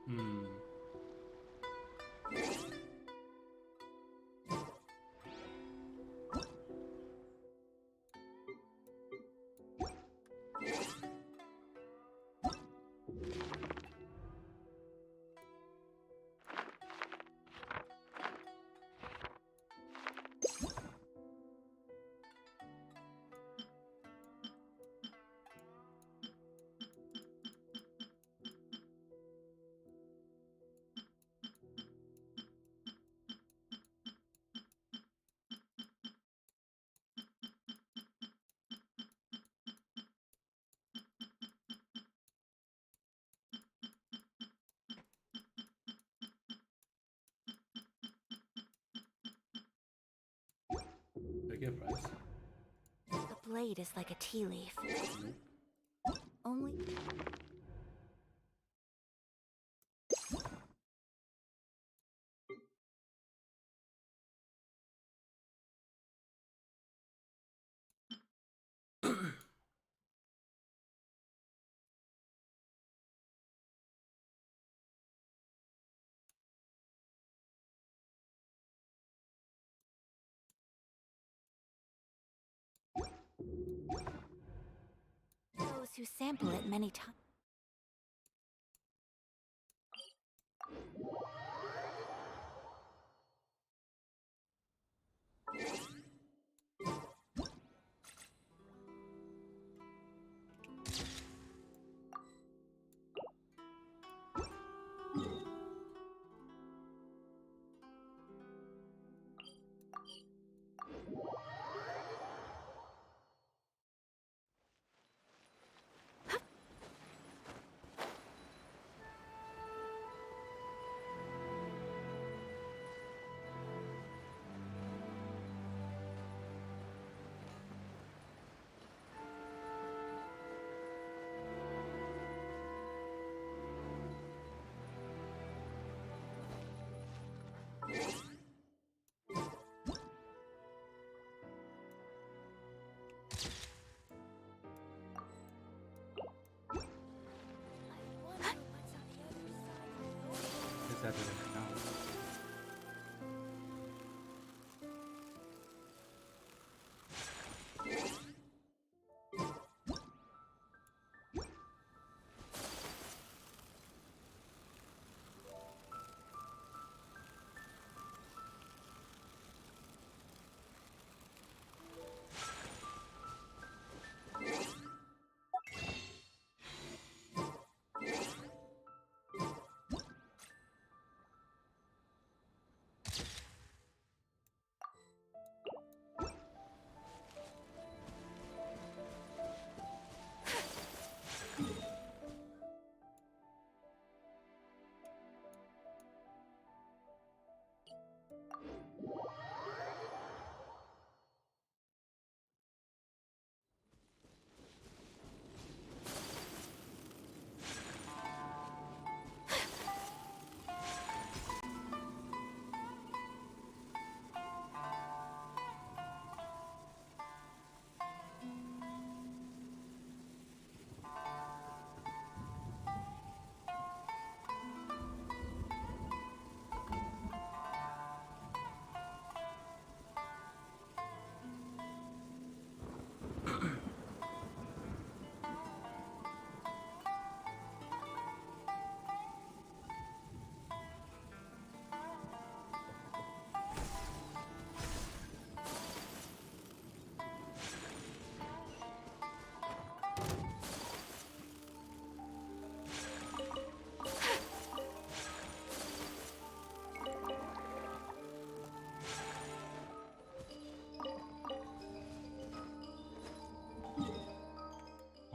Hmm. Did I get a prize? The blade is like a tea leaf. Only. Those who sample it many times.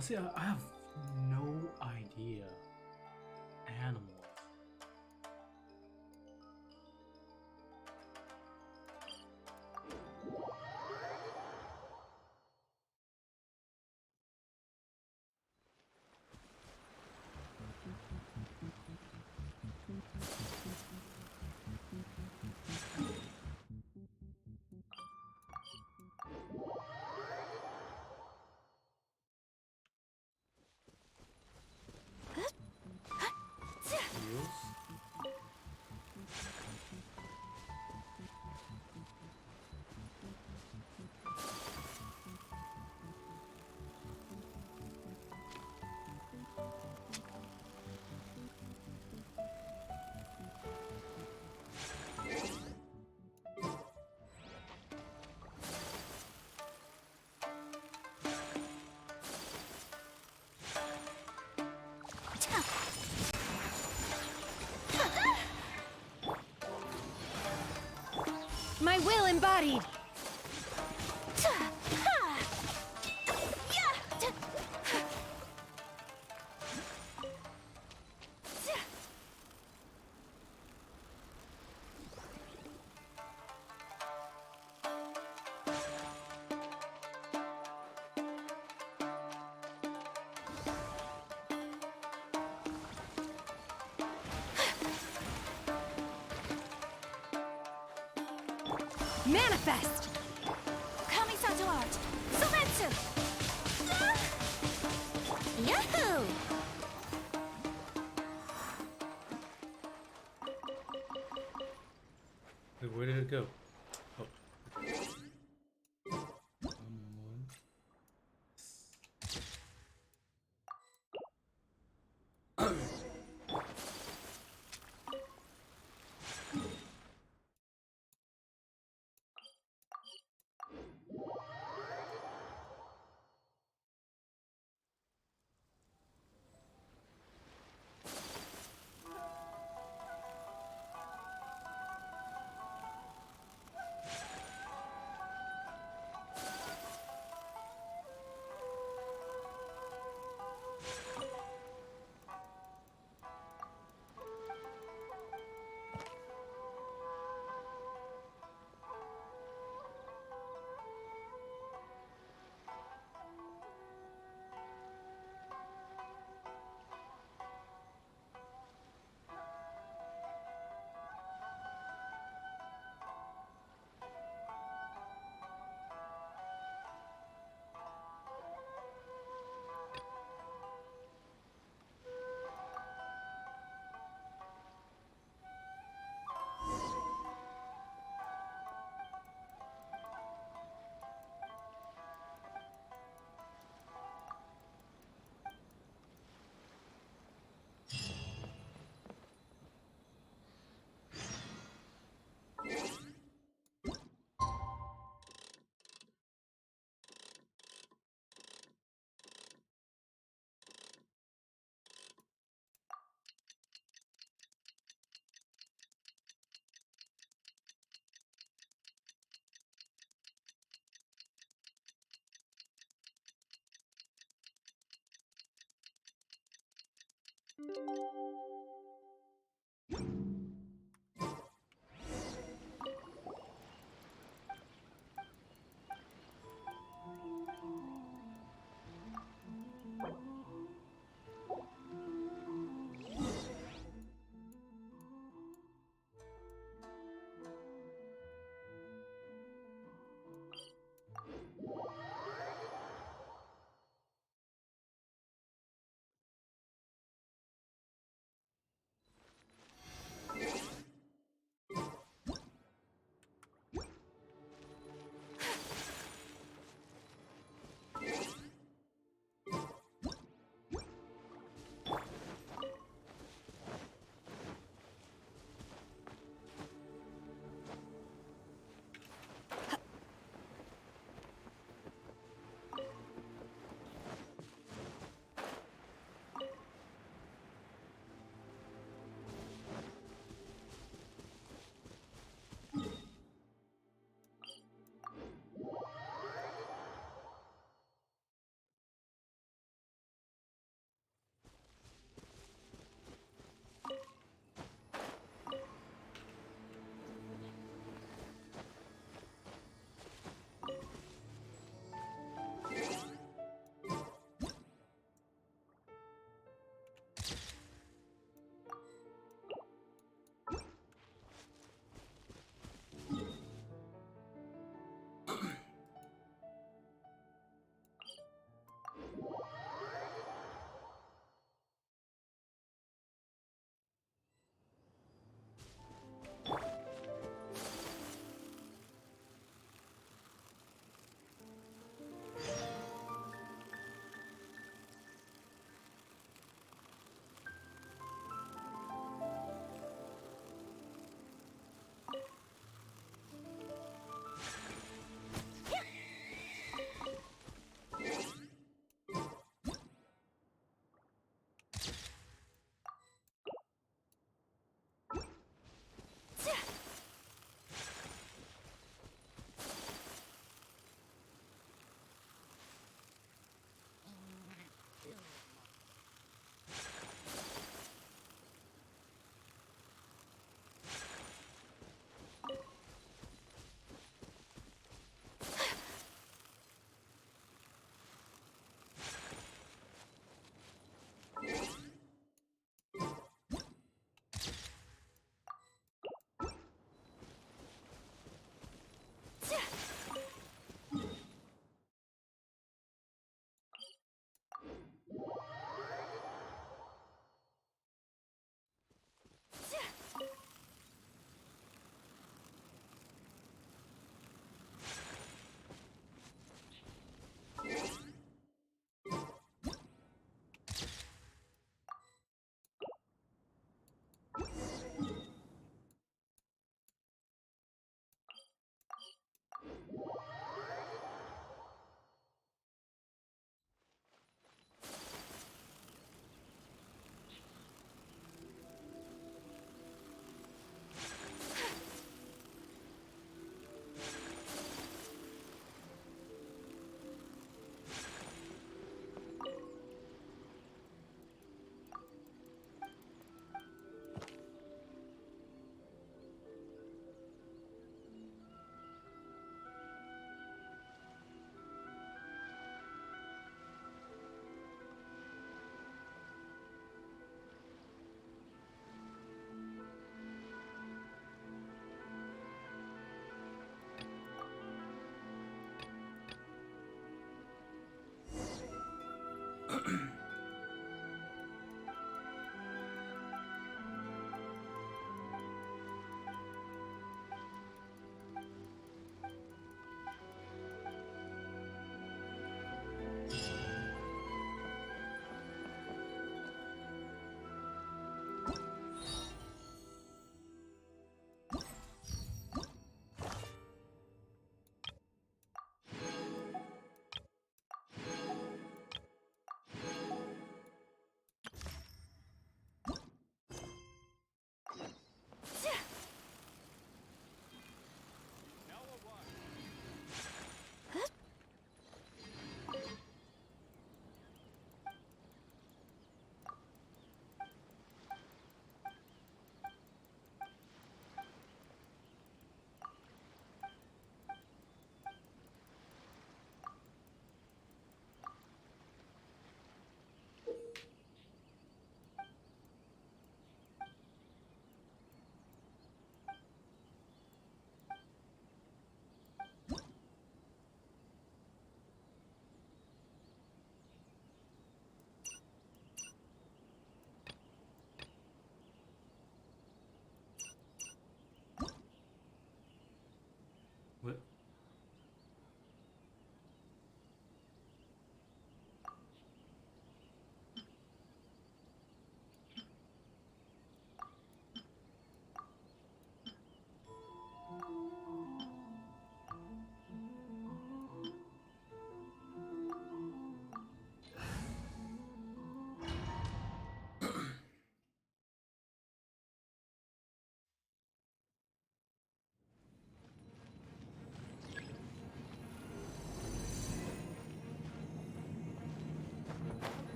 Honestly, I have no idea. Animals. My will embodied! Manifest! Kamisato art! Sometsu! Yahoo! Wait, where did it go? Oh.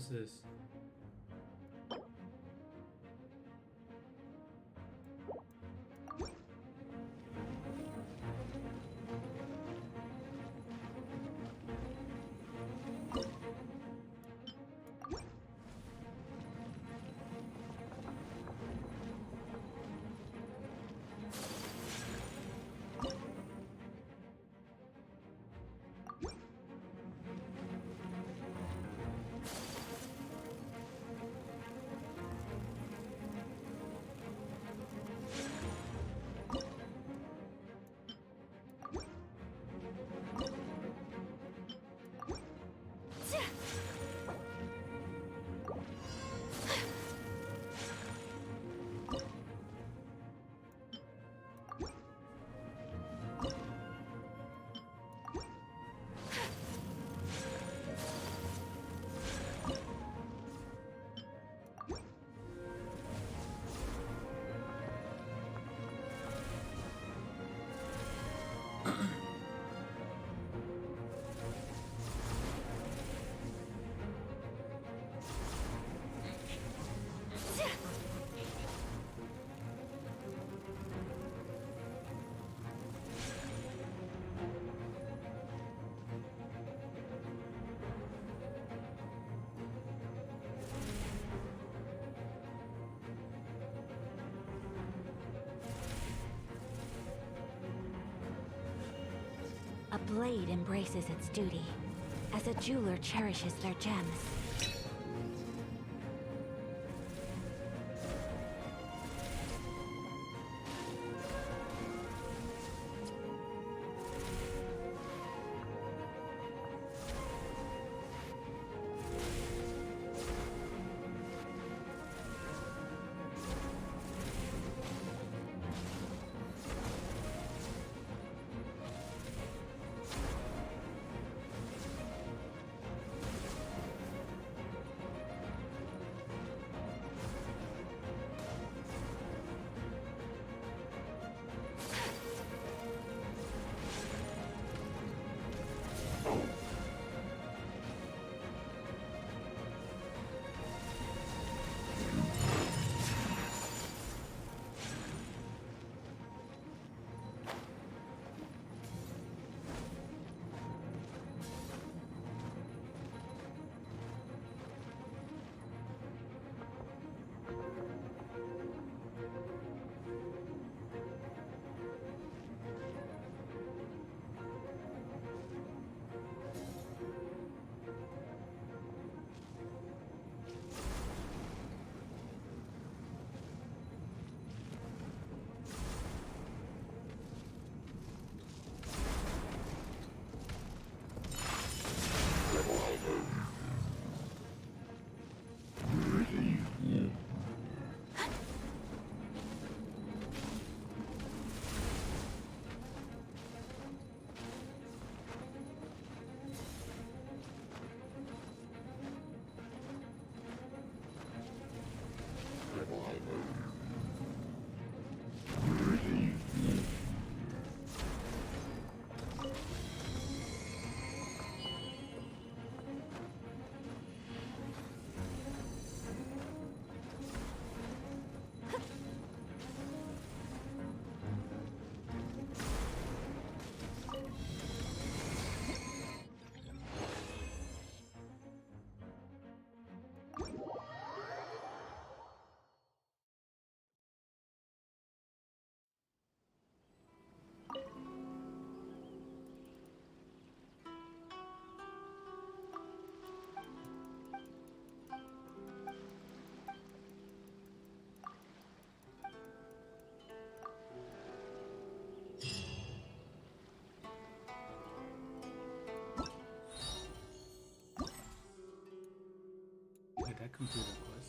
What's this? A blade embraces its duty, as a jeweler cherishes their gems. Wait, that completed the quest.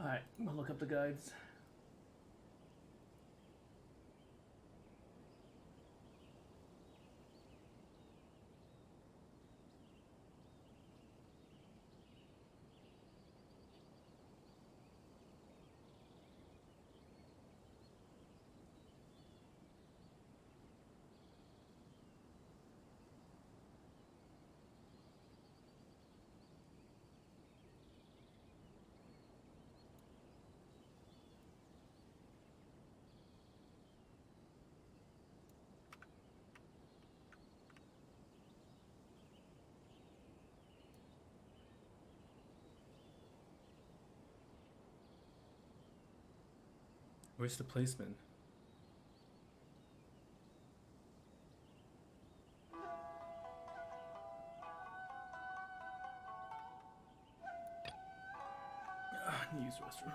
Alright, I'm gonna look up the guides. Where's the placement? Use restroom.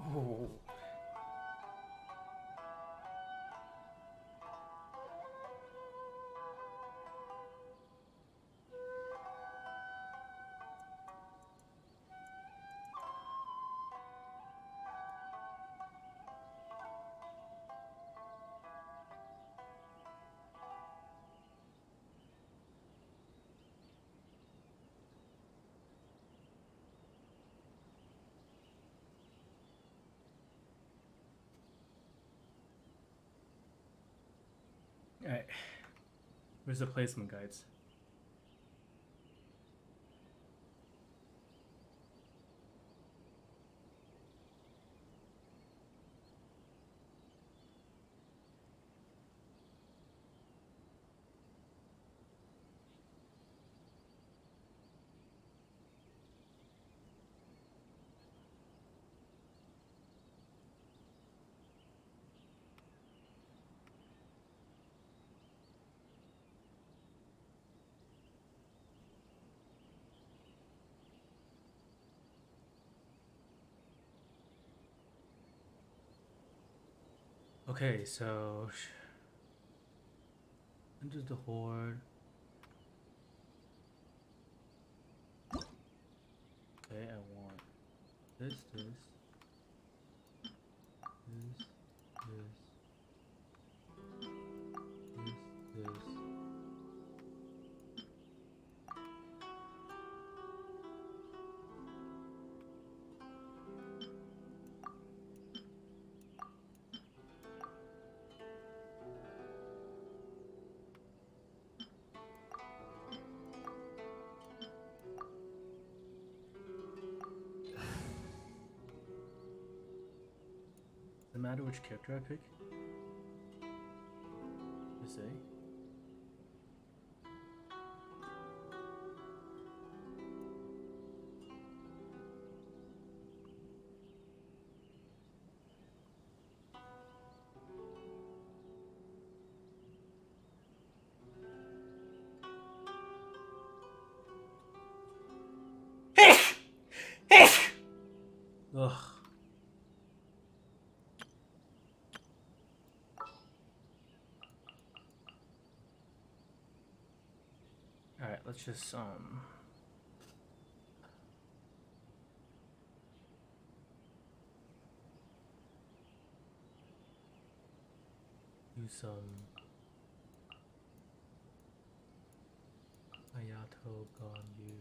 Oh. Alright. Where's the placement guides? Okay, so enters the horde. Okay, I want this, this, this, this. Does it matter which character I pick? You say? Ugh. Alright, let's just do some Ayato Ganyu.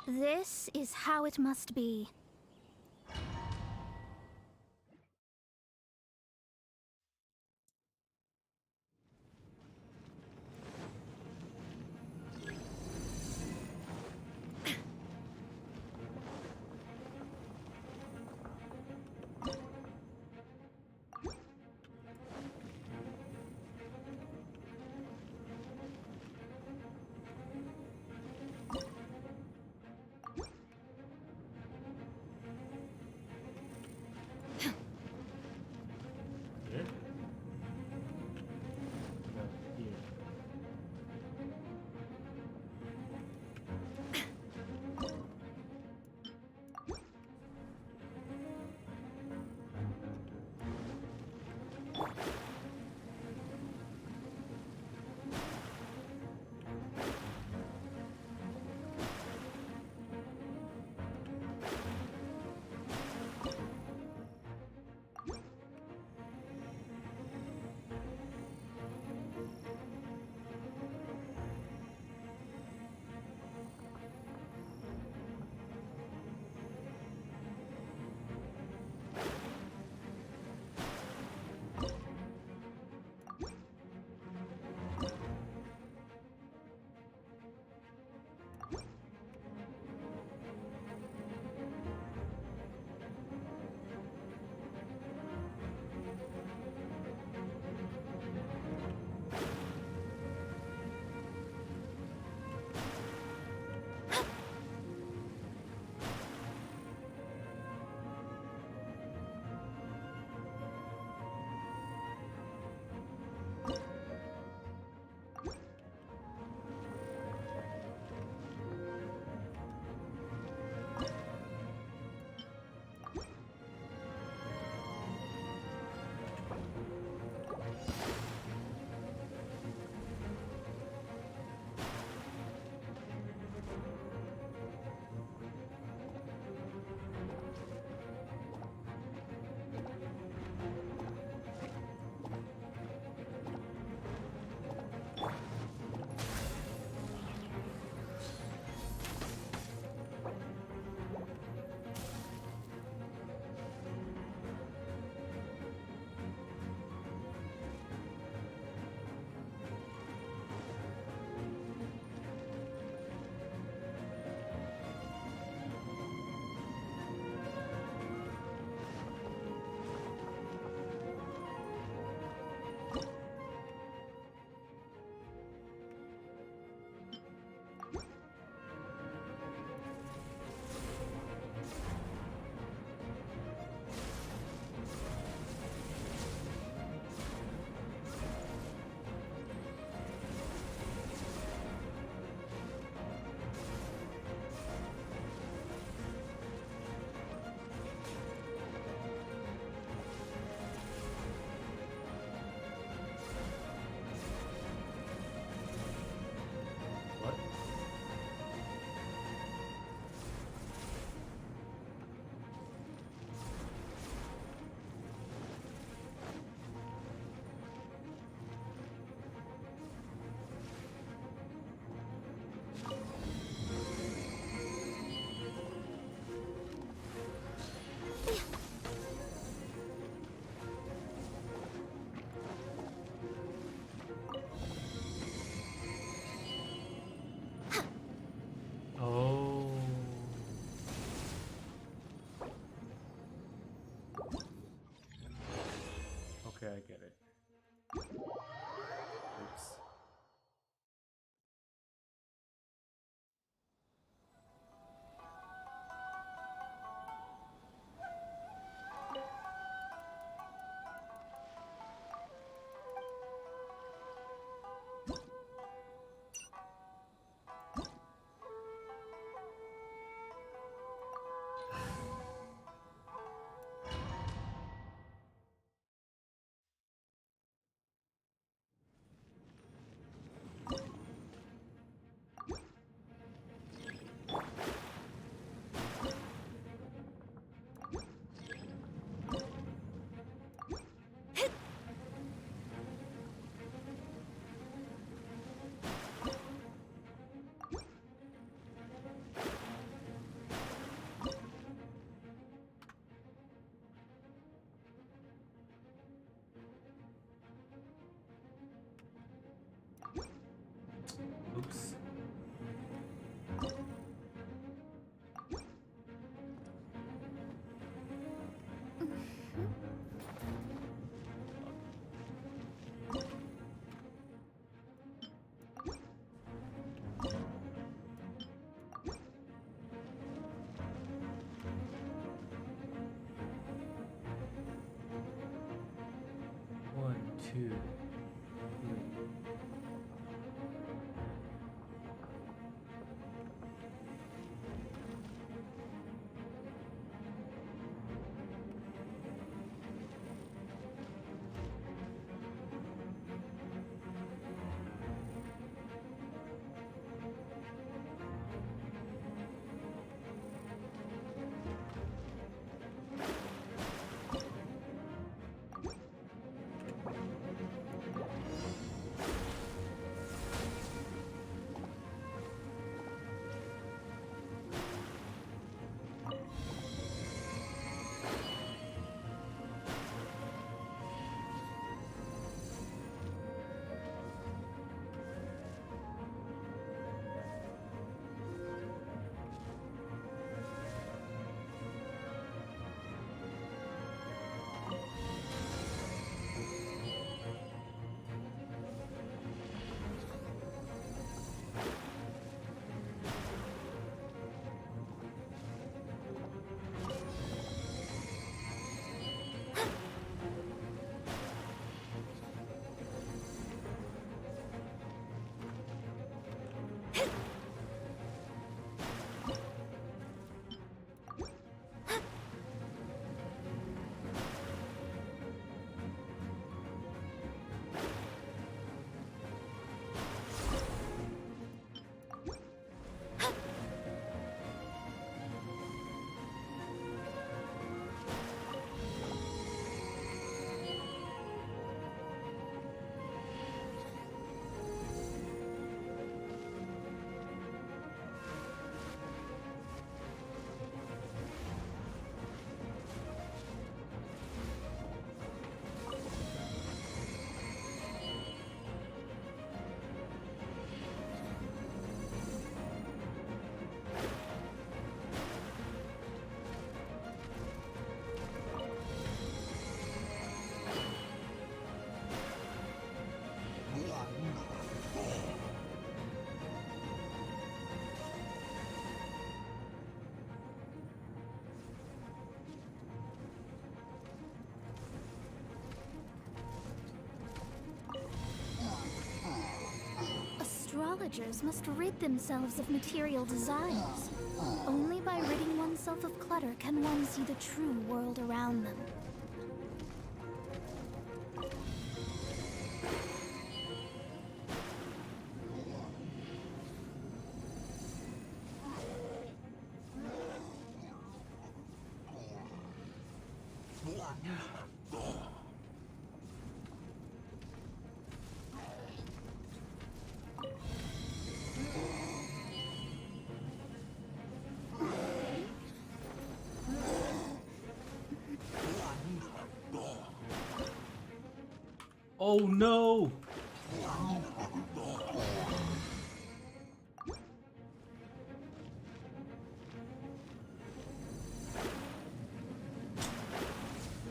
This is how it must be. Oops. One, two, three. Astrologers must rid themselves of material desires. Only by ridding oneself of clutter can one see the true world around them. Oh no!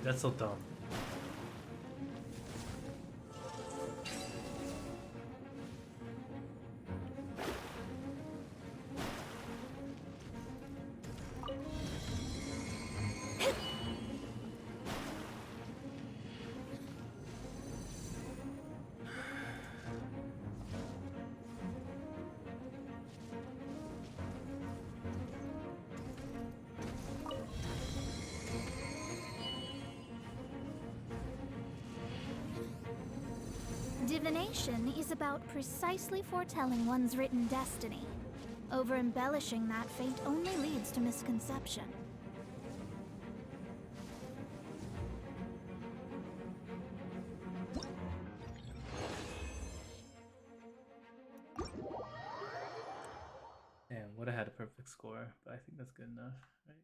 That's so dumb. Divination is about precisely foretelling one's written destiny. Over-embellishing that fate only leads to misconception. Damn, would have had a perfect score, but I think that's good enough, right?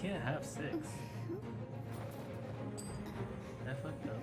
can't have 6. That fucked up.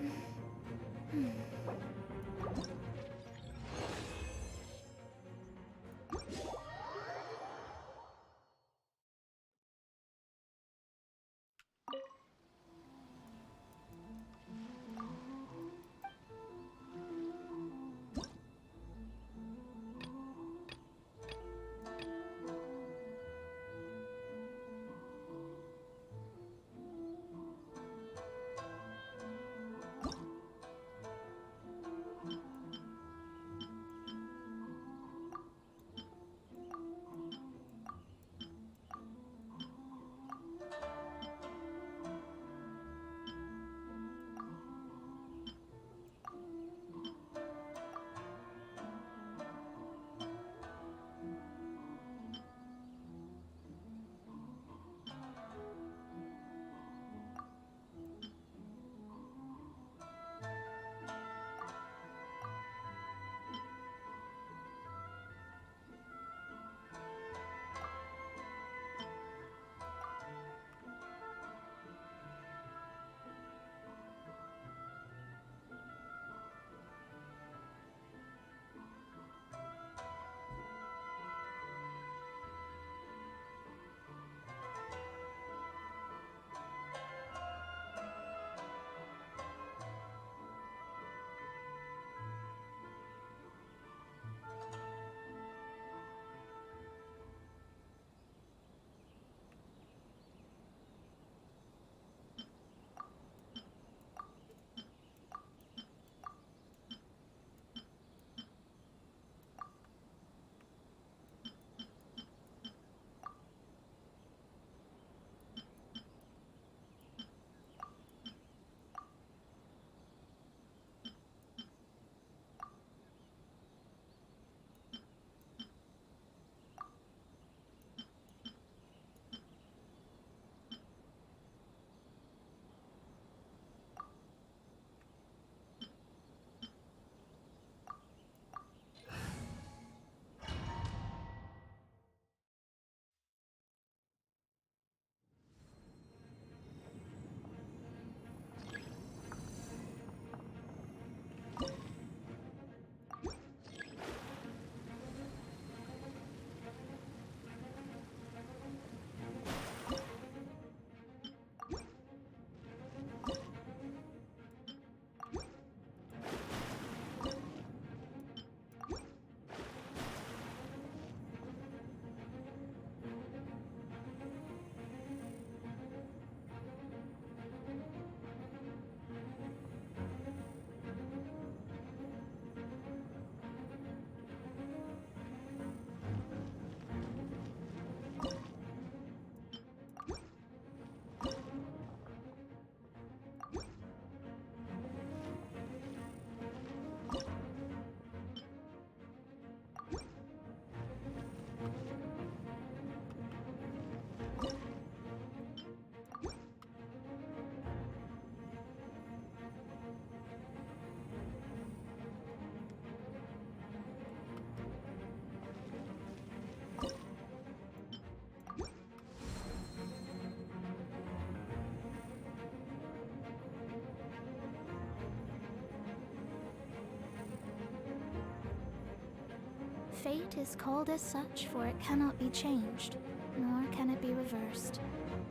Fate is called as such, for it cannot be changed, nor can it be reversed.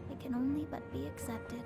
It can only but be accepted.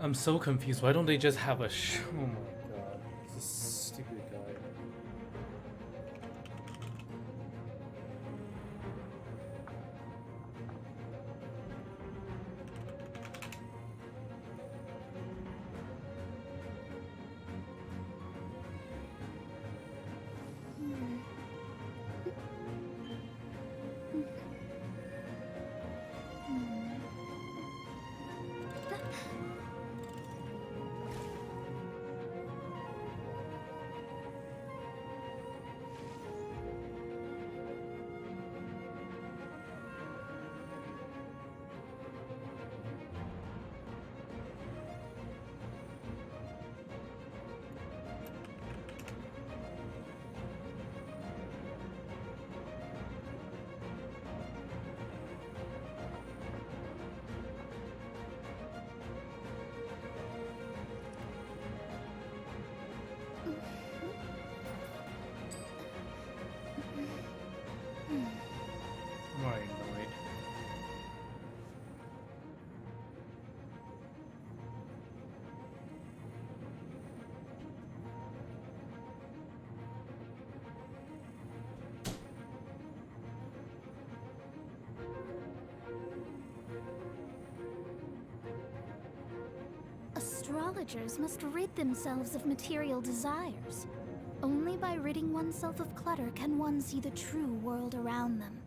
I'm so confused. Why don't they just have a show? Oh my god. This stupid guy. Astrologers must rid themselves of material desires. Only by ridding oneself of clutter can one see the true world around them.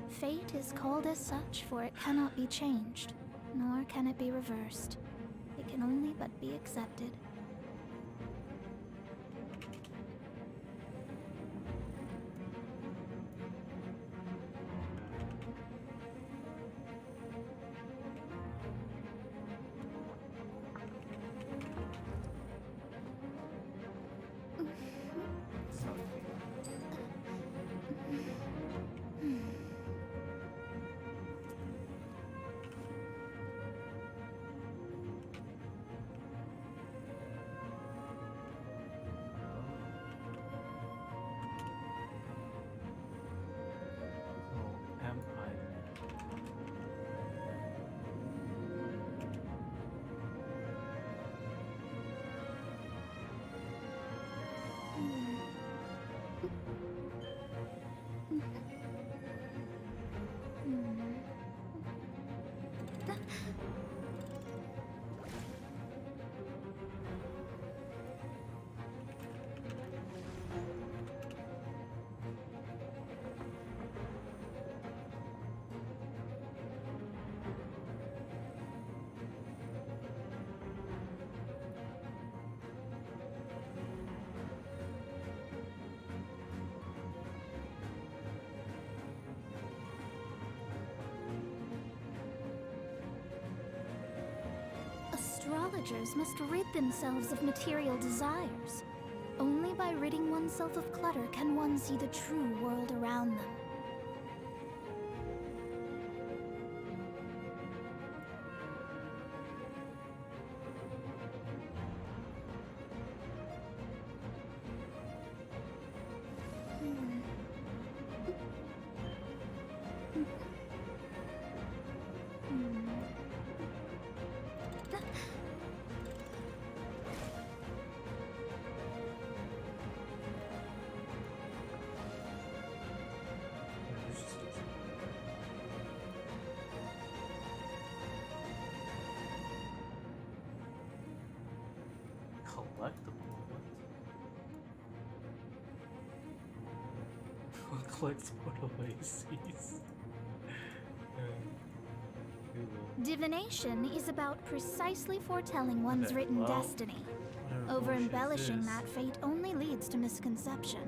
Fate is called as such, for it cannot be changed, nor can it be reversed. It can only but be accepted. Astrologers must rid themselves of material desires. Only by ridding oneself of clutter can one see the true world around them. Collects portal oases. Divination is about precisely foretelling one's Okay, written well, destiny. whatever Over bullshit embellishing this is. that fate only leads to misconception.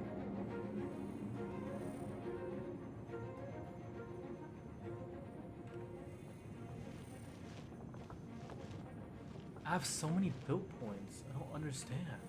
I have so many build points. I don't understand.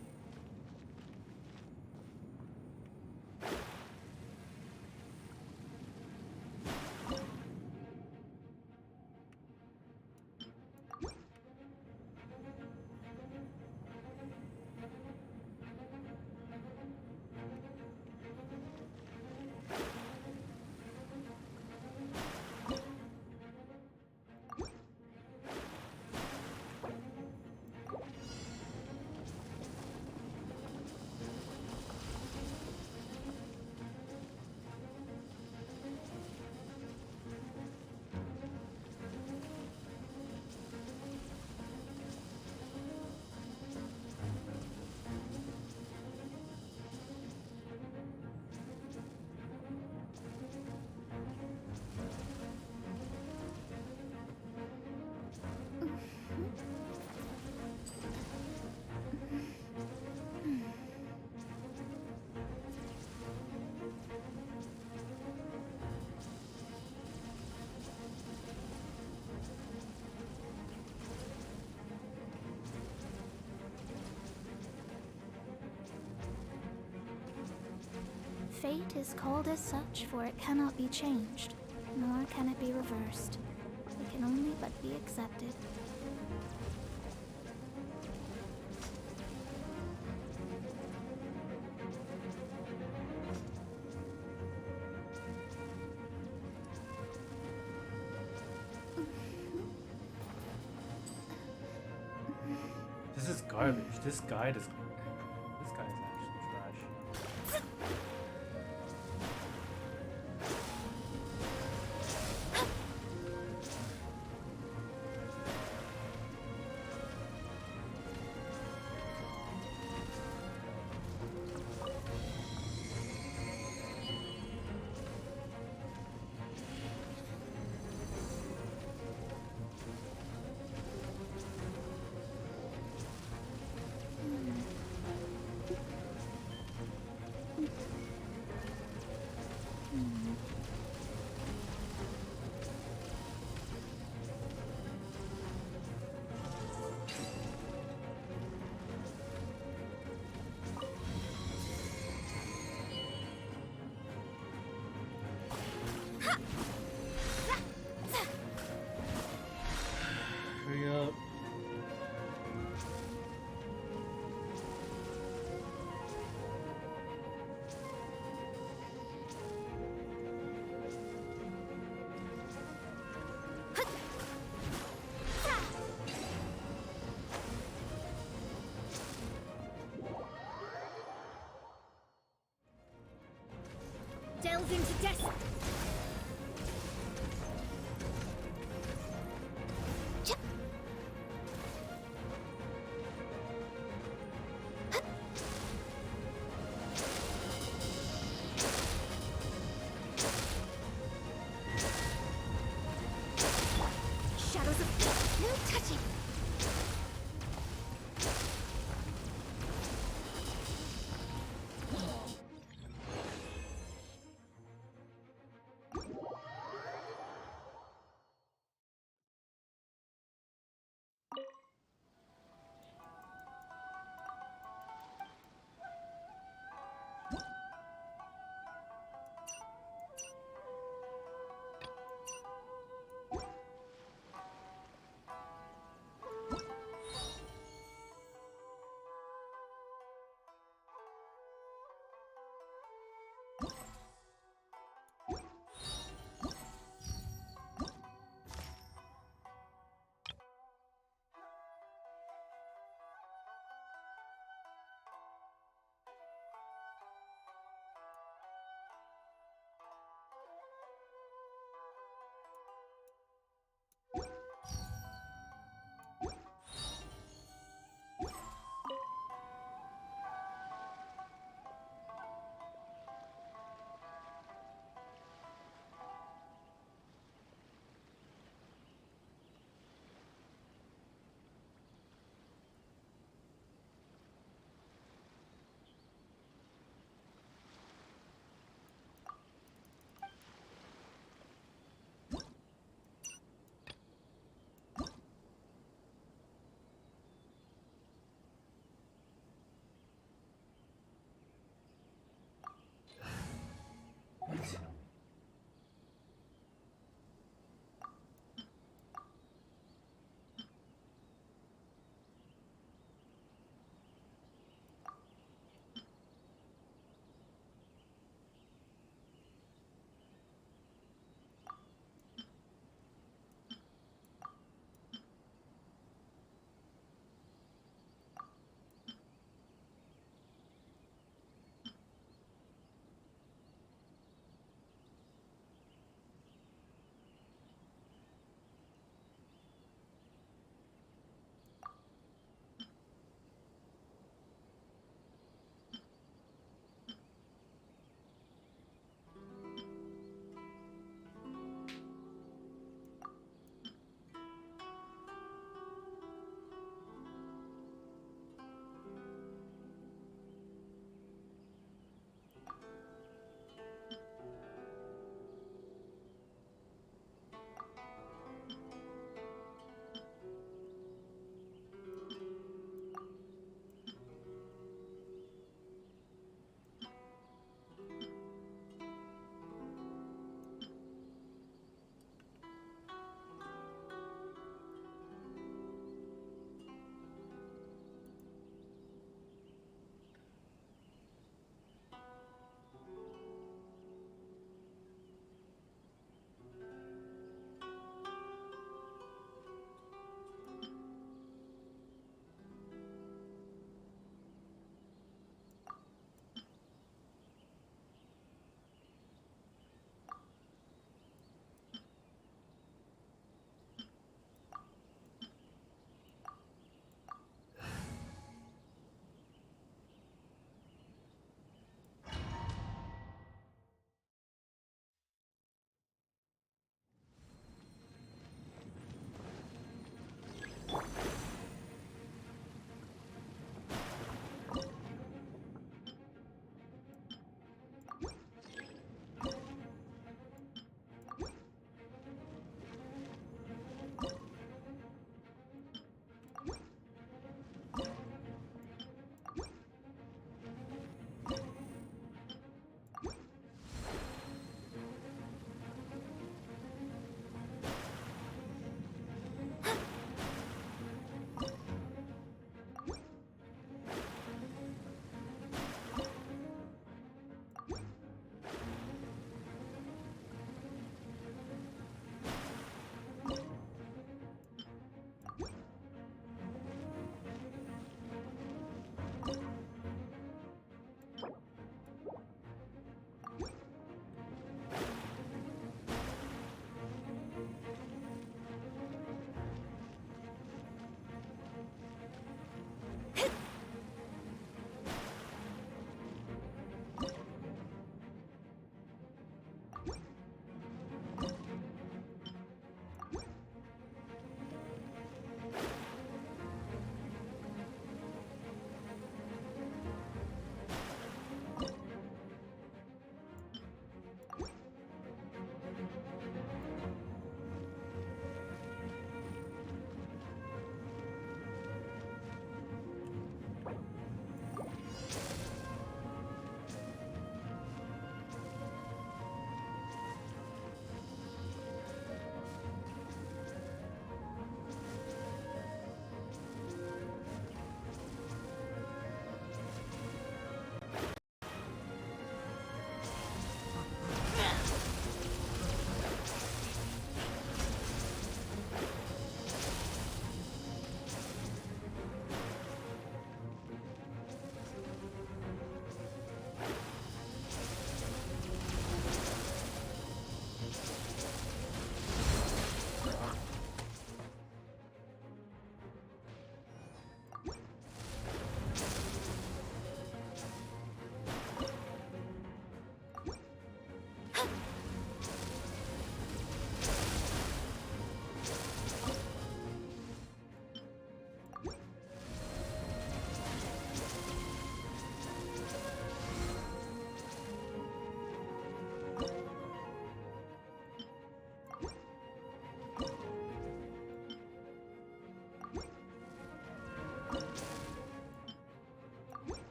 Fate is called as such, for it cannot be changed, nor can it be reversed. It can only but be accepted. This is garbage. This guide is. This guy is actually trash. Hurry up. Delve into destiny. Shadows of no touching.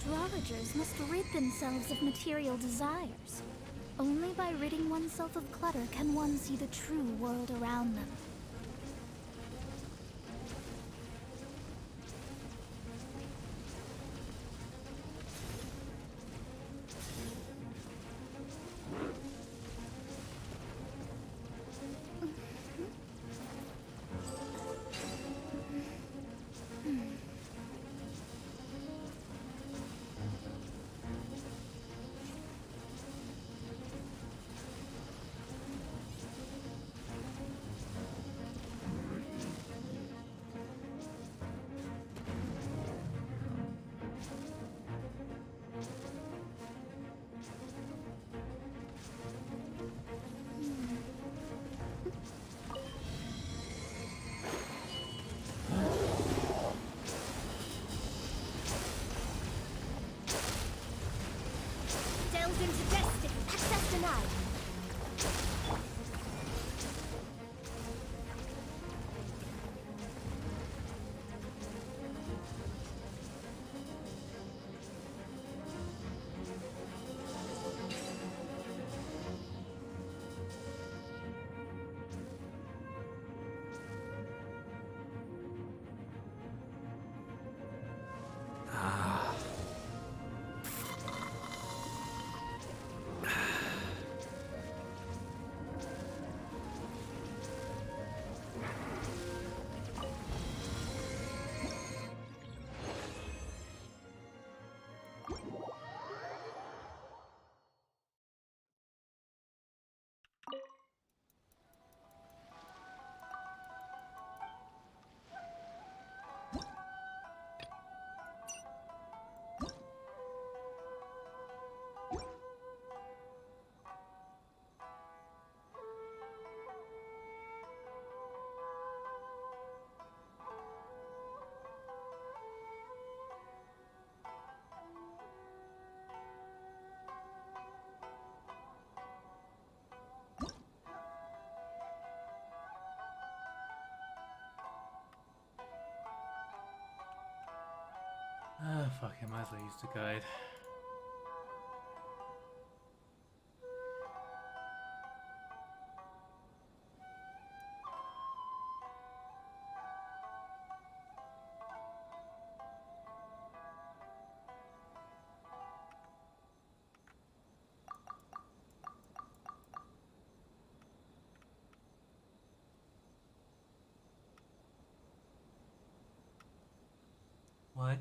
Astrologers must rid themselves of material desires. Only by ridding oneself of clutter can one see the true world around them. Delved into destiny. Access denied. Ah, fuck him, might as well use the guide. What?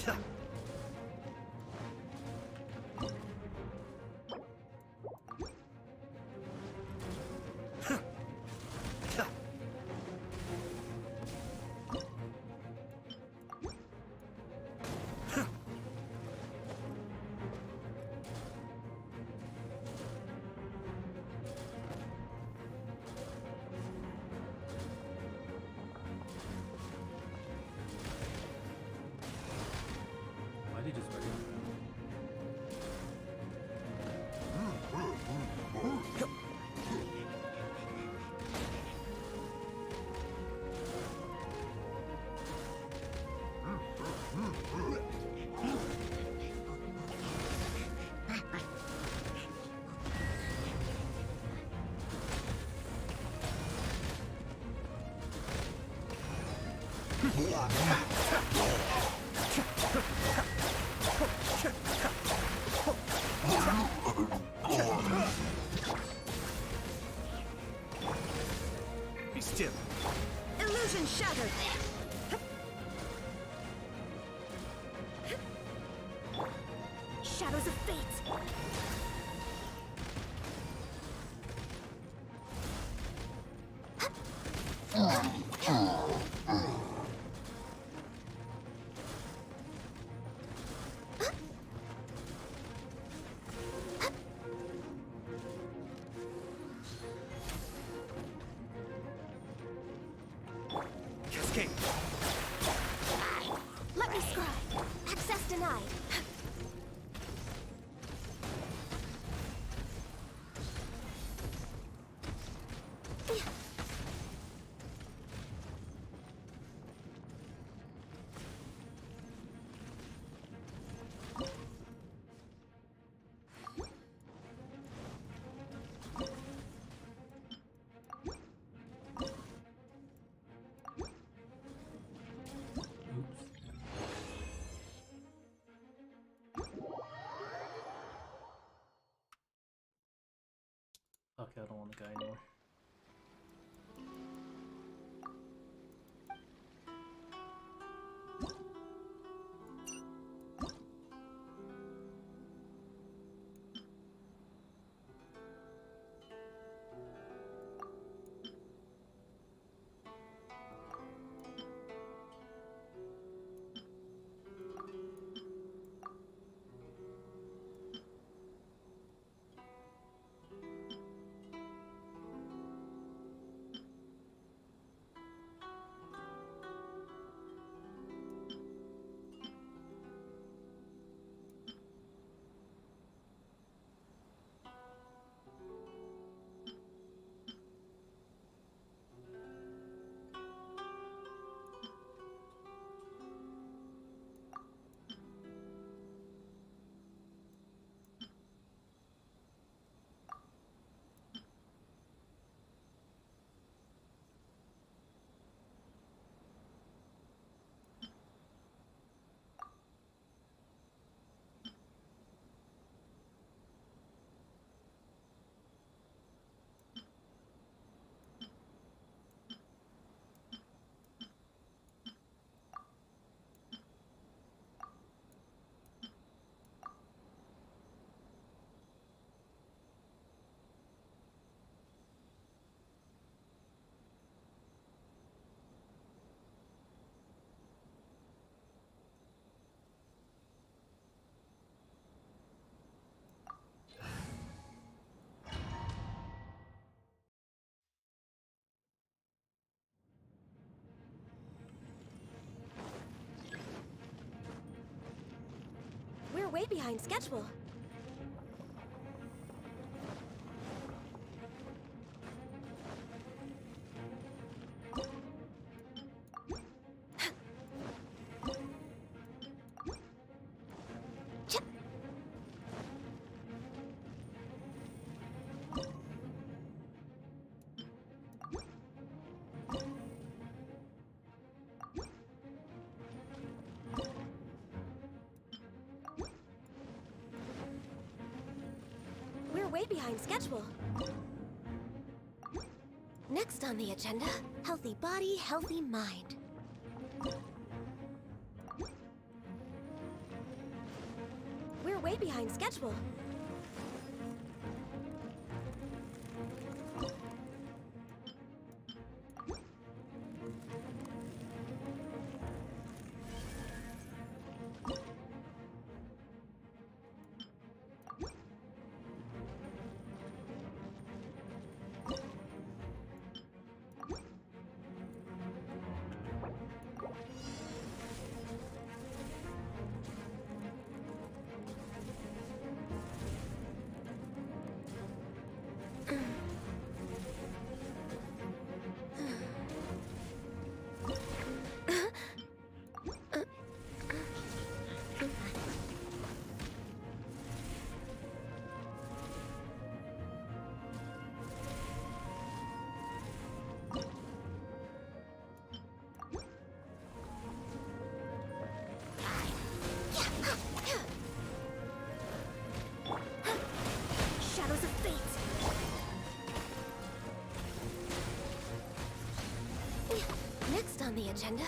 Why did he just ready? Be still. Illusion shattered. Shadows of fate. Cascade. Let me scry. Access denied. Okay, I don't want to go anymore. We're way behind schedule. We're way behind schedule. Next on the agenda, healthy body, healthy mind. way behind schedule. Shadows of Fate! Next on the agenda.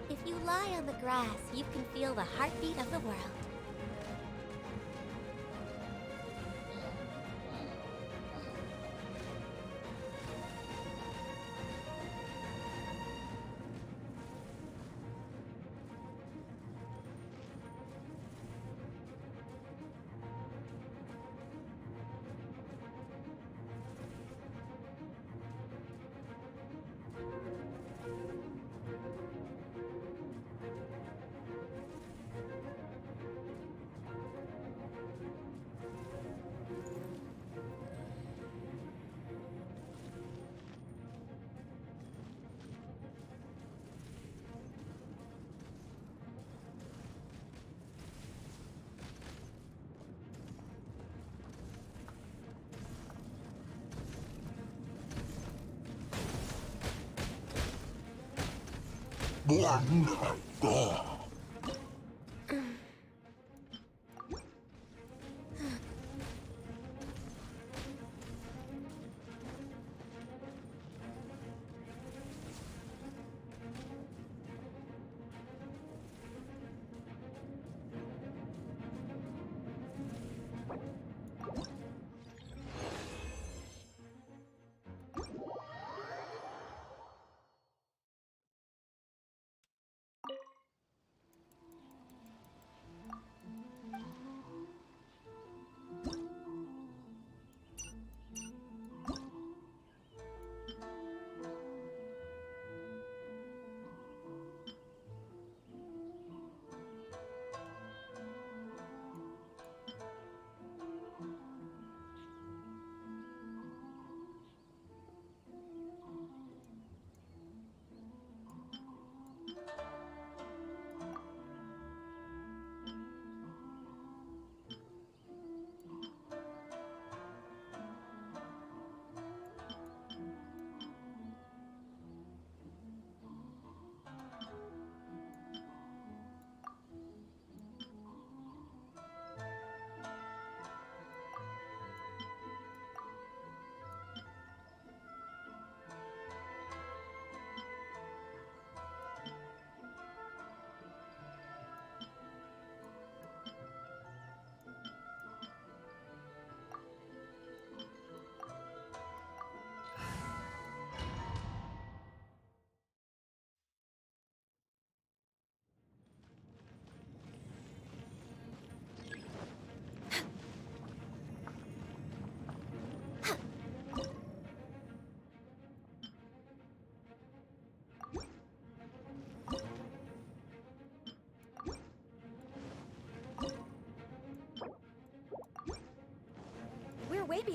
If you lie on the grass, you can feel the heartbeat of the world.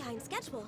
behind schedule.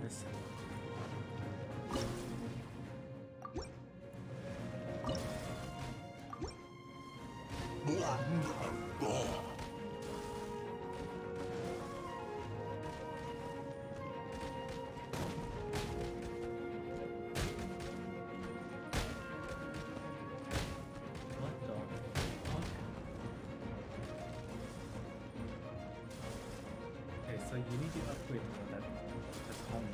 This. Okay, so you need to upgrade that. That's home.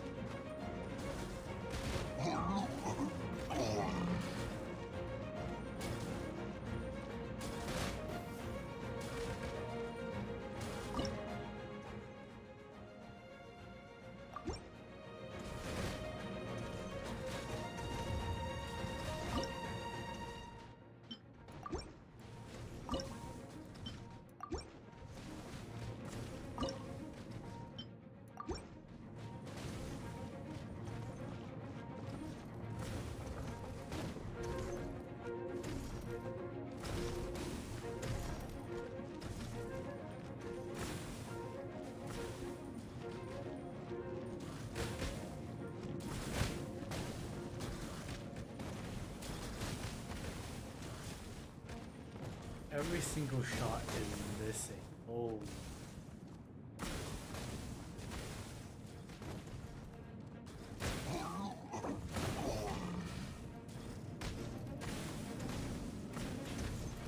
Every single shot is missing. Oh.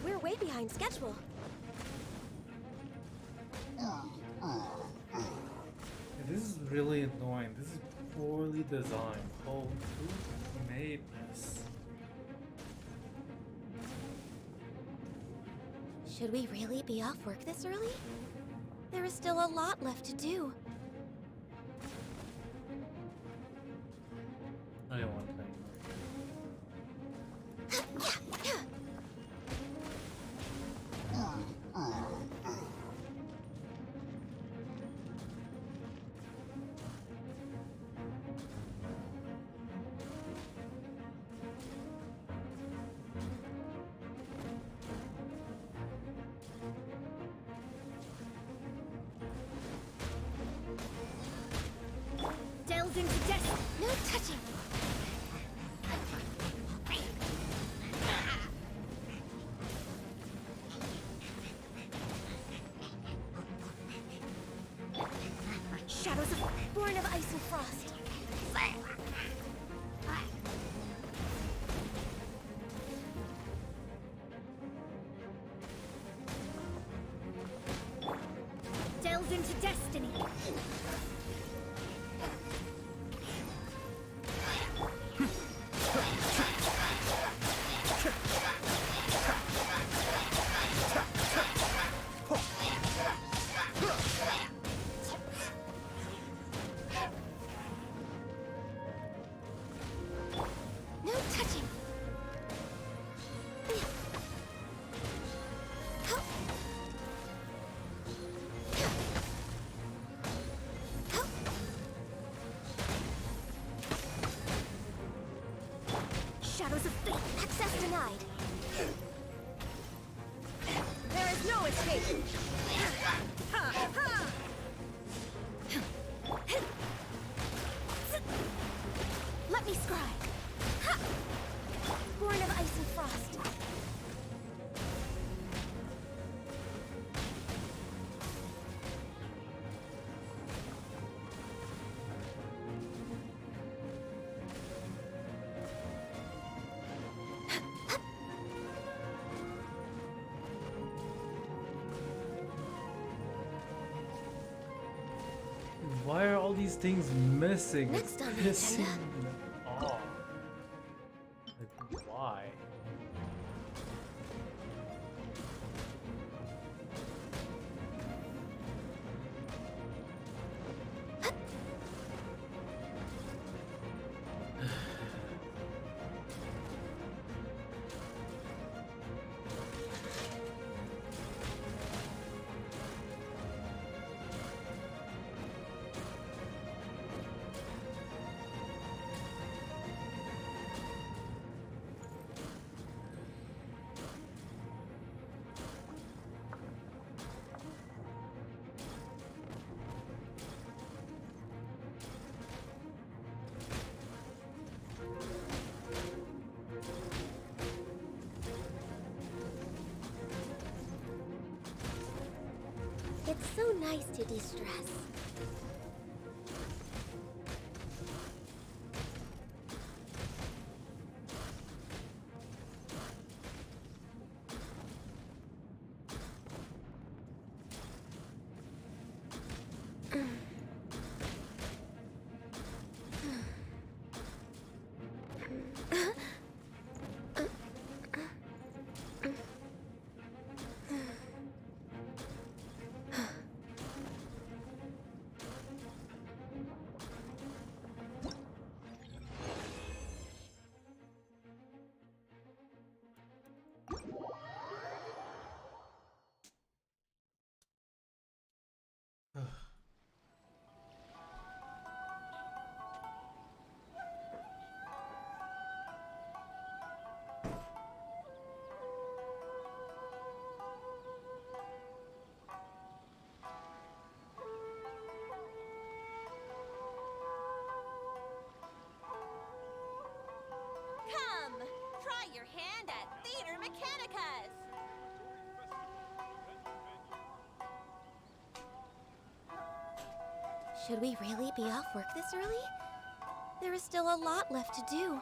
We're way behind schedule. This is really annoying. This is poorly designed. Oh, who made this? Should we really be off work this early? There is still a lot left to do. I don't want to play. Delves into death. No touching. Shadows born of ice and frost. to destiny. No touching. Shadows of fate, access denied. There is no escape. Ha, ha. Let me scry. Ha. Born of ice and frost. Why are all these things missing? Next on the Pissing agenda. me off. Like, why? It's so nice to de-stress. Come, try your hand at Theater Mechanicus. Should we really be off work this early? There is still a lot left to do.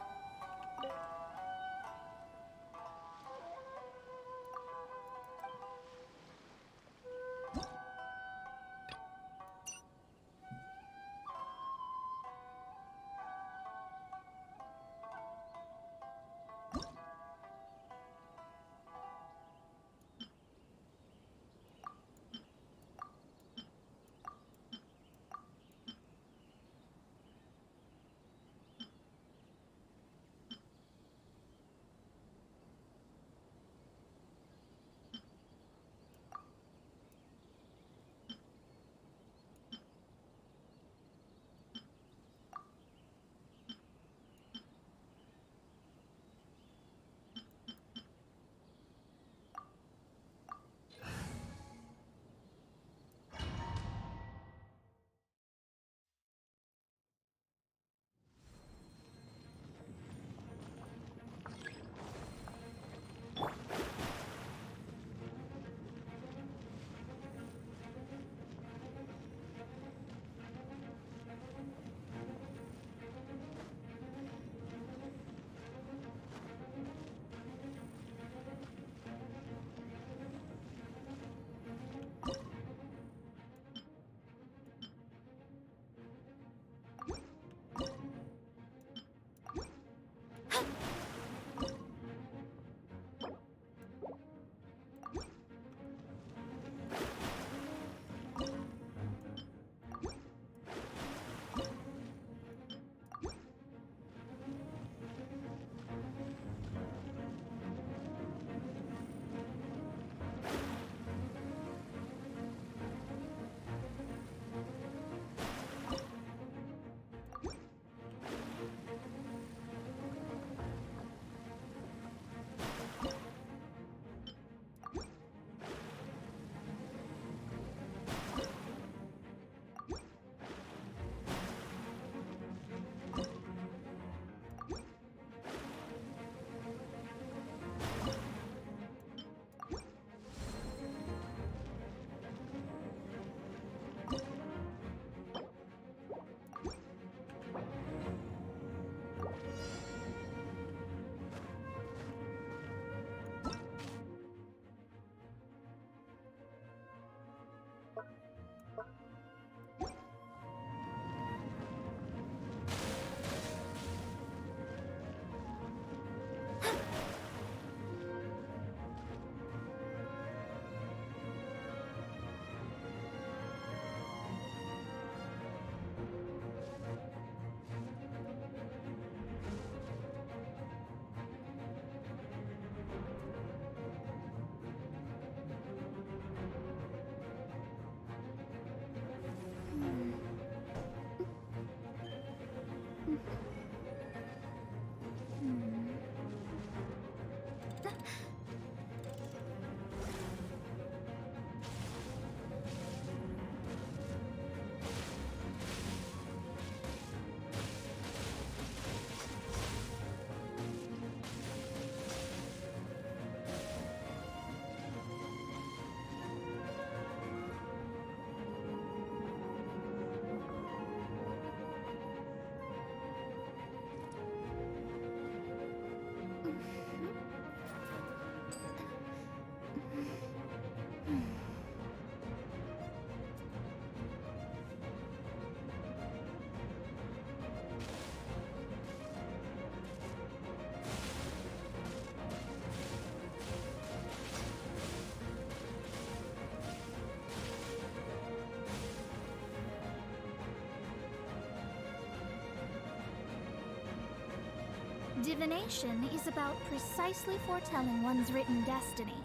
Divination is about precisely foretelling one's written destiny.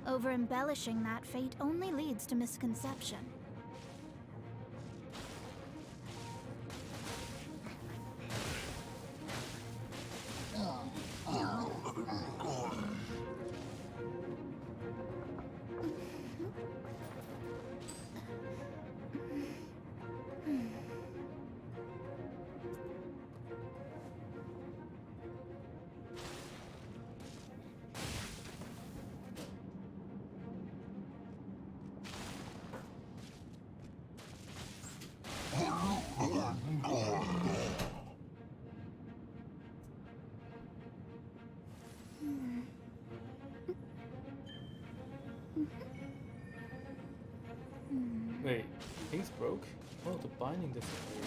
Over-embellishing that fate only leads to misconception. Wait, things broke? Oh, the binding disappeared.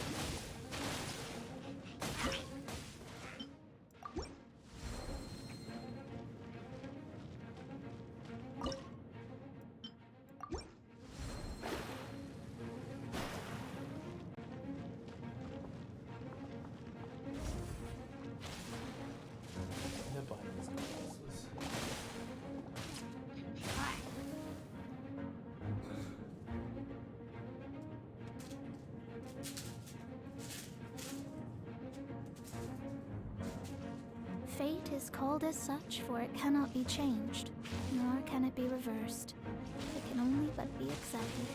The binding is useless. Fate is called as such, for it cannot be changed, nor can it be reversed. It can only but be accepted.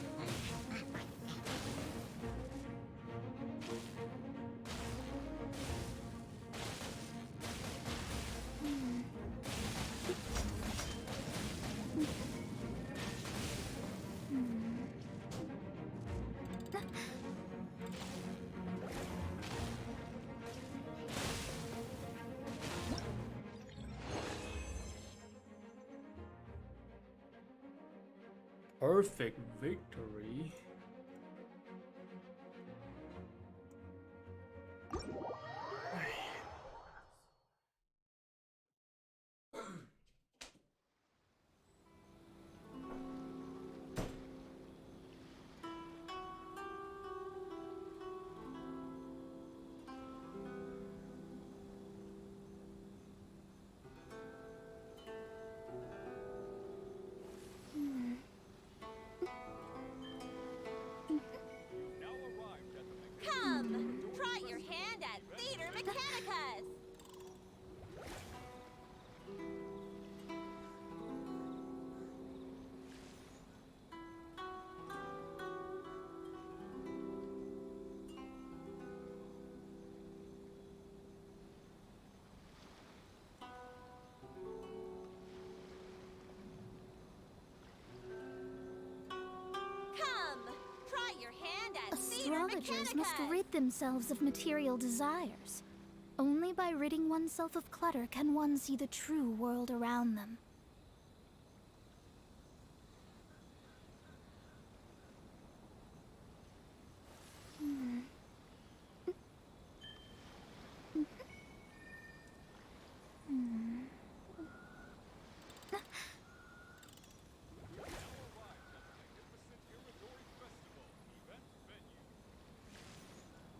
Perfect victory. Come, try your hand at Theater Mechanicus. Come, try your hand at Theater Astrologers must Mechanicus. rid themselves of material desires. Only by ridding oneself of clutter can one see the true world around them.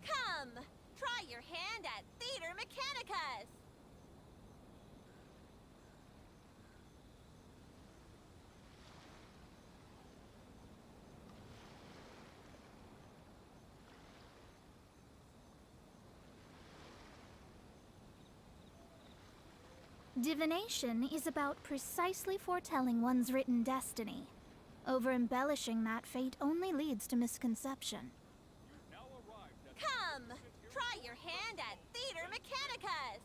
Come, try your hand at Theater Mechanicus. Divination is about precisely foretelling one's written destiny. Over-embellishing that fate only leads to misconception. Come, try your hand at Theater Mechanicus.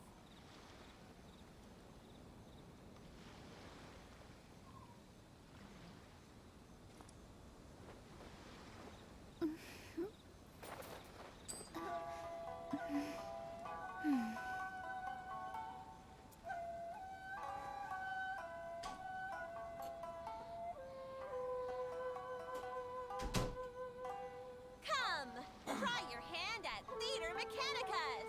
Come, try your hand at Theater Mechanicus.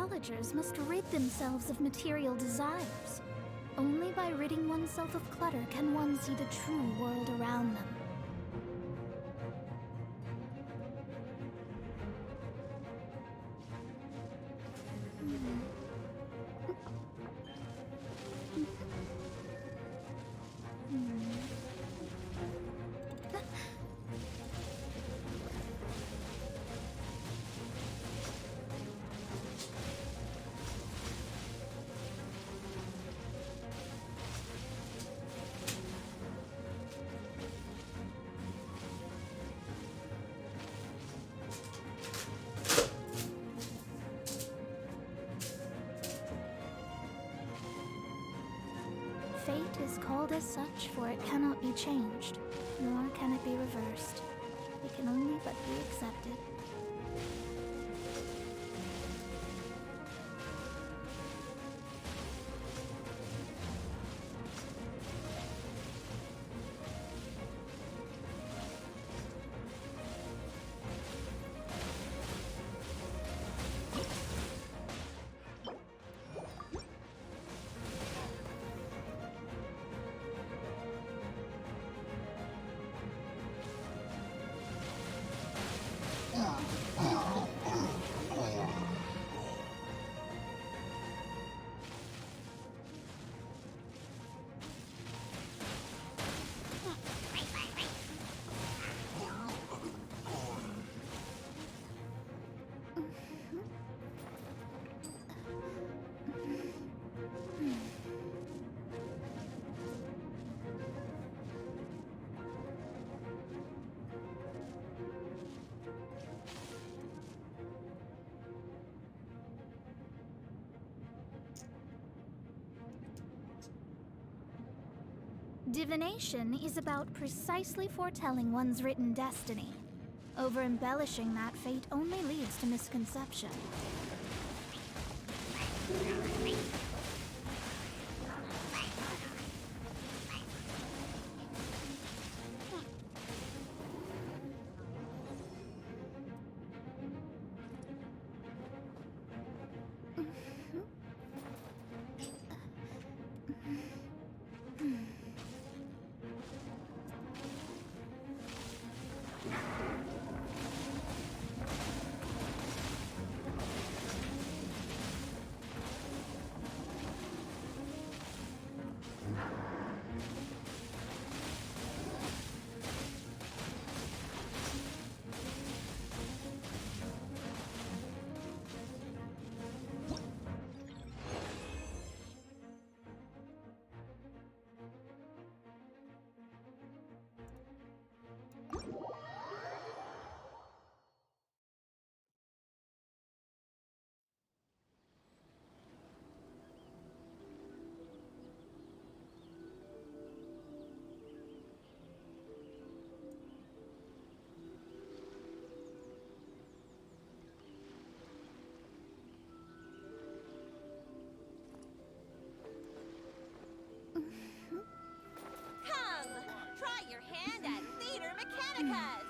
villagers must rid themselves of material desires. Only by ridding oneself of clutter can one see the true world around them. Fate is called as such, for it cannot be changed, nor can it be reversed. It can only but be accepted. Divination is about precisely foretelling one's written destiny. Over-embellishing that fate only leads to misconception. Come, try your hand at Theater Mechanicus!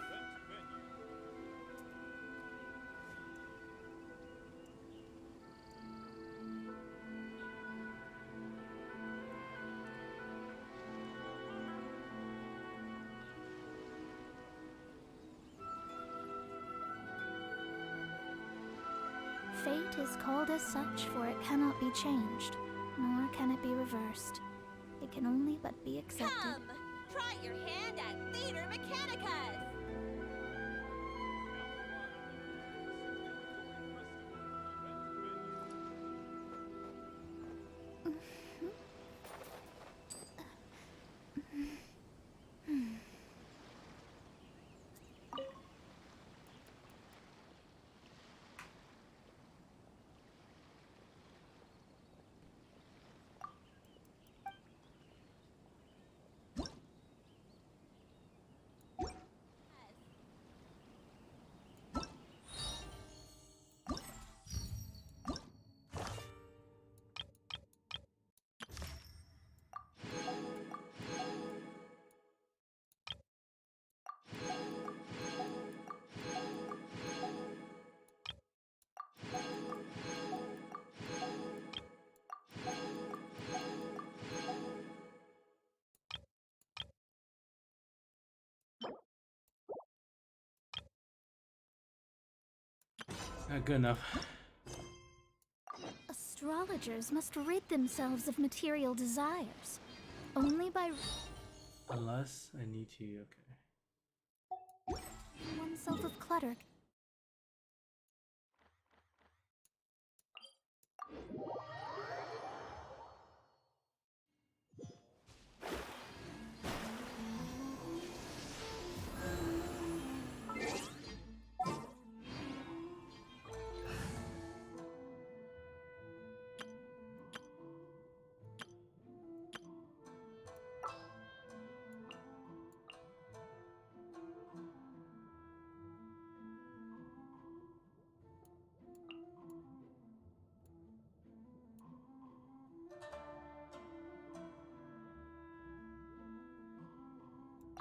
Fate is called as such, for it cannot be changed, nor can it be reversed. It can only but be accepted. Come, try your hand at Theater Mechanicus! Not good enough. Astrologers must rid themselves of material desires. Only by Unless I need to, okay. oneself of clutter.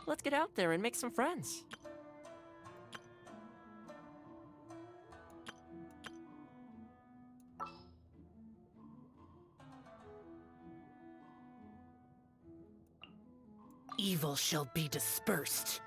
Let's get out there and make some friends. Evil shall be dispersed.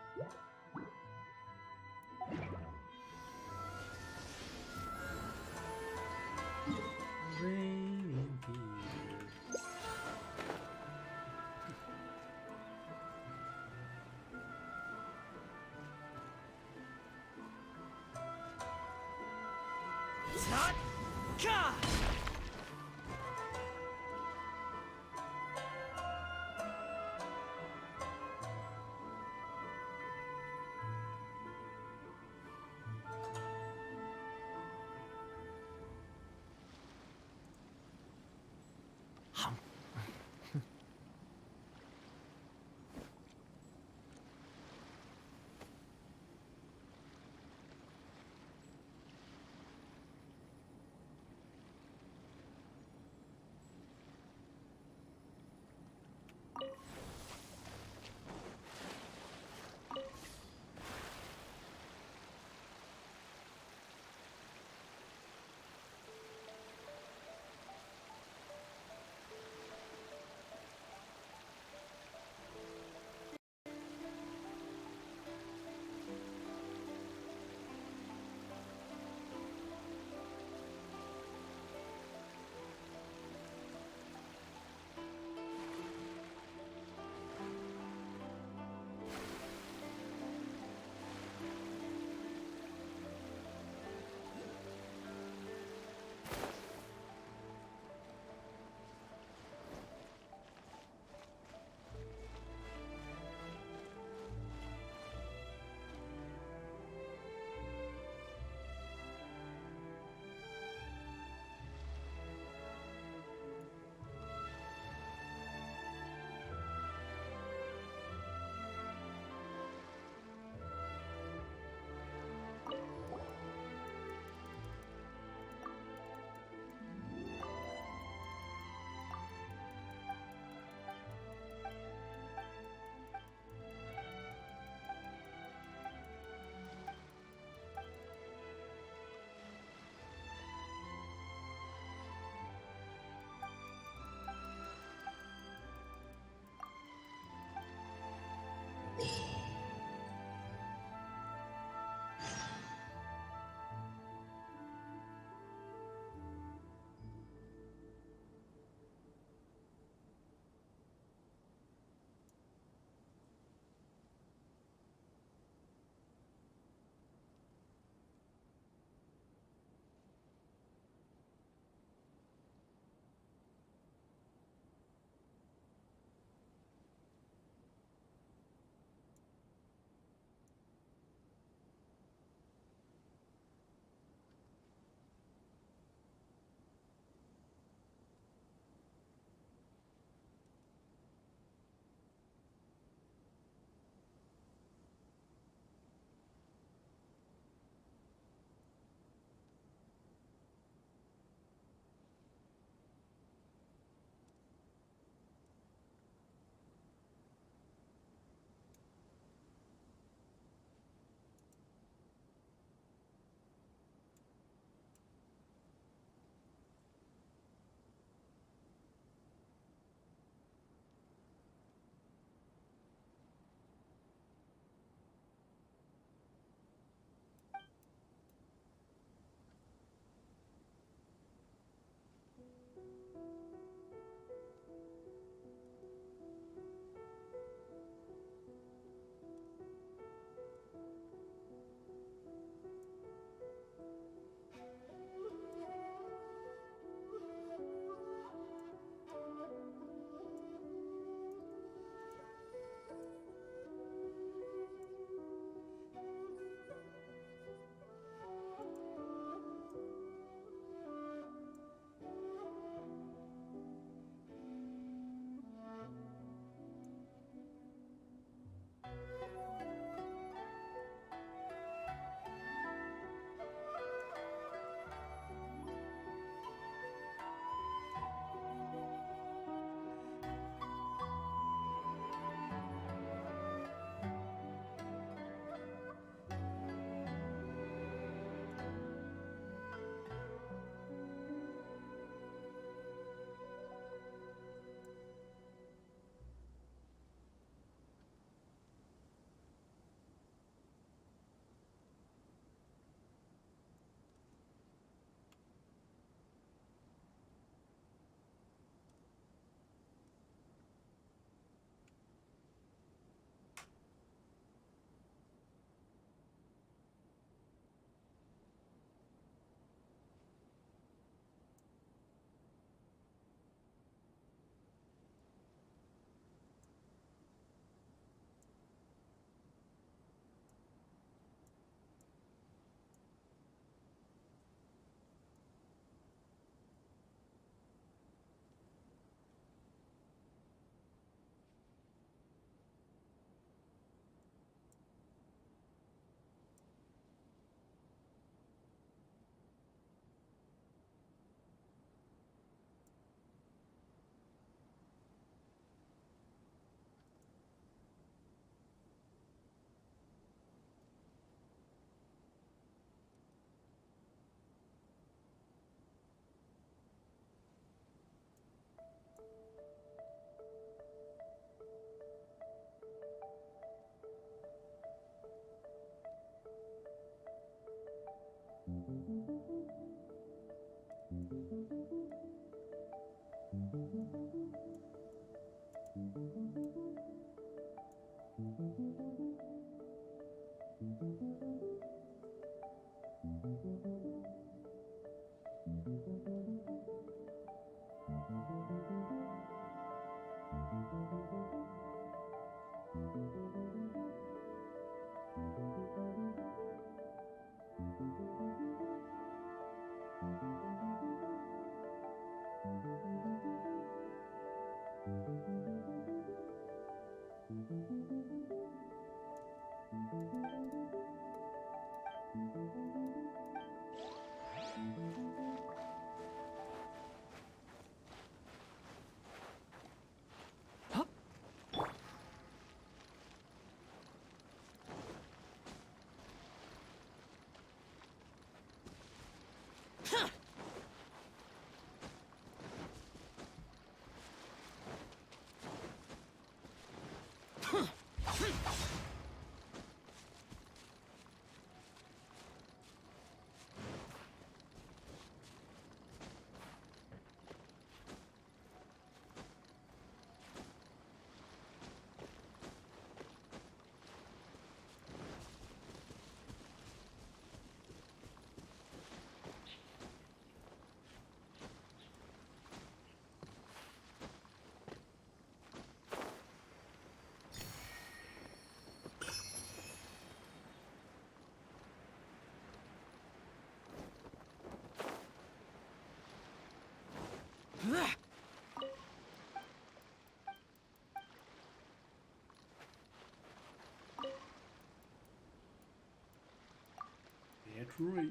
That's right.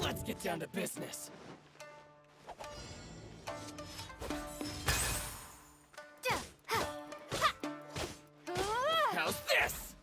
Let's get down to business. How's this?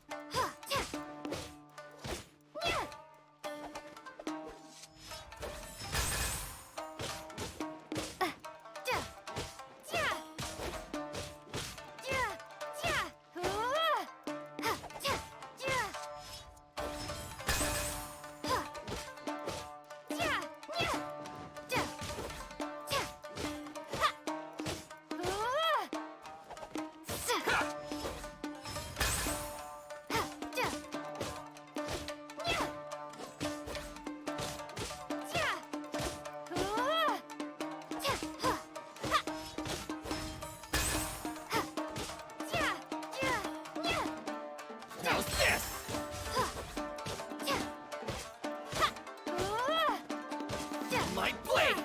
How's this? My blade!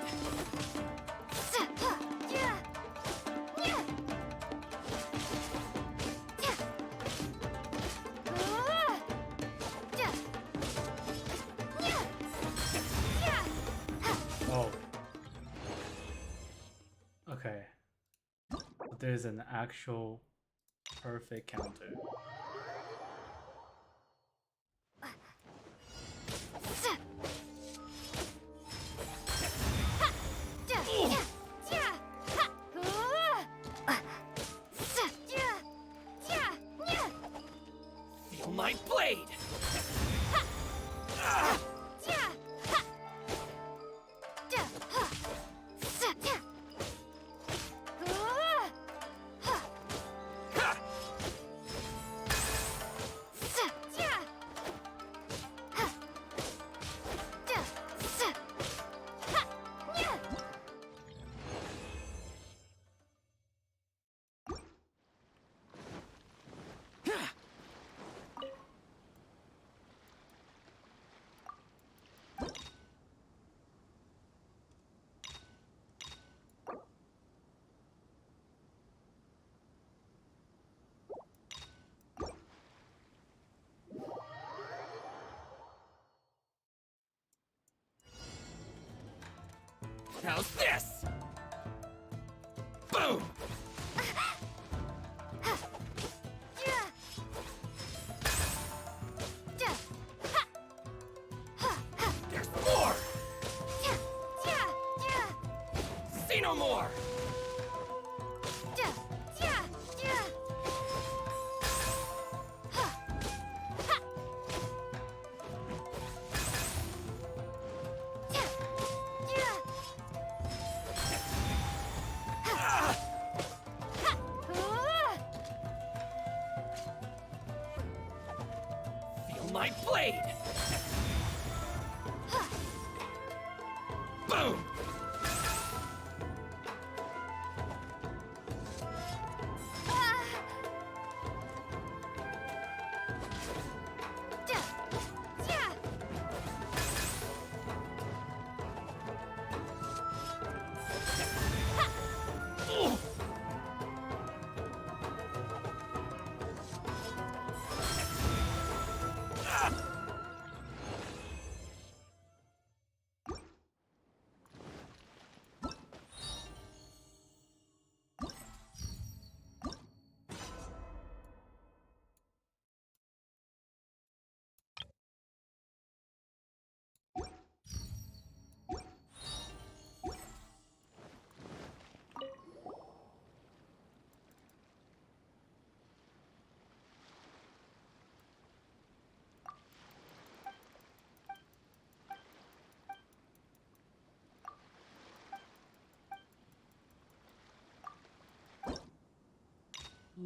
Oh. Okay. There's an actual perfect counter. Feel my blade! How's this? Boom! There's more! See no more!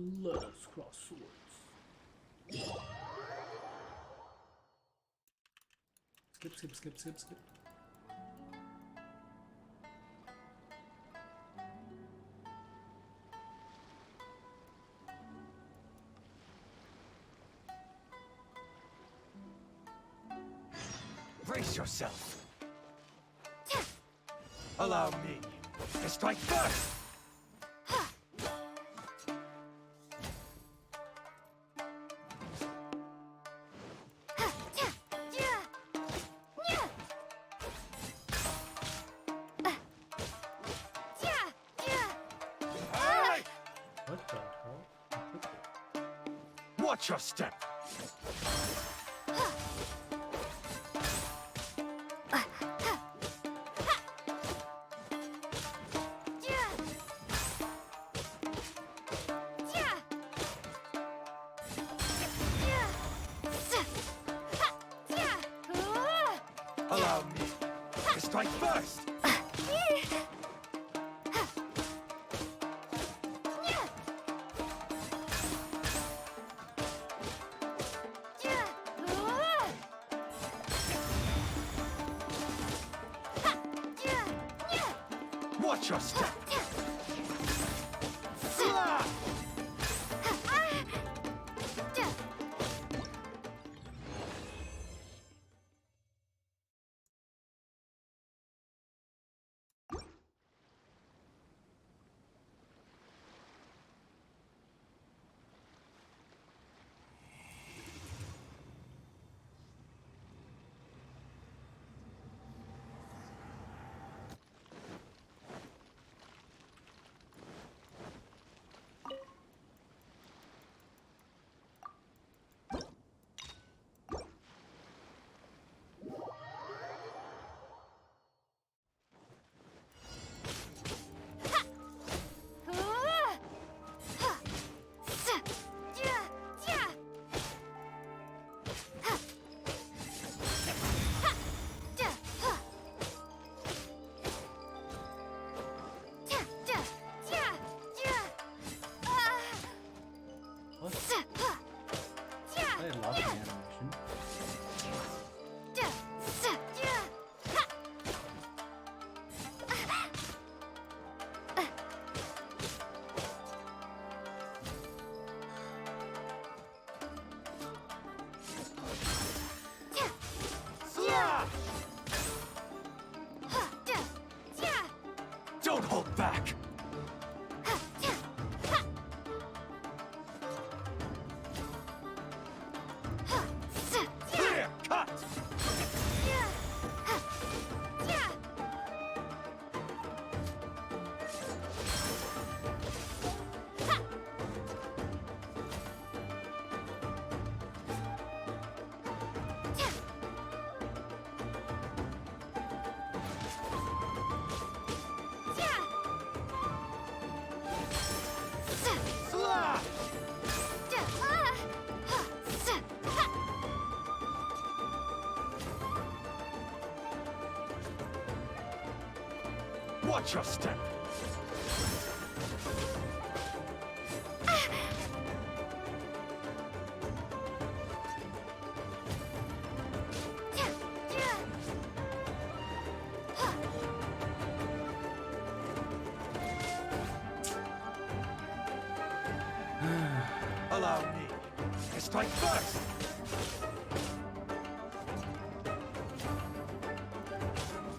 Let us cross swords. Skip. Brace yourself. Allow me to strike first. What the hell? Watch your step. Allow me to strike first. Watch your step. Sla! I love the animation. Don't hold back. Clear cut. Slash! Watch your step. Allow me to strike first.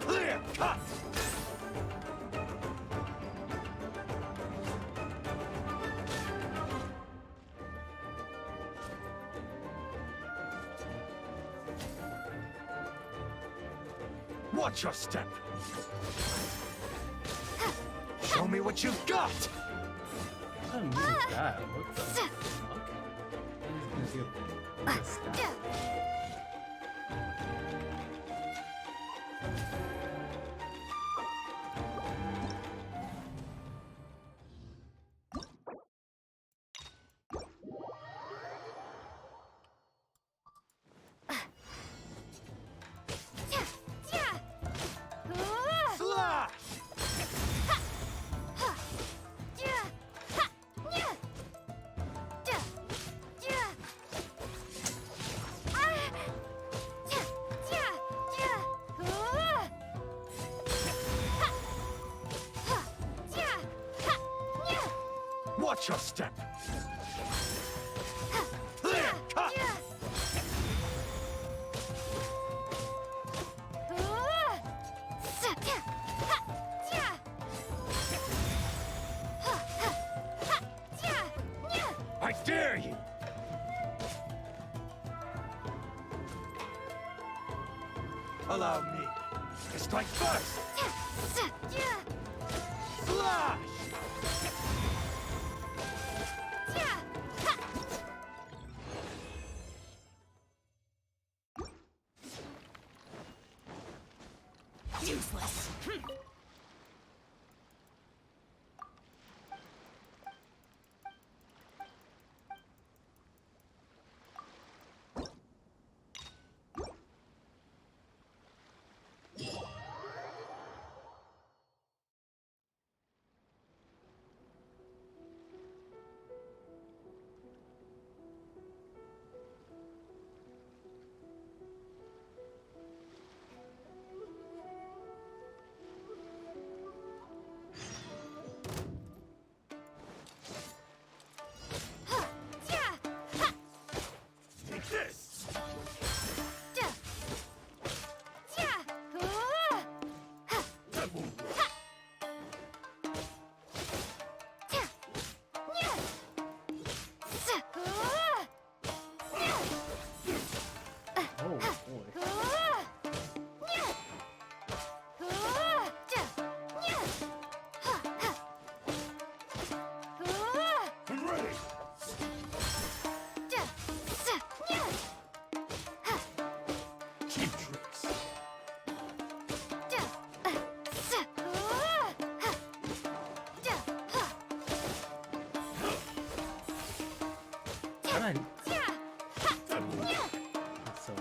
Clear cut. Watch your step. Show me what you've got. What kind of move is that? What the fuck? He's gonna do a stab. Slash! Watch your step! There! Cut! I dare you! Allow me to strike first! Slash! Useless. Take this! That won't work. Oh boy. I'm ready! Cheap tricks! Can I? That won't work. That's so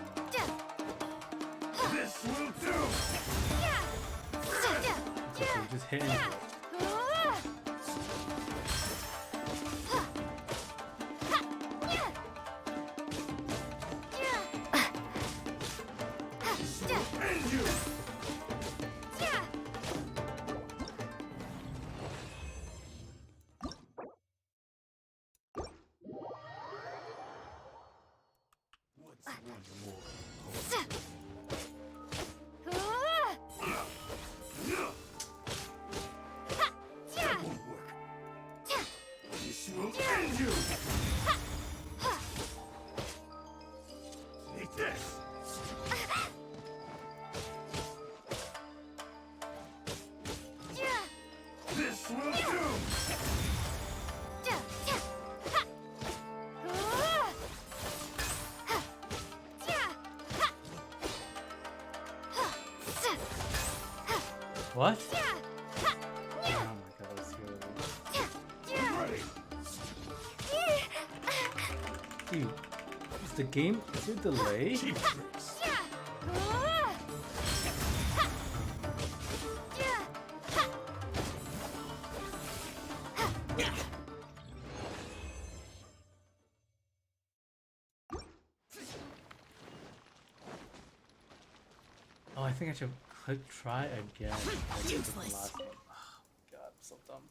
This will do! you're just hitting it. End you! What's one more? That won't work. This will end you! Take this! This will do! What? Oh my god, let's go. I'm ready! Dude, is the game, is it delayed? Cheap tricks! Oh, I think I should click try again. I did the Useless. last one. Oh god, I'm so dumb.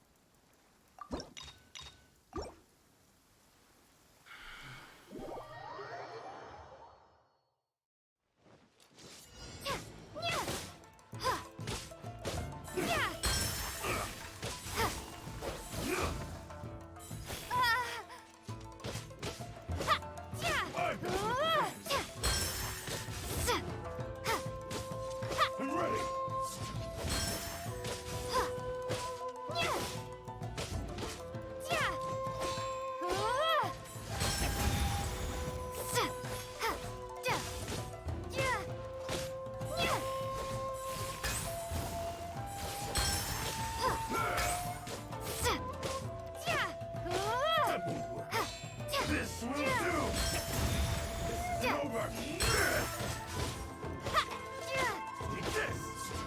I'm ready! That won't work. This will do! This is over! Take this!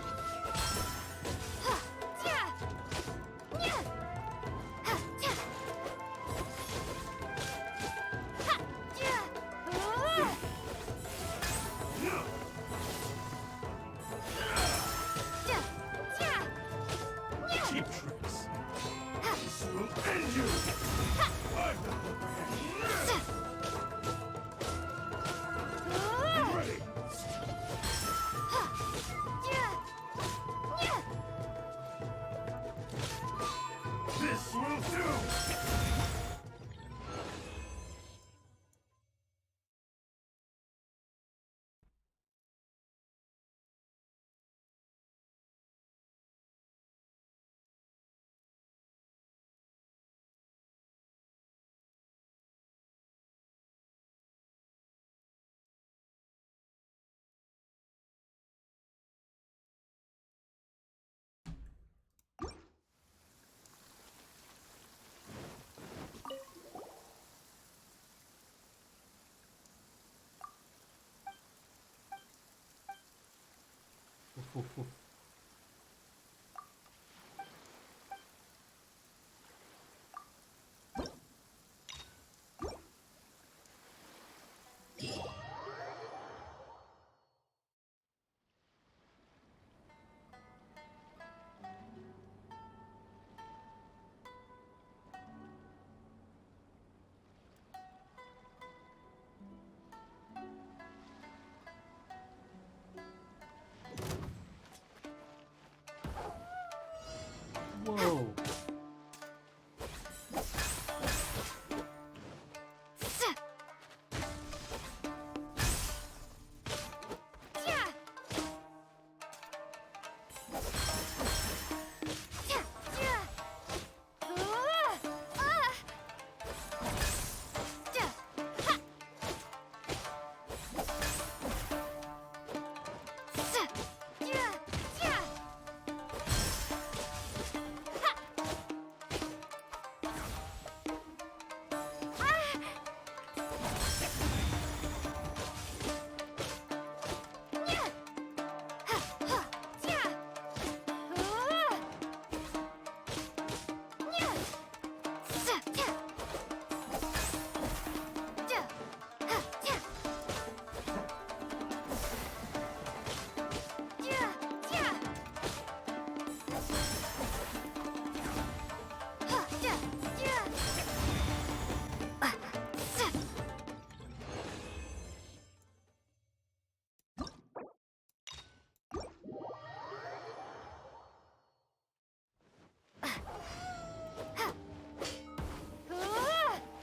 Whoa.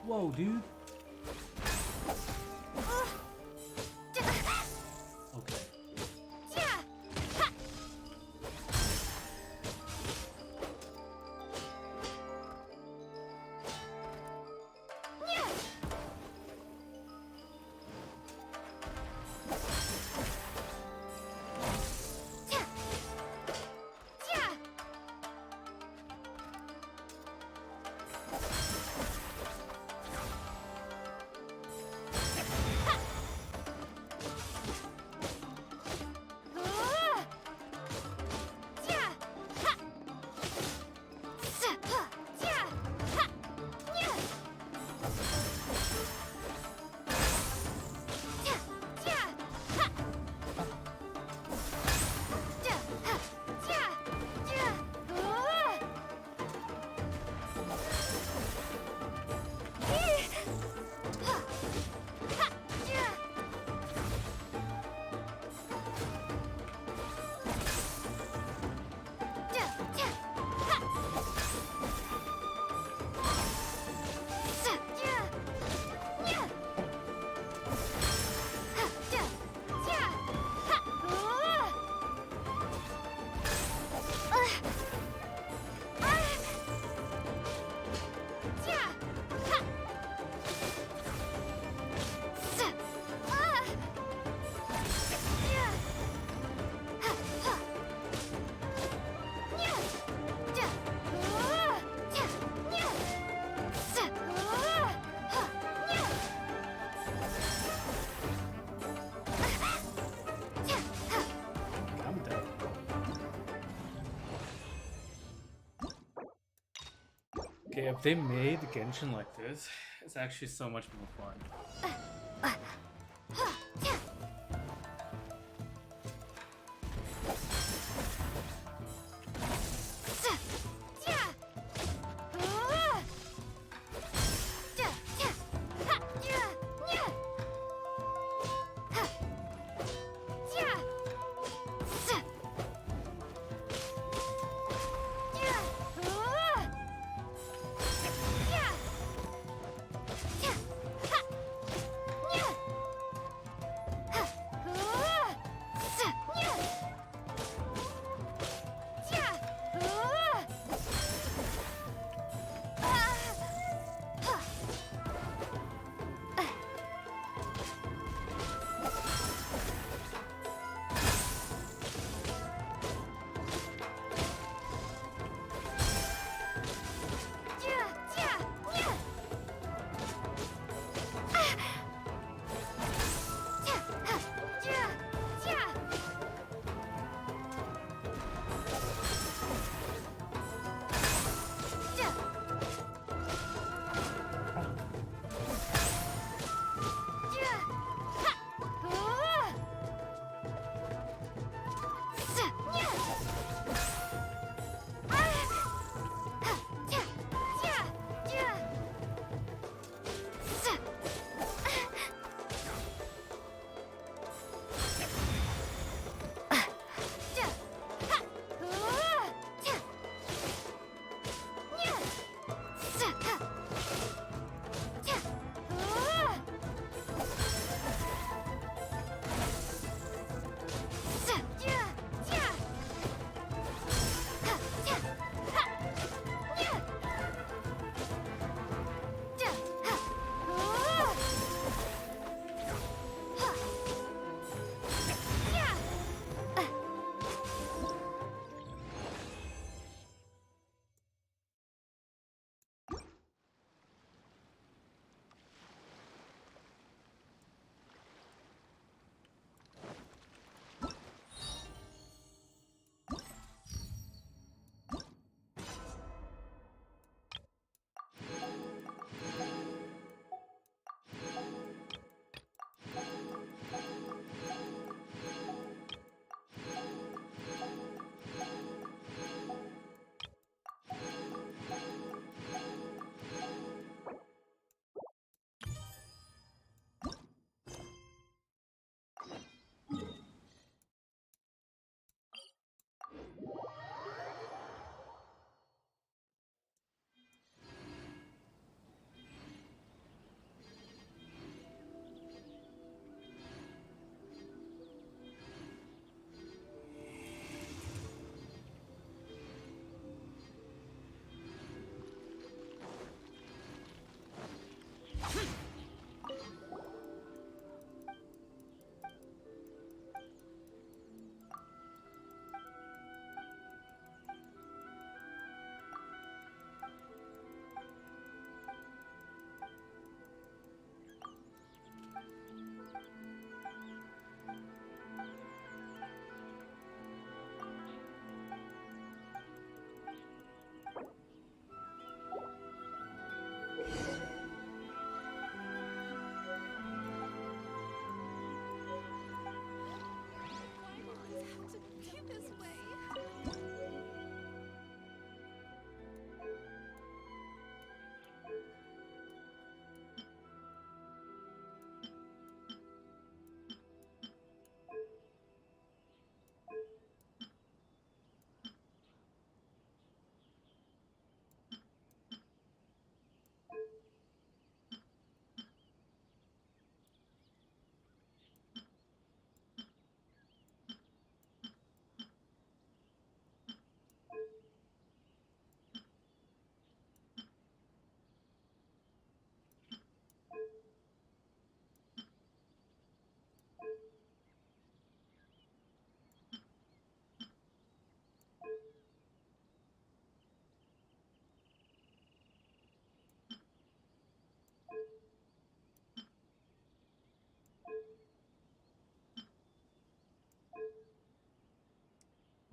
Whoa, dude. Okay. Okay, if they made Genshin like this, it's actually so much more fun.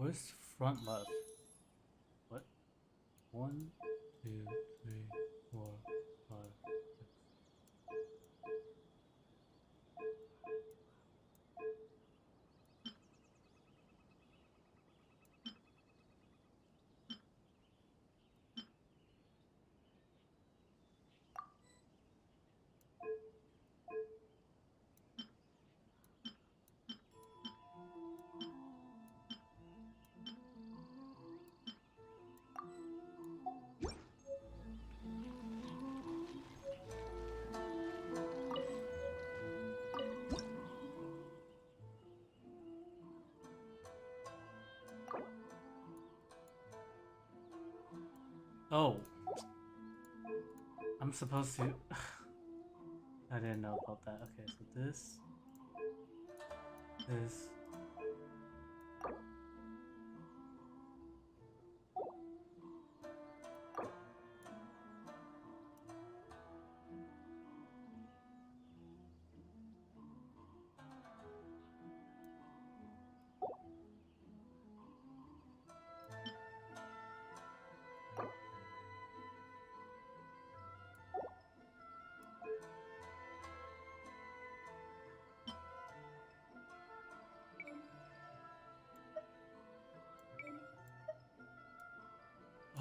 Where's front left? What? 1, 2, 3, 4, 5, 6. Oh. I'm supposed to... I didn't know about that. Okay, so this...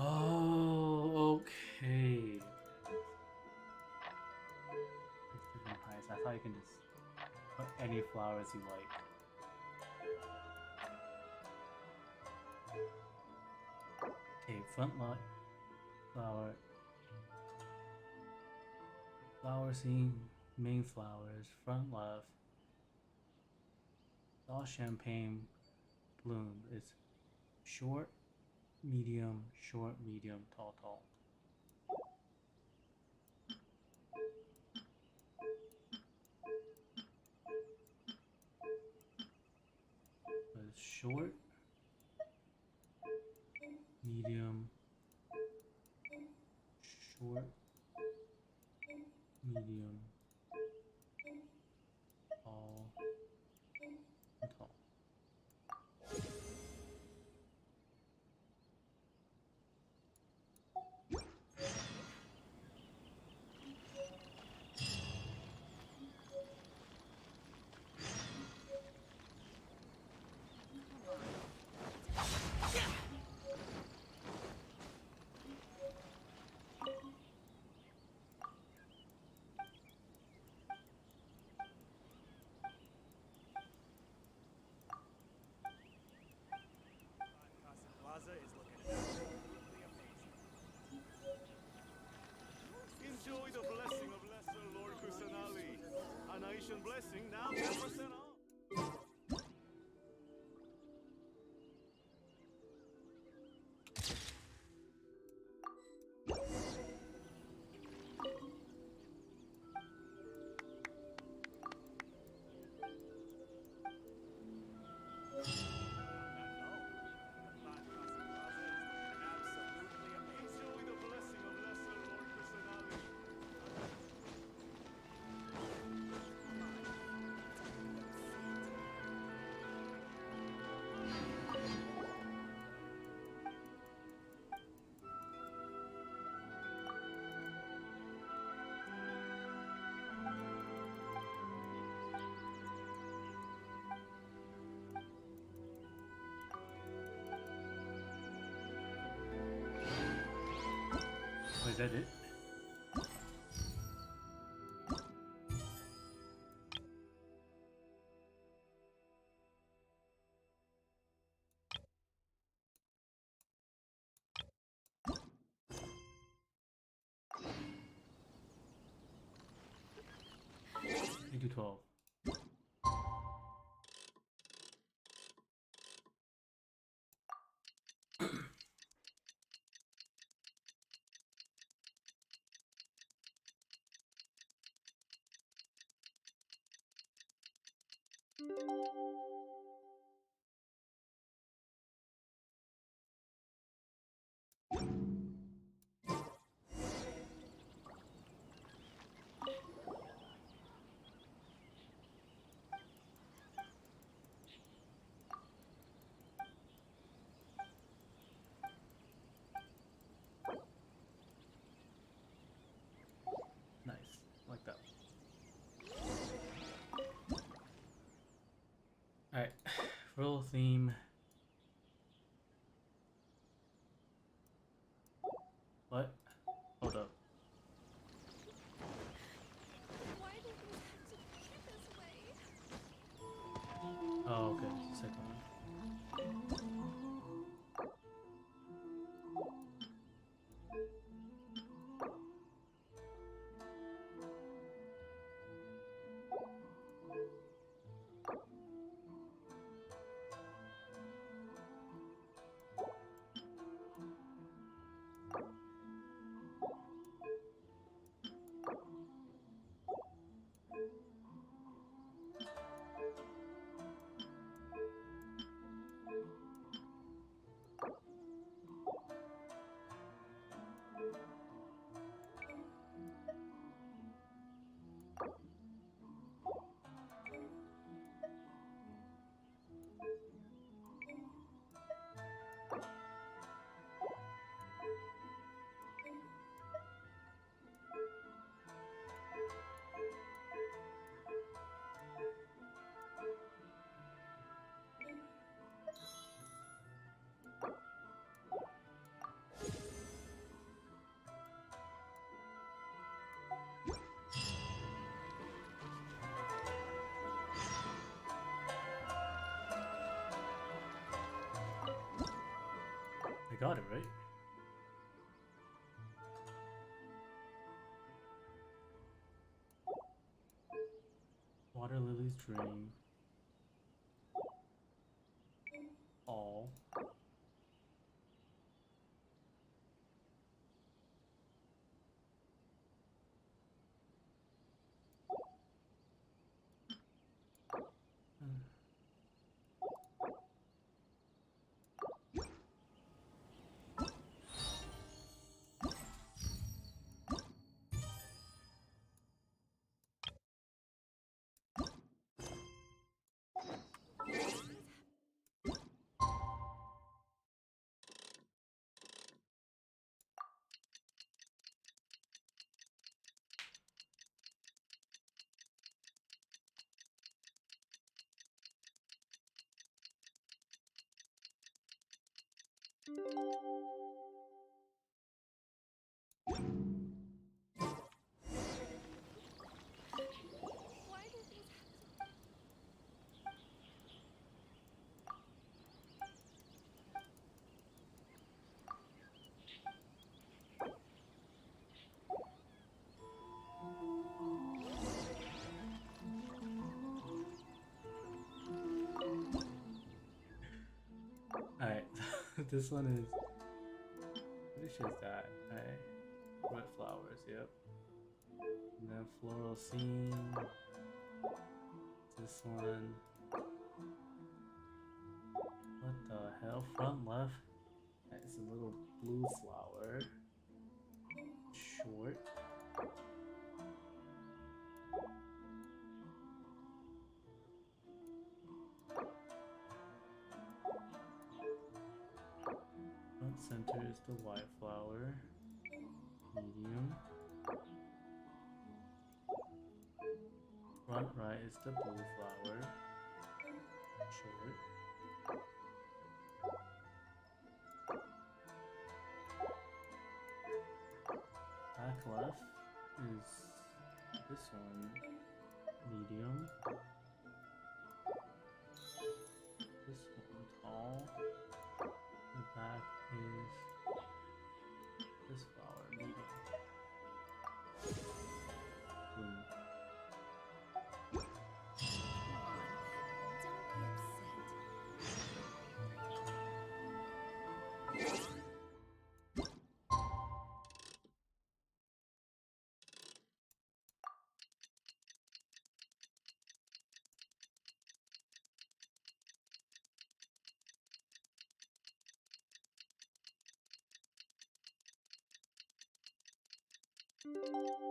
Oh, okay. It's different price. I thought you can just put any flowers you like. Okay, front lot, flower, flower scene, main flowers, front left. All champagne bloom. It's short, medium, short, medium, tall, tall. It's short, medium, short, medium, tall, and tall. Plaza is looking absolutely amazing. Enjoy the blessing of Lesser Lord Kusanali. A nation blessing now 10% off. Oh, is that it? I do 12. Pearl theme. What? Hold up. Why do things have to be this way? Oh, okay. Second one. I got it right. Water lilies dream. All. Why do things have to... Alright, this one is. What is that? Alright. Red flowers, yep. And then floral scene. This one. What the hell? Front left. It's a little blue flower. Short. Front center is the white flower. Medium. Front right is the blue flower. Short. Back left is this one. Medium. This one tall. The back is this flower, medium. Blue.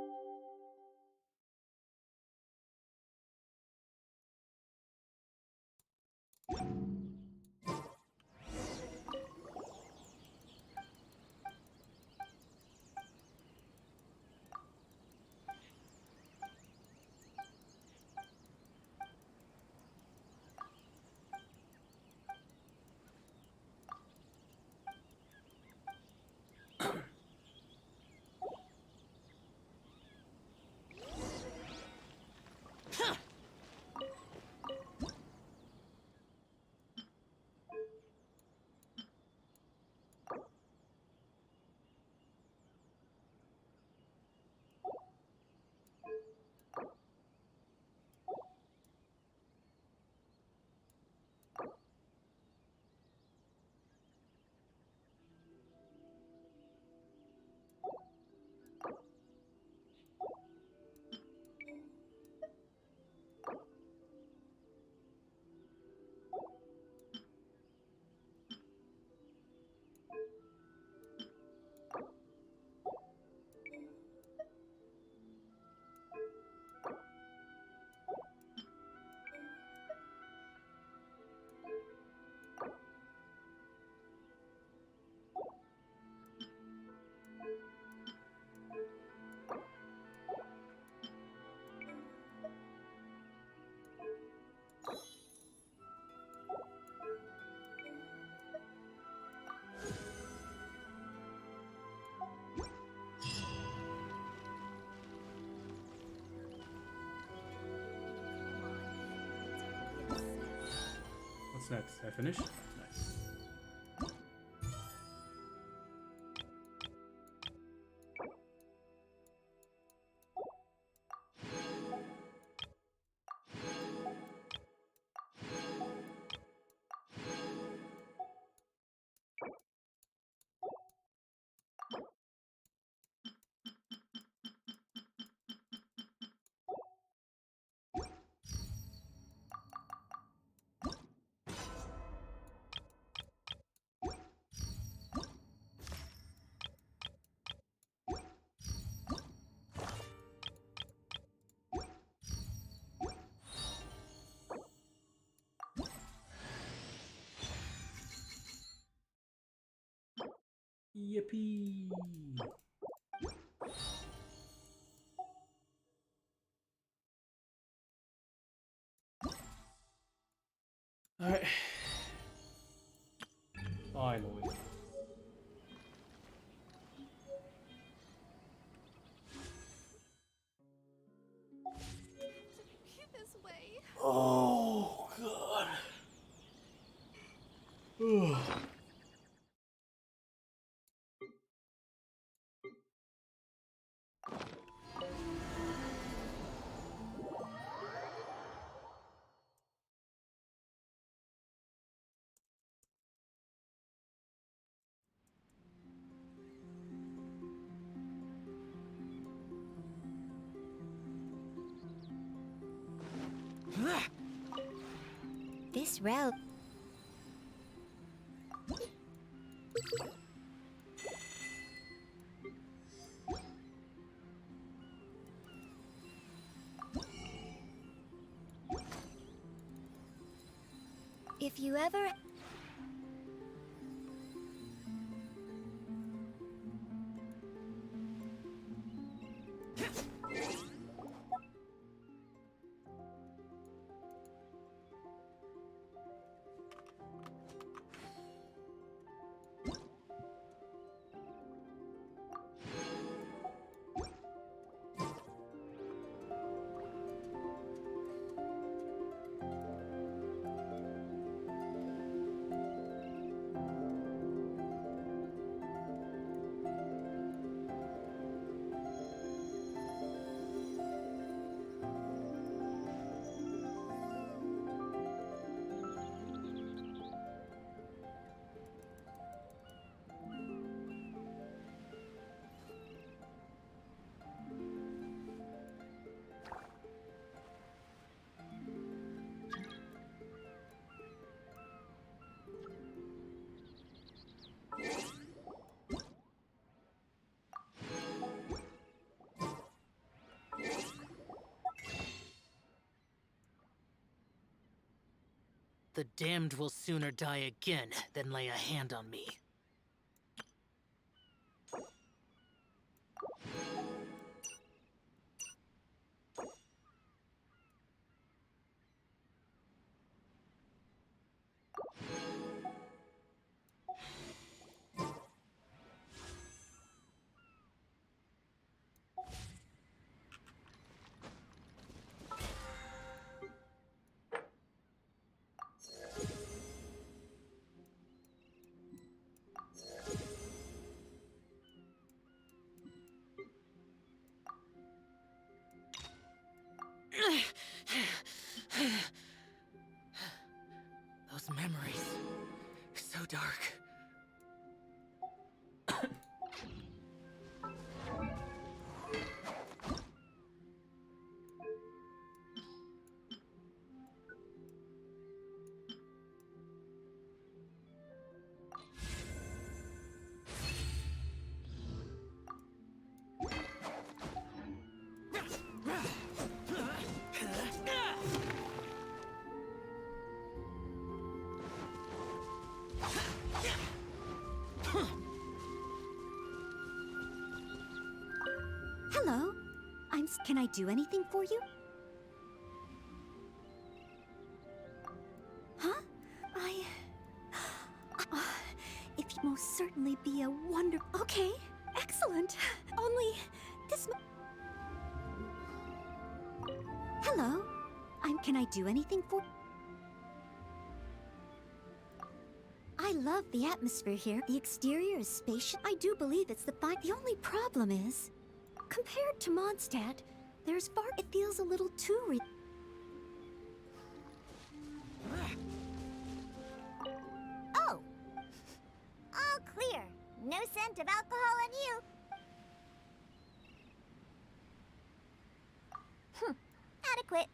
What's next? I finished? Nice. Yippee! Alright. Finally. This way. Oh, God. Ugh. This route. If you ever... The damned will sooner die again than lay a hand on me. Those memories, so dark. Hello. Can I do anything for you? Huh? If you most certainly be a wonder... Okay, excellent. Only this... Hello. Can I do anything for... I love the atmosphere here. The exterior is spacious. I do believe it's the fine. The only problem is, compared to Mondstadt, there's far. It feels a little too Oh! All clear. No scent of alcohol on you. Adequate.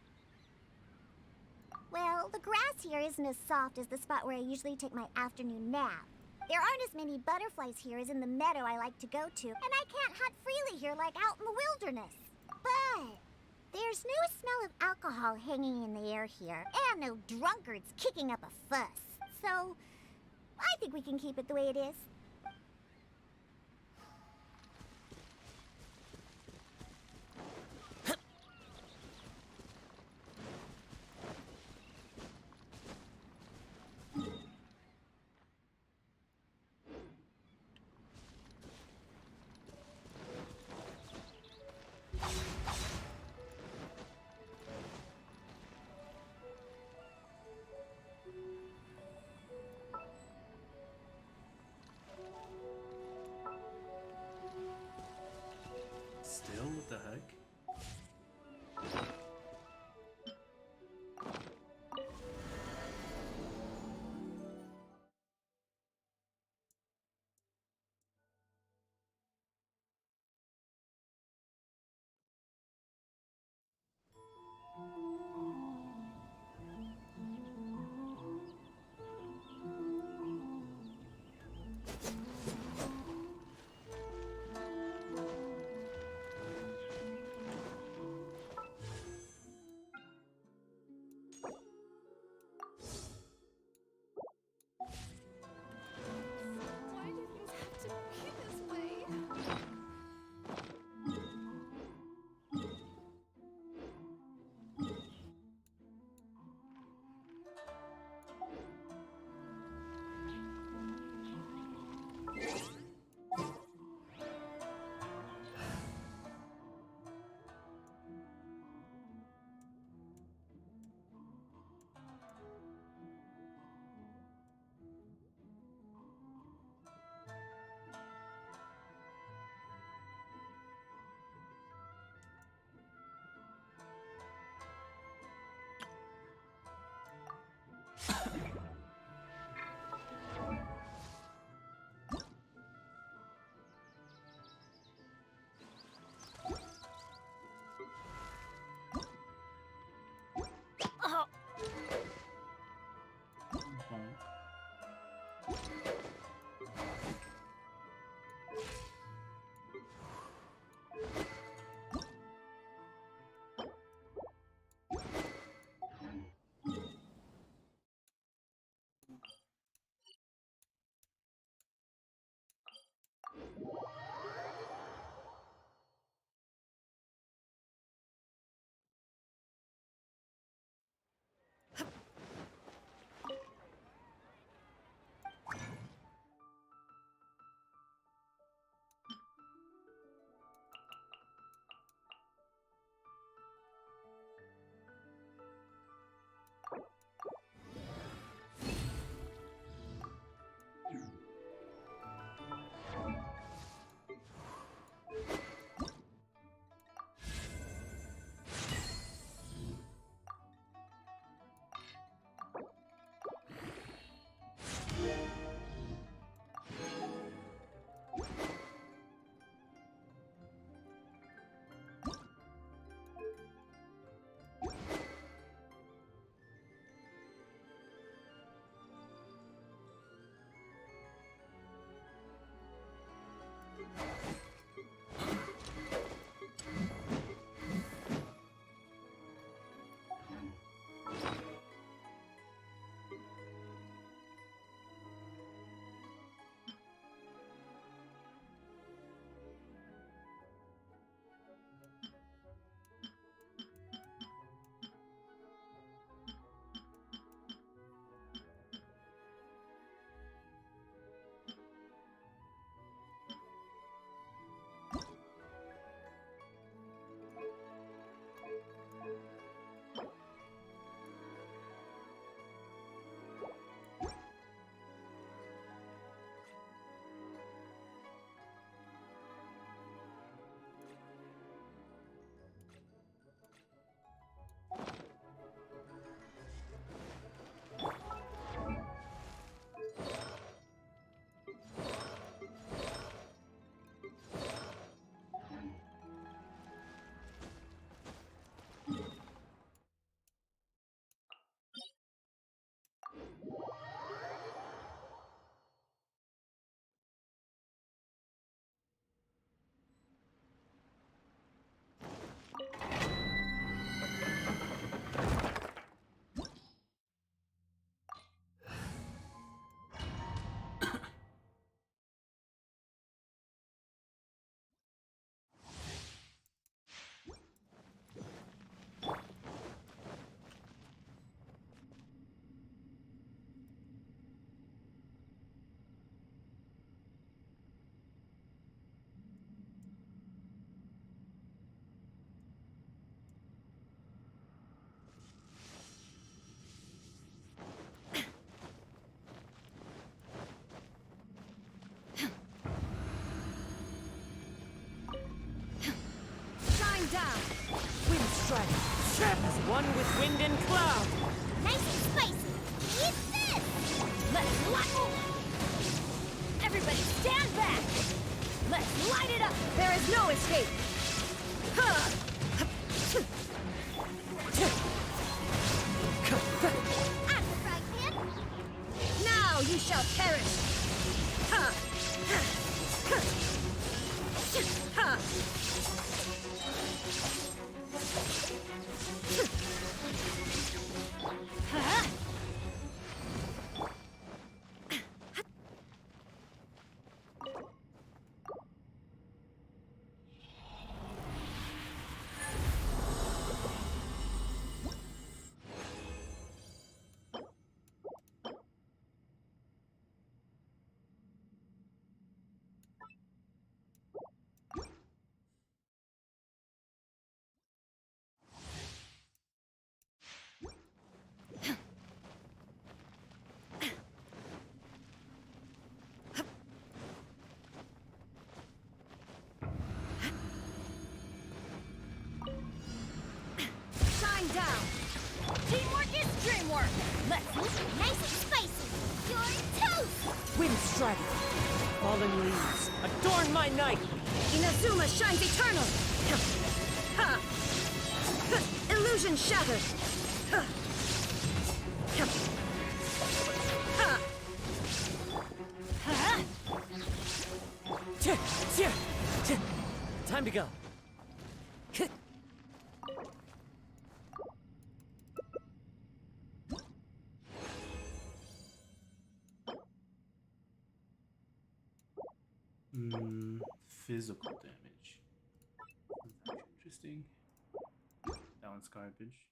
Well, the grass here isn't as soft as the spot where I usually take my afternoon nap. There aren't as many butterflies here as in the meadow I like to go to, and I can't hunt freely here like out in the wilderness. But there's no smell of alcohol hanging in the air here, and no drunkards kicking up a fuss. So, I think we can keep it the way it is. Still, what the heck? Strider. As one with wind and cloud. Nice and spicy. Eat this! Let's light. Everybody stand back. Let's light it up. There is no escape. Now you shall perish. Down. Teamwork is dreamwork. Let's nice and spicy. You're toast. Wind Strider. Fallen leaves. Adorn my night. Inazuma shines eternal. Illusion shattered. Time to go. Physical damage. That's actually interesting. That one's garbage.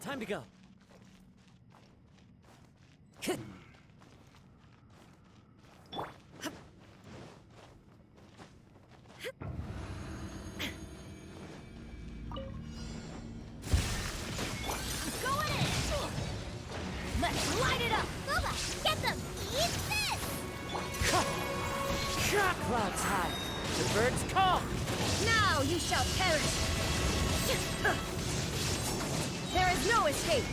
Time to go. going in. Let's light it up. Booba, get them. Eat this. Clouds high. The birds call. Now you shall perish. There is no escape.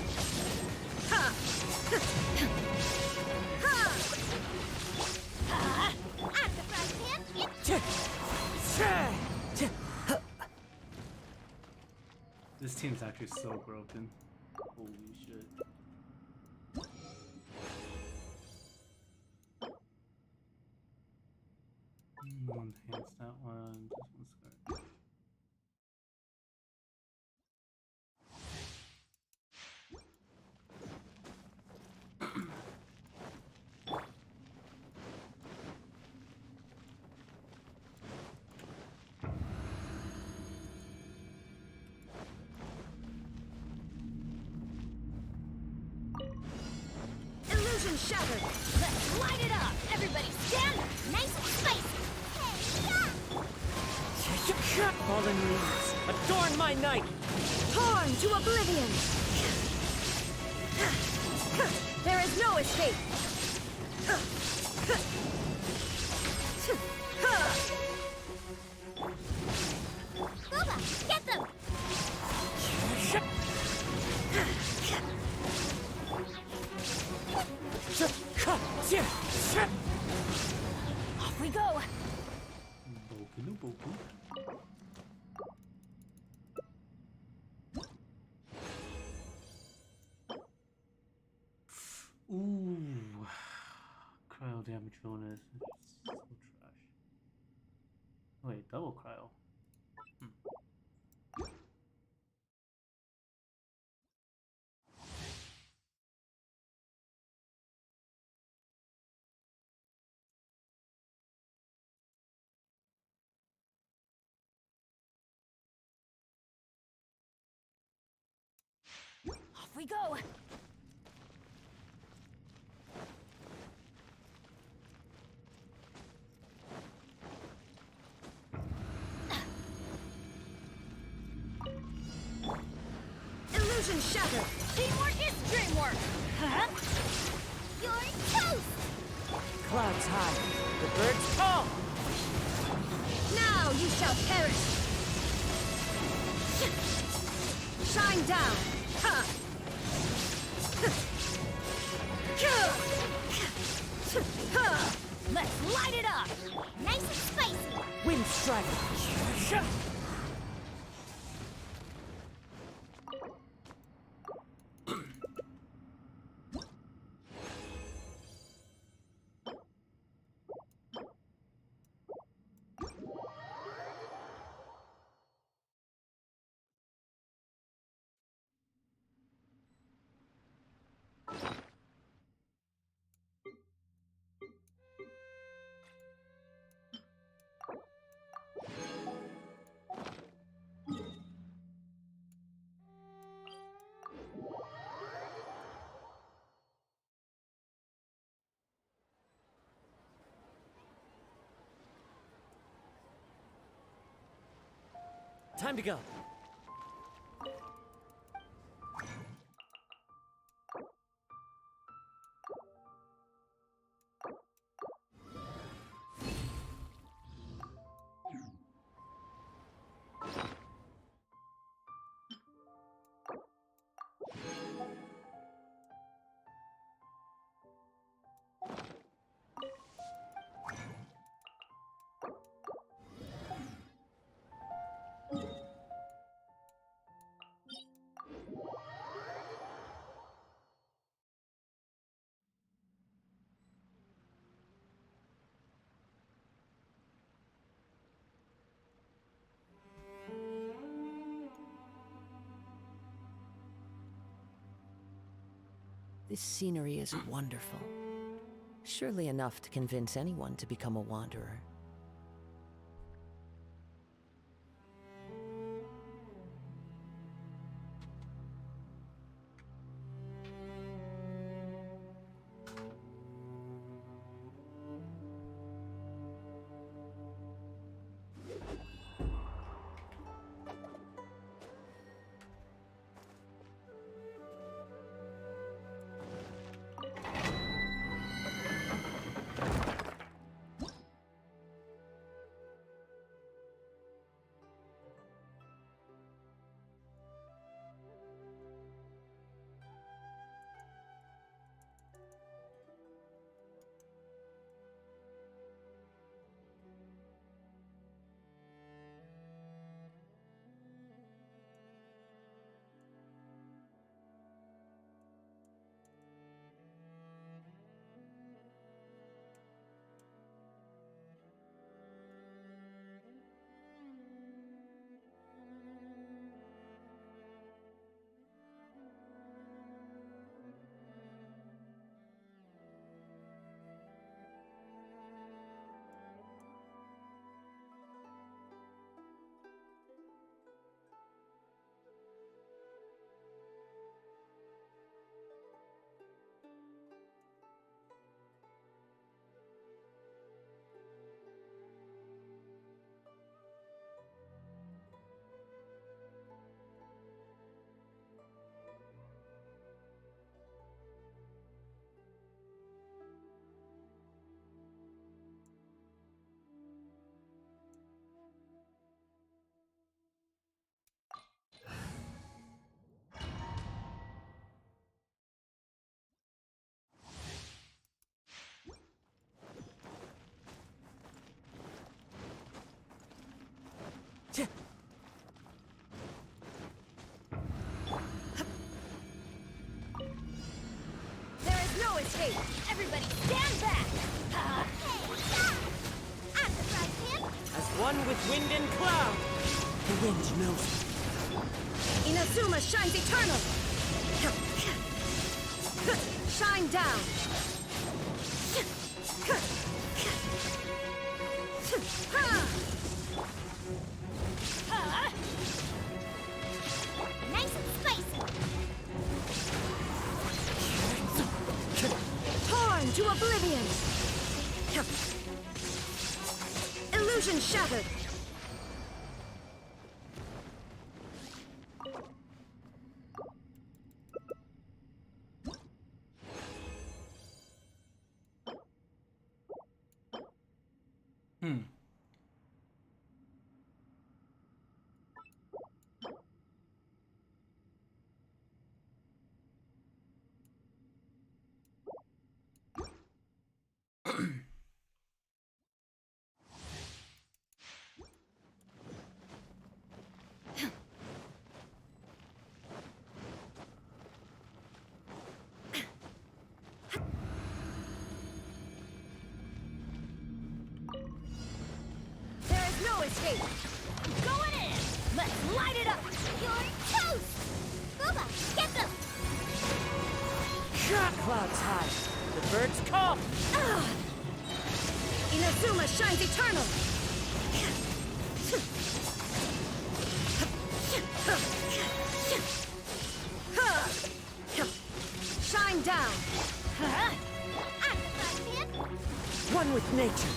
I'm the frying pan. This team's actually so broken. Holy shit. One enhance that one. This one's garbage. Illusion shattered. Let's light it up. Everybody stand up. Nice and spicy. Fallen leaves. Adorn my night. Torn to oblivion. There is no escape. Booba, get them. Off we go. Ooh, cryo damage bonus. So trash. Wait, double cryo. Off we go. Illusion shattered. Teamwork is dreamwork. Huh? You're toast. Clouds high. The birds call. Now you shall perish! Shine down! Ha! Let's light it up! Nice and spicy. Wind Striker. Time to go. This scenery is wonderful. Surely enough to convince anyone to become a wanderer. There is no escape! Everybody stand back! I'm the prize pimp. As one with wind and cloud. The wind knows it. Inazuma shines eternal! Shine down! Nice and spicy. Torn to oblivion! Illusion shattered! escape. Going in! Let's light it up! You're toast! Booba, get them! Clouds high. The birds call. Inazuma shines eternal! Shine down! One with nature.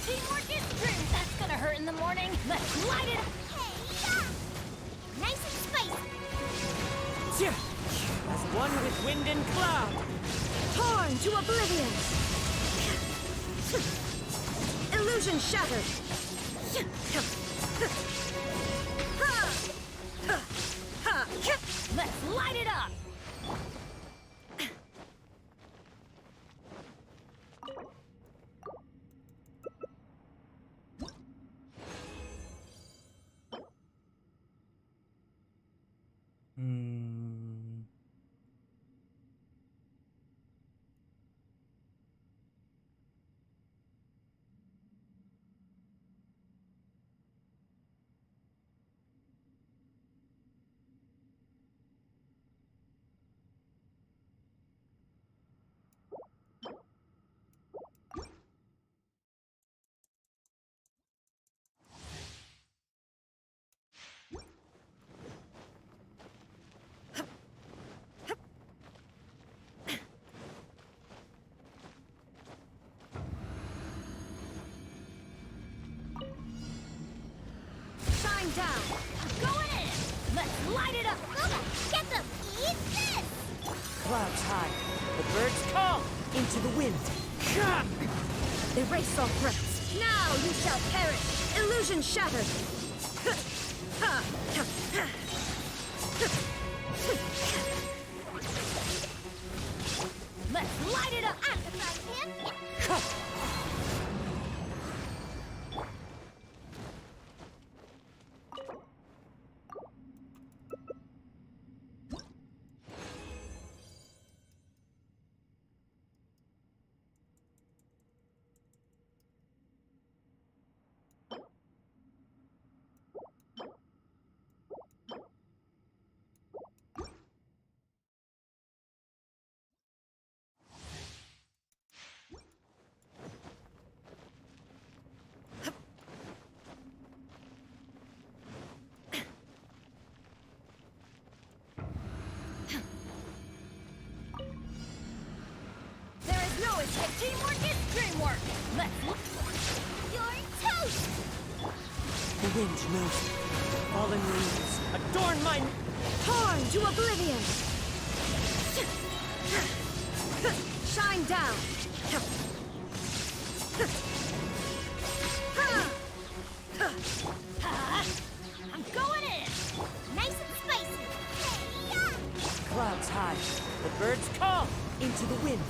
Teamwork is strength. That's gonna hurt in the morning. Let's light it up. Nice and spicy. As one with wind and cloud. Torn to oblivion! Illusion shattered! Let's light it up. Shine down! Going in. Let's light it up. Booba, get them! Eat this! Clouds high. The birds call. Into the wind. Erase all threats. Now you shall perish! Illusion shattered! Let's light it up. I'm the frying pan. There is no escape. Teamwork is dreamwork. Let's look. You're toast! The wind knows it. Fallen leaves adorn my... Torn to oblivion! Shine down! I'm going in. Nice and spicy. Clouds high. The birds call. Into the wind.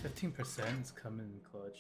That 15% is coming in clutch.